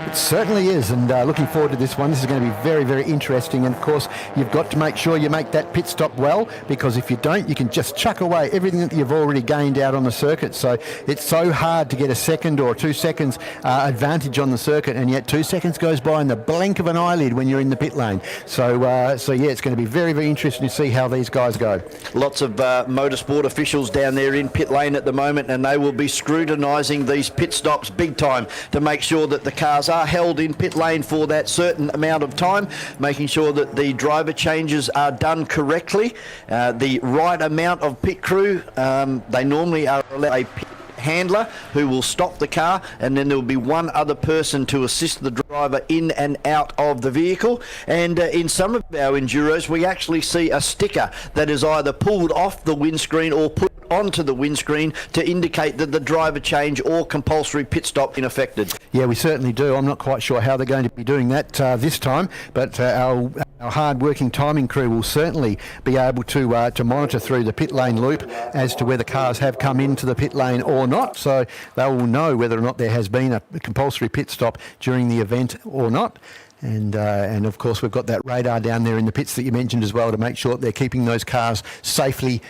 It certainly is, and looking forward to this one. This is going to be very, very interesting, and of course you've got to make sure you make that pit stop well, because if you don't, you can just chuck away everything that you've already gained out on the circuit. So it's so hard to get a second or 2 seconds advantage on the circuit, and yet 2 seconds goes by in the blink of an eyelid when you're in the pit lane. So yeah, it's going to be very, very interesting to see how these guys go. Lots of motorsport officials down there in pit lane at the moment, and they will be scrutinising these pit stops big time to make sure that the cars are held in pit lane for that certain amount of time, making sure that the driver changes are done correctly, the right amount of pit crew. They normally are allowed a pit handler who will stop the car, and then there will be one other person to assist the driver in and out of the vehicle. And in some of our Enduros we actually see a sticker that is either pulled off the windscreen or put onto the windscreen to indicate that the driver change or compulsory pit stop been affected. Yeah, we certainly do. I'm not quite sure how they're going to be doing that this time, but our hard-working timing crew will certainly be able to monitor through the pit lane loop as to whether cars have come into the pit lane or not, so they will know whether or not there has been a compulsory pit stop during the event or not. And of course we've got that radar down there in the pits that you mentioned as well to make sure that they're keeping those cars safely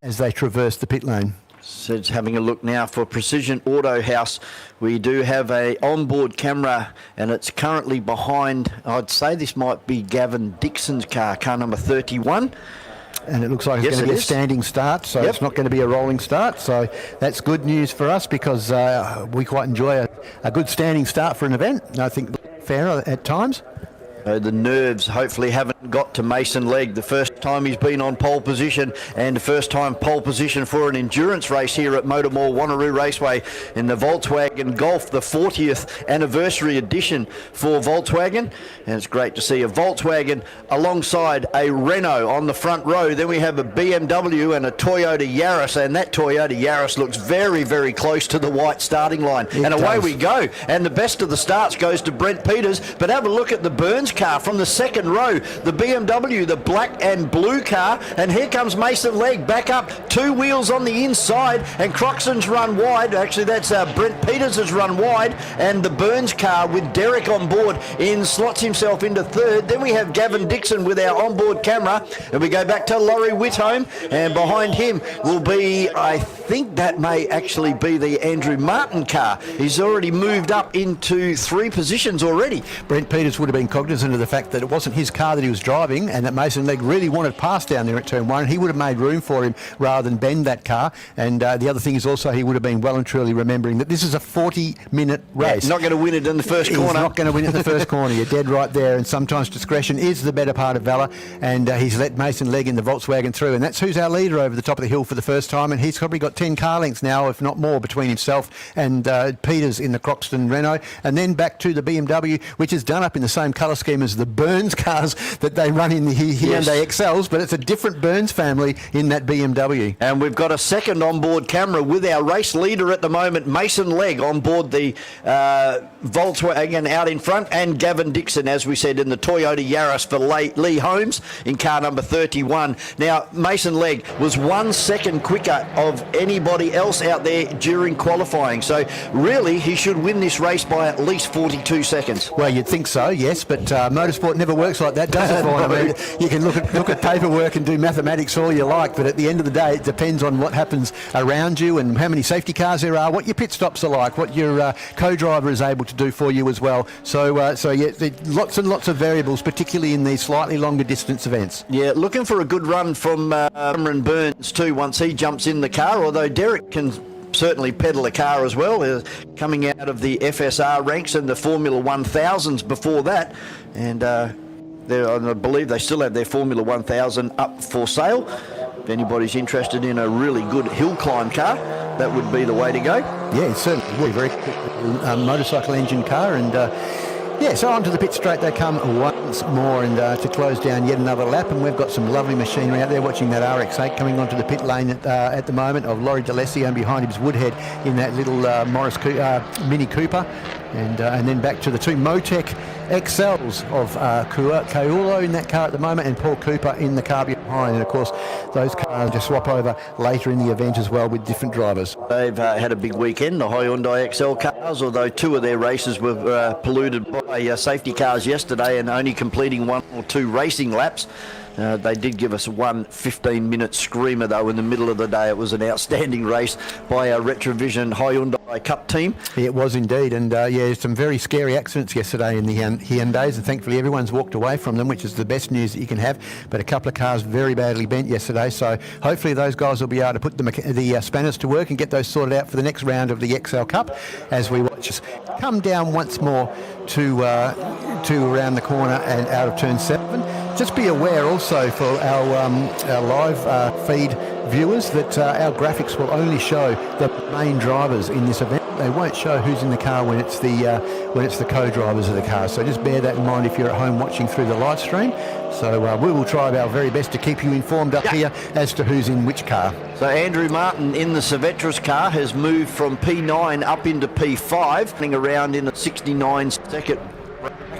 as they traverse the pit lane. So just having a look now for Precision Auto House. We do have a onboard camera, and it's currently behind, I'd say this might be Gavin Dixon's car number 31. And it looks like it's going to be a standing start, so it's not going to be a rolling start. So that's good news for us, because we quite enjoy a good standing start for an event. I think fair at times. The nerves hopefully haven't got to Mason Legg. The first time he's been on pole position, and the first time pole position for an endurance race here at MotorMall Wanneroo Raceway in the Volkswagen Golf, the 40th anniversary edition for Volkswagen. And it's great to see a Volkswagen alongside a Renault on the front row. Then we have a BMW and a Toyota Yaris, and that Toyota Yaris looks very, very close to the white starting line. And away we go. And the best of the starts goes to Brent Peters. But have a look at the Burns car from the second row, the BMW, the black and blue car, and here comes Mason Legg back up, 2 wheels on the inside, and Croxton's run wide. Actually that's Brent Peters has run wide, and the Burns car with Derek on board slots himself into third. Then we have Gavin Dixon with our onboard camera, and we go back to Laurie Whitome, and behind him will be, I think that may actually be the Andrew Martin car. He's already moved up into 3 positions already. Brent Peters would have been cognizant of the fact that it wasn't his car that he was driving, and that Mason Legg really wanted past down there at turn 1. He would have made room for him rather than bend that car. And the other thing is also he would have been well and truly remembering that this is a 40-minute race. Yeah, not going to win it in the first corner. He's not going to win it in the first corner. You're dead right there, and sometimes discretion is the better part of valour, and he's let Mason Legg in the Volkswagen through, and that's who's our leader over the top of the hill for the first time, and he's probably got 10 car lengths now, if not more, between himself and Peters in the Croxton Renault. And then back to the BMW, which is done up in the same colour scheme as the Burns cars that they run in the Hyundai XLs, but it's a different Burns family in that BMW. And we've got a second onboard camera with our race leader at the moment, Mason Legg, on board the Volkswagen out in front, and Gavin Dixon, as we said, in the Toyota Yaris for Lee Holmes in car number 31. Now, Mason Legg was 1 second quicker of any anybody else out there during qualifying. So really, he should win this race by at least 42 seconds. Well, you'd think so, yes, but motorsport never works like that, does it, Brian? I mean, you can look at paperwork and do mathematics all you like, but at the end of the day, it depends on what happens around you and how many safety cars there are, what your pit stops are like, what your co-driver is able to do for you as well. So yeah, lots and lots of variables, particularly in these slightly longer distance events. Yeah, looking for a good run from Cameron Burns too once he jumps in the car, although Derek can certainly pedal a car as well, coming out of the FSR ranks and the Formula 1000s before that, and I believe they still have their Formula 1000 up for sale. If anybody's interested in a really good hill climb car, that would be the way to go. Yeah, it's certainly a very quick motorcycle engine car, and yeah, so onto the pit straight they come once more, and to close down yet another lap, and we've got some lovely machinery out there watching that RX-8 coming onto the pit lane at the moment of Laurie D'Alessio, and behind him's Woodhead in that little Mini Cooper, and then back to the two Motec XLs of Caulo in that car at the moment, and Paul Cooper in the car behind, and of course those cars just swap over later in the event as well with different drivers. They've had a big weekend, the Hyundai XL cars, although two of their races were polluted by safety cars yesterday and only completing 1 or 2 racing laps. They did give us one 15-minute screamer, though, in the middle of the day. It was an outstanding race by our Retrovision Hyundai Cup team. It was indeed, and yeah, some very scary accidents yesterday in the Hyundais, and thankfully everyone's walked away from them, which is the best news that you can have. But a couple of cars very badly bent yesterday, so hopefully those guys will be able to put the spanners to work and get those sorted out for the next round of the XL Cup as we watch us come down once more to around the corner and out of turn 7. Just be aware also for our live feed viewers that our graphics will only show the main drivers in this event. They won't show who's in the car when it's the co-drivers of the car. So just bear that in mind if you're at home watching through the live stream. So we will try our very best to keep you informed up here as to who's in which car. So Andrew Martin in the Cervetras car has moved from P9 up into P5, running around in a 69-second.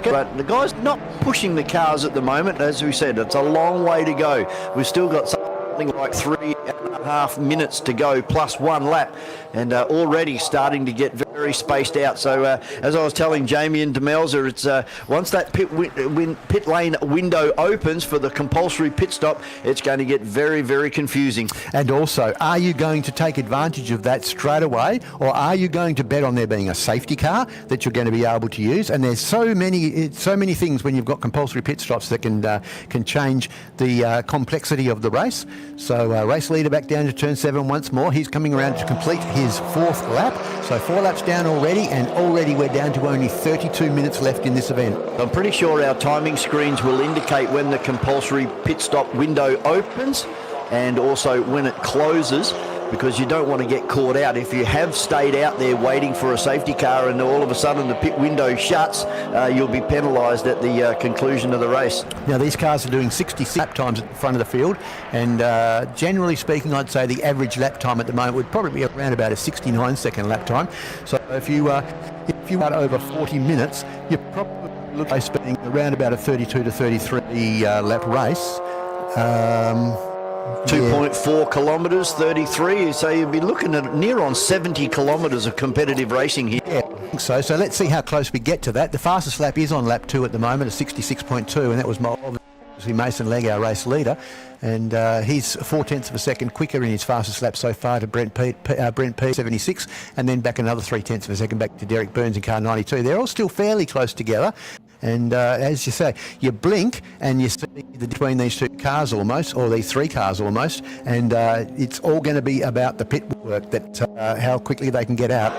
But the guy's not pushing the cars at the moment. As we said, it's a long way to go. We've still got something like 3.5 minutes to go plus 1 lap, and already starting to get very spaced out. So as I was telling Jamie and Demelza, it's once that pit lane window opens for the compulsory pit stop, it's going to get very, very confusing. And also, are you going to take advantage of that straight away, or are you going to bet on there being a safety car that you're going to be able to use? And there's so many things when you've got compulsory pit stops that can change the complexity of the race. So race leader back down to turn 7 once more. He's coming around to complete his 4th lap. So 4 laps down already, and already we're down to only 32 minutes left in this event. I'm pretty sure our timing screens will indicate when the compulsory pit stop window opens and also when it closes, because you don't want to get caught out. If you have stayed out there waiting for a safety car and all of a sudden the pit window shuts, you'll be penalised at the conclusion of the race. Now, these cars are doing 66 lap times at the front of the field, and generally speaking, I'd say the average lap time at the moment would probably be around about a 69-second lap time. So if you are over 40 minutes, you're probably looking at being around about a 32 to 33 lap race. 2.4 kilometres, 33, so you'd be looking at near on 70 kilometres of competitive racing here. Yeah, I think so. So let's see how close we get to that. The fastest lap is on lap 2 at the moment, at 66.2, and that was obviously Mason Legg, our race leader, and he's 0.4 of a second quicker in his fastest lap so far to Brent P, 76, and then back another 0.3 of a second back to Derek Burns in car 92. They're all still fairly close together. And as you say, you blink and you see between these 2 cars almost, or these 3 cars almost, and it's all going to be about the pit work, that how quickly they can get out.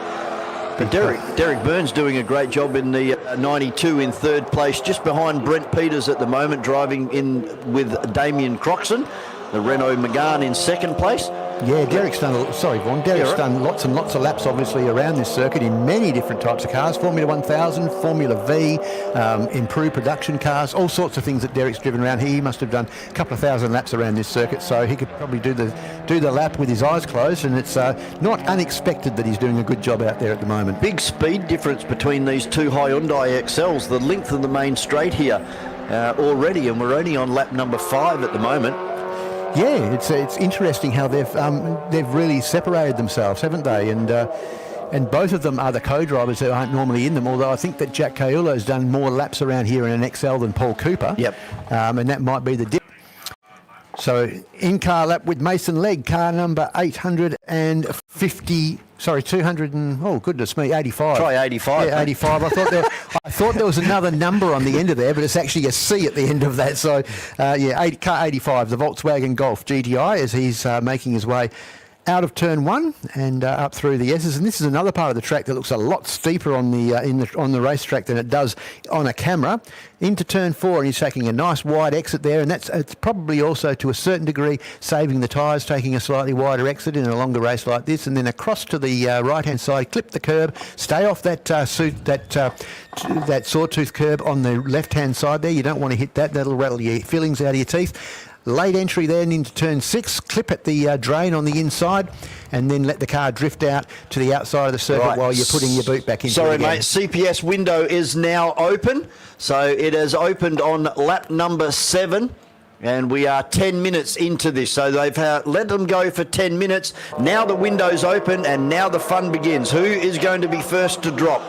But Derek Burns doing a great job in the 92 in 3rd place, just behind Brent Peters at the moment, driving in with Damien Croxon. The Renault Megane in 2nd place. Yeah, Derek's done done lots and lots of laps, obviously, around this circuit in many different types of cars. Formula 1000, Formula V, improved production cars, all sorts of things that Derek's driven around. He must have done a couple of thousand laps around this circuit, so he could probably do the lap with his eyes closed, and it's not unexpected that he's doing a good job out there at the moment. Big speed difference between these 2 Hyundai XLs, the length of the main straight here already, and we're only on lap number 5 at the moment. Yeah, it's interesting how they've really separated themselves, haven't they? And both of them are the co-drivers who aren't normally in them, although I think that Jack Caiulo has done more laps around here in an XL than Paul Cooper. Yep. And that might be the difference. So in-car lap with Mason Legg, car number 200 and, oh goodness me, 85. Try 85. Yeah, 85. I thought there was another number on the end of there, but it's actually a C at the end of that. So, car 85, the Volkswagen Golf GTI, as he's making his way out of turn 1 and up through the S's. And this is another part of the track that looks a lot steeper on the on the racetrack than it does on a camera. Into turn 4, and he's taking a nice wide exit there, and it's probably also to a certain degree saving the tyres, taking a slightly wider exit in a longer race like this, and then across to the right-hand side, clip the curb, stay off that sawtooth curb on the left-hand side there. You don't want to hit that; that'll rattle your fillings out of your teeth. Late entry then into turn 6, clip at the drain on the inside, and then let the car drift out to the outside of the circuit while you're putting your boot back into it again. Sorry, mate. CPS window is now open. So it has opened on lap number 7. And we are 10 minutes into this. So they've let them go for 10 minutes. Now the window's open, and now the fun begins. Who is going to be first to drop?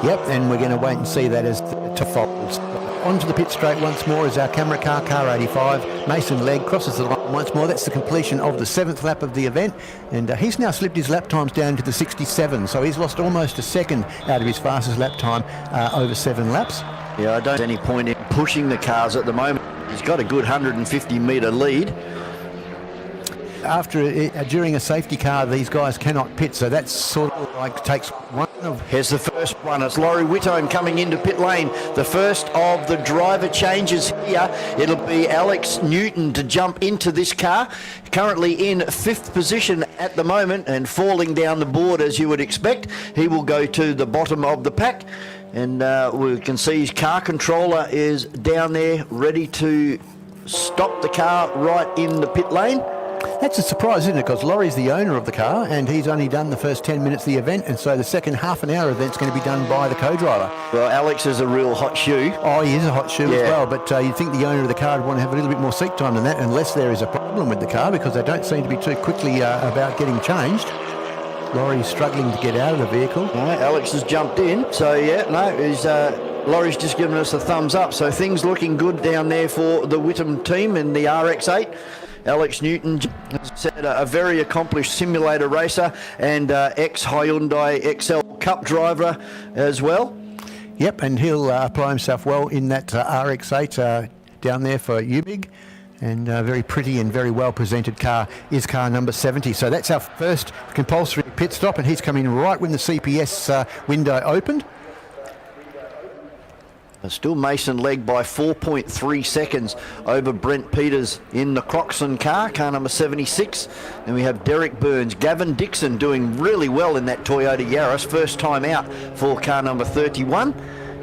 Yep, and we're going to wait and see that as to folds. Onto the pit straight once more is our camera car, car 85. Mason Legg crosses the line once more. That's the completion of the 7th lap of the event. And he's now slipped his lap times down to the 67. So he's lost almost a second out of his fastest lap time over 7 laps. Yeah, I don't see any point in pushing the cars at the moment. He's got a good 150-metre lead. During a safety car, these guys cannot pit, so that's sort of like takes one of... Here's the first one. It's Laurie Whitome coming into pit lane. The first of the driver changes here. It'll be Alex Newton to jump into this car. Currently in 5th position at the moment and falling down the board as you would expect. He will go to the bottom of the pack. And we can see his car controller is down there ready to stop the car right in the pit lane. That's a surprise, isn't it? Because Laurie's the owner of the car, and he's only done the first 10 minutes of the event, and so the second half an hour event's going to be done by the co-driver. Well, Alex is a real hot shoe. Oh, he is a hot shoe as well, but you'd think the owner of the car would want to have a little bit more seat time than that, unless there is a problem with the car, because they don't seem to be too quickly about getting changed. Laurie's struggling to get out of the vehicle. No, Alex has jumped in, so Laurie's just given us a thumbs up, so things looking good down there for the Whittam team in the RX-8. Alex Newton, as I said, a very accomplished simulator racer and ex-Hyundai XL Cup driver as well. Yep, and he'll apply himself well in that RX-8 down there for UBIG. And a very pretty and very well presented car is car number 70. So that's our first compulsory pit stop, and he's coming right when the CPS window opened. Still Mason Legg by 4.3 seconds over Brent Peters in the Croxon car number 76. Then we have Derek Burns, Gavin Dixon doing really well in that Toyota Yaris, first time out for car number 31.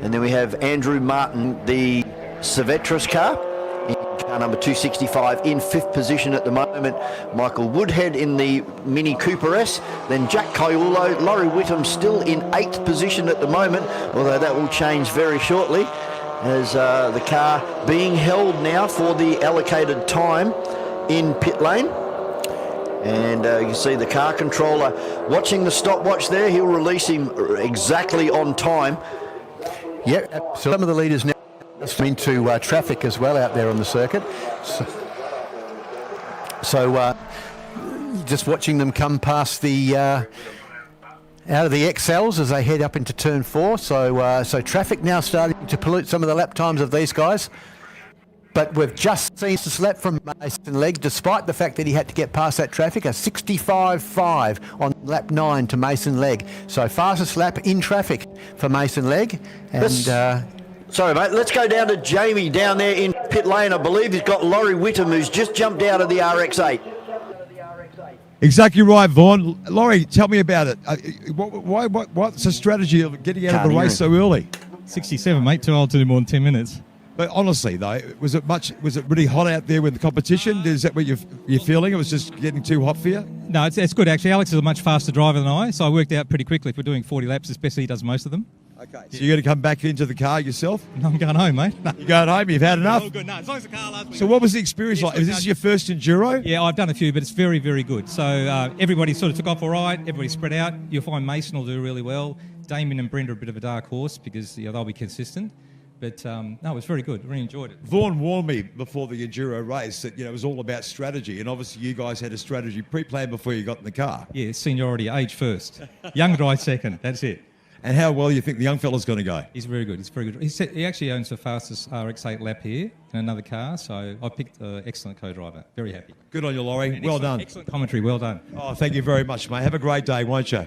And then we have Andrew Martin, the Civetras car, in car number 265 in 5th position at the moment. Michael Woodhead in the Mini Cooper S. Then Jack Caiulo, Laurie Whittam still in 8th position at the moment, although that will change very shortly as the car being held now for the allocated time in pit lane. And you can see the car controller watching the stopwatch there. He'll release him exactly on time. Yep, so some of the leaders now into traffic as well out there on the circuit. So just watching them come past the out of the XLs as they head up into turn 4. So traffic now starting to pollute some of the lap times of these guys. But we've just seen this lap from Mason Legg, despite the fact that he had to get past that traffic, a 65.5 on lap 9 to Mason Legg. So fastest lap in traffic for Mason Legg. And sorry, mate. Let's go down to Jamie down there in pit lane. I believe he's got Laurie Whittam, who's just jumped out of the RX-8. Exactly right, Vaughan. Laurie, tell me about it. What's the strategy of getting out of the race so early? 67, mate. Too old to do more than 10 minutes. But honestly, though, was it really hot out there with the competition? Is that what you're feeling? It was just getting too hot for you? No, it's good, actually. Alex is a much faster driver than I, so I worked out pretty quickly. If we're doing 40 laps, especially he does most of them. Okay. So you're going to come back into the car yourself? No, I'm going home, mate. You're going home? You've had enough? All good. No, as long as the car lasts. So what was the experience like? Is this your first Enduro? Yeah, I've done a few, but it's very, very good. So everybody sort of took off all right. Everybody spread out. You'll find Mason will do really well. Damien and Brenda are a bit of a dark horse because they'll be consistent. But no, it was very good. Really enjoyed it. Vaughan warned me before the Enduro race that it was all about strategy, and obviously you guys had a strategy pre-planned before you got in the car. Yeah, seniority, age first. Young guy second. That's it. And how well you think the young fella's going to go? He's very good. He's very good. He actually owns the fastest RX-8 lap here in another car, so I picked an excellent co-driver. Very happy. Good on you, Laurie. And Well done. Excellent commentary. Well done. Oh, thank you very much, mate. Have a great day, won't you?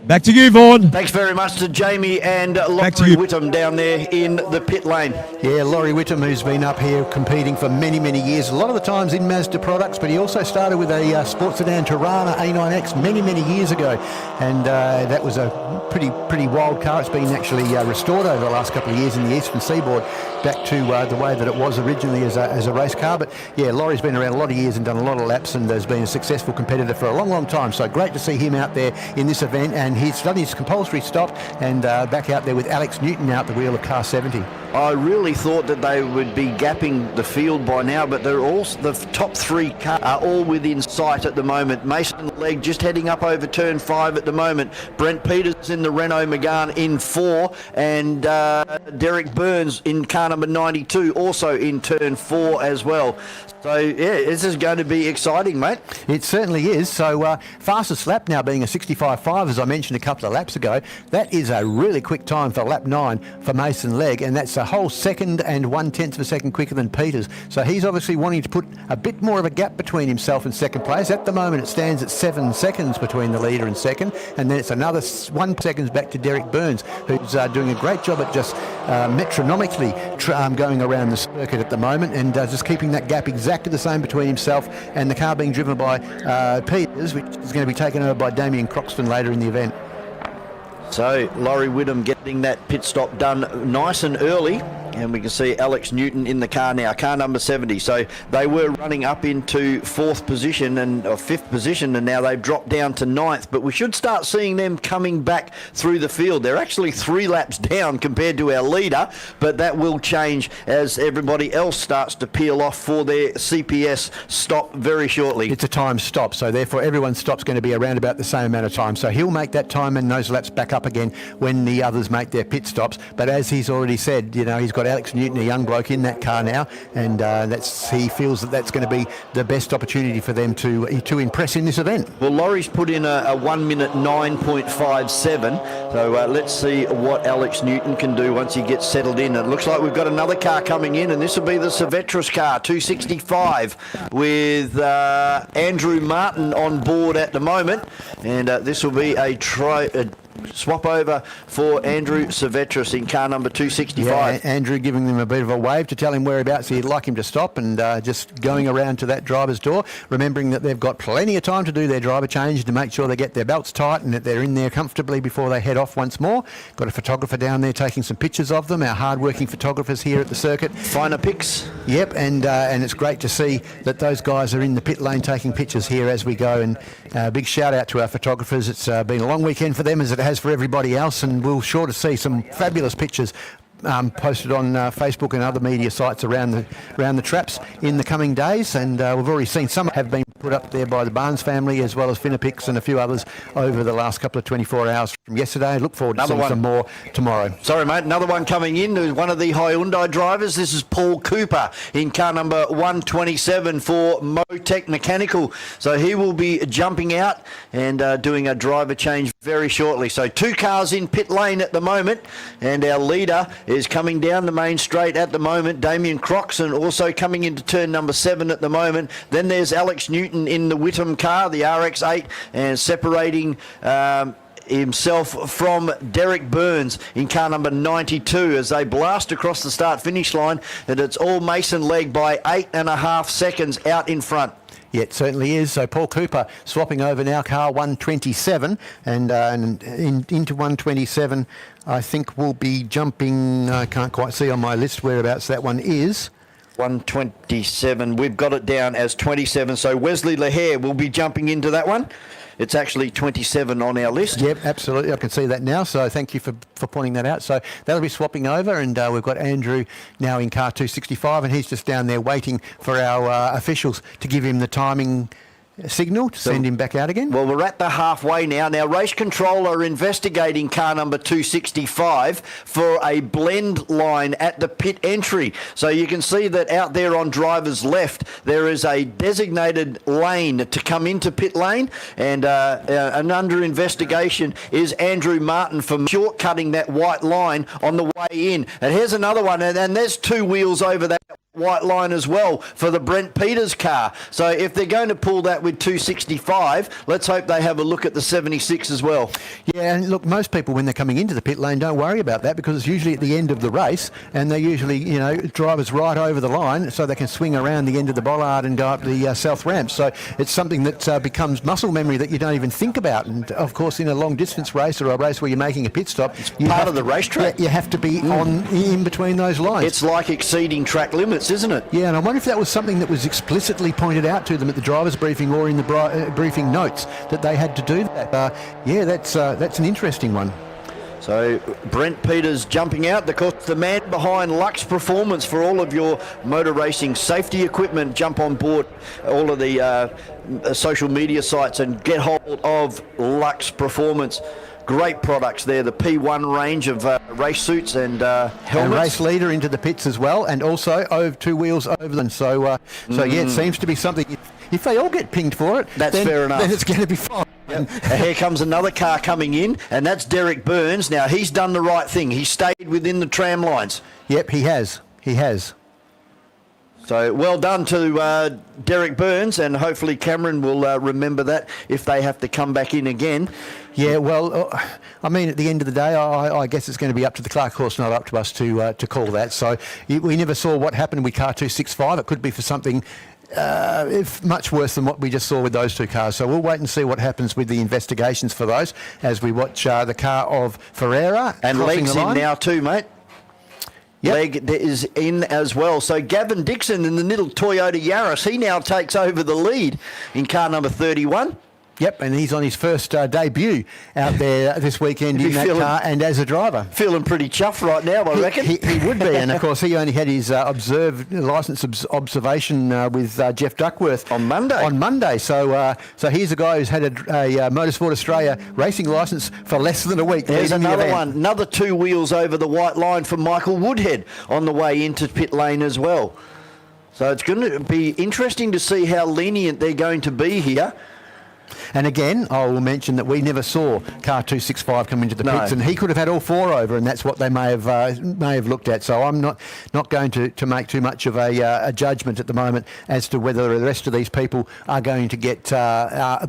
Back to you, Vaughan. Thanks very much to Jamie and Laurie Whittam down there in the pit lane. Yeah, Laurie Whittam, who's been up here competing for many, many years, a lot of the times in Mazda products, but he also started with a sports sedan Tirana A9X many, many years ago, and that was a pretty wild car. It's been actually restored over the last couple of years in the Eastern Seaboard back to the way that it was originally as a race car. But yeah, Laurie's been around a lot of years and done a lot of laps and has been a successful competitor for a long, long time. So great to see him out there in this event, and he's done his compulsory stop and back out there with Alex Newton out the wheel of car 70. I really thought that they would be gapping the field by now, but they're all, the top three cars are all within sight at the moment. Mason Legg just heading up over turn 5 at the moment. Brent Peters in the Renault Megane in 4, and Derek Burns in car number 92 also in turn 4 as well. So yeah, this is going to be exciting, mate. It certainly is. So fastest lap now being a 65.5, as I mentioned a couple of laps ago. That is a really quick time for lap 9 for Mason Legg, and that's a whole second and 1/10 of a second quicker than Peters. So he's obviously wanting to put a bit more of a gap between himself and second place. At the moment it stands at 7 seconds between the leader and second, and then it's another 1 second back to Derek Burns, who's doing a great job at just metronomically going around the circuit at the moment, and just keeping that gap exactly the same between himself and the car being driven by Peters, which is going to be taken over by Damien Croxton later in the event. So Laurie Whittam getting that pit stop done nice and early, and we can see Alex Newton in the car now, car number 70. So they were running up into 4th position and 5th position, and now they've dropped down to 9th, but we should start seeing them coming back through the field. They're actually 3 laps down compared to our leader, but that will change as everybody else starts to peel off for their CPS stop very shortly. It's a time stop, so therefore everyone's stop's going to be around about the same amount of time. So he'll make that time and those laps back up again when the others make their pit stops. But as he's already said, he's got Alex Newton, a young bloke, in that car now, and he feels that that's going to be the best opportunity for them to impress in this event. Well, Laurie's put in a 1 minute 9.57, so let's see what Alex Newton can do once he gets settled in. It looks like we've got another car coming in, and this will be the Silvestris car, 265, with Andrew Martin on board at the moment, and this will be a swap over for Andrew Silvestris in car number 265. Yeah, Andrew giving them a bit of a wave to tell him whereabouts he'd like him to stop, and just going around to that driver's door, remembering that they've got plenty of time to do their driver change to make sure they get their belts tight and that they're in there comfortably before they head off once more. Got a photographer down there taking some pictures of them, our hard-working photographers here at the circuit. Finer pics. Yep, and it's great to see that those guys are in the pit lane taking pictures here as we go, and big shout out to our photographers. It's been a long weekend for them as it has for everybody else, and we'll sure to see some fabulous pictures posted on Facebook and other media sites around the traps in the coming days, and we've already seen some have been put up there by the Barnes family as well as Finapix and a few others over the last couple of 24 hours from yesterday. Look forward to seeing some more tomorrow. Sorry mate, another one coming in, one of the Hyundai drivers. This is Paul Cooper in car number 127 for Motec Mechanical, so he will be jumping out and doing a driver change very shortly. So 2 cars in pit lane at the moment, and our leader is coming down the main straight at the moment. Damien Croxton also coming into turn number 7 at the moment. Then there's Alex Newton in the Whittam car, the RX-8, and separating himself from Derek Burns in car number 92 as they blast across the start-finish line, and it's all Mason Legg by 8.5 seconds out in front. Yeah, it certainly is. So Paul Cooper swapping over now, car 127, and into 127 I think we'll be jumping, I can't quite see on my list whereabouts that one is. 127, we've got it down as 27, so Wesley Lahair will be jumping into that one. It's actually 27 on our list. Yep, absolutely. I can see that now. So thank you for pointing that out. So that'll be swapping over, and we've got Andrew now in car 265, and he's just down there waiting for our officials to give him the timing signal to send him back out again. Well, we're at the halfway now. Now, race control are investigating car number 265 for a blend line at the pit entry. So you can see that out there on driver's left, there is a designated lane to come into pit lane, and under investigation is Andrew Martin for shortcutting that white line on the way in. And here's another one, and there's two wheels over that white line as well for the Brent Peters car. So if they're going to pull that with 265, let's hope they have a look at the 76 as well. Yeah, and look, most people when they're coming into the pit lane don't worry about that because it's usually at the end of the race, and they usually, drivers right over the line so they can swing around the end of the bollard and go up the south ramp. So it's something that becomes muscle memory that you don't even think about. And of course, in a long distance race or a race where you're making a pit stop, it's part of the racetrack. You have to be in between those lines. It's like exceeding track limits, isn't it? Yeah, and I wonder if that was something that was explicitly pointed out to them at the driver's briefing or in the briefing notes that they had to do that. That's an interesting one. So Brent Peters jumping out. Of course, the man behind Lux Performance for all of your motor racing safety equipment. Jump on board all of the social media sites and get hold of Lux Performance. Great products there, the P1 range of race suits and helmets. And race leader into the pits as well, and also over two wheels over them. So yeah, it seems to be something. If they all get pinged for it, that's fair enough. Then it's going to be fine. Yep. Here comes another car coming in, and that's Derek Burns. Now, he's done the right thing. He stayed within the tram lines. Yep, he has. He has. So well done to Derek Burns, and hopefully Cameron will remember that if they have to come back in again. Yeah, well, I mean, at the end of the day, I guess it's going to be up to the Clark horse, not up to us to call that. So we never saw what happened with car 265. It could be for something much worse than what we just saw with those two cars. So we'll wait and see what happens with the investigations for those as we watch the car of Ferreira. And Leg's in now too, mate. Yep. Leg is in as well. So Gavin Dixon in the little Toyota Yaris, he now takes over the lead in car number 31. Yep, and he's on his first debut out there this weekend in that car and as a driver. Feeling pretty chuffed right now, I reckon. He would be, and of course he only had his licence observation with Jeff Duckworth on Monday. So here's a guy who's had a Motorsport Australia racing licence for less than a week. There's another one, another two wheels over the white line for Michael Woodhead on the way into pit lane as well. So it's going to be interesting to see how lenient they're going to be here. And again, I will mention that we never saw car 265 come into the pits, and he could have had all four over, and that's what they may have looked at. So I'm not going to make too much of a judgment at the moment as to whether the rest of these people are going to get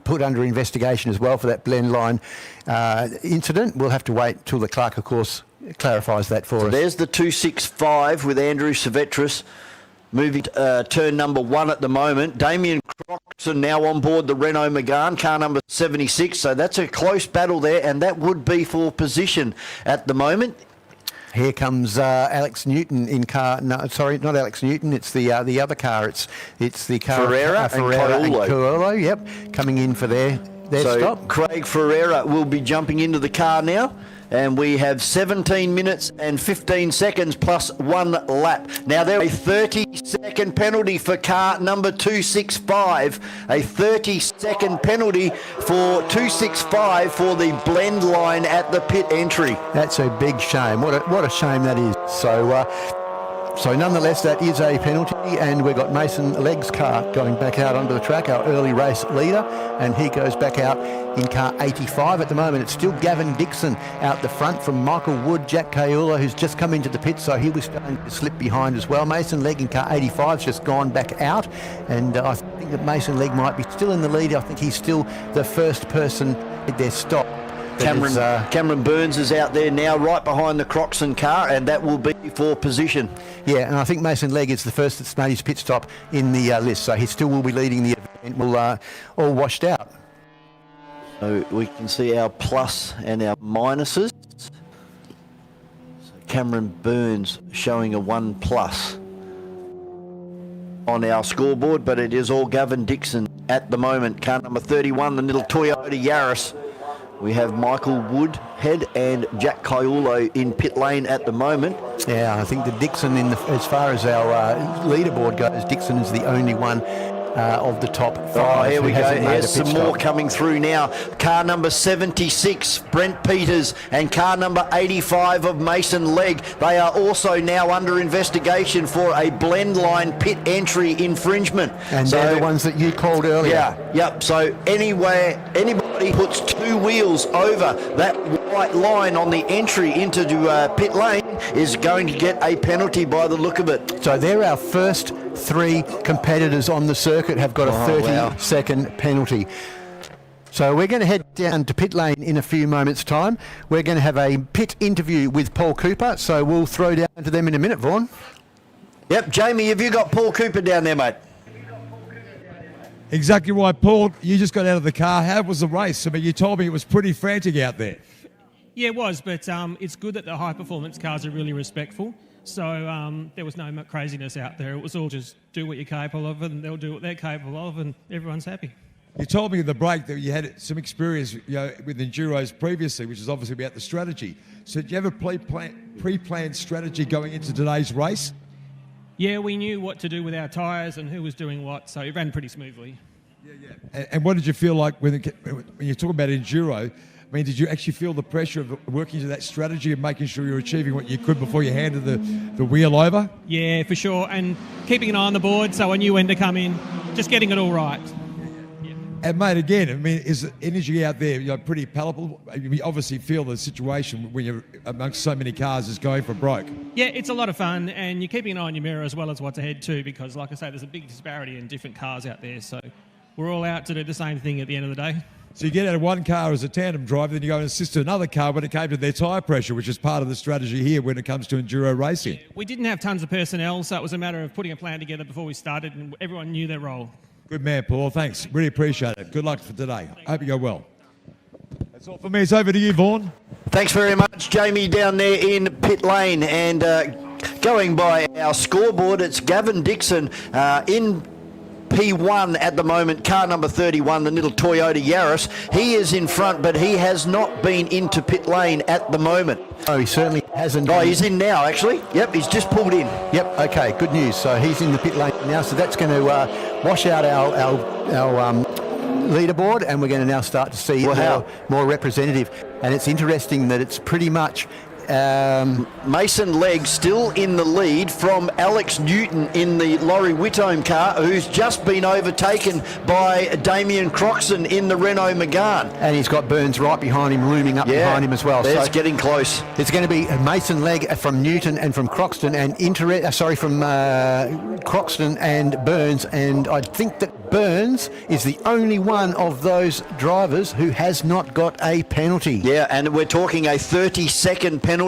put under investigation as well for that blend line incident. We'll have to wait till the Clark, of course, clarifies that for us. There's the 265 with Andrew Silvestris. Moving to turn number 1 at the moment. Damien Croxon now on board the Renault Megane, car number 76. So that's a close battle there, and that would be for position at the moment. Here comes Alex Newton in car. No, sorry, not Alex Newton. It's the other car. It's the car Ferreira and Coelho. Yep, coming in for their stop. Craig Ferreira will be jumping into the car now. And we have 17 minutes and 15 seconds plus 1 lap. Now, there is a 30-second penalty for car number 265. A 30-second penalty for 265 for the blend line at the pit entry. That's a big shame. What a shame that is. So nonetheless, that is a penalty, and we've got Mason Legg's car going back out onto the track, our early race leader, and he goes back out in car 85 at the moment. It's still Gavin Dixon out the front from Michael Wood, Jack Kayula, who's just come into the pit, so he was starting to slip behind as well. Mason Legg in car 85's just gone back out, and I think that Mason Legg might be still in the lead. I think he's still the first person at their stop. Cameron Burns is out there now right behind the Croxon car, and that will be for position. Yeah, and I think Mason Legg is the first that's made his pit stop in the list, so he still will be leading the event. We'll all washed out. So we can see our plus and our minuses. So Cameron Burns showing a 1+. on our scoreboard, but it is all Gavin Dixon at the moment. Car number 31, the little Toyota Yaris. We have Michael Woodhead and Jack Caiulo in pit lane at the moment. Yeah, I think the Dixon, as far as our leaderboard goes, Dixon is the only one of the top 5. Oh, here we go. Here's some stop. more coming through now. Car number 76, Brent Peters, and car number 85 of Mason Legg. They are also now under investigation for a blend line pit entry infringement. And they're the ones that you called earlier. Yeah, yep. So anybody puts 2 wheels over that white line on the entry into pit lane is going to get a penalty by the look of it. So they're our first 3 competitors on the circuit have got a 30-second penalty. So we're going to head down to pit lane in a few moments' time. We're going to have a pit interview with Paul Cooper, so we'll throw down to them in a minute, Vaughan. Yep, Jamie, have you got Paul Cooper down there, mate? Exactly right, Paul. You just got out of the car. How was the race? I mean, you told me it was pretty frantic out there. Yeah, it was, but it's good that the high-performance cars are really respectful. So there was no craziness out there. It was all just do what you're capable of, and they'll do what they're capable of, and everyone's happy. You told me in the break that you had some experience, with Enduros previously, which is obviously about the strategy. So did you have a pre-planned strategy going into today's race? Yeah, we knew what to do with our tyres and who was doing what, so it ran pretty smoothly. And what did you feel like when you talk about Enduro? I mean, did you actually feel the pressure of working to that strategy and making sure you're achieving what you could before you handed the wheel over? Yeah, for sure. And keeping an eye on the board so I knew when to come in, just getting it all right. And, mate, again, I mean, is the energy out there pretty palpable? You obviously feel the situation when you're amongst so many cars is going for broke. Yeah, it's a lot of fun, and you're keeping an eye on your mirror as well as what's ahead too, because, like I say, there's a big disparity in different cars out there. So we're all out to do the same thing at the end of the day. So you get out of one car as a tandem driver, then you go and assist another car when it came to their tyre pressure, which is part of the strategy here when it comes to enduro racing. We didn't have tons of personnel, so it was a matter of putting a plan together before we started, and everyone knew their role. Good man, Paul. Thanks. Really appreciate it. Good luck for today. I hope you go well. That's all for me. It's over to you, Vaughan. Thanks very much, Jamie, down there in pit lane. And going by our scoreboard, it's Gavin Dixon in P1 at the moment, car number 31, the little Toyota Yaris. He is in front, but he has not been into pit lane at the moment. Oh, he certainly hasn't. Oh, he's in now, actually. Yep, he's just pulled in. Yep, okay, good news. So he's in the pit lane now, so that's going to wash out our leaderboard, and we're going to now start to see more representative. And it's interesting that it's pretty much Mason Legg still in the lead from Alex Newton in the Laurie Whitome car, who's just been overtaken by Damien Croxton in the Renault Megane. And he's got Burns right behind him, looming up behind him as well. It's getting close. It's going to be Mason Legg from Newton and from Croxton, and from Croxton and Burns. And I think that Burns is the only one of those drivers who has not got a penalty. Yeah, and we're talking a 30-second penalty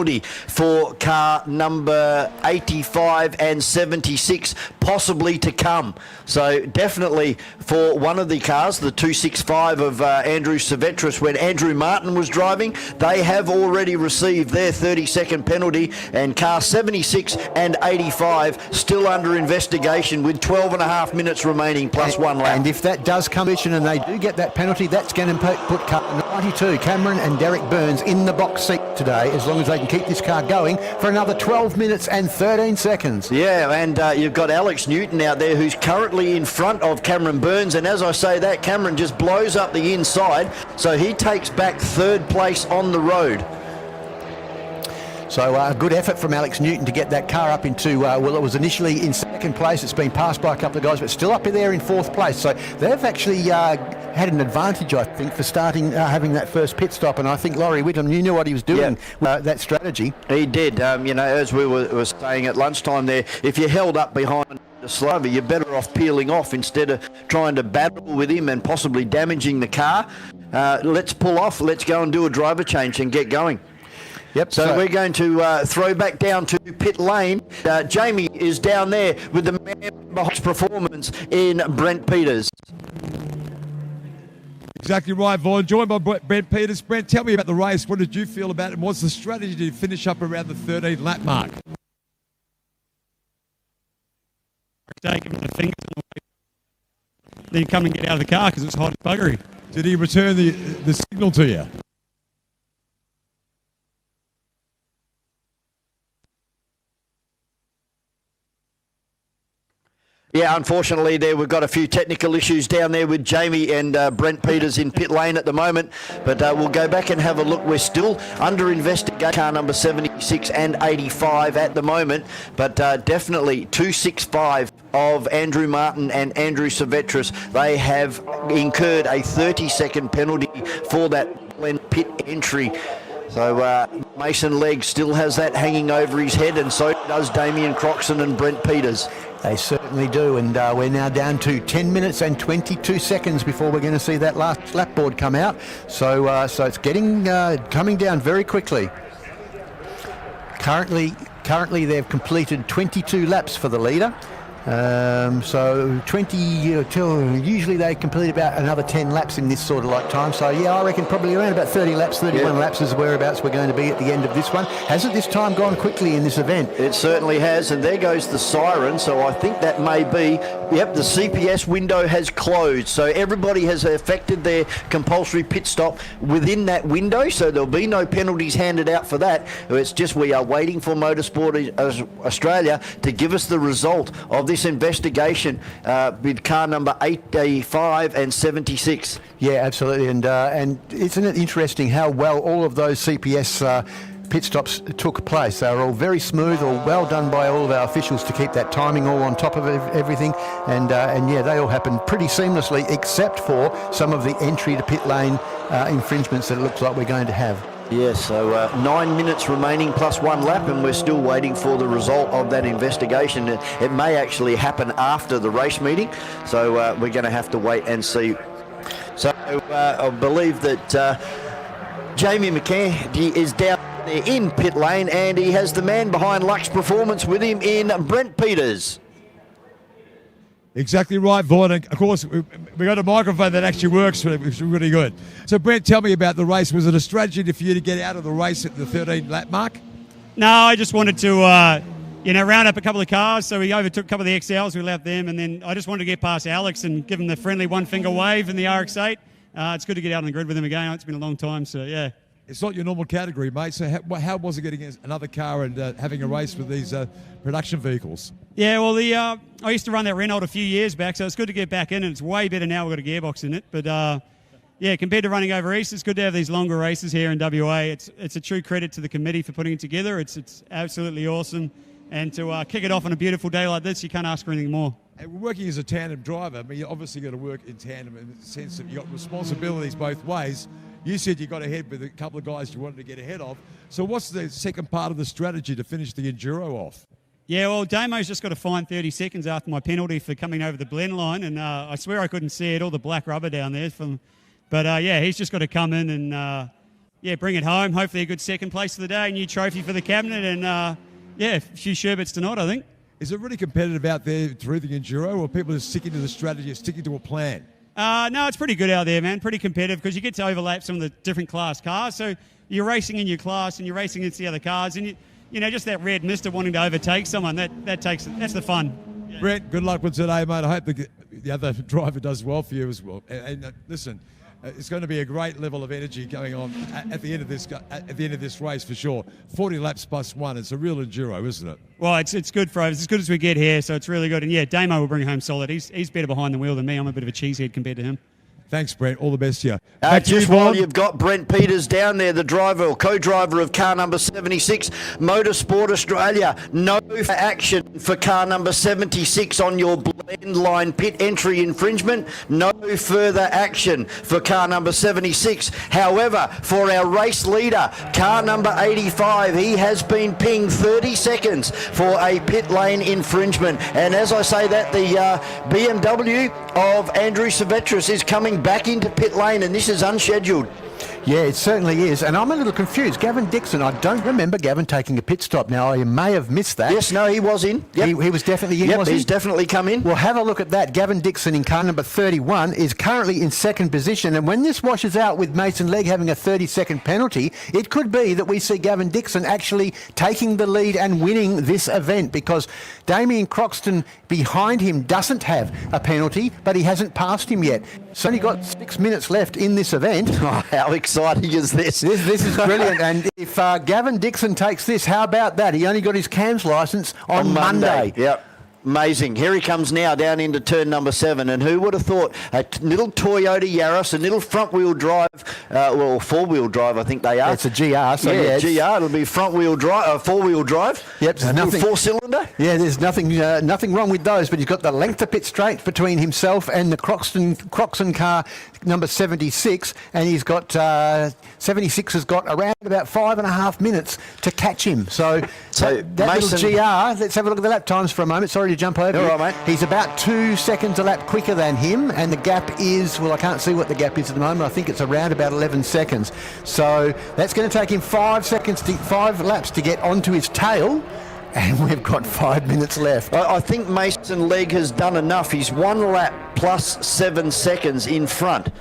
for car number 85 and 76 possibly to come. So definitely for one of the cars, the 265 of Andrew Silvestris, when Andrew Martin was driving, they have already received their 30-second penalty, and car 76 and 85 still under investigation with 12 and a half minutes remaining plus one lap. And if that does come and they do get that penalty, that's going to put car 92, Cameron and Derek Burns, in the box seat today, as long as they can keep this car going for another 12 minutes and 13 seconds. Yeah, and you've got Alex Newton out there who's currently in front of Cameron Burns, and as I say that, Cameron just blows up the inside, so he takes back third place on the road. So a good effort from Alex Newton to get that car up into, it was initially in second place. It's been passed by a couple of guys, but still up there in fourth place. So they've actually had an advantage, I think, for starting having that first pit stop. And I think Laurie Whittam, you knew what he was doing, that strategy. He did. As we were saying at lunchtime there, if you're held up behind the slower, you're better off peeling off instead of trying to battle with him and possibly damaging the car. Let's pull off. Let's go and do a driver change and get going. Yep. So we're going to throw back down to pit lane. Jamie is down there with the man behind performance in Brent Peters. Exactly right, Vaughan. Joined by Brent Peters. Brent, tell me about the race. What did you feel about it? And what's the strategy to finish up around the 13 lap mark? day, give him the fingers on the way, then come and get out of the car because it's hot as buggery. Did he return the signal to you? Yeah, unfortunately, we've got a few technical issues down there with Jamie and Brent Peters in pit lane at the moment. But we'll go back and have a look. We're still under investigation. Car number 76 and 85 at the moment. But definitely 265 of Andrew Martin and Andrew Silvestris. They have incurred a 30-second penalty for that pit entry. So Mason Legg still has that hanging over his head, and so does Damien Croxon and Brent Peters. They certainly do, and we're now down to 10 minutes and 22 seconds before we're going to see that last lap board come out. So it's getting coming down very quickly. Currently they've completed 22 laps for the leader. So 20 till usually they complete about another 10 laps in this sort of like time. So yeah, I reckon probably around about 30 laps, 31 laps is whereabouts we're going to be at the end of this one. Hasn't this time gone quickly in this event? It certainly has, and there goes the siren. So I think that may be, yep, the CPS window has closed. So everybody has effected their compulsory pit stop within that window. So there'll be no penalties handed out for that. It's just we are waiting for Motorsport Australia to give us the result of this investigation with car number 85 and 76. Yeah, absolutely, and isn't it interesting how well all of those CPS pit stops took place? They were all very smooth, or well done by all of our officials to keep that timing all on top of everything, and yeah, they all happened pretty seamlessly, except for some of the entry to pit lane infringements that it looks like we're going to have. Yes, so 9 minutes remaining plus one lap, and we're still waiting for the result of that investigation. It may actually happen after the race meeting, so we're going to have to wait and see. So I believe that Jamie McCandy is down there in pit lane, and he has the man behind Lux Performance with him in Brent Peters. Exactly right, Vaughan. And of course, we got a microphone that actually works, which is really good. So, Brent, tell me about the race. Was it a strategy for you to get out of the race at the 13 lap mark? No, I just wanted to, round up a couple of cars. So we overtook a couple of the XLs, we left them, and then I just wanted to get past Alex and give him the friendly one-finger wave in the RX-8. It's good to get out on the grid with him again. It's been a long time, so yeah. It's not your normal category, mate. So how was it getting against another car and having a race with these production vehicles? Yeah, well, I used to run that Renault a few years back, so it's good to get back in, and it's way better now we've got a gearbox in it. But yeah, compared to running over east, it's good to have these longer races here in WA. It's a true credit to the committee for putting it together. It's absolutely awesome, and to kick it off on a beautiful day like this, you can't ask for anything more. And working as a tandem driver, I mean, you obviously got to work in tandem in the sense that you've got responsibilities both ways. You said you got ahead with a couple of guys you wanted to get ahead of. So what's the second part of the strategy to finish the Enduro off? Yeah, well, Damo's just got to find 30 seconds after my penalty for coming over the blend line, and I swear I couldn't see it, all the black rubber down there. But yeah, he's just got to come in and bring it home. Hopefully a good second place for the day, new trophy for the cabinet, and a few sherbets tonight, I think. Is it really competitive out there through the Enduro, or people are sticking to the strategy, sticking to a plan? No, it's pretty good out there, man. Pretty competitive because you get to overlap some of the different class cars. So you're racing in your class and you're racing against the other cars, and you know, just that red mister wanting to overtake someone, that's the fun. Yeah. Brett, good luck with today, mate. I hope the other driver does well for you as well. And listen, it's going to be a great level of energy going on at the end of this race for sure. 40 laps plus one. It's a real enduro, isn't it? Well, it's good for us. It's as good as we get here, so it's really good. And yeah, Damo will bring it home solid. He's better behind the wheel than me. I'm a bit of a cheesehead compared to him. Thanks, Brent. All the best to you. Just while you've got Brent Peters down there, the driver or co-driver of car number 76, Motorsport Australia, no action for car number 76 on your blend line pit entry infringement. No further action for car number 76. However, for our race leader, car number 85, he has been pinged 30 seconds for a pit lane infringement. And as I say that, the BMW of Andrew Silvestris is coming back into pit lane, and this is unscheduled. Yeah, it certainly is. And I'm a little confused. Gavin Dixon, I don't remember Gavin taking a pit stop. Now, I may have missed that. Yes, no, he was in. Yep. He was definitely in, yep, was he's definitely come in. Well, have a look at that. Gavin Dixon in car number 31 is currently in second position. And when this washes out with Mason Legg having a 30-second penalty, it could be that we see Gavin Dixon actually taking the lead and winning this event, because Damien Croxton behind him doesn't have a penalty, but he hasn't passed him yet. So only got 6 minutes left in this event. Oh, how exciting is this? This is brilliant. And if Gavin Dixon takes this, how about that? He only got his CAMS licence on Monday. Yep. Amazing. Here he comes now down into turn number 7. And who would have thought a little Toyota Yaris, a little front-wheel drive, well, four-wheel drive, I think they are. It's a GR. So yeah, GR. It'll be front-wheel drive, four-wheel drive. Yep. A little four-cylinder. Yeah, there's nothing wrong with those, but he's got the length of pit straight between himself and the Croxton car number 76, and he's got 76 has got around about 5.5 minutes to catch him. So that Mason, little GR, let's have a look at the lap times for a moment. Sorry to jump over. All right, mate. He's about 2 seconds a lap quicker than him, and the gap is, well, I can't see what the gap is at the moment. I think it's around about 11 seconds. So that's going to take him 5 laps to get onto his tail. And we've got 5 minutes left. I think Mason Legg has done enough. He's 1 lap plus 7 seconds in front.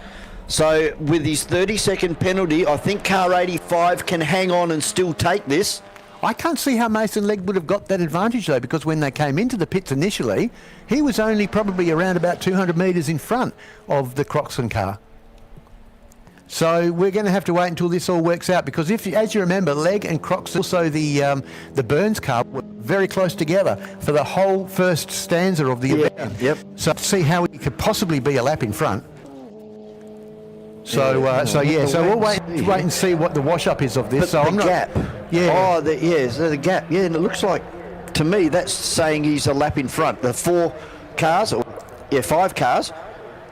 So with his 30-second penalty, I think car 85 can hang on and still take this. I can't see how Mason Legg would have got that advantage, though, because when they came into the pits initially, he was only probably around about 200 metres in front of the Croxton car. So we're going to have to wait until this all works out, because if, as you remember, Legg and Croxton, also the Burns car, were very close together for the whole first stanza of the event. Yep. So see how he could possibly be a lap in front. So we'll wait and see what the wash-up is of this. But the gap. Yeah. Oh, the gap. Yeah, and it looks like, to me, that's saying he's a lap in front. The 5 cars.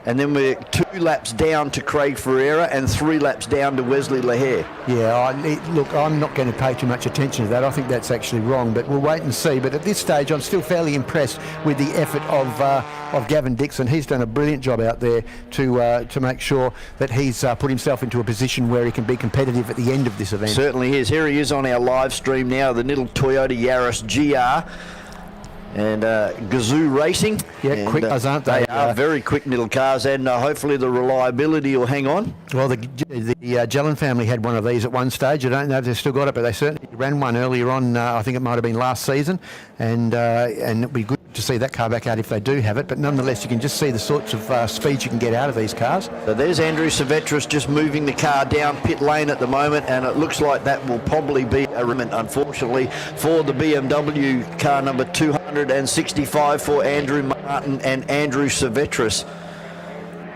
And then we're 2 laps down to Craig Ferreira and 3 laps down to Wesley Lahair. Yeah, look, I'm not going to pay too much attention to that. I think that's actually wrong, but we'll wait and see. But at this stage, I'm still fairly impressed with the effort of Gavin Dixon. He's done a brilliant job out there to make sure that he's put himself into a position where he can be competitive at the end of this event. Certainly is. Here he is on our live stream now, the little Toyota Yaris GR. And Gazoo Racing. Yeah, quick as aren't they? They are very quick little cars, and hopefully the reliability will hang on. Well, the Jellin family had one of these at one stage. I don't know if they've still got it, but they certainly ran one earlier on. I think it might have been last season, and it'd be good to see that car back out if they do have it. But nonetheless, you can just see the sorts of speeds you can get out of these cars. So there's Andrew Silvestris just moving the car down pit lane at the moment, and it looks like that will probably be a remnant, unfortunately, for the BMW car number 265 for Andrew Martin and Andrew Silvestris.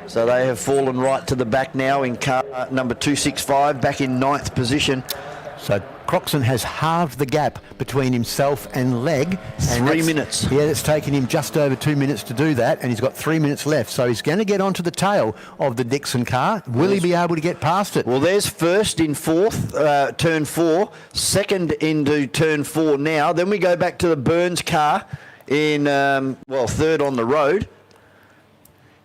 So they have fallen right to the back now in car number 265, back in 9th position. So Croxton has halved the gap between himself and Legg. 3 minutes. Yeah, it's taken him just over 2 minutes to do that, and he's got 3 minutes left. So he's going to get onto the tail of the Dixon car. Will he be able to get past it? Well, there's first in 4th, turn 4, second into turn 4 now. Then we go back to the Burns car in, 3rd on the road.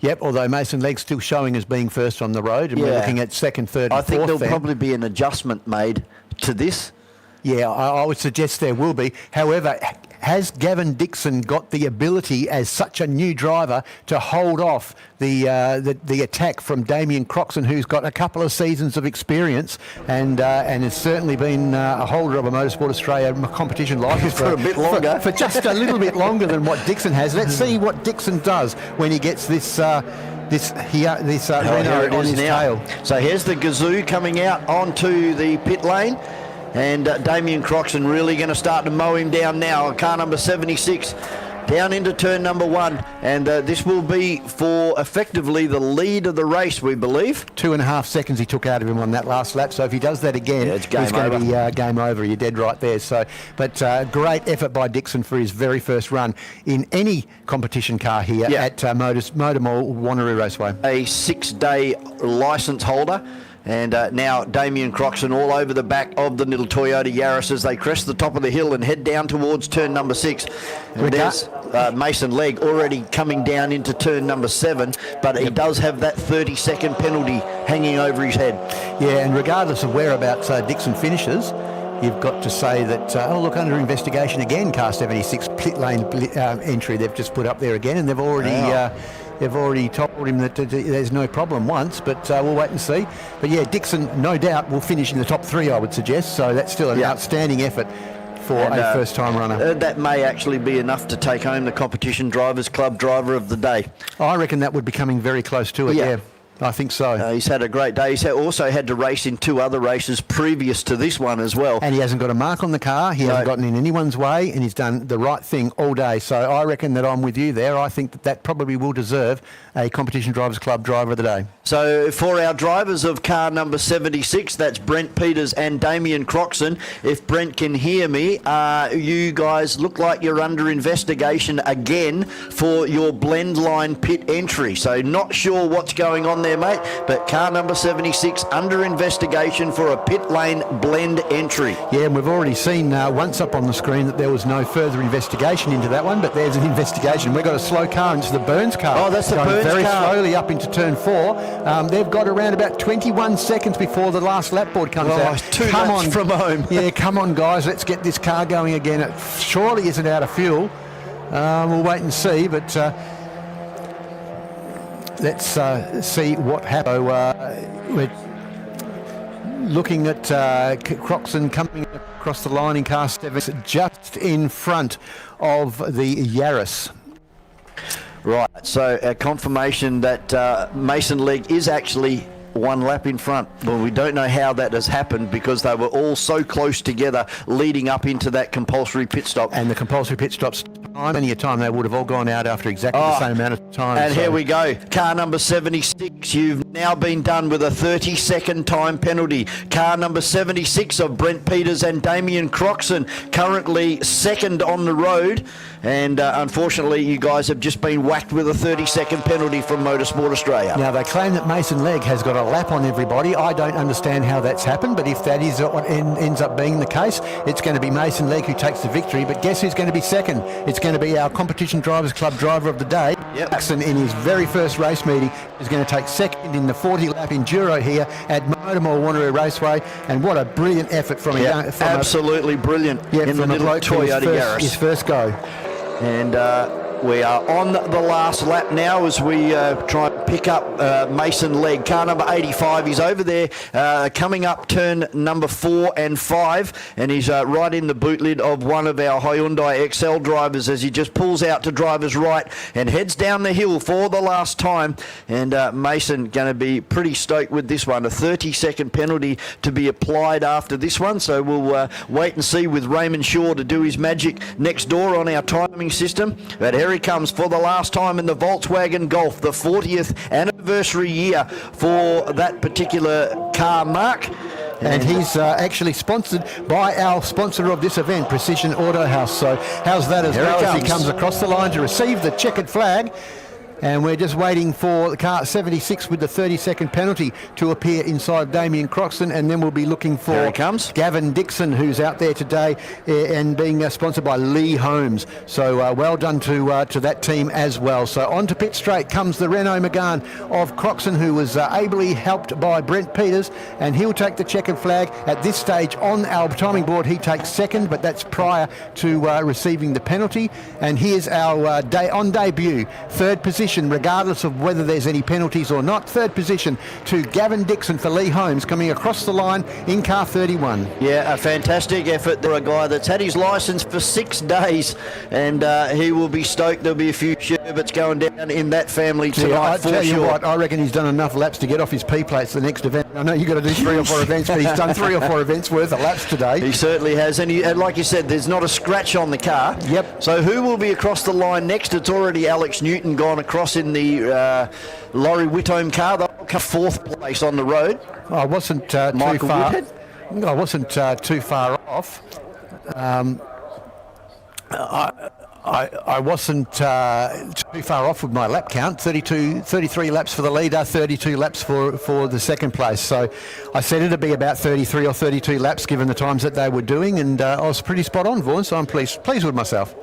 Yep, although Mason Legg's still showing as being first on the road, and we're looking at 2nd, 3rd and 4th. I think there'll probably be an adjustment made to this. Yeah, I would suggest there will be. However, has Gavin Dixon got the ability as such a new driver to hold off the attack from Damien Croxton, who's got a couple of seasons of experience and has certainly been a holder of a Motorsport Australia competition license for a bit longer, for just a little bit longer than what Dixon has. Let's see what Dixon does when he gets this Renault on his tail. So here's the Gazoo coming out onto the pit lane. And Damien Croxton really going to start to mow him down now. Car number 76 down into turn number 1. And this will be for effectively the lead of the race, we believe. 2.5 seconds he took out of him on that last lap. So if he does that again, he's going to be game over. You're dead right there. So, but great effort by Dixon for his very first run in any competition car here at MotorMall Wanneroo Raceway. A 6-day licence holder. And now Damien Croxton all over the back of the little Toyota Yaris as they crest the top of the hill and head down towards turn number 6. And Mason Legg, already coming down into turn number 7, but he does have that 30-second penalty hanging over his head. Yeah, and regardless of whereabouts Dixon finishes, you've got to say that, under investigation again, car 76 pit lane entry they've just put up there again, and they've already told him that there's no problem once, but we'll wait and see. But yeah, Dixon, no doubt, will finish in the top 3, I would suggest, so that's still an outstanding effort for a first-time runner. That may actually be enough to take home the Competition Drivers Club Driver of the Day. I reckon that would be coming very close to it, yeah. I think so. He's had a great day. He's also had to race in 2 other races previous to this one as well. And he hasn't got a mark on the car. He hasn't gotten in anyone's way, and he's done the right thing all day. So I reckon that I'm with you there. I think that probably will deserve a Competition Drivers Club Driver of the Day. So for our drivers of car number 76, that's Brent Peters and Damien Croxon. If Brent can hear me, you guys look like you're under investigation again for your blend line pit entry. So not sure what's going on there, mate, but car number 76 under investigation for a pit lane blend entry. Yeah, and we've already seen once up on the screen that there was no further investigation into that one, but there's an investigation. We've got a slow car into the Burns car. Oh, that's the Burns car. Very slowly up into turn 4. They've got around about 21 seconds before the last lap board comes out. 2 laps from home. Yeah, come on, guys, let's get this car going again. It surely isn't out of fuel. We'll wait and see, but let's see what happens. We're looking at Croxon coming across the line in car 7, just in front of the Yaris. Right, so a confirmation that Mason Legg is actually 1 lap in front. Well, we don't know how that has happened because they were all so close together leading up into that compulsory pit stop. And the compulsory pit stops, many a time they would have all gone out after exactly the same amount of time. And here we go. Car number 76, you've now been done with a 30-second time penalty. Car number 76 of Brent Peters and Damien Croxon, currently second on the road. And unfortunately, you guys have just been whacked with a 30-second penalty from Motorsport Australia. Now, they claim that Mason Legg has got a lap on everybody. I don't understand how that's happened, but if that is what ends up being the case, it's going to be Mason Legg who takes the victory. But guess who's going to be second? It's going to be our Competition Drivers Club Driver of the Day. Jackson, in his very first race meeting, is going to take second in the 40-lap Enduro here at MotorMall Wanneroo Raceway. And what a brilliant effort from absolutely brilliant in the little Toyota Yaris. His first go. And we are on the last lap now as we try and pick up Mason Legg. Car number 85, he's over there coming up turn number 4 and 5, and he's right in the boot lid of one of our Hyundai XL drivers as he just pulls out to driver's right and heads down the hill for the last time. And Mason going to be pretty stoked with this one. A 30-second penalty to be applied after this one, so we'll wait and see with Raymond Shaw to do his magic next door on our timing system. But here he comes for the last time in the Volkswagen Golf, the 40th anniversary year for that particular car, Mark. And he's actually sponsored by our sponsor of this event, Precision Auto House. So how's that as well as he comes across the line to receive the checkered flag. And we're just waiting for the car 76 with the 30-second penalty to appear inside Damien Croxon, and then we'll be looking for Gavin Dixon, who's out there today and being sponsored by Lee Holmes. So well done to that team as well. So on to pit straight comes the Renault Megane of Croxon, who was ably helped by Brent Peters, and he'll take the checkered flag. At this stage on our timing board, he takes second, but that's prior to receiving the penalty. And here's our debut, third position, regardless of whether there's any penalties or not. Third position to Gavin Dixon for Lee Holmes, coming across the line in car 31. Yeah, a fantastic effort. They're a guy that's had his licence for 6 days, and he will be stoked. There'll be a few sherbets going down in that family tonight. I tell you what, I reckon he's done enough laps to get off his P-plates the next event. I know you've got to do 3 or 4 events, but he's done 3 or 4 events worth of laps today. He certainly has, and like you said, there's not a scratch on the car. Yep. So who will be across the line next? It's already Alex Newton gone across in the Laurie Whitome car. They'll come 4th place on the road. I wasn't too far. I wasn't too far off. I wasn't too far off with my lap count. 33 laps for the leader, 32 laps for the second place. So I said it'd be about 33 or 32 laps given the times that they were doing, and I was pretty spot on, Vaughan, so I'm pleased with myself.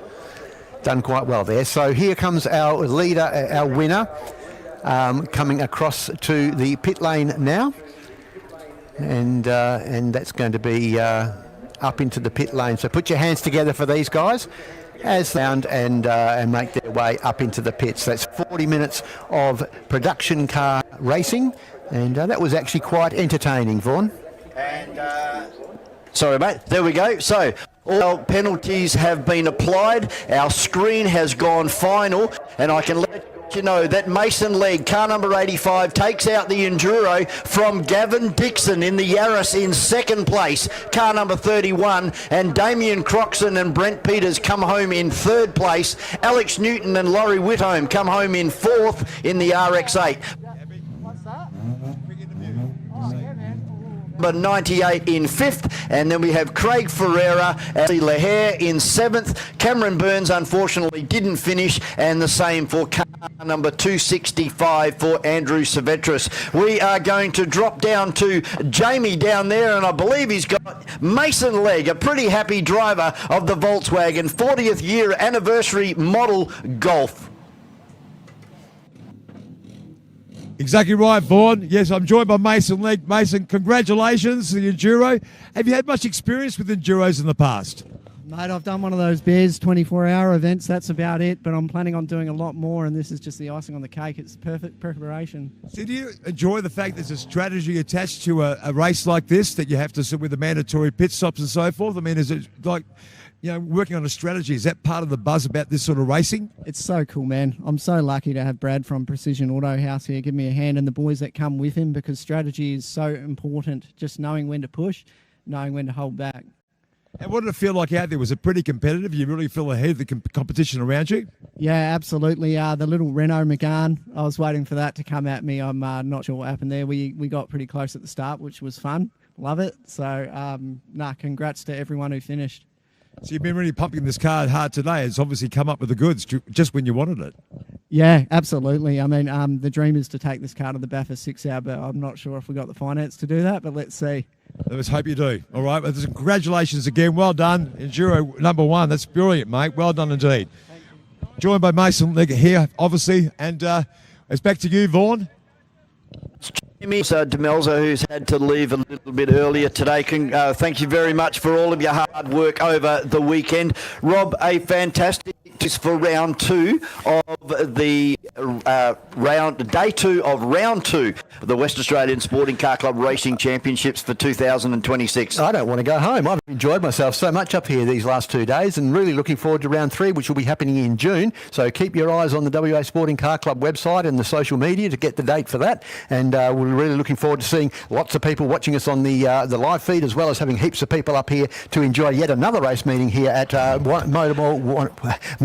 done quite well there. So here comes our leader, our winner, coming across to the pit lane now. And that's going to be up into the pit lane. So put your hands together for these guys as round and make their way up into the pits. That's 40 minutes of production car racing, and that was actually quite entertaining, Vaughan. And sorry, mate. There we go. So all penalties have been applied. Our screen has gone final, and I can let you know that Mason Legg, car number 85, takes out the Enduro from Gavin Dixon in the Yaris in second place, car number 31, and Damien Croxon and Brent Peters come home in third place. Alex Newton and Laurie Whitholm come home in fourth in the RX8. Number 98 in fifth, and then we have Craig Ferreira and Lahair in seventh. Cameron Burns unfortunately didn't finish, and the same for car number 265 for Andrew Savetris. We are going to drop down to Jamie down there, and I believe he's got Mason Legg, a pretty happy driver of the Volkswagen 40th year anniversary model Golf. Exactly right, Vaughan. Yes, I'm joined by Mason Legg. Mason, congratulations to the Enduro. Have you had much experience with Enduros in the past? Mate, I've done one of those Bears 24-hour events. That's about it, but I'm planning on doing a lot more, and this is just the icing on the cake. It's perfect preparation. So do you enjoy the fact there's a strategy attached to a race like this, that you have to sit with the mandatory pit stops and so forth? I mean, is it like, you know, working on a strategy, is that part of the buzz about this sort of racing? It's so cool, man. I'm so lucky to have Brad from Precision Auto House here give me a hand, and the boys that come with him, because strategy is so important, just knowing when to push, knowing when to hold back. And what did it feel like out there? Was it pretty competitive? You really feel ahead of the competition around you? Yeah, absolutely. The little Renault Megane, I was waiting for that to come at me. I'm not sure what happened there. We got pretty close at the start, which was fun. Love it. So, congrats to everyone who finished. So you've been really pumping this car hard today. It's obviously come up with the goods just when you wanted it. Yeah, absolutely. I mean, the dream is to take this car to the Bathurst 6 Hour, but I'm not sure if we got the finance to do that, but let's see. Let's hope you do. All right. Well, congratulations again. Well done. Enduro number one. That's brilliant, mate. Well done indeed. Joined by Mason Legg here, obviously. And it's back to you, Vaughan. Jamie Demelza, who's had to leave a little bit earlier today. Thank you very much for all of your hard work over the weekend. Rob, a fantastic for round two of the day two of round two of the West Australian Sporting Car Club Racing Championships for 2026. I don't want to go home. I've enjoyed myself so much up here these last 2 days, and really looking forward to round three, which will be happening in June. So keep your eyes on the WA Sporting Car Club website and the social media to get the date for that. And we're really looking forward to seeing lots of people watching us on the live feed, as well as having heaps of people up here to enjoy yet another race meeting here at MotorMall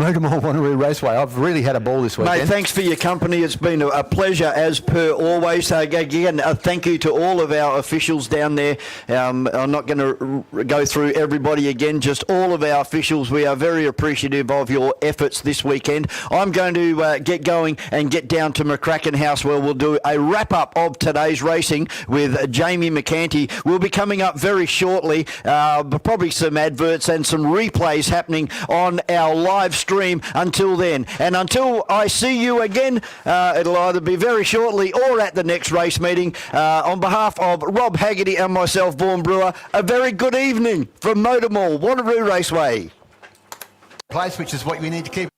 Wanneroo Raceway. I've really had a ball this weekend. Mate, thanks for your company. It's been a pleasure as per always. Again, thank you to all of our officials down there. I'm not going to go through everybody again, just all of our officials. We are very appreciative of your efforts this weekend. I'm going to get going and get down to McCracken House, where we'll do a wrap-up of today's racing with Jamie McCanty. We'll be coming up very shortly, probably some adverts and some replays happening on our live stream until then. And until I see you again, it'll either be very shortly or at the next race meeting. On behalf of Rob Haggerty and myself, Vaughan Brewer, a very good evening from MotorMall, Wanneroo Raceway. Place, which is what we need to keep.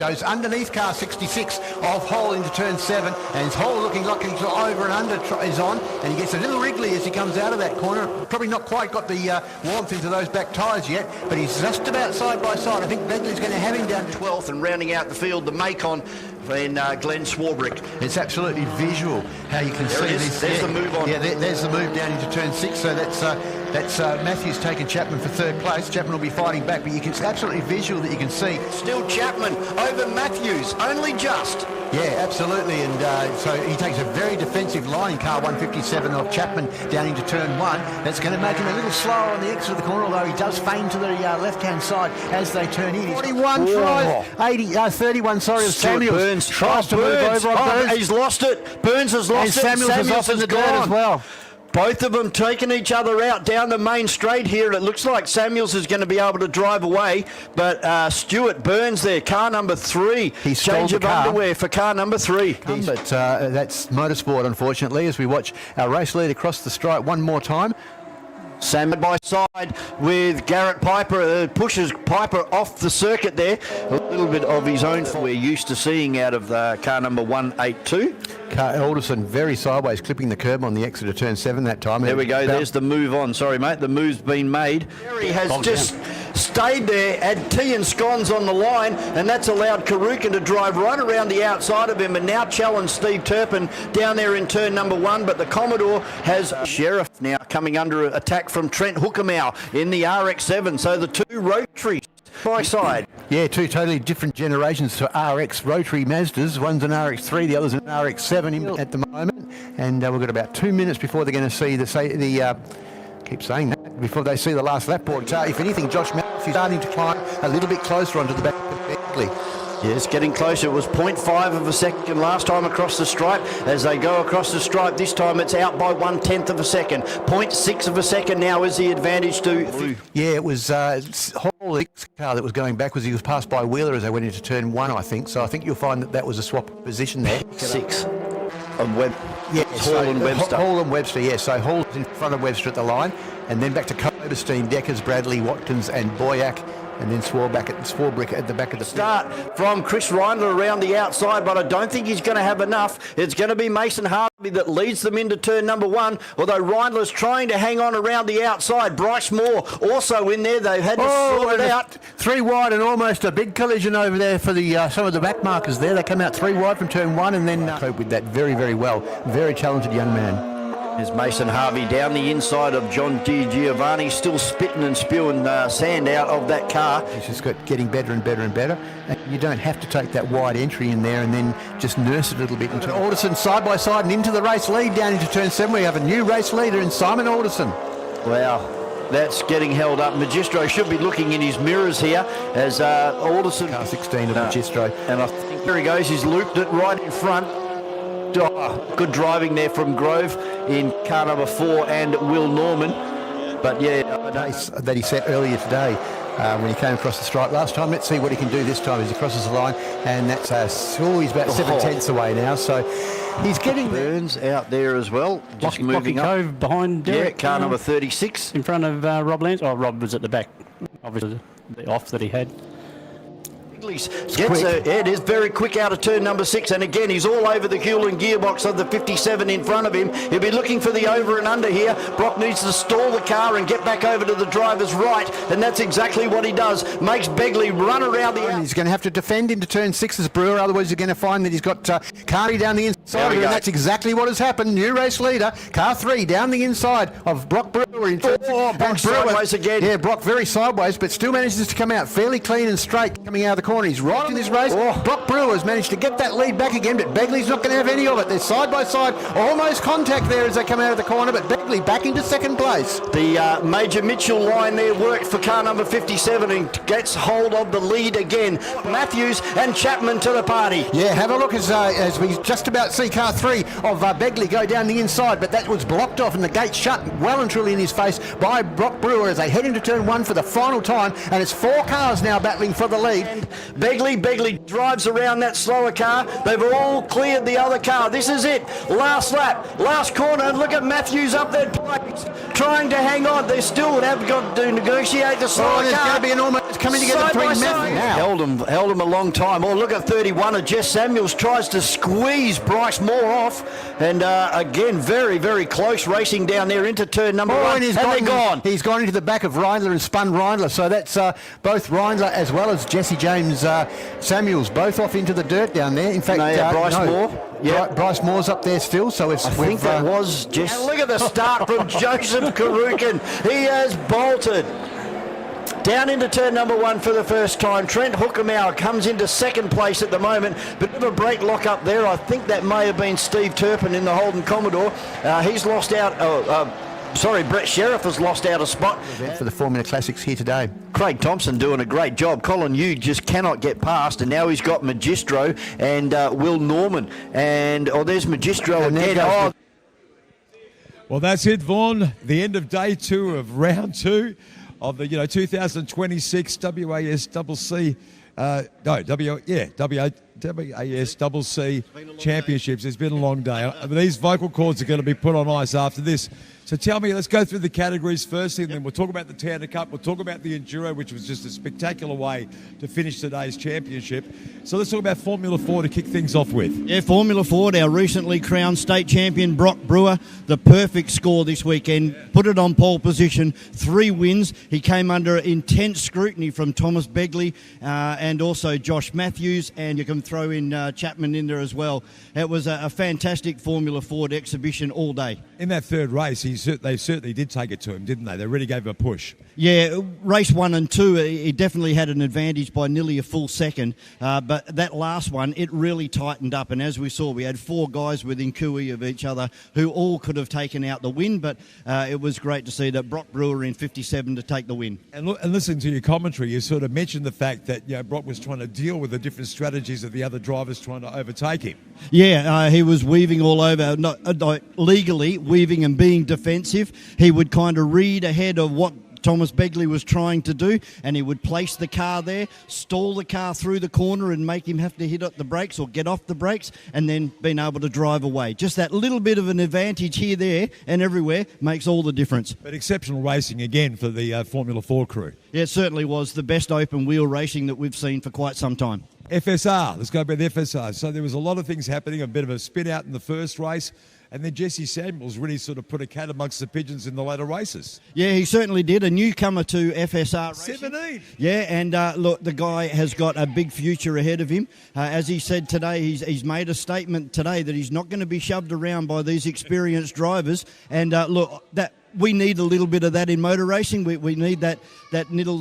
Goes underneath car 66 off hole into turn 7, and his hole looking like he's over and under is on, and he gets a little wriggly as he comes out of that corner. Probably not quite got the warmth into those back tyres yet, but he's just about side by side. I think Begley's going to have him down 12th, and rounding out the field, the Macon in Glenn Swarbrick. It's absolutely visual how you can see this. There's the move on. Yeah, there's the move down into turn 6. So that's Matthews taking Chapman for third place. Chapman will be fighting back, but it's absolutely visual that you can see. Still Chapman over Matthews, only just. Yeah, absolutely. And so he takes a very defensive line in car 157 of Chapman down into turn 1. That's going to make him a little slower on the exit of the corner, although he does feign to the left-hand side as they turn in. 41 tries, 31, sorry, of Samuels. Burns tries to move over on Burns. He's lost it. Burns has lost and it. Samuels is off in the dirt as well. Both of them taking each other out down the main straight here, and it looks like Samuels is going to be able to drive away, but Stuart Burns there, car number 3. He's change of underwear for car number 3. But that's motorsport, unfortunately, as we watch our race leader cross the stripe one more time. Sam by side with Garrett Piper, pushes Piper off the circuit there. A little bit of his own we're used to seeing out of car number 182. Alderson very sideways, clipping the curb on the exit of turn 7 that time. There we go, there's the move on. Sorry, mate, the move's been made. He has just stayed there, had tea and scones on the line, and that's allowed Karukin to drive right around the outside of him and now challenge Steve Turpin down there in turn number 1. But the Commodore has Sheriff now coming under attack from Trent Hookermow in the RX-7. So the 2 rotaries by side. Yeah, 2 totally different generations to RX rotary Mazdas. One's an RX-3, the other's an RX-7 at the moment. And we've got about 2 minutes before they're going to see keep saying that, before they see the last lap board. If anything, Josh Matthews starting to climb a little bit closer onto the back of Beckley. Yes, getting closer. It was 0.5 of a second last time across the stripe. As they go across the stripe, this time it's out by 1/10 of a second. 0.6 of a second now is the advantage to... Yeah, it was Hall's car that was going backwards. He was passed by Wheeler as they went into turn 1, I think. So I think you'll find that was a swap position there. 6 of Webb. Yeah, Hall and Webster. Hall and Webster, yeah. So Hall's in front of Webster at the line. And then back to Coberstein, Deckers, Bradley, Watkins and Boyack. And then Swarbrick at the back of the start from Chris Reindler around the outside, but I don't think he's going to have enough. It's going to be Mason Harvey that leads them into turn number 1, although Reindler's trying to hang on around the outside. Bryce Moore also in there. They've had to sort it out. 3 wide and almost a big collision over there for the some of the back markers there. They come out 3 wide from turn 1 and then cope with that very, very well. Very talented young man. There's Mason Harvey down the inside of John Giovanni, still spitting and spewing sand out of that car. He's just getting better and better and better. And you don't have to take that wide entry in there and then just nurse it a little bit. Into Alderson side by side and into the race lead down into turn 7. We have a new race leader in Simon Alderson. Wow. That's getting held up. Magistro should be looking in his mirrors here as Alderson... Car 16 of Magistro. And I think there he goes. He's looped it right in front. Oh, good driving there from Grove in car number 4 and Will Norman. But yeah, that he set earlier today when he came across the stripe last time. Let's see what he can do this time as he crosses the line. And that's he's about 7/10 away now. So he's getting Burns out there as well. Just moving up. Cove behind Derek. Yeah, car number 36 in front of Rob Lance. Oh, Rob was at the back. Obviously, the off that he had. It is very quick out of turn number 6, and again he's all over the Hewlin gearbox of the 57 in front of him. He'll be looking for the over and under here. Brock needs to stall the car and get back over to the driver's right, and that's exactly what he does. Makes Begley run around the He's going to have to defend into turn 6 as Brewer, otherwise you're going to find that he's got Carney down the inside, and that's exactly what has happened. New race leader, car 3 down the inside of Brock Brewer. Brock sideways again. Yeah, Brock very sideways, but still manages to come out fairly clean and straight coming out of the corner. He's right in this race. Brock Brewer has managed to get that lead back again, but Begley's not going to have any of it. They're side by side, almost contact there as they come out of the corner, but Begley back into second place. The Major Mitchell line there worked for car number 57 and gets hold of the lead again. Matthews and Chapman to the party. Yeah, have a look as we just about see car 3 of Begley go down the inside, but that was blocked off and the gate shut well and truly in his face by Brock Brewer as they head into turn 1 for the final time, and it's 4 cars now battling for the lead. Begley drives around that slower car. They've all cleared the other car. This is it. Last lap, last corner, and look at Matthews up there trying to hang on. They still have got to negotiate the slower there's car. going to be an almost coming together between Matthews now. Held him a long time. Oh, look at 31 of Jess Samuels tries to squeeze Bryce Moore off, and again very, very close racing down there into turn number 1, and they're gone. He's gone into the back of Reindler and spun Reindler, so that's both Reindler as well as Jesse James Samuels both off into the dirt down there. In fact, Bryce Moore. Yeah, Bryce Moore's up there still, so it's... I think that was Jess. Look at the start from Joseph Karukin. He has bolted down into turn number 1 for the first time. Trent Hookermow comes into second place at the moment. Bit of a brake lock up there. I think that may have been Steve Turpin in the Holden Commodore. He's lost out... Brett Sheriff has lost out a spot for the Formula Classics here today. Craig Thompson doing a great job. Colin Yu just cannot get past, and now he's got Magistro and Will Norman. And there's Magistro again. Well, that's it, Vaughan. The end of day 2 of round 2 of the 2026 WASCC WASCC Championships. It's been a long day. These vocal cords are going to be put on ice after this. So tell me, let's go through the categories firstly, and then we'll talk about the Tander Cup. We'll talk about the Enduro, which was just a spectacular way to finish today's championship. So let's talk about Formula 4 to kick things off with. Yeah, Formula 4, our recently crowned state champion, Brock Brewer, the perfect score this weekend. Put it on pole position, 3 wins. He came under intense scrutiny from Thomas Begley and also Josh Matthews, and you can throw in Chapman in there as well. It was a fantastic Formula 4 exhibition all day. In that third race, they certainly did take it to him, didn't they? They really gave him a push. Yeah, race 1 and 2, he definitely had an advantage by nearly a full second. But that last one, it really tightened up. And as we saw, we had 4 guys within cooey of each other who all could have taken out the win. But it was great to see that Brock Brewer in 57 to take the win. And listening to your commentary, you sort of mentioned the fact that Brock was trying to deal with the different strategies of the other drivers trying to overtake him. Yeah, he was weaving all over, not legally weaving and being defensive. He would kind of read ahead of what Thomas Begley was trying to do, and he would place the car there, stall the car through the corner and make him have to hit at the brakes or get off the brakes, and then being able to drive away. Just that little bit of an advantage here, there and everywhere makes all the difference. But exceptional racing again for the Formula 4 crew. Yeah, it certainly was the best open wheel racing that we've seen for quite some time. FSR, let's go about the FSR. So there was a lot of things happening, a bit of a spin out in the first race, and then Jesse Samuels really sort of put a cat amongst the pigeons in the later races. Yeah, he certainly did. A newcomer to FSR racing. 17. Yeah, and look, the guy has got a big future ahead of him. As he said today, he's made a statement today that he's not going to be shoved around by these experienced drivers. And look, that we need a little bit of that in motor racing. We need that little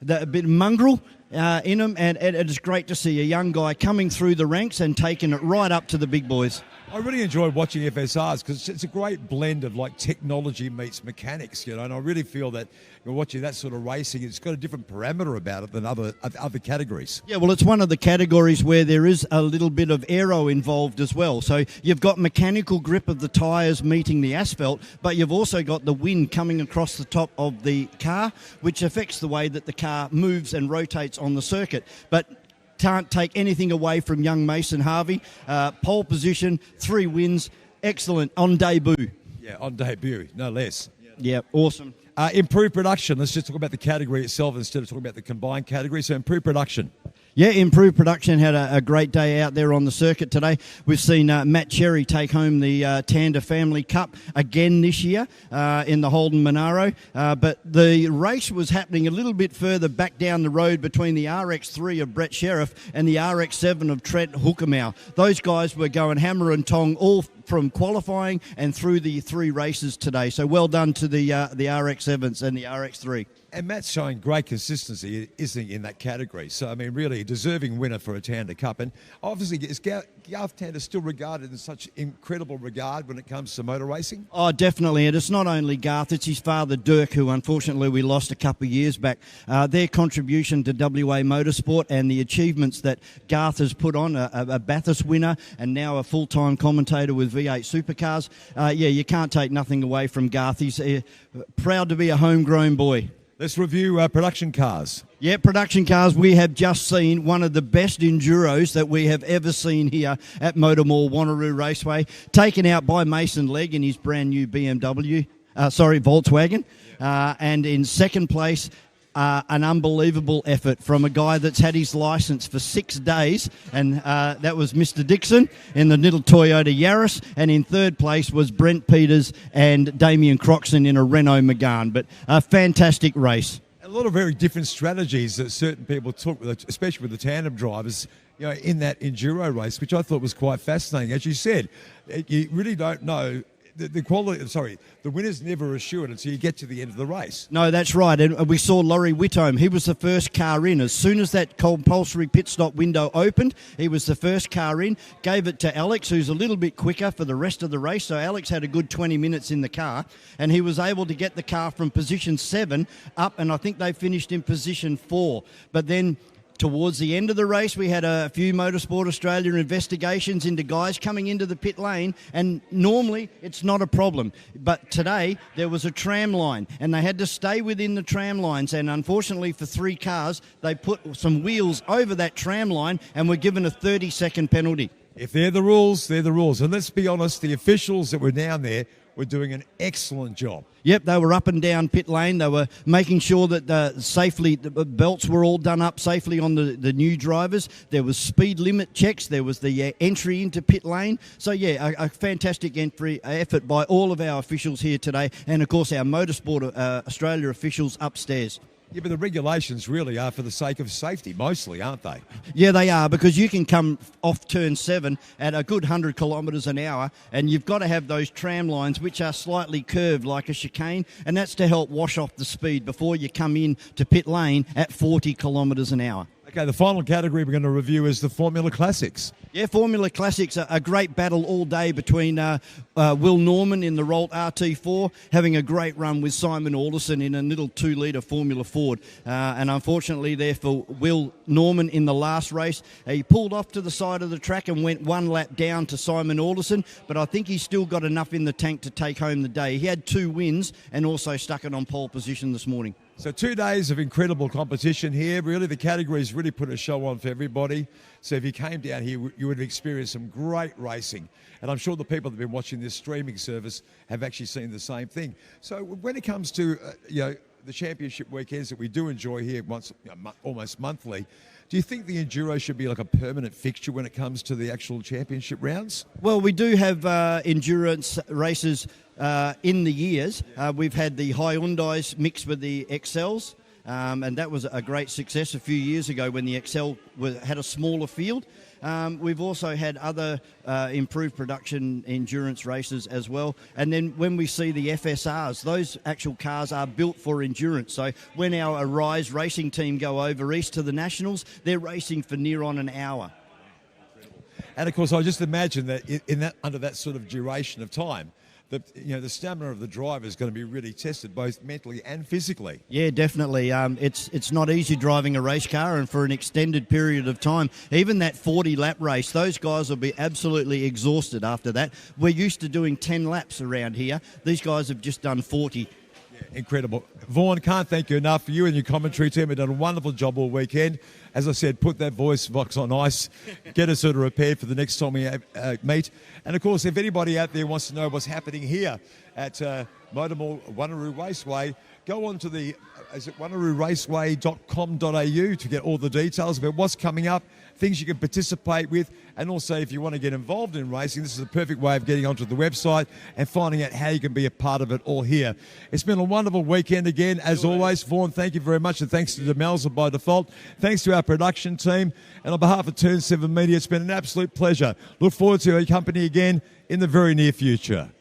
that bit of mongrel in him, and it's great to see a young guy coming through the ranks and taking it right up to the big boys. I really enjoyed watching FSRs because it's a great blend of like technology meets mechanics, and I really feel that you're watching that sort of racing. It's got a different parameter about it than other categories. Yeah, well, it's one of the categories where there is a little bit of aero involved as well. So you've got mechanical grip of the tyres meeting the asphalt, but you've also got the wind coming across the top of the car, which affects the way that the car moves and rotates on the circuit. But can't take anything away from young Mason Harvey. Pole position, 3 wins, excellent on debut. Yeah, on debut, no less. Yeah, awesome. Improved production. Let's just talk about the category itself instead of talking about the combined category. So improved production. Yeah, Improved Production had a great day out there on the circuit today. We've seen Matt Cherry take home the Tander Family Cup again this year in the Holden Monaro. But the race was happening a little bit further back down the road between the RX3 of Brett Sheriff and the RX7 of Trent Hookemow. Those guys were going hammer and tong all from qualifying and through the 3 races today. So well done to the RX7s and the RX3. And Matt's showing great consistency, isn't he, in that category? So, I mean, really a deserving winner for a Tander Cup. And obviously, is Garth Tander still regarded in such incredible regard when it comes to motor racing? Oh, definitely. And it's not only Garth, it's his father, Dirk, who unfortunately we lost a couple of years back. Their contribution to WA Motorsport and the achievements that Garth has put on, a Bathurst winner and now a full-time commentator with V8 Supercars. Yeah, you can't take nothing away from Garth. He's proud to be a homegrown boy. Let's review production cars. Yeah, production cars. We have just seen one of the best Enduros that we have ever seen here at MotorMall Wanneroo Raceway, taken out by Mason Legg in his brand new Volkswagen. And in second place, an unbelievable effort from a guy that's had his licence for 6 days, and that was Mr. Dixon in the little Toyota Yaris, and in third place was Brent Peters and Damien Croxon in a Renault Megane. But a fantastic race. A lot of very different strategies that certain people took, especially with the tandem drivers, in that Enduro race, which I thought was quite fascinating. As you said, you really don't know the quality. Sorry, the winner's never assured until you get to the end of the race. No, that's right. And we saw Laurie Whitome. He was the first car in. As soon as that compulsory pit stop window opened, he was the first car in. Gave it to Alex, who's a little bit quicker for the rest of the race. So Alex had a good 20 minutes in the car, and he was able to get the car from position 7 up, and I think they finished in position 4. But then Towards the end of the race, we had a few Motorsport Australia investigations into guys coming into the pit lane, and normally it's not a problem. But today there was a tram line, and they had to stay within the tram lines, and unfortunately for 3 cars, they put some wheels over that tram line and were given a 30-second penalty. If they're the rules, they're the rules. And let's be honest, the officials that were down there were doing an excellent job. Yep, they were up and down pit lane. They were making sure that the belts were all done up safely on the new drivers. There was speed limit checks. There was the entry into pit lane. So, yeah, a fantastic effort by all of our officials here today, and, of course, our Motorsport Australia officials upstairs. Yeah, but the regulations really are for the sake of safety, mostly, aren't they? Yeah, they are, because you can come off turn 7 at a good 100 kilometres an hour, and you've got to have those tram lines which are slightly curved like a chicane, and that's to help wash off the speed before you come in to pit lane at 40 kilometres an hour. Okay, the final category we're going to review is the Formula Classics. Yeah, Formula Classics, a great battle all day between Will Norman in the Rolt RT4, having a great run with Simon Alderson in a little 2-litre Formula Ford. And unfortunately there for Will Norman in the last race, he pulled off to the side of the track and went 1 lap down to Simon Alderson, but I think he's still got enough in the tank to take home the day. He had 2 wins and also stuck it on pole position this morning. So 2 days of incredible competition here. Really, the categories really put a show on for everybody. So if you came down here, you would have experienced some great racing. And I'm sure the people that have been watching this streaming service have actually seen the same thing. So when it comes to, the championship weekends that we do enjoy here almost monthly, do you think the Enduro should be like a permanent fixture when it comes to the actual championship rounds? Well, we do have endurance races in the years. We've had the Hyundais mixed with the XLs, and that was a great success a few years ago when the XL had a smaller field. We've also had other improved production endurance races as well. And then when we see the FSRs, those actual cars are built for endurance. So when our Arise racing team go over east to the Nationals, they're racing for near on an hour. And of course, I just imagine that under that sort of duration of time, the stamina of the driver is going to be really tested, both mentally and physically. Yeah, definitely. It's not easy driving a race car, and for an extended period of time. Even that 40-lap race, those guys will be absolutely exhausted after that. We're used to doing 10 laps around here. These guys have just done 40. Incredible. Vaughan, can't thank you enough. You and your commentary team have done a wonderful job all weekend. As I said, put that voice box on ice, get us sort of repaired for the next time we meet. And, of course, if anybody out there wants to know what's happening here at MotorMall Wanneroo Raceway, go on to the wannerooraceway.com.au to get all the details about what's coming up, things you can participate with, and also if you want to get involved in racing, this is a perfect way of getting onto the website and finding out how you can be a part of it all here. It's been a wonderful weekend again, as always. Vaughan, thank you very much, and thanks to Demelza by default. Thanks to our production team, and on behalf of Turn 7 Media, it's been an absolute pleasure. Look forward to your company again in the very near future.